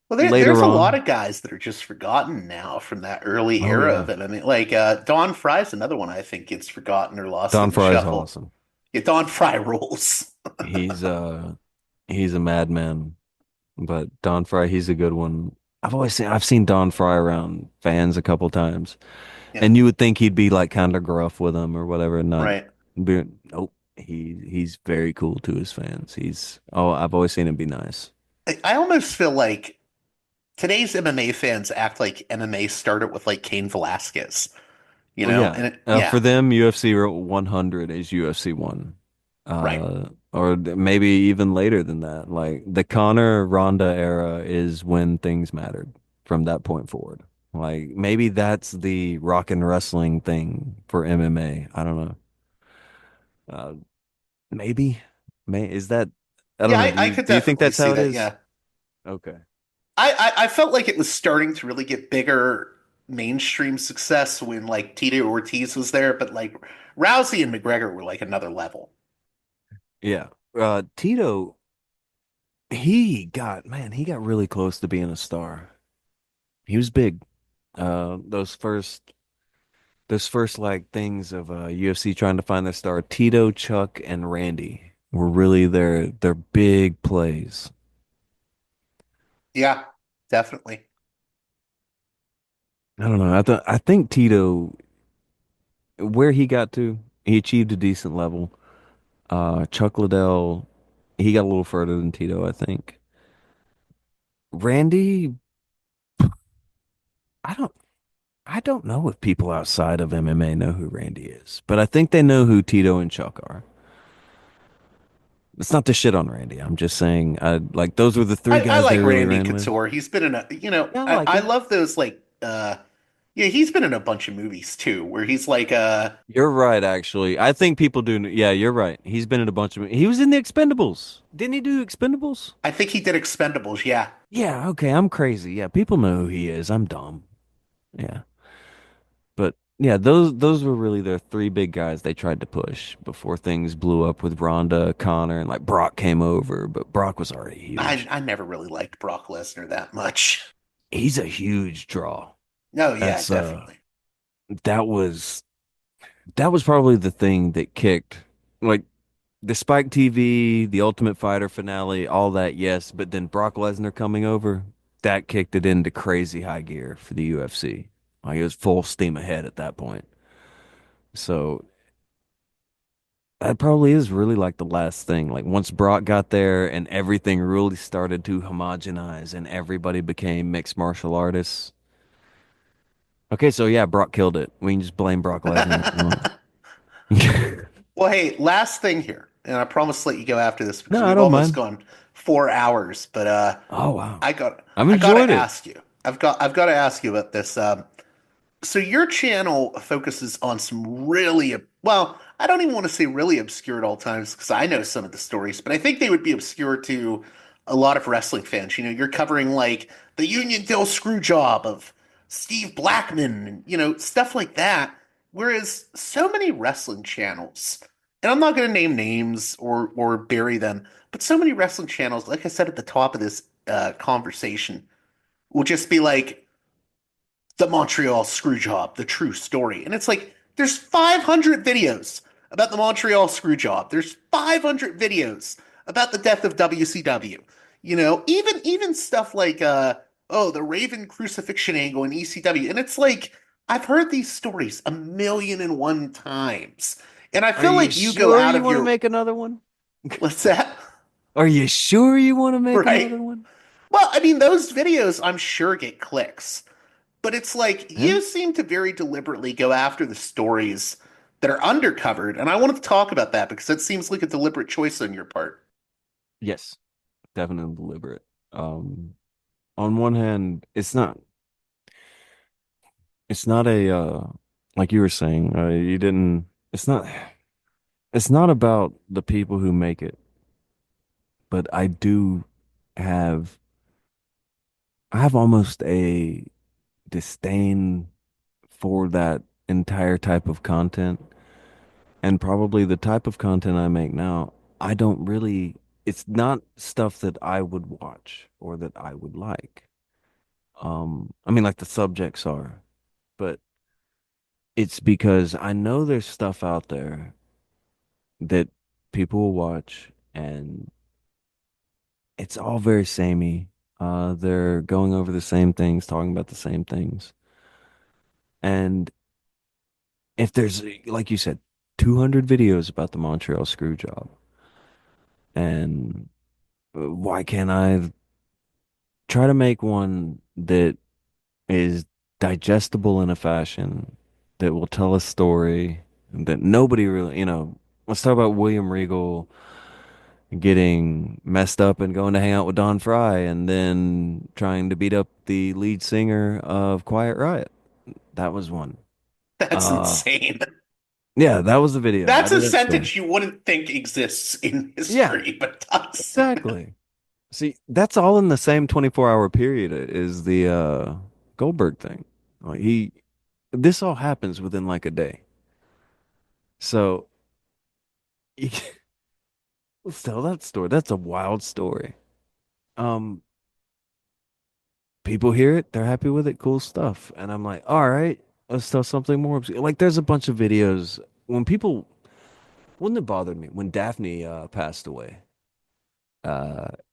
Well, there's Later a lot on, of guys that are just forgotten now from that early oh era yeah, of it. I mean, like Don Fry's another one I think gets forgotten or lost Don in the Fry is shuffle. awesome. Yeah, Don Fry rules. He's uh he's a madman, but Don Fry, he's a good one. I've seen Don Fry around fans a couple times, Yeah, and you would think he'd be like kind of gruff with them or whatever, not right. be, nope. He's very cool to his fans. I've always seen him be nice. I almost feel like today's MMA fans act like MMA started with like Cain Velasquez, you Well, know? yeah. And it, For yeah, them, UFC 100 is UFC 1. right. Maybe even later than that. Like the Conor Ronda era is when things mattered from that point forward. Like maybe that's the rock and wrestling thing for MMA. I don't know. Uh, maybe. Is that? I don't Yeah, know. I could Do you think definitely that's see how it that. is? Yeah. Okay. I felt like it was starting to really get bigger mainstream success when like Tito Ortiz was there, but like Rousey and McGregor were like another level. Yeah. Tito, he got really close to being a star. He was big. Those first like things of UFC trying to find their star, Tito, Chuck, and Randy were really their big plays. Yeah, definitely. I don't know. I think Tito, where he got to, he achieved a decent level. Chuck Liddell, he got a little further than Tito, I think. Randy, I don't I don't know if people outside of MMA know who Randy is, but I think they know who Tito and Chuck are. It's not the shit on Randy. I'm just saying, like those were the three I guys they like really Randy ran with. Couture. He's been in a, Yeah, I like I him. love those like, yeah, he's been in a bunch of movies too, where he's like, You're right, actually. I think people do. Yeah, you're right. He's been in a bunch of. He was in the Expendables. Didn't he do Expendables? I think he did Expendables. Yeah. Yeah. Okay, I'm crazy. Yeah, people know who he is. I'm dumb. Yeah, but yeah, those were really their three big guys they tried to push before things blew up with Ronda, Connor, and like Brock came over. But Brock was already huge. I never really liked Brock Lesnar that much. He's a huge draw. No, yeah, That's definitely. that was that was probably the thing that kicked like the Spike TV, the Ultimate Fighter finale, all that, yes, but then Brock Lesnar coming over, that kicked it into crazy high gear for the UFC. Like it was full steam ahead at that point. So that probably is really like the last thing. Like once Brock got there and everything really started to homogenize and everybody became mixed martial artists. Okay, so yeah, Brock killed it. We can just blame Brock Lesnar if you want. Well, hey, last thing here, and I promise to let you go after this because No, I we've don't almost mind. gone 4 hours. But Oh wow. I got I've I got to enjoyed it. ask you. I've got to ask you about this. So your channel focuses on some really, well, I don't even want to say really obscure at all times because I know some of the stories, but I think they would be obscure to a lot of wrestling fans. You're covering like the Union Hill screw job of Steve Blackman and, stuff like that. Whereas so many wrestling channels, and I'm not going to name names or bury them, but so many wrestling channels, like I said at the top of this conversation, will just be like, the Montreal Screwjob, the true story. And it's like, there's 500 videos about the Montreal Screwjob. There's 500 videos about the death of WCW. Even stuff like the Raven crucifixion angle in ECW. And it's like, I've heard these stories 1,000,001 times. And I Are feel you like you go sure out you of want to your make another one? what's that? Are you sure you want to make Right? another one? Well, I mean, those videos I'm sure get clicks. But it's like Yeah. you seem to very deliberately go after the stories that are undercovered, and I wanted to talk about that because it seems like a deliberate choice on your part. Yes, definitely deliberate. Um, on one hand, it's not a like you were saying, you didn't it's not about the people who make it, but have I have almost a disdain for that entire type of content, and probably the type of content I make now, I don't really it's not stuff that I would watch or that I would like. I mean, like the subjects are, but it's because I know there's stuff out there that people will watch, and it's all very samey. They're going over the same things, talking about the same things. And if there's, like you said, 200 videos about the Montreal screw job, and why can't I try to make one that is digestible in a fashion that will tell a story that nobody really, let's talk about William Regal getting messed up and going to hang out with Don Fry and then trying to beat up the lead singer of Quiet Riot. That was one. That's Uh insane. yeah, that was the video. I That's a didn't say. sentence you wouldn't think exists in Yeah, history, but does. exactly. See, that's all in the same 24-hour period is the Goldberg thing. Like this all happens within like a day. So let's tell that story. That's a wild story. Um, People hear it, they're happy with it, cool stuff. And I'm like, all right, let's tell something more. Like, there's a bunch of videos when people wouldn't have bothered me when Daphne passed away.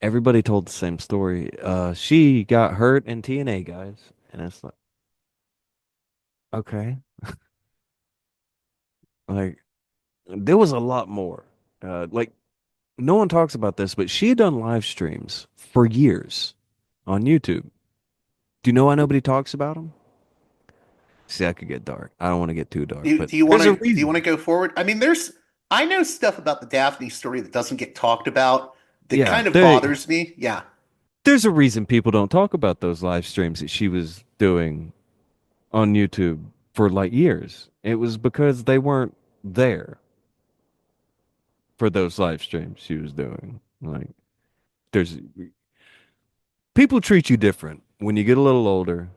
Everybody told the same story. She got hurt in TNA, guys, and it's like, okay, like there was a lot more. Like no one talks about this, but she had done live streams for years on YouTube. Do you know why nobody talks about them? See, I could get dark. I don't want to get too dark, Do, but do you want there's a to do you want reason. to go forward? I mean, I know stuff about the Daphne story that doesn't get talked about that Yeah, kind of bothers me. Yeah. there's a reason people don't talk about those live streams that she was doing on YouTube for like years. It was because they weren't there for those live streams she was doing. Like, there's people treat you different when you get a little older,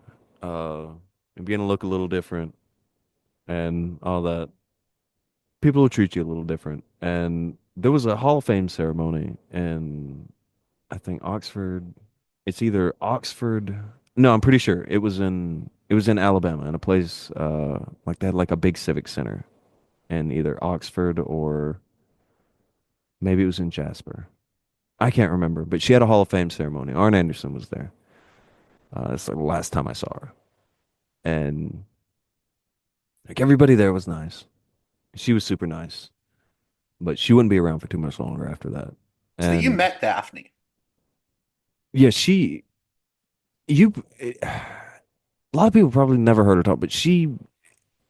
and begin to look a little different and all that. People will treat you a little different. And there was a Hall of Fame ceremony in, I think, Oxford. It's either Oxford. No, I'm pretty sure it was in Alabama in a place like they had like a big civic center in either Oxford or maybe it was in Jasper. I can't remember, but she had a Hall of Fame ceremony. Arn Anderson was there. It's like the last time I saw her, and like everybody there was nice. She was super nice, but she wouldn't be around for too much longer after that. So you And met Daphne. yeah, you, a lot of people probably never heard her talk, but she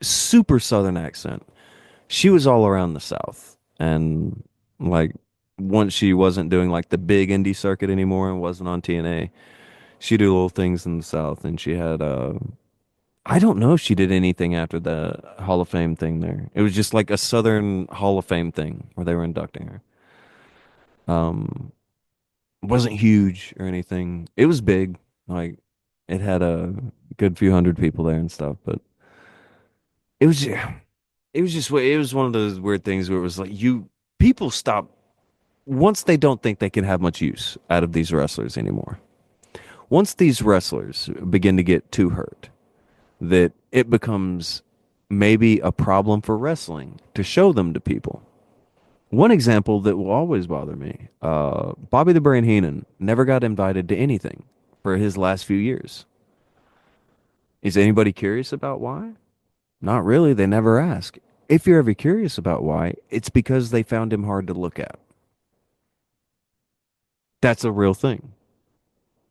super Southern accent. she was all around the South. And like once she wasn't doing like the big indie circuit anymore and wasn't on TNA, she did little things in the South. And she had I don't know if she did anything after the Hall of Fame thing there. It was just like a Southern Hall of Fame thing where they were inducting her. Um, wasn't huge or anything. It was big. Like it had a good few hundred people there and stuff, but it was it was one of those weird things where it was like you people stop once they don't think they can have much use out of these wrestlers anymore. Once these wrestlers begin to get too hurt, that it becomes maybe a problem for wrestling to show them to people. One example that will always bother me, Bobby the Brain Heenan never got invited to anything for his last few years. Is anybody curious about why? Not really. They never ask. If you're ever curious about why, it's because they found him hard to look at. That's a real thing.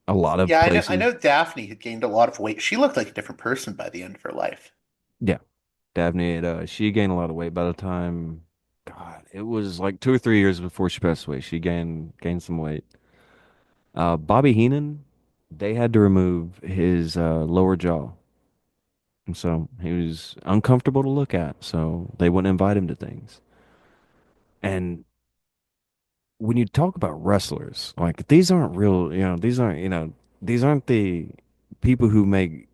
A lot of Yeah, I places. know Daphne had gained a lot of weight. She looked like a different person by the end of her life. Yeah. Daphne, she gained a lot of weight by the time, God, it was like 2 or 3 years before she passed away. She gained some weight. Bobby Heenan, they had to remove his lower jaw. And so he was uncomfortable to look at. So they wouldn't invite him to things. And when you talk about wrestlers, like these aren't real, these aren't the people who make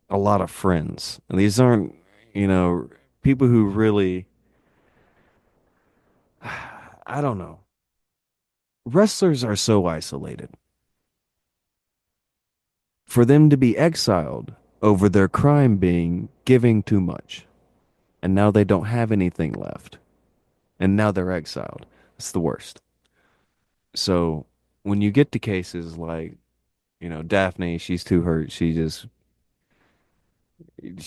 a lot of friends. And these aren't, you know, people who really, I don't know. Wrestlers are so isolated. For them to be exiled over their crime being giving too much, and now they don't have anything left, and now they're exiled. It's the worst. So when you get to cases like, Daphne, she's too hurt. She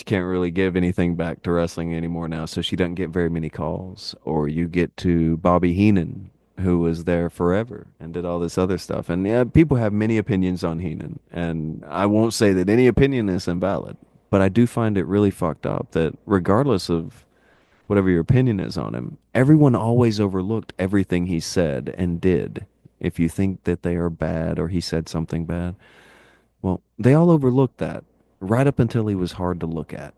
can't really give anything back to wrestling anymore now, so she doesn't get very many calls. Or you get to Bobby Heenan, who was there forever and did all this other stuff. And yeah, people have many opinions on Heenan, and I won't say that any opinion is invalid, but I do find it really fucked up that regardless of whatever your opinion is on him, everyone always overlooked everything he said and did. If you think that they are bad or he said something bad, well, they all overlooked that right up until he was hard to look at.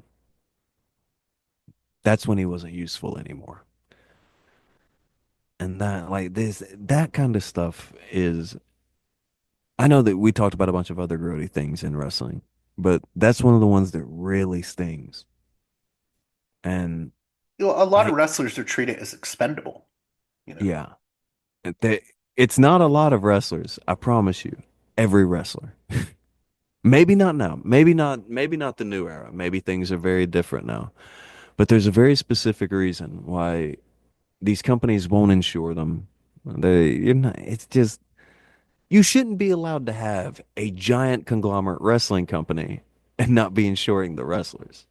That's when he wasn't useful anymore. And that kind of stuff is, I know that we talked about a bunch of other grody things in wrestling, but that's one of the ones that really stings. And You know, a lot of I, wrestlers are treated as expendable, you know. yeah, they, it's not a lot of wrestlers. I promise you, every wrestler. Maybe not now. Maybe not the new era. Maybe things are very different now. But there's a very specific reason why these companies won't insure them. It's just, you shouldn't be allowed to have a giant conglomerate wrestling company and not be insuring the wrestlers.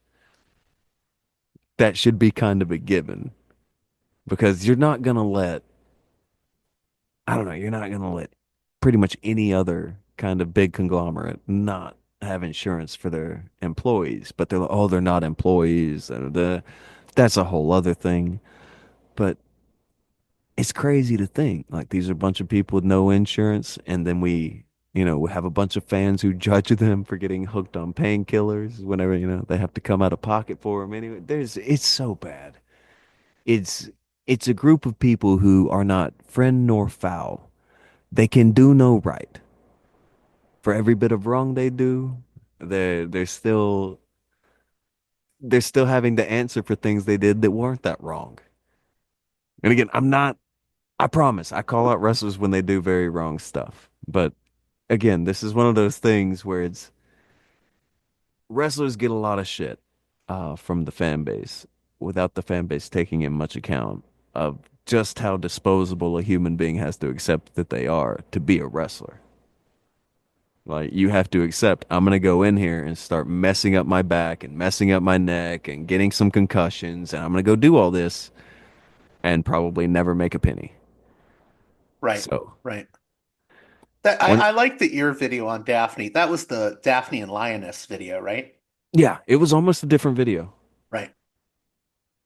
That should be kind of a given because you're not going to let, I don't know, you're not going to let pretty much any other kind of big conglomerate not have insurance for their employees, but they're like, oh, they're not employees. That's a whole other thing. But it's crazy to think like these are a bunch of people with no insurance, and then we have a bunch of fans who judge them for getting hooked on painkillers whenever they have to come out of pocket for them. Anyway, it's so bad. It's it's a group of people who are not friend nor foul. They can do no right. For every bit of wrong they do, they're still having to answer for things they did that weren't that wrong. And again, I promise, I call out wrestlers when they do very wrong stuff. But again, this is one of those things where it's wrestlers get a lot of shit from the fan base without the fan base taking in much account of just how disposable a human being has to accept that they are to be a wrestler. Like you have to accept, I'm gonna go in here and start messing up my back and messing up my neck and getting some concussions, and I'm gonna go do all this and probably never make a penny. Right, So right. That when I like the ear video on Daphne. That was the Daphne and Lioness video, right? yeah, it was almost a different video. Right.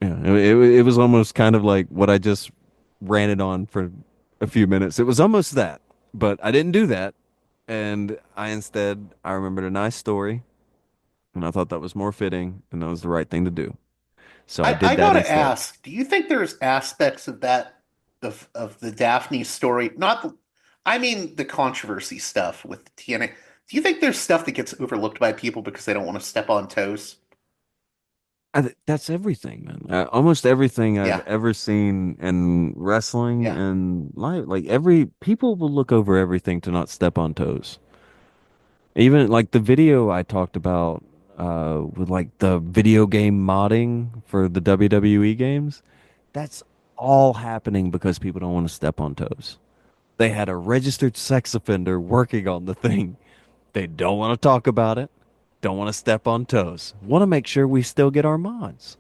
Yeah, it was almost kind of like what I just ranted on for a few minutes. It was almost that, but I didn't do that, and I remembered a nice story, and I thought that was more fitting, and that was the right thing to do. So I I did that gotta instead. ask, do you think there's aspects of that of the Daphne story, not the, I mean the controversy stuff with the TNA. Do you think there's stuff that gets overlooked by people because they don't want to step on toes? That's everything, man. Almost everything I've Yeah, ever seen in wrestling yeah. and life, like every people will look over everything to not step on toes. Even like the video I talked about with like the video game modding for the WWE games, that's all happening because people don't want to step on toes. They had a registered sex offender working on the thing. They don't want to talk about it, don't want to step on toes. Want to make sure we still get our mods.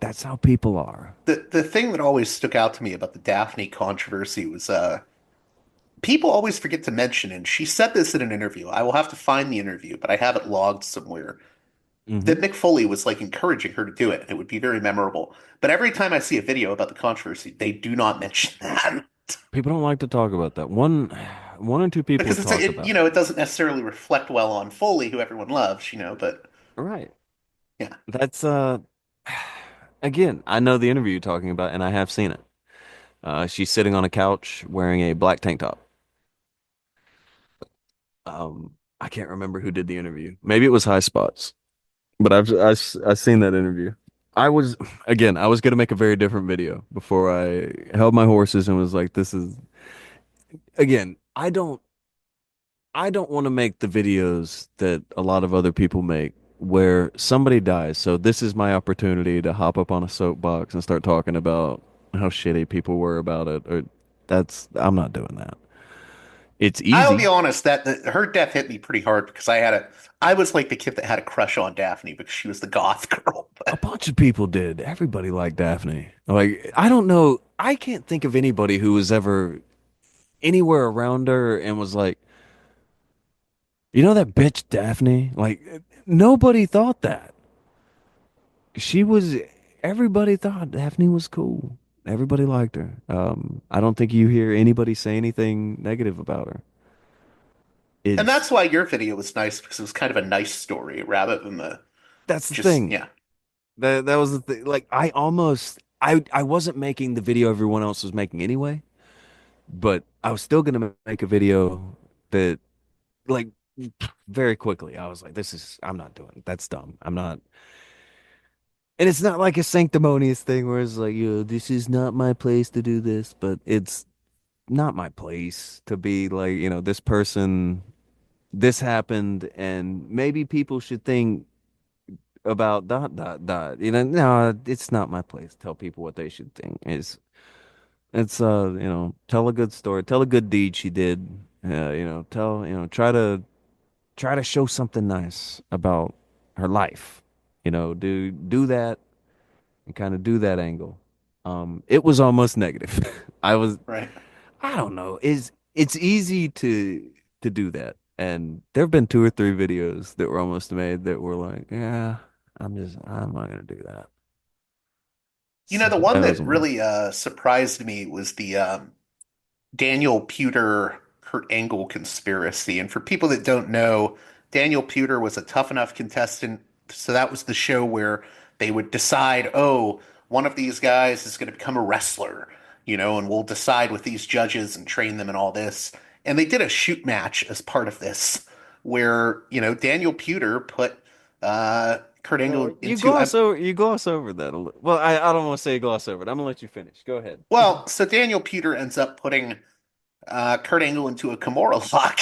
That's how people are. The thing that always stuck out to me about the Daphne controversy was people always forget to mention, and she said this in an interview. I will have to find the interview, but I have it logged somewhere. Hmm. That Mick Foley was like encouraging her to do it. It would be very memorable. But every time I see a video about the controversy, they do not mention that People don't like to talk about that. One or two people because have talked about it. it doesn't necessarily reflect well on Foley, who everyone loves, but Right. yeah. That's again, I know the interview you're talking about and I have seen it. She's sitting on a couch wearing a black tank top. I can't remember who did the interview. Maybe it was High Spots, but I've seen that interview. I was again, I was gonna make a very different video before I held my horses and was like, this is again, I don't want to make the videos that a lot of other people make where somebody dies. So this is my opportunity to hop up on a soapbox and start talking about how shitty people were about it. Or I'm not doing that. It's I'll be easy. honest that her death hit me pretty hard because I was like the kid that had a crush on Daphne because she was the goth girl. A But bunch of people did. Everybody liked Daphne. Like, I don't know. I can't think of anybody who was ever anywhere around her and was like, you know that bitch Daphne? Like, nobody thought that. She was, everybody thought Daphne was cool. Everybody liked her. I don't think you hear anybody say anything negative about her. and It's, that's why your video was nice because it was kind of a nice story rather than the that's the just thing. yeah. That was the thing. Like, I wasn't making the video everyone else was making anyway, but I was still gonna make a video that, like, very quickly, I was like, I'm not doing it. That's dumb. I'm not. And it's not like a sanctimonious thing where it's like, this is not my place to do this, but it's not my place to be like, this person, this happened, and maybe people should think about dot dot dot. No, it's not my place to tell people what they should think. It's tell a good story, tell a good deed she did. Tell, try to show something nice about her life. Do that and kind of do that angle. It was almost negative. I was Right. I don't know. It's easy to do that. And there have been two or three videos that were almost made that were like, yeah, I'm not gonna do that. So The one that was that one. really surprised me was the Daniel Pewter Kurt Angle conspiracy. And for people that don't know, Daniel Pewter was a Tough Enough contestant. So that was the show where they would decide, oh, one of these guys is going to become a wrestler, and we'll decide with these judges and train them and all this. And they did a shoot match as part of this where, Daniel Pewter put Kurt Angle Well, into, you gloss over that a little. Well, I don't want to say gloss over it. I'm gonna let you finish. Go ahead. well, so Daniel Pewter ends up putting Kurt Angle into a Kimura lock,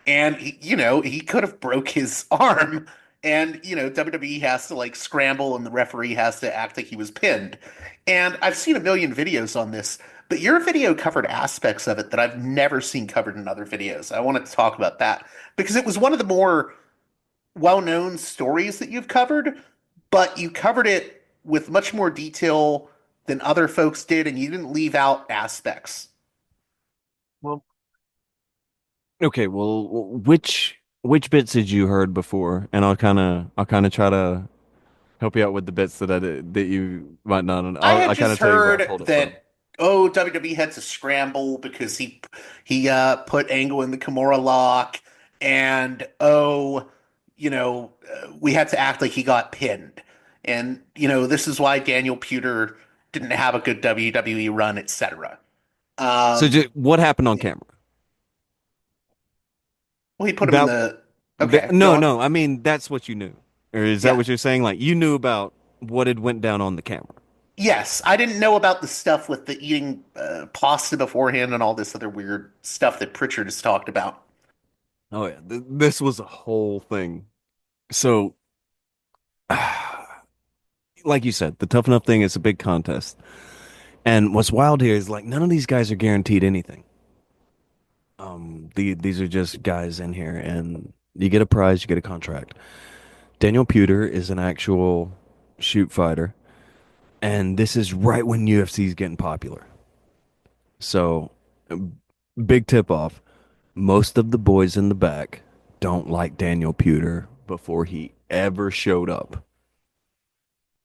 and he could have broke his arm, and WWE has to like scramble, and the referee has to act like he was pinned. And I've seen a million videos on this, but your video covered aspects of it that I've never seen covered in other videos. I wanted to talk about that because it was one of the more well-known stories that you've covered, but you covered it with much more detail than other folks did, and you didn't leave out aspects. Well, okay. Well, which bits had you heard before? And I'll kind of try to. help you out with the bits that you might not. And I had I'll kind just of tell you where I heard pulled it from. that WWE had to scramble because he put Angle in the Kimura lock, and we had to act like he got pinned, and this is why Daniel Puder didn't have a good WWE run, etc. So, Um, what happened on camera? well, he put him in About the. Okay, go no, on. no. I mean, that's what you knew, or is that Yeah. what you're saying? Like you knew about what had went down on the camera? Yes, I didn't know about the stuff with the eating pasta beforehand and all this other weird stuff that Pritchard has talked about. Oh yeah, this was a whole thing. So, like you said, the tough enough thing is a big contest. And what's wild here is like none of these guys are guaranteed anything. These are just guys in here, and you get a prize, you get a contract. Daniel Puder is an actual shoot fighter, and this is right when UFC is getting popular. So, big tip off. Most of the boys in the back don't like Daniel Puder before he ever showed up.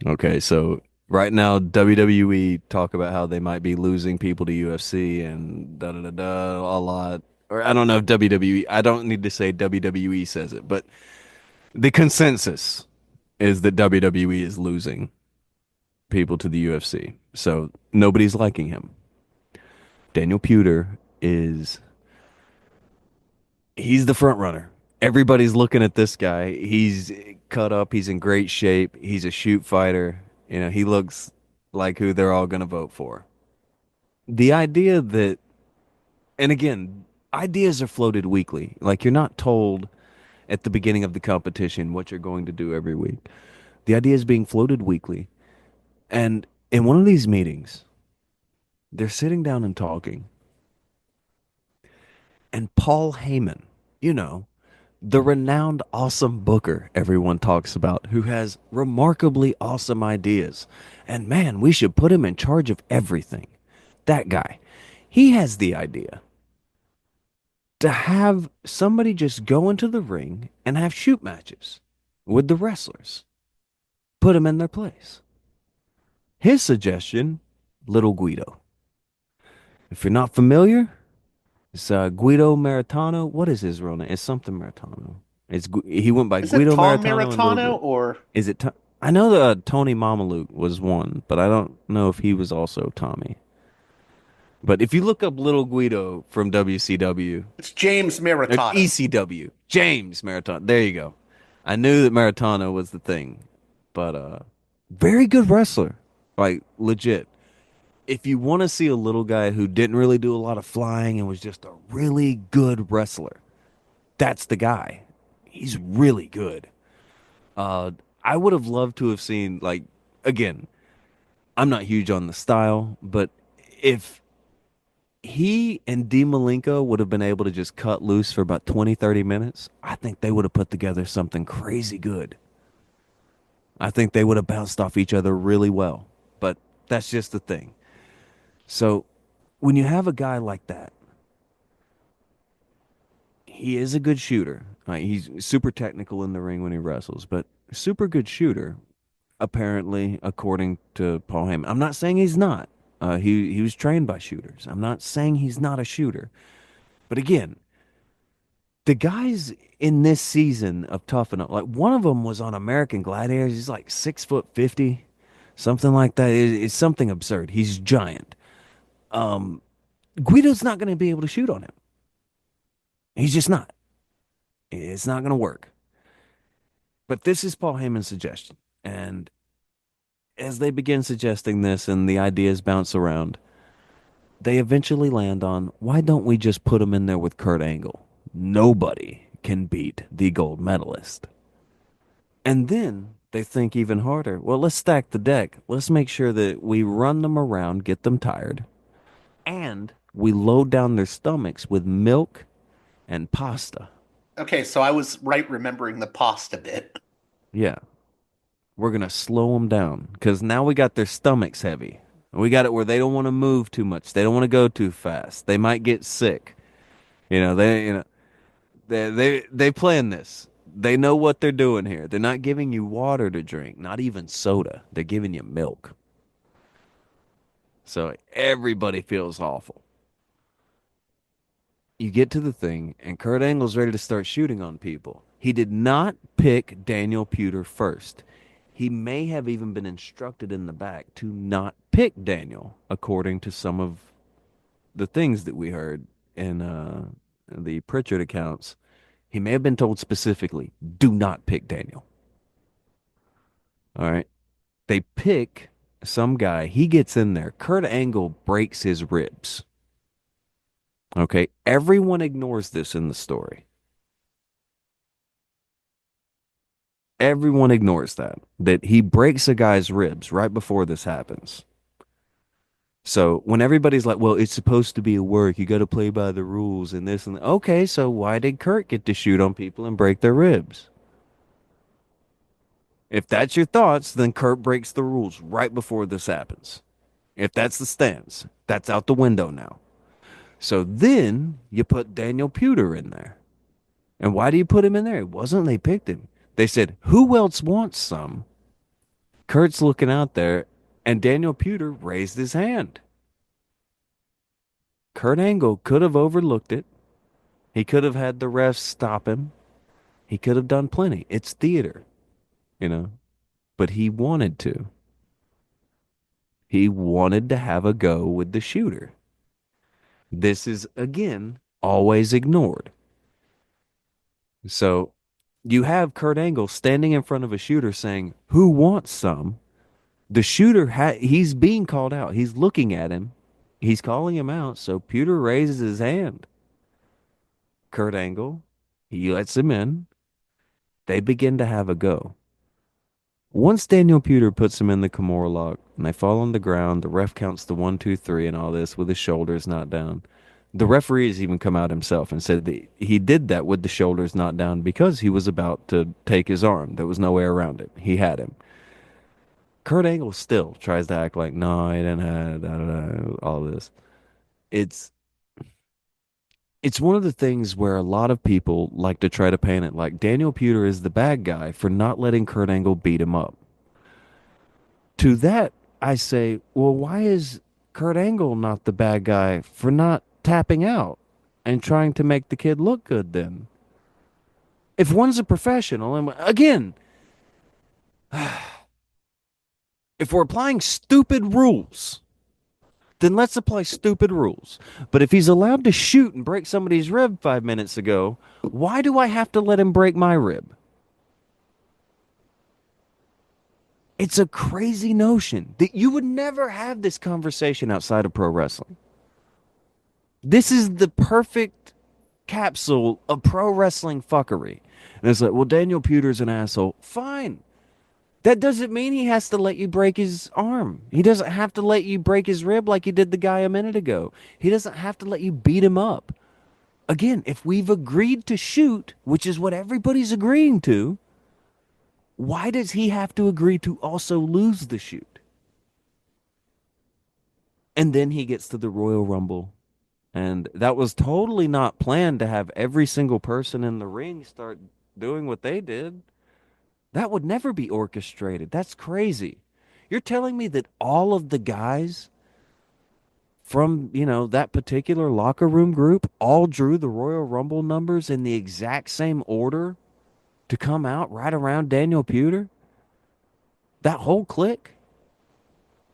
Okay, so right now WWE talk about how they might be losing people to UFC and da da da da a lot. Or I don't know if WWE. I don't need to say WWE says it, but the consensus is that WWE is losing people to the UFC. So nobody's liking him. Daniel Puder is he's the front runner. Everybody's looking at this guy. He's cut up. He's in great shape. He's a shoot fighter. He looks like who they're all going to vote for. The idea that, and again, ideas are floated weekly. Like you're not told at the beginning of the competition what you're going to do every week. The idea is being floated weekly. And in one of these meetings, they're sitting down and talking. And Paul Heyman, you know, the renowned awesome booker everyone talks about, who has remarkably awesome ideas. And man, we should put him in charge of everything. That guy. He has the idea to have somebody just go into the ring and have shoot matches with the wrestlers. Put them in their place. His suggestion, Little Guido. If you're not familiar, it's Guido Maritano. What is his real name? It's something Maritano. He went by Is it Guido Tom Maritano and Little Maritano Guido. or Is it? I know that Tony Mamaluke was one, but I don't know if he was also Tommy. But if you look up Little Guido from WCW it's James or Maritano? ECW, James Maritano. There you go. I knew that Maritano was the thing, but very good wrestler, like legit. If you want to see a little guy who didn't really do a lot of flying and was just a really good wrestler, that's the guy. He's really good. Uh, I would have loved to have seen like again. I'm not huge on the style, but if he and D. Malenko would have been able to just cut loose for about 20, 30 minutes, I think they would have put together something crazy good. I think they would have bounced off each other really well. But that's just the thing. So when you have a guy like that, he is a good shooter. He's super technical in the ring when he wrestles, but super good shooter, apparently, according to Paul Heyman. I'm not saying he's not. He was trained by shooters. I'm not saying he's not a shooter. But again, the guys in this season of Tough Enough, like one of them was on American Gladiators. He's like 6'50", something like that. It's something absurd. He's giant. Guido's not going to be able to shoot on him. He's just not. It's not going to work. But this is Paul Heyman's suggestion. And as they begin suggesting this and the ideas bounce around, they eventually land on why don't we just put him in there with Kurt Angle? Nobody can beat the gold medalist. And then they think even harder. Well, let's stack the deck. Let's make sure that we run them around, get them tired, and we load down their stomachs with milk and pasta. Okay, so I was right remembering the pasta bit. Yeah, we're going to slow them down because now we got their stomachs heavy. We got it where they don't want to move too much. They don't want to go too fast. They might get sick. They plan this. They know what they're doing here. They're not giving you water to drink, not even soda. They're giving you milk. So everybody feels awful. You get to the thing, and Kurt Angle's ready to start shooting on people. He did not pick Daniel Pewter first. He may have even been instructed in the back to not pick Daniel, according to some of the things that we heard in the Pritchard accounts. He may have been told specifically, do not pick Daniel. All right. They pick some guy. He gets in there. Kurt Angle breaks his ribs. Okay. Everyone ignores this in the story. Everyone ignores that he breaks a guy's ribs right before this happens. So when everybody's like, well, it's supposed to be a work, you got to play by the rules and this and that. Okay, so why did Kurt get to shoot on people and break their ribs? If that's your thoughts, then Kurt breaks the rules right before this happens. If that's the stance, that's out the window now. So then you put Daniel Pewter in there. And why do you put him in there? It wasn't they picked him. They said, who else wants some? Kurt's looking out there, and Daniel Pewter raised his hand. Kurt Angle could have overlooked it. He could have had the refs stop him. He could have done plenty. It's theater, you know. But he wanted to. He wanted to have a go with the shooter. This is, again, always ignored. So you have Kurt Angle standing in front of a shooter saying, who wants some? The shooter, he's being called out. He's looking at him. He's calling him out. So Pewter raises his hand. Kurt Angle, he lets him in. They begin to have a go. Once Daniel Pewter puts him in the Kimura lock and they fall on the ground, the ref counts the 1, 2, 3 and all this with his shoulders not down. The referee has even come out himself and said that he did that with the shoulders not down because he was about to take his arm. There was no way around it. He had him. Kurt Angle still tries to act like, no, he didn't have all this. It's one of the things where a lot of people like to try to paint it like Daniel Pewter is the bad guy for not letting Kurt Angle beat him up. To that, I say, well, why is Kurt Angle not the bad guy for not tapping out and trying to make the kid look good then? If one's a professional, and again, if we're applying stupid rules, then let's apply stupid rules. But if he's allowed to shoot and break somebody's rib 5 minutes ago, why do I have to let him break my rib? It's a crazy notion that you would never have this conversation outside of pro wrestling. This is the perfect capsule of pro wrestling fuckery. And it's like, well, Daniel Pewter's an asshole. Fine. That doesn't mean he has to let you break his arm. He doesn't have to let you break his rib like he did the guy a minute ago. He doesn't have to let you beat him up. Again, if we've agreed to shoot, which is what everybody's agreeing to, why does he have to agree to also lose the shoot? And then he gets to the Royal Rumble. And that was totally not planned to have every single person in the ring start doing what they did. That would never be orchestrated. That's crazy. You're telling me that all of the guys from, that particular locker room group all drew the Royal Rumble numbers in the exact same order to come out right around Daniel Pewter? That whole clique?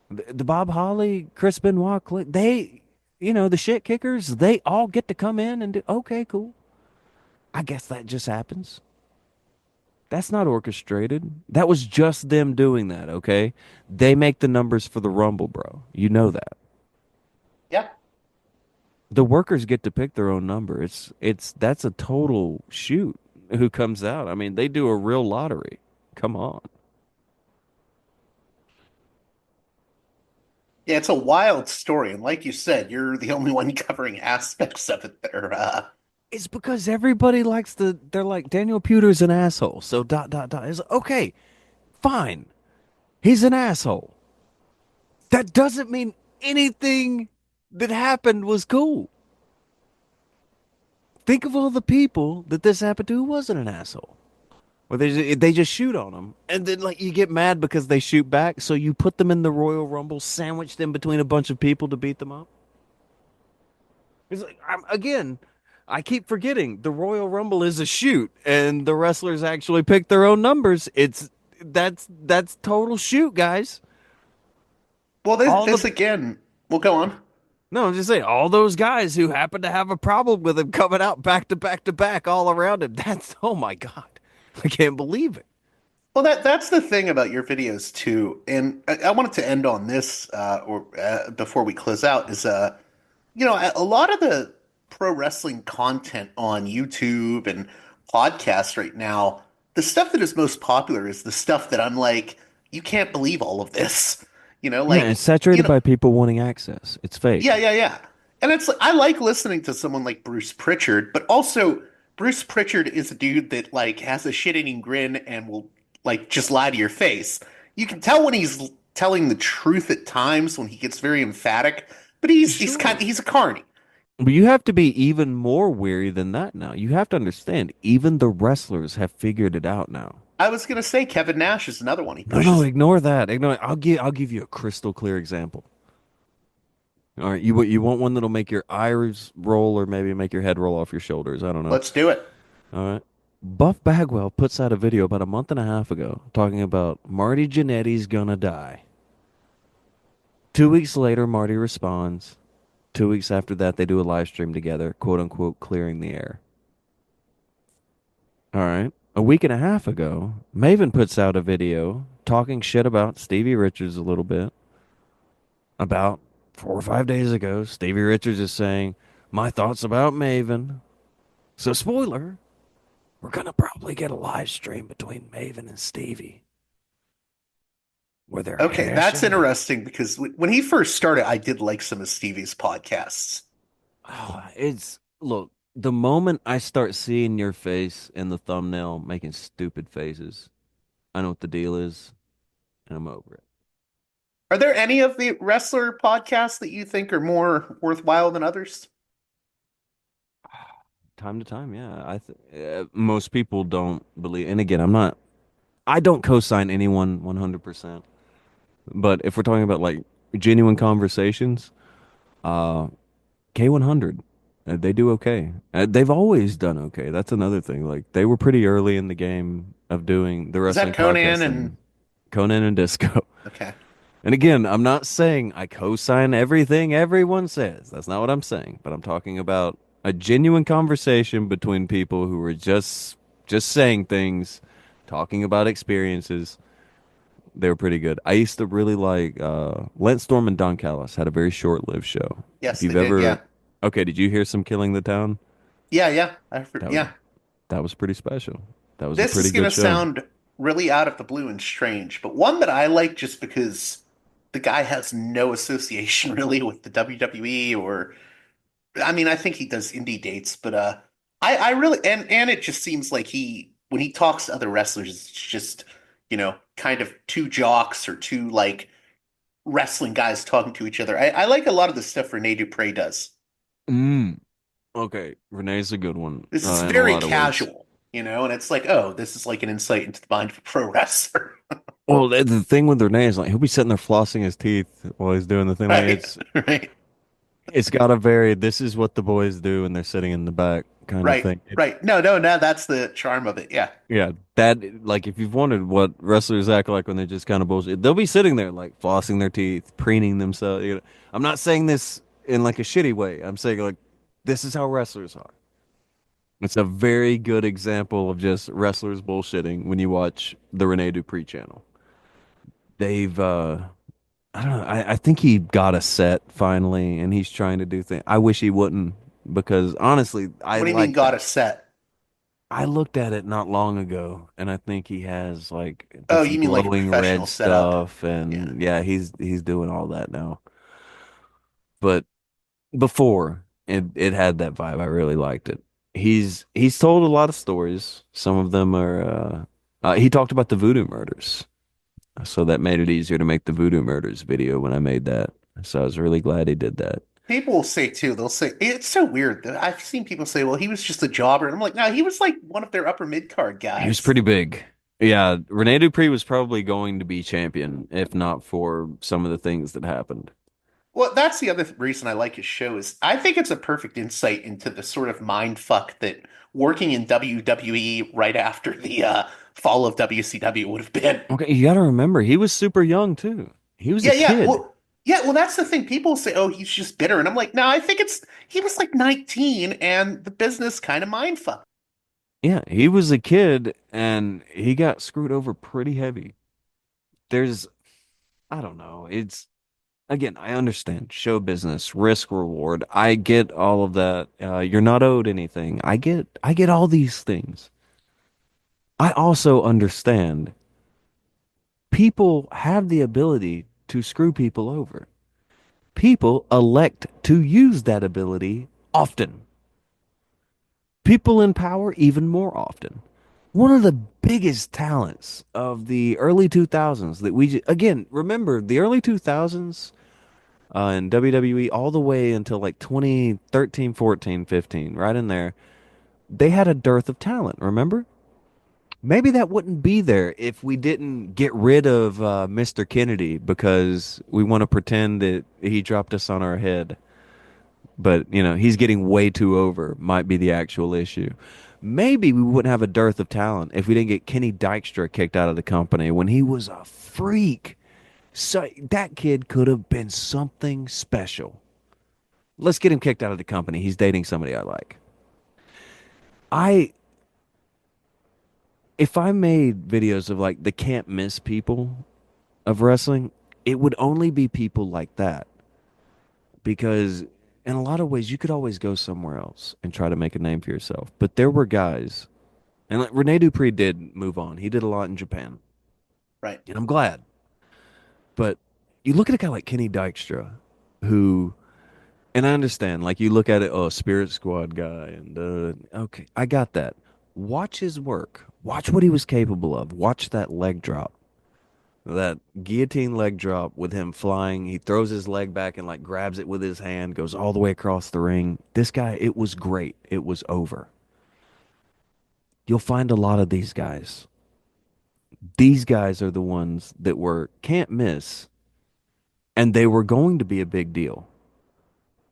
The Bob Holly, Chris Benoit clique, they, the shit kickers, they all get to come in and do, okay, cool. I guess that just happens. That's not orchestrated. That was just them doing that, okay? They make the numbers for the Rumble, bro. You know that. Yeah. The workers get to pick their own number. That's a total shoot who comes out. I mean, they do a real lottery. Come on. Yeah, it's a wild story. And like you said, you're the only one covering aspects of it there. It's because everybody they're like, Daniel Pewter's an asshole. So ... It's like, okay, fine. He's an asshole. That doesn't mean anything that happened was cool. Think of all the people that this happened to who wasn't an asshole. Or they just shoot on them, and then like you get mad because they shoot back, so you put them in the Royal Rumble, sandwich them between a bunch of people to beat them up. It's like again, I keep forgetting the Royal Rumble is a shoot, and the wrestlers actually pick their own numbers. That's total shoot, guys. Well, All the this again. We'll go on. No, I'm just saying, all those guys who happen to have a problem with him coming out back to back to back all around him. That's, oh my God. I can't believe it. Well, that's the thing about your videos too, and I wanted to end on this, or before we close out, is a lot of the pro wrestling content on YouTube and podcasts right now, the stuff that is most popular is the stuff that I'm like, you can't believe all of this, Yeah, it's you saturated know, by people wanting access. It's fake. yeah. And it's like I like listening to someone like Bruce Pritchard, but also Bruce Pritchard is a dude that like has a shit-eating grin and will like just lie to your face. You can tell when he's telling the truth at times when he gets very emphatic, but Sure. he's a carny. But you have to be even more wary than that now. You have to understand, even the wrestlers have figured it out now. I was gonna say Kevin Nash is another one. He No, pushes. ignore that. Ignore it. I'll give you a crystal clear example. All right, you want one that'll make your eyes roll or maybe make your head roll off your shoulders. I don't know. Let's do it. All right. Buff Bagwell puts out a video about a month and a half ago talking about Marty Jannetty's gonna die. 2 weeks later, Marty responds. 2 weeks after that, they do a live stream together, quote unquote, clearing the air. All right. A week and a half ago, Maven puts out a video talking shit about Stevie Richards a little bit. About 4 or 5 days ago, Stevie Richards is saying, my thoughts about Maven. So, spoiler, we're going to probably get a live stream between Maven and Stevie where they're Okay, that's hashing it. interesting because when he first started, I did like some of Stevie's podcasts. Oh, look, the moment I start seeing your face in the thumbnail making stupid faces, I know what the deal is, and I'm over it. Are there any of the wrestler podcasts that you think are more worthwhile than others? Time to time, yeah. Most people don't believe, and again, I don't co-sign anyone 100%. But if we're talking about like genuine conversations, uh, K100, they do okay. They've always done okay. That's another thing. Like they were pretty early in the game of doing the Is that wrestling Conan podcast and thing. Conan and Disco. okay? And again, I'm not saying I co-sign everything everyone says. That's not what I'm saying. But I'm talking about a genuine conversation between people who are just saying things, talking about experiences. They were pretty good. I used to really like Lance Storm and Don Callis had a very short-lived show. If Yes, they you've did. ever Yeah, Okay, did you hear some Killing the Town? yeah. That was Yeah. that was pretty special. That was a This pretty is gonna good show. sound really out of the blue and strange, but one that I like just because the guy has no association really with the WWE or I mean, I think he does indie dates, but I really and it just seems like he when he talks to other wrestlers, it's just kind of two jocks or two like wrestling guys talking to each other. I like a lot of the stuff Rene Dupree does. Mm. Okay, Renee's a good one This is in a very lot of ways. casual, and it's like, oh, this is like an insight into the mind of a pro wrestler. Well, the thing with Renee is like he'll be sitting there flossing his teeth while he's doing the thing. Like Right, right, it's got a very this is what the boys do when they're sitting in the back kind of right, thing. right. No, that's the charm of it. Yeah, Yeah, that like if you've wondered what wrestlers act like when they're just kind of bullshit, they'll be sitting there like flossing their teeth, preening themselves. I'm not saying this in like a shitty way. I'm saying like this is how wrestlers are. It's a very good example of just wrestlers bullshitting when you watch the Rene Dupree channel. They've I don't know. I think he got a set finally, and he's trying to do things. I wish he wouldn't because honestly, I what do you mean like got that. a set? I looked at it not long ago, and I think he has like Oh, different you mean like a glowing professional red setup? stuff, Yeah. and yeah, he's doing all that now. But before it had that vibe. I really liked it. He's told a lot of stories. Some of them are he talked about the voodoo murders, so that made it easier to make the voodoo murders video when I made that. So I was really glad he did that. people will say too, they'll say it's so weird that I've seen people say, well, he was just a jobber. And I'm like, no, he was like one of their upper mid card He was guys. pretty big. Yeah, Rene Dupree was probably going to be champion if not for some of the things that happened. Well, that's the other reason I like his show is I think it's a perfect insight into the sort of mind fuck that working in WWE right after the fall of WCW would have been. Okay, you got to remember he was super young too. He was a Yeah, yeah. kid. Well, that's the thing. People say, "Oh, he's just bitter," and I'm like, "No, I think it's he was like 19, and the business kind of mind fucked." Yeah, he was a kid and he got screwed over pretty heavy. There's, I don't know. It's again, I understand show business, risk reward. I get all of that. You're not owed anything. I get all these things. I also understand people have the ability to screw people over. People elect to use that ability often. People in power even more often. One of the biggest talents of the early 2000s that again, remember the early 2000s in WWE all the way until like 2013, 14, 15, right in there, they had a dearth of talent, remember? Maybe that wouldn't be there if we didn't get rid of Mr. Kennedy because we want to pretend that he dropped us on our head. But, he's getting way too over, might be the actual issue. Maybe we wouldn't have a dearth of talent if we didn't get Kenny Dykstra kicked out of the company when he was a freak. So that kid could have been something special. Let's get him kicked out of the company. He's dating somebody I like. I If I made videos of like the can't miss people of wrestling, it would only be people like that. Because in a lot of ways you could always go somewhere else and try to make a name for yourself. But there were guys, and like Rene Dupree did move on. He did a lot in Japan. Right. And I'm glad. But you look at a guy like Kenny Dykstra, who, and I understand, like you look at it, oh, Spirit Squad guy, and okay, I got that. Watch his work. Watch what he was capable of. Watch that leg drop. That guillotine leg drop with him flying. He throws his leg back and like grabs it with his hand, goes all the way across the ring. This guy, it was great. It was over. You'll find a lot of these guys. These guys are the ones that were can't miss, and they were going to be a big deal.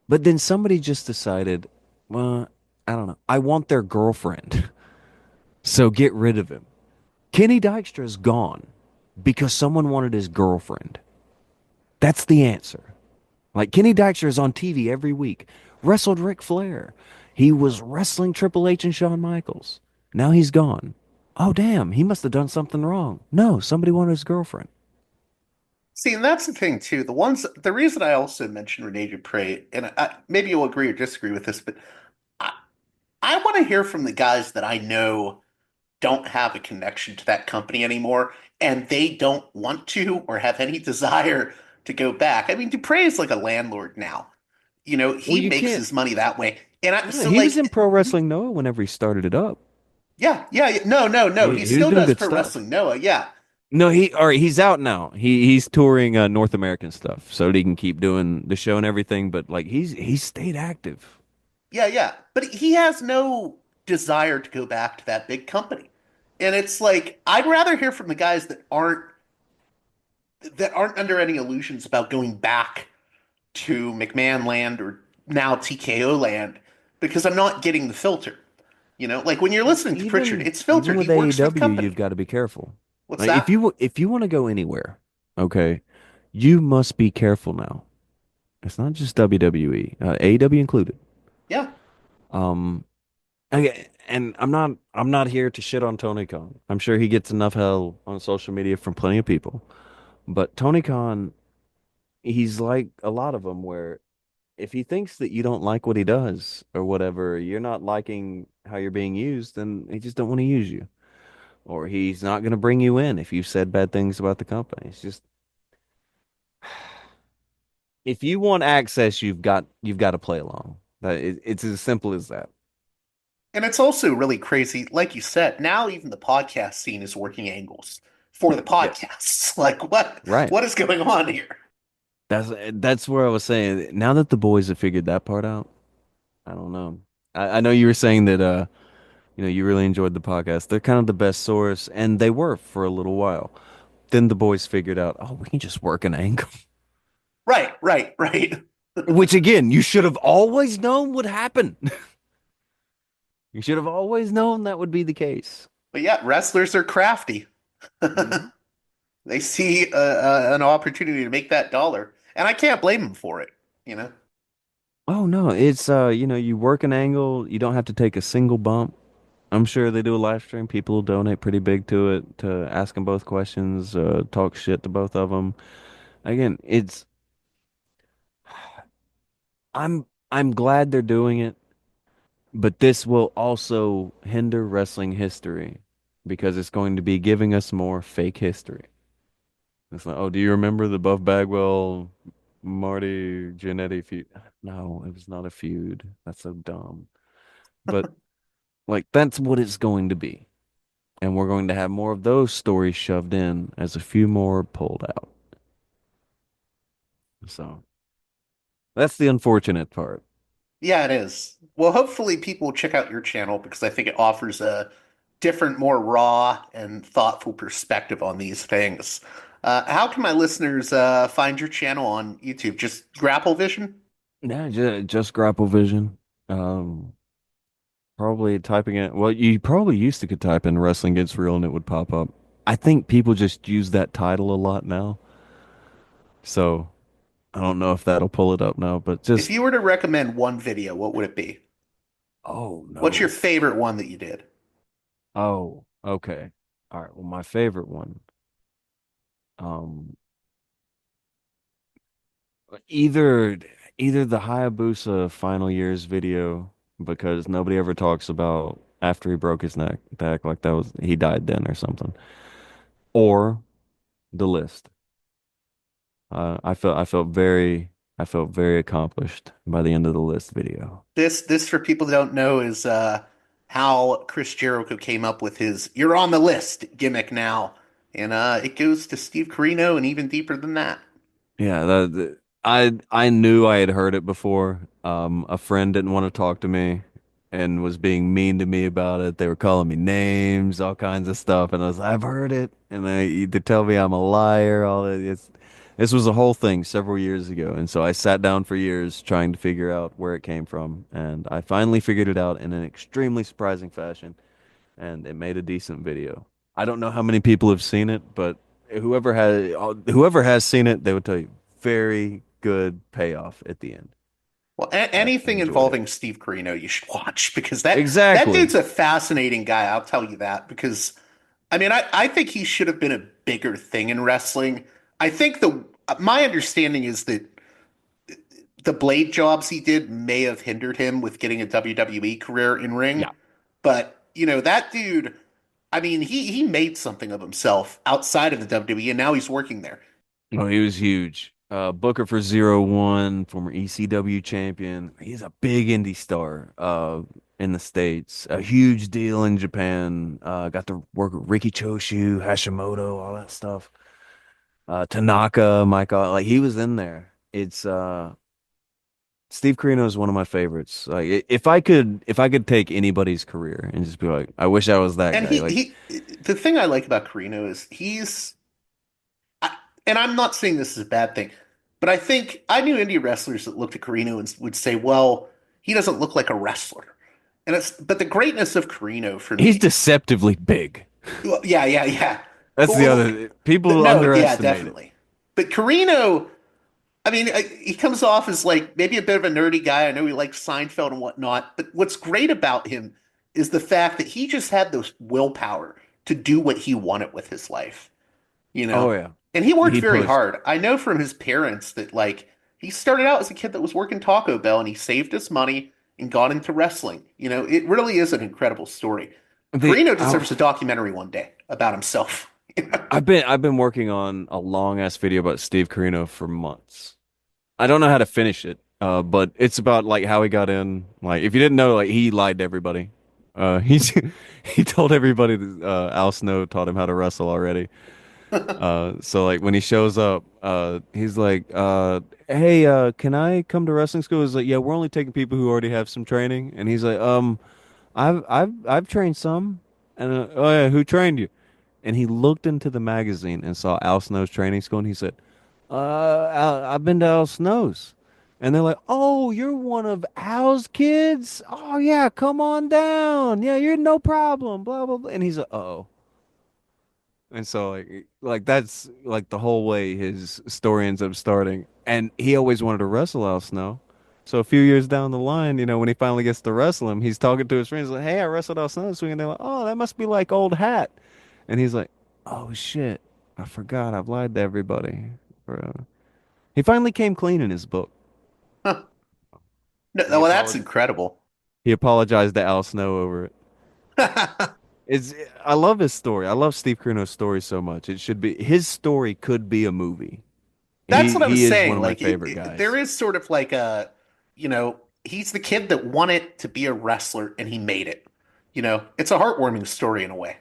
But then somebody just decided, well, I don't know. I want their girlfriend. So get rid of him. Kenny Dykstra is gone because someone wanted his girlfriend. That's the answer. Like Kenny Dykstra is on TV every week. Wrestled Ric Flair. He was wrestling Triple H and Shawn Michaels. Now he's gone. Oh, damn. He must have done something wrong. No, somebody wanted his girlfriend. See, and that's the thing too. The reason I also mentioned Rene Dupree, and maybe you'll agree or disagree with this, but I, I want to hear from the guys that I know don't have a connection to that company anymore, and they don't want to or have any desire to go back. I mean, Dupree is like a landlord now. Well, He you makes can't. his money that way. And Yeah, he was in Pro Wrestling Noah whenever he started it up. yeah, yeah, yeah. No, no, no. He He was still doing does good Pro stuff. Wrestling Noah. Yeah. No, all right, he's out now. He's touring North American stuff so that he can keep doing the show and everything. But like he's stayed active. Yeah, yeah. But he has no desire to go back to that big company. And it's like I'd rather hear from the guys that aren't under any illusions about going back to McMahon land or now TKO land because I'm not getting the filter. Like when you're listening to Pritchard, it's Even filtered. He with works for the AEW, you've company. got to be careful. What's Like that? if you want to go anywhere, okay, you must be careful now. It's not just WWE, AEW included. Yeah. Um, okay, and I'm not here to shit on Tony Khan. I'm sure he gets enough hell on social media from plenty of people. But Tony Khan, he's like a lot of them where if he thinks that you don't like what he does or whatever, you're not liking how you're being used, then he just don't want to use you. Or he's not going to bring you in if you've said bad things about the company. It's just if you want access, you've got to play along. It's as simple as that. And it's also really crazy. Like you said, now even the podcast scene is working angles for the Yes. podcasts. Like what Right. what is going on here? That's where I was saying. Now that the boys have figured that part out, I don't know. I know you were saying that you really enjoyed the podcast. They're kind of the best source, and they were for a little while. Then the boys figured out, oh, we can just work an angle. Right, right, right. Which again, you should have always known would happen. You should have always known that would be the case. But yeah, wrestlers are crafty. Mhm. They see an opportunity to make that dollar, and I can't blame them for it. You know, Oh no, it's you work an angle, you don't have to take a single bump. I'm sure they do a live stream. People will donate pretty big to it to ask them both questions, talk shit to both of them. Again, I'm glad they're doing it, but this will also hinder wrestling history because it's going to be giving us more fake history. It's like, oh, do you remember the Buff Bagwell Marty Jannetty feud? No, it was not a feud. That's so dumb. But like that's what it's going to be. And we're going to have more of those stories shoved in as a few more pulled out. So that's the unfortunate part. yeah, it is. Well, hopefully people will check out your channel because I think it offers a different, more raw and thoughtful perspective on these things. How can my listeners find your channel on YouTube? Just Grapplevision? Yeah, just Grapplevision. Um, Probably typing it. Well, you probably used to could type in wrestling gets real and it would pop up. I think people just use that title a lot now. So I don't know if that'll pull it up now, but If just, you were to recommend one video, what would it be? oh What's your no. favorite one that you did? Oh, okay. All right. Well, my favorite one, um, either either the Hayabusa final years video because nobody ever talks about after he broke his neck, like that was he died then or something, or the list. I felt very accomplished by the end of the list video. This for people that don't know is how Chris Jericho came up with his "You're on the list" gimmick now, and it goes to Steve Carino and even deeper than that. Yeah, I knew I had heard it before. A friend didn't want to talk to me and was being mean to me about it. They were calling me names, all kinds of stuff, and I was like, I've heard it, and they tell me I'm a liar. All that. This was a whole thing several years ago, and so I sat down for years trying to figure out where it came from, and I finally figured it out in an extremely surprising fashion, and it made a decent video. I don't know how many people have seen it, but whoever has seen it, they would tell you very good payoff at the end. Well, I anything enjoyed it. involving Steve Carino, you should watch because that Exactly. dude's a fascinating guy. I'll tell you that because I mean I think he should have been a bigger thing in wrestling. I think the my understanding is that the blade jobs he did may have hindered him with getting a WWE career in ring. Yeah. But, you know, that dude, I mean, he made something of himself outside of the WWE and now he's working there. No, he was huge. Booker for 0-1, former ECW champion. He's a big indie star in the States. A huge deal in Japan. Got to work with Ricky Choshu, Hashimoto, all that stuff. Tanaka, Michael, like he was in there. It's Steve Carino is one of my favorites. Like if I could take anybody's career and just be like, I wish I was that And guy. Like the thing I like about Carino is and I'm not saying this is a bad thing, but I think I knew indie wrestlers that looked at Carino and would say, well, he doesn't look like a wrestler. But the greatness of Carino for he's me, deceptively big. well, yeah, yeah, yeah. That's But, the well, other people no, yeah, underestimate it. definitely. But Carino, I mean, he comes off as like maybe a bit of a nerdy guy. I know he likes Seinfeld and whatnot, but what's great about him is the fact that he just had this willpower to do what he wanted with his life, you Oh know? yeah. And he worked He very pushed. hard. I know from his parents that like he started out as a kid that was working Taco Bell and he saved his money and got into wrestling. You know, it really is an incredible story. The Carino I, deserves a documentary one day about himself. I've been working on a long ass video about Steve Carino for months. I don't know how to finish it. But it's about like how he got in. Like if you didn't know, like he lied to everybody. He's he told everybody that Al Snow taught him how to wrestle already. So like when he shows up, he's like, hey, can I come to wrestling school? He's like, yeah, we're only taking people who already have some training. And he's like, I've trained some. And oh yeah, who trained you? And he looked into the magazine and saw Al Snow's training school, and he said, I've been to Al Snow's. And they're like, oh, you're one of Al's kids? Oh yeah, come on down. Yeah, you're no problem. Blah blah blah. And he's like, oh. And so like that's like the whole way his story ends up starting. And he always wanted to wrestle Al Snow. So a few years down the line, when he finally gets to wrestle him, he's talking to his friends like, "Hey, I wrestled Al Snow this week," and they're like, "Oh, that must be like old hat." And he's like, "Oh shit, I forgot. I've lied to everybody." He finally came clean in his book. Huh. No, He well, that's apologized. incredible. He apologized to Al Snow over it. It's I love his story. I love Steve Carino's story so much. It should be his story could be a movie. That's He what I was he is one saying. of my Like, favorite there guys. is sort of like he's the kid that wanted to be a wrestler and he made it. It's a heartwarming story in a way.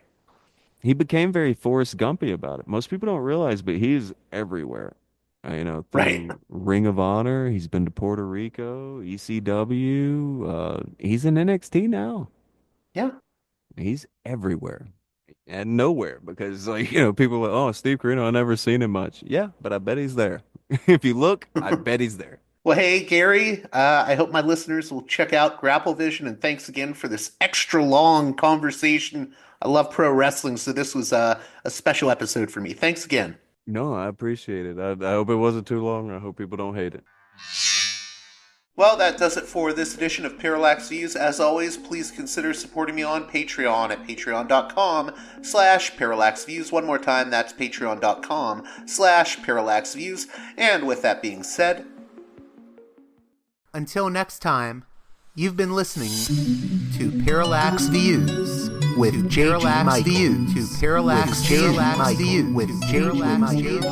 He became very Forrest Gumpy about it. Most people don't realize, but he's everywhere. Right. Through Ring of Honor, he's been to Puerto Rico, ECW. He's in NXT now. Yeah. He's everywhere and nowhere because, like, people are like, oh, Steve Carino, I never seen him much. Yeah, but I bet he's there. If you look, I bet he's there. Well, hey, Gary, I hope my listeners will check out Grapplevision, and thanks again for this extra long conversation. I love pro wrestling, so this was a special episode for me. Thanks again. No, I appreciate it. I hope it wasn't too long. I hope people don't hate it. Well, that does it for this edition of Parallax Views. As always, please consider supporting me on Patreon at patreon.com/parallaxviews. One more time, that's patreon.com/parallaxviews. And with that being said, until next time, you've been listening to Parallax Views with Parallax Views to Parallax Views with Parallax Views.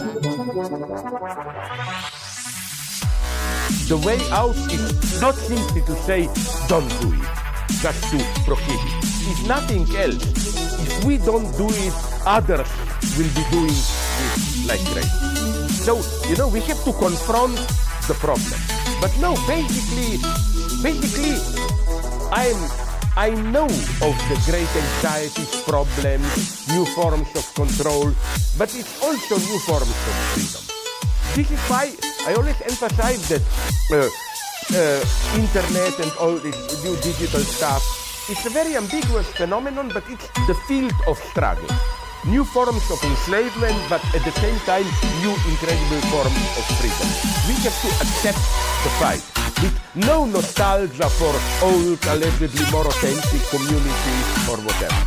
The way out is not simply to say, don't do it, just to prohibit. It's nothing else. If we don't do it, others will be doing it like crazy. So, we have to confront the problem. But no, basically, I know of the great anxieties, problems, new forms of control, but it's also new forms of freedom. This is why I always emphasize that internet and all this new digital stuff, it's a very ambiguous phenomenon, but it's the field of struggle. New forms of enslavement, but at the same time, new incredible forms of freedom. We have to accept the fight with no nostalgia for old, allegedly more authentic communities or whatever.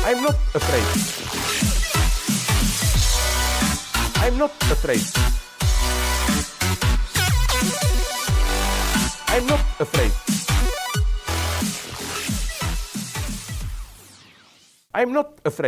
I'm not afraid. I'm not afraid. I'm not afraid. I'm not afraid.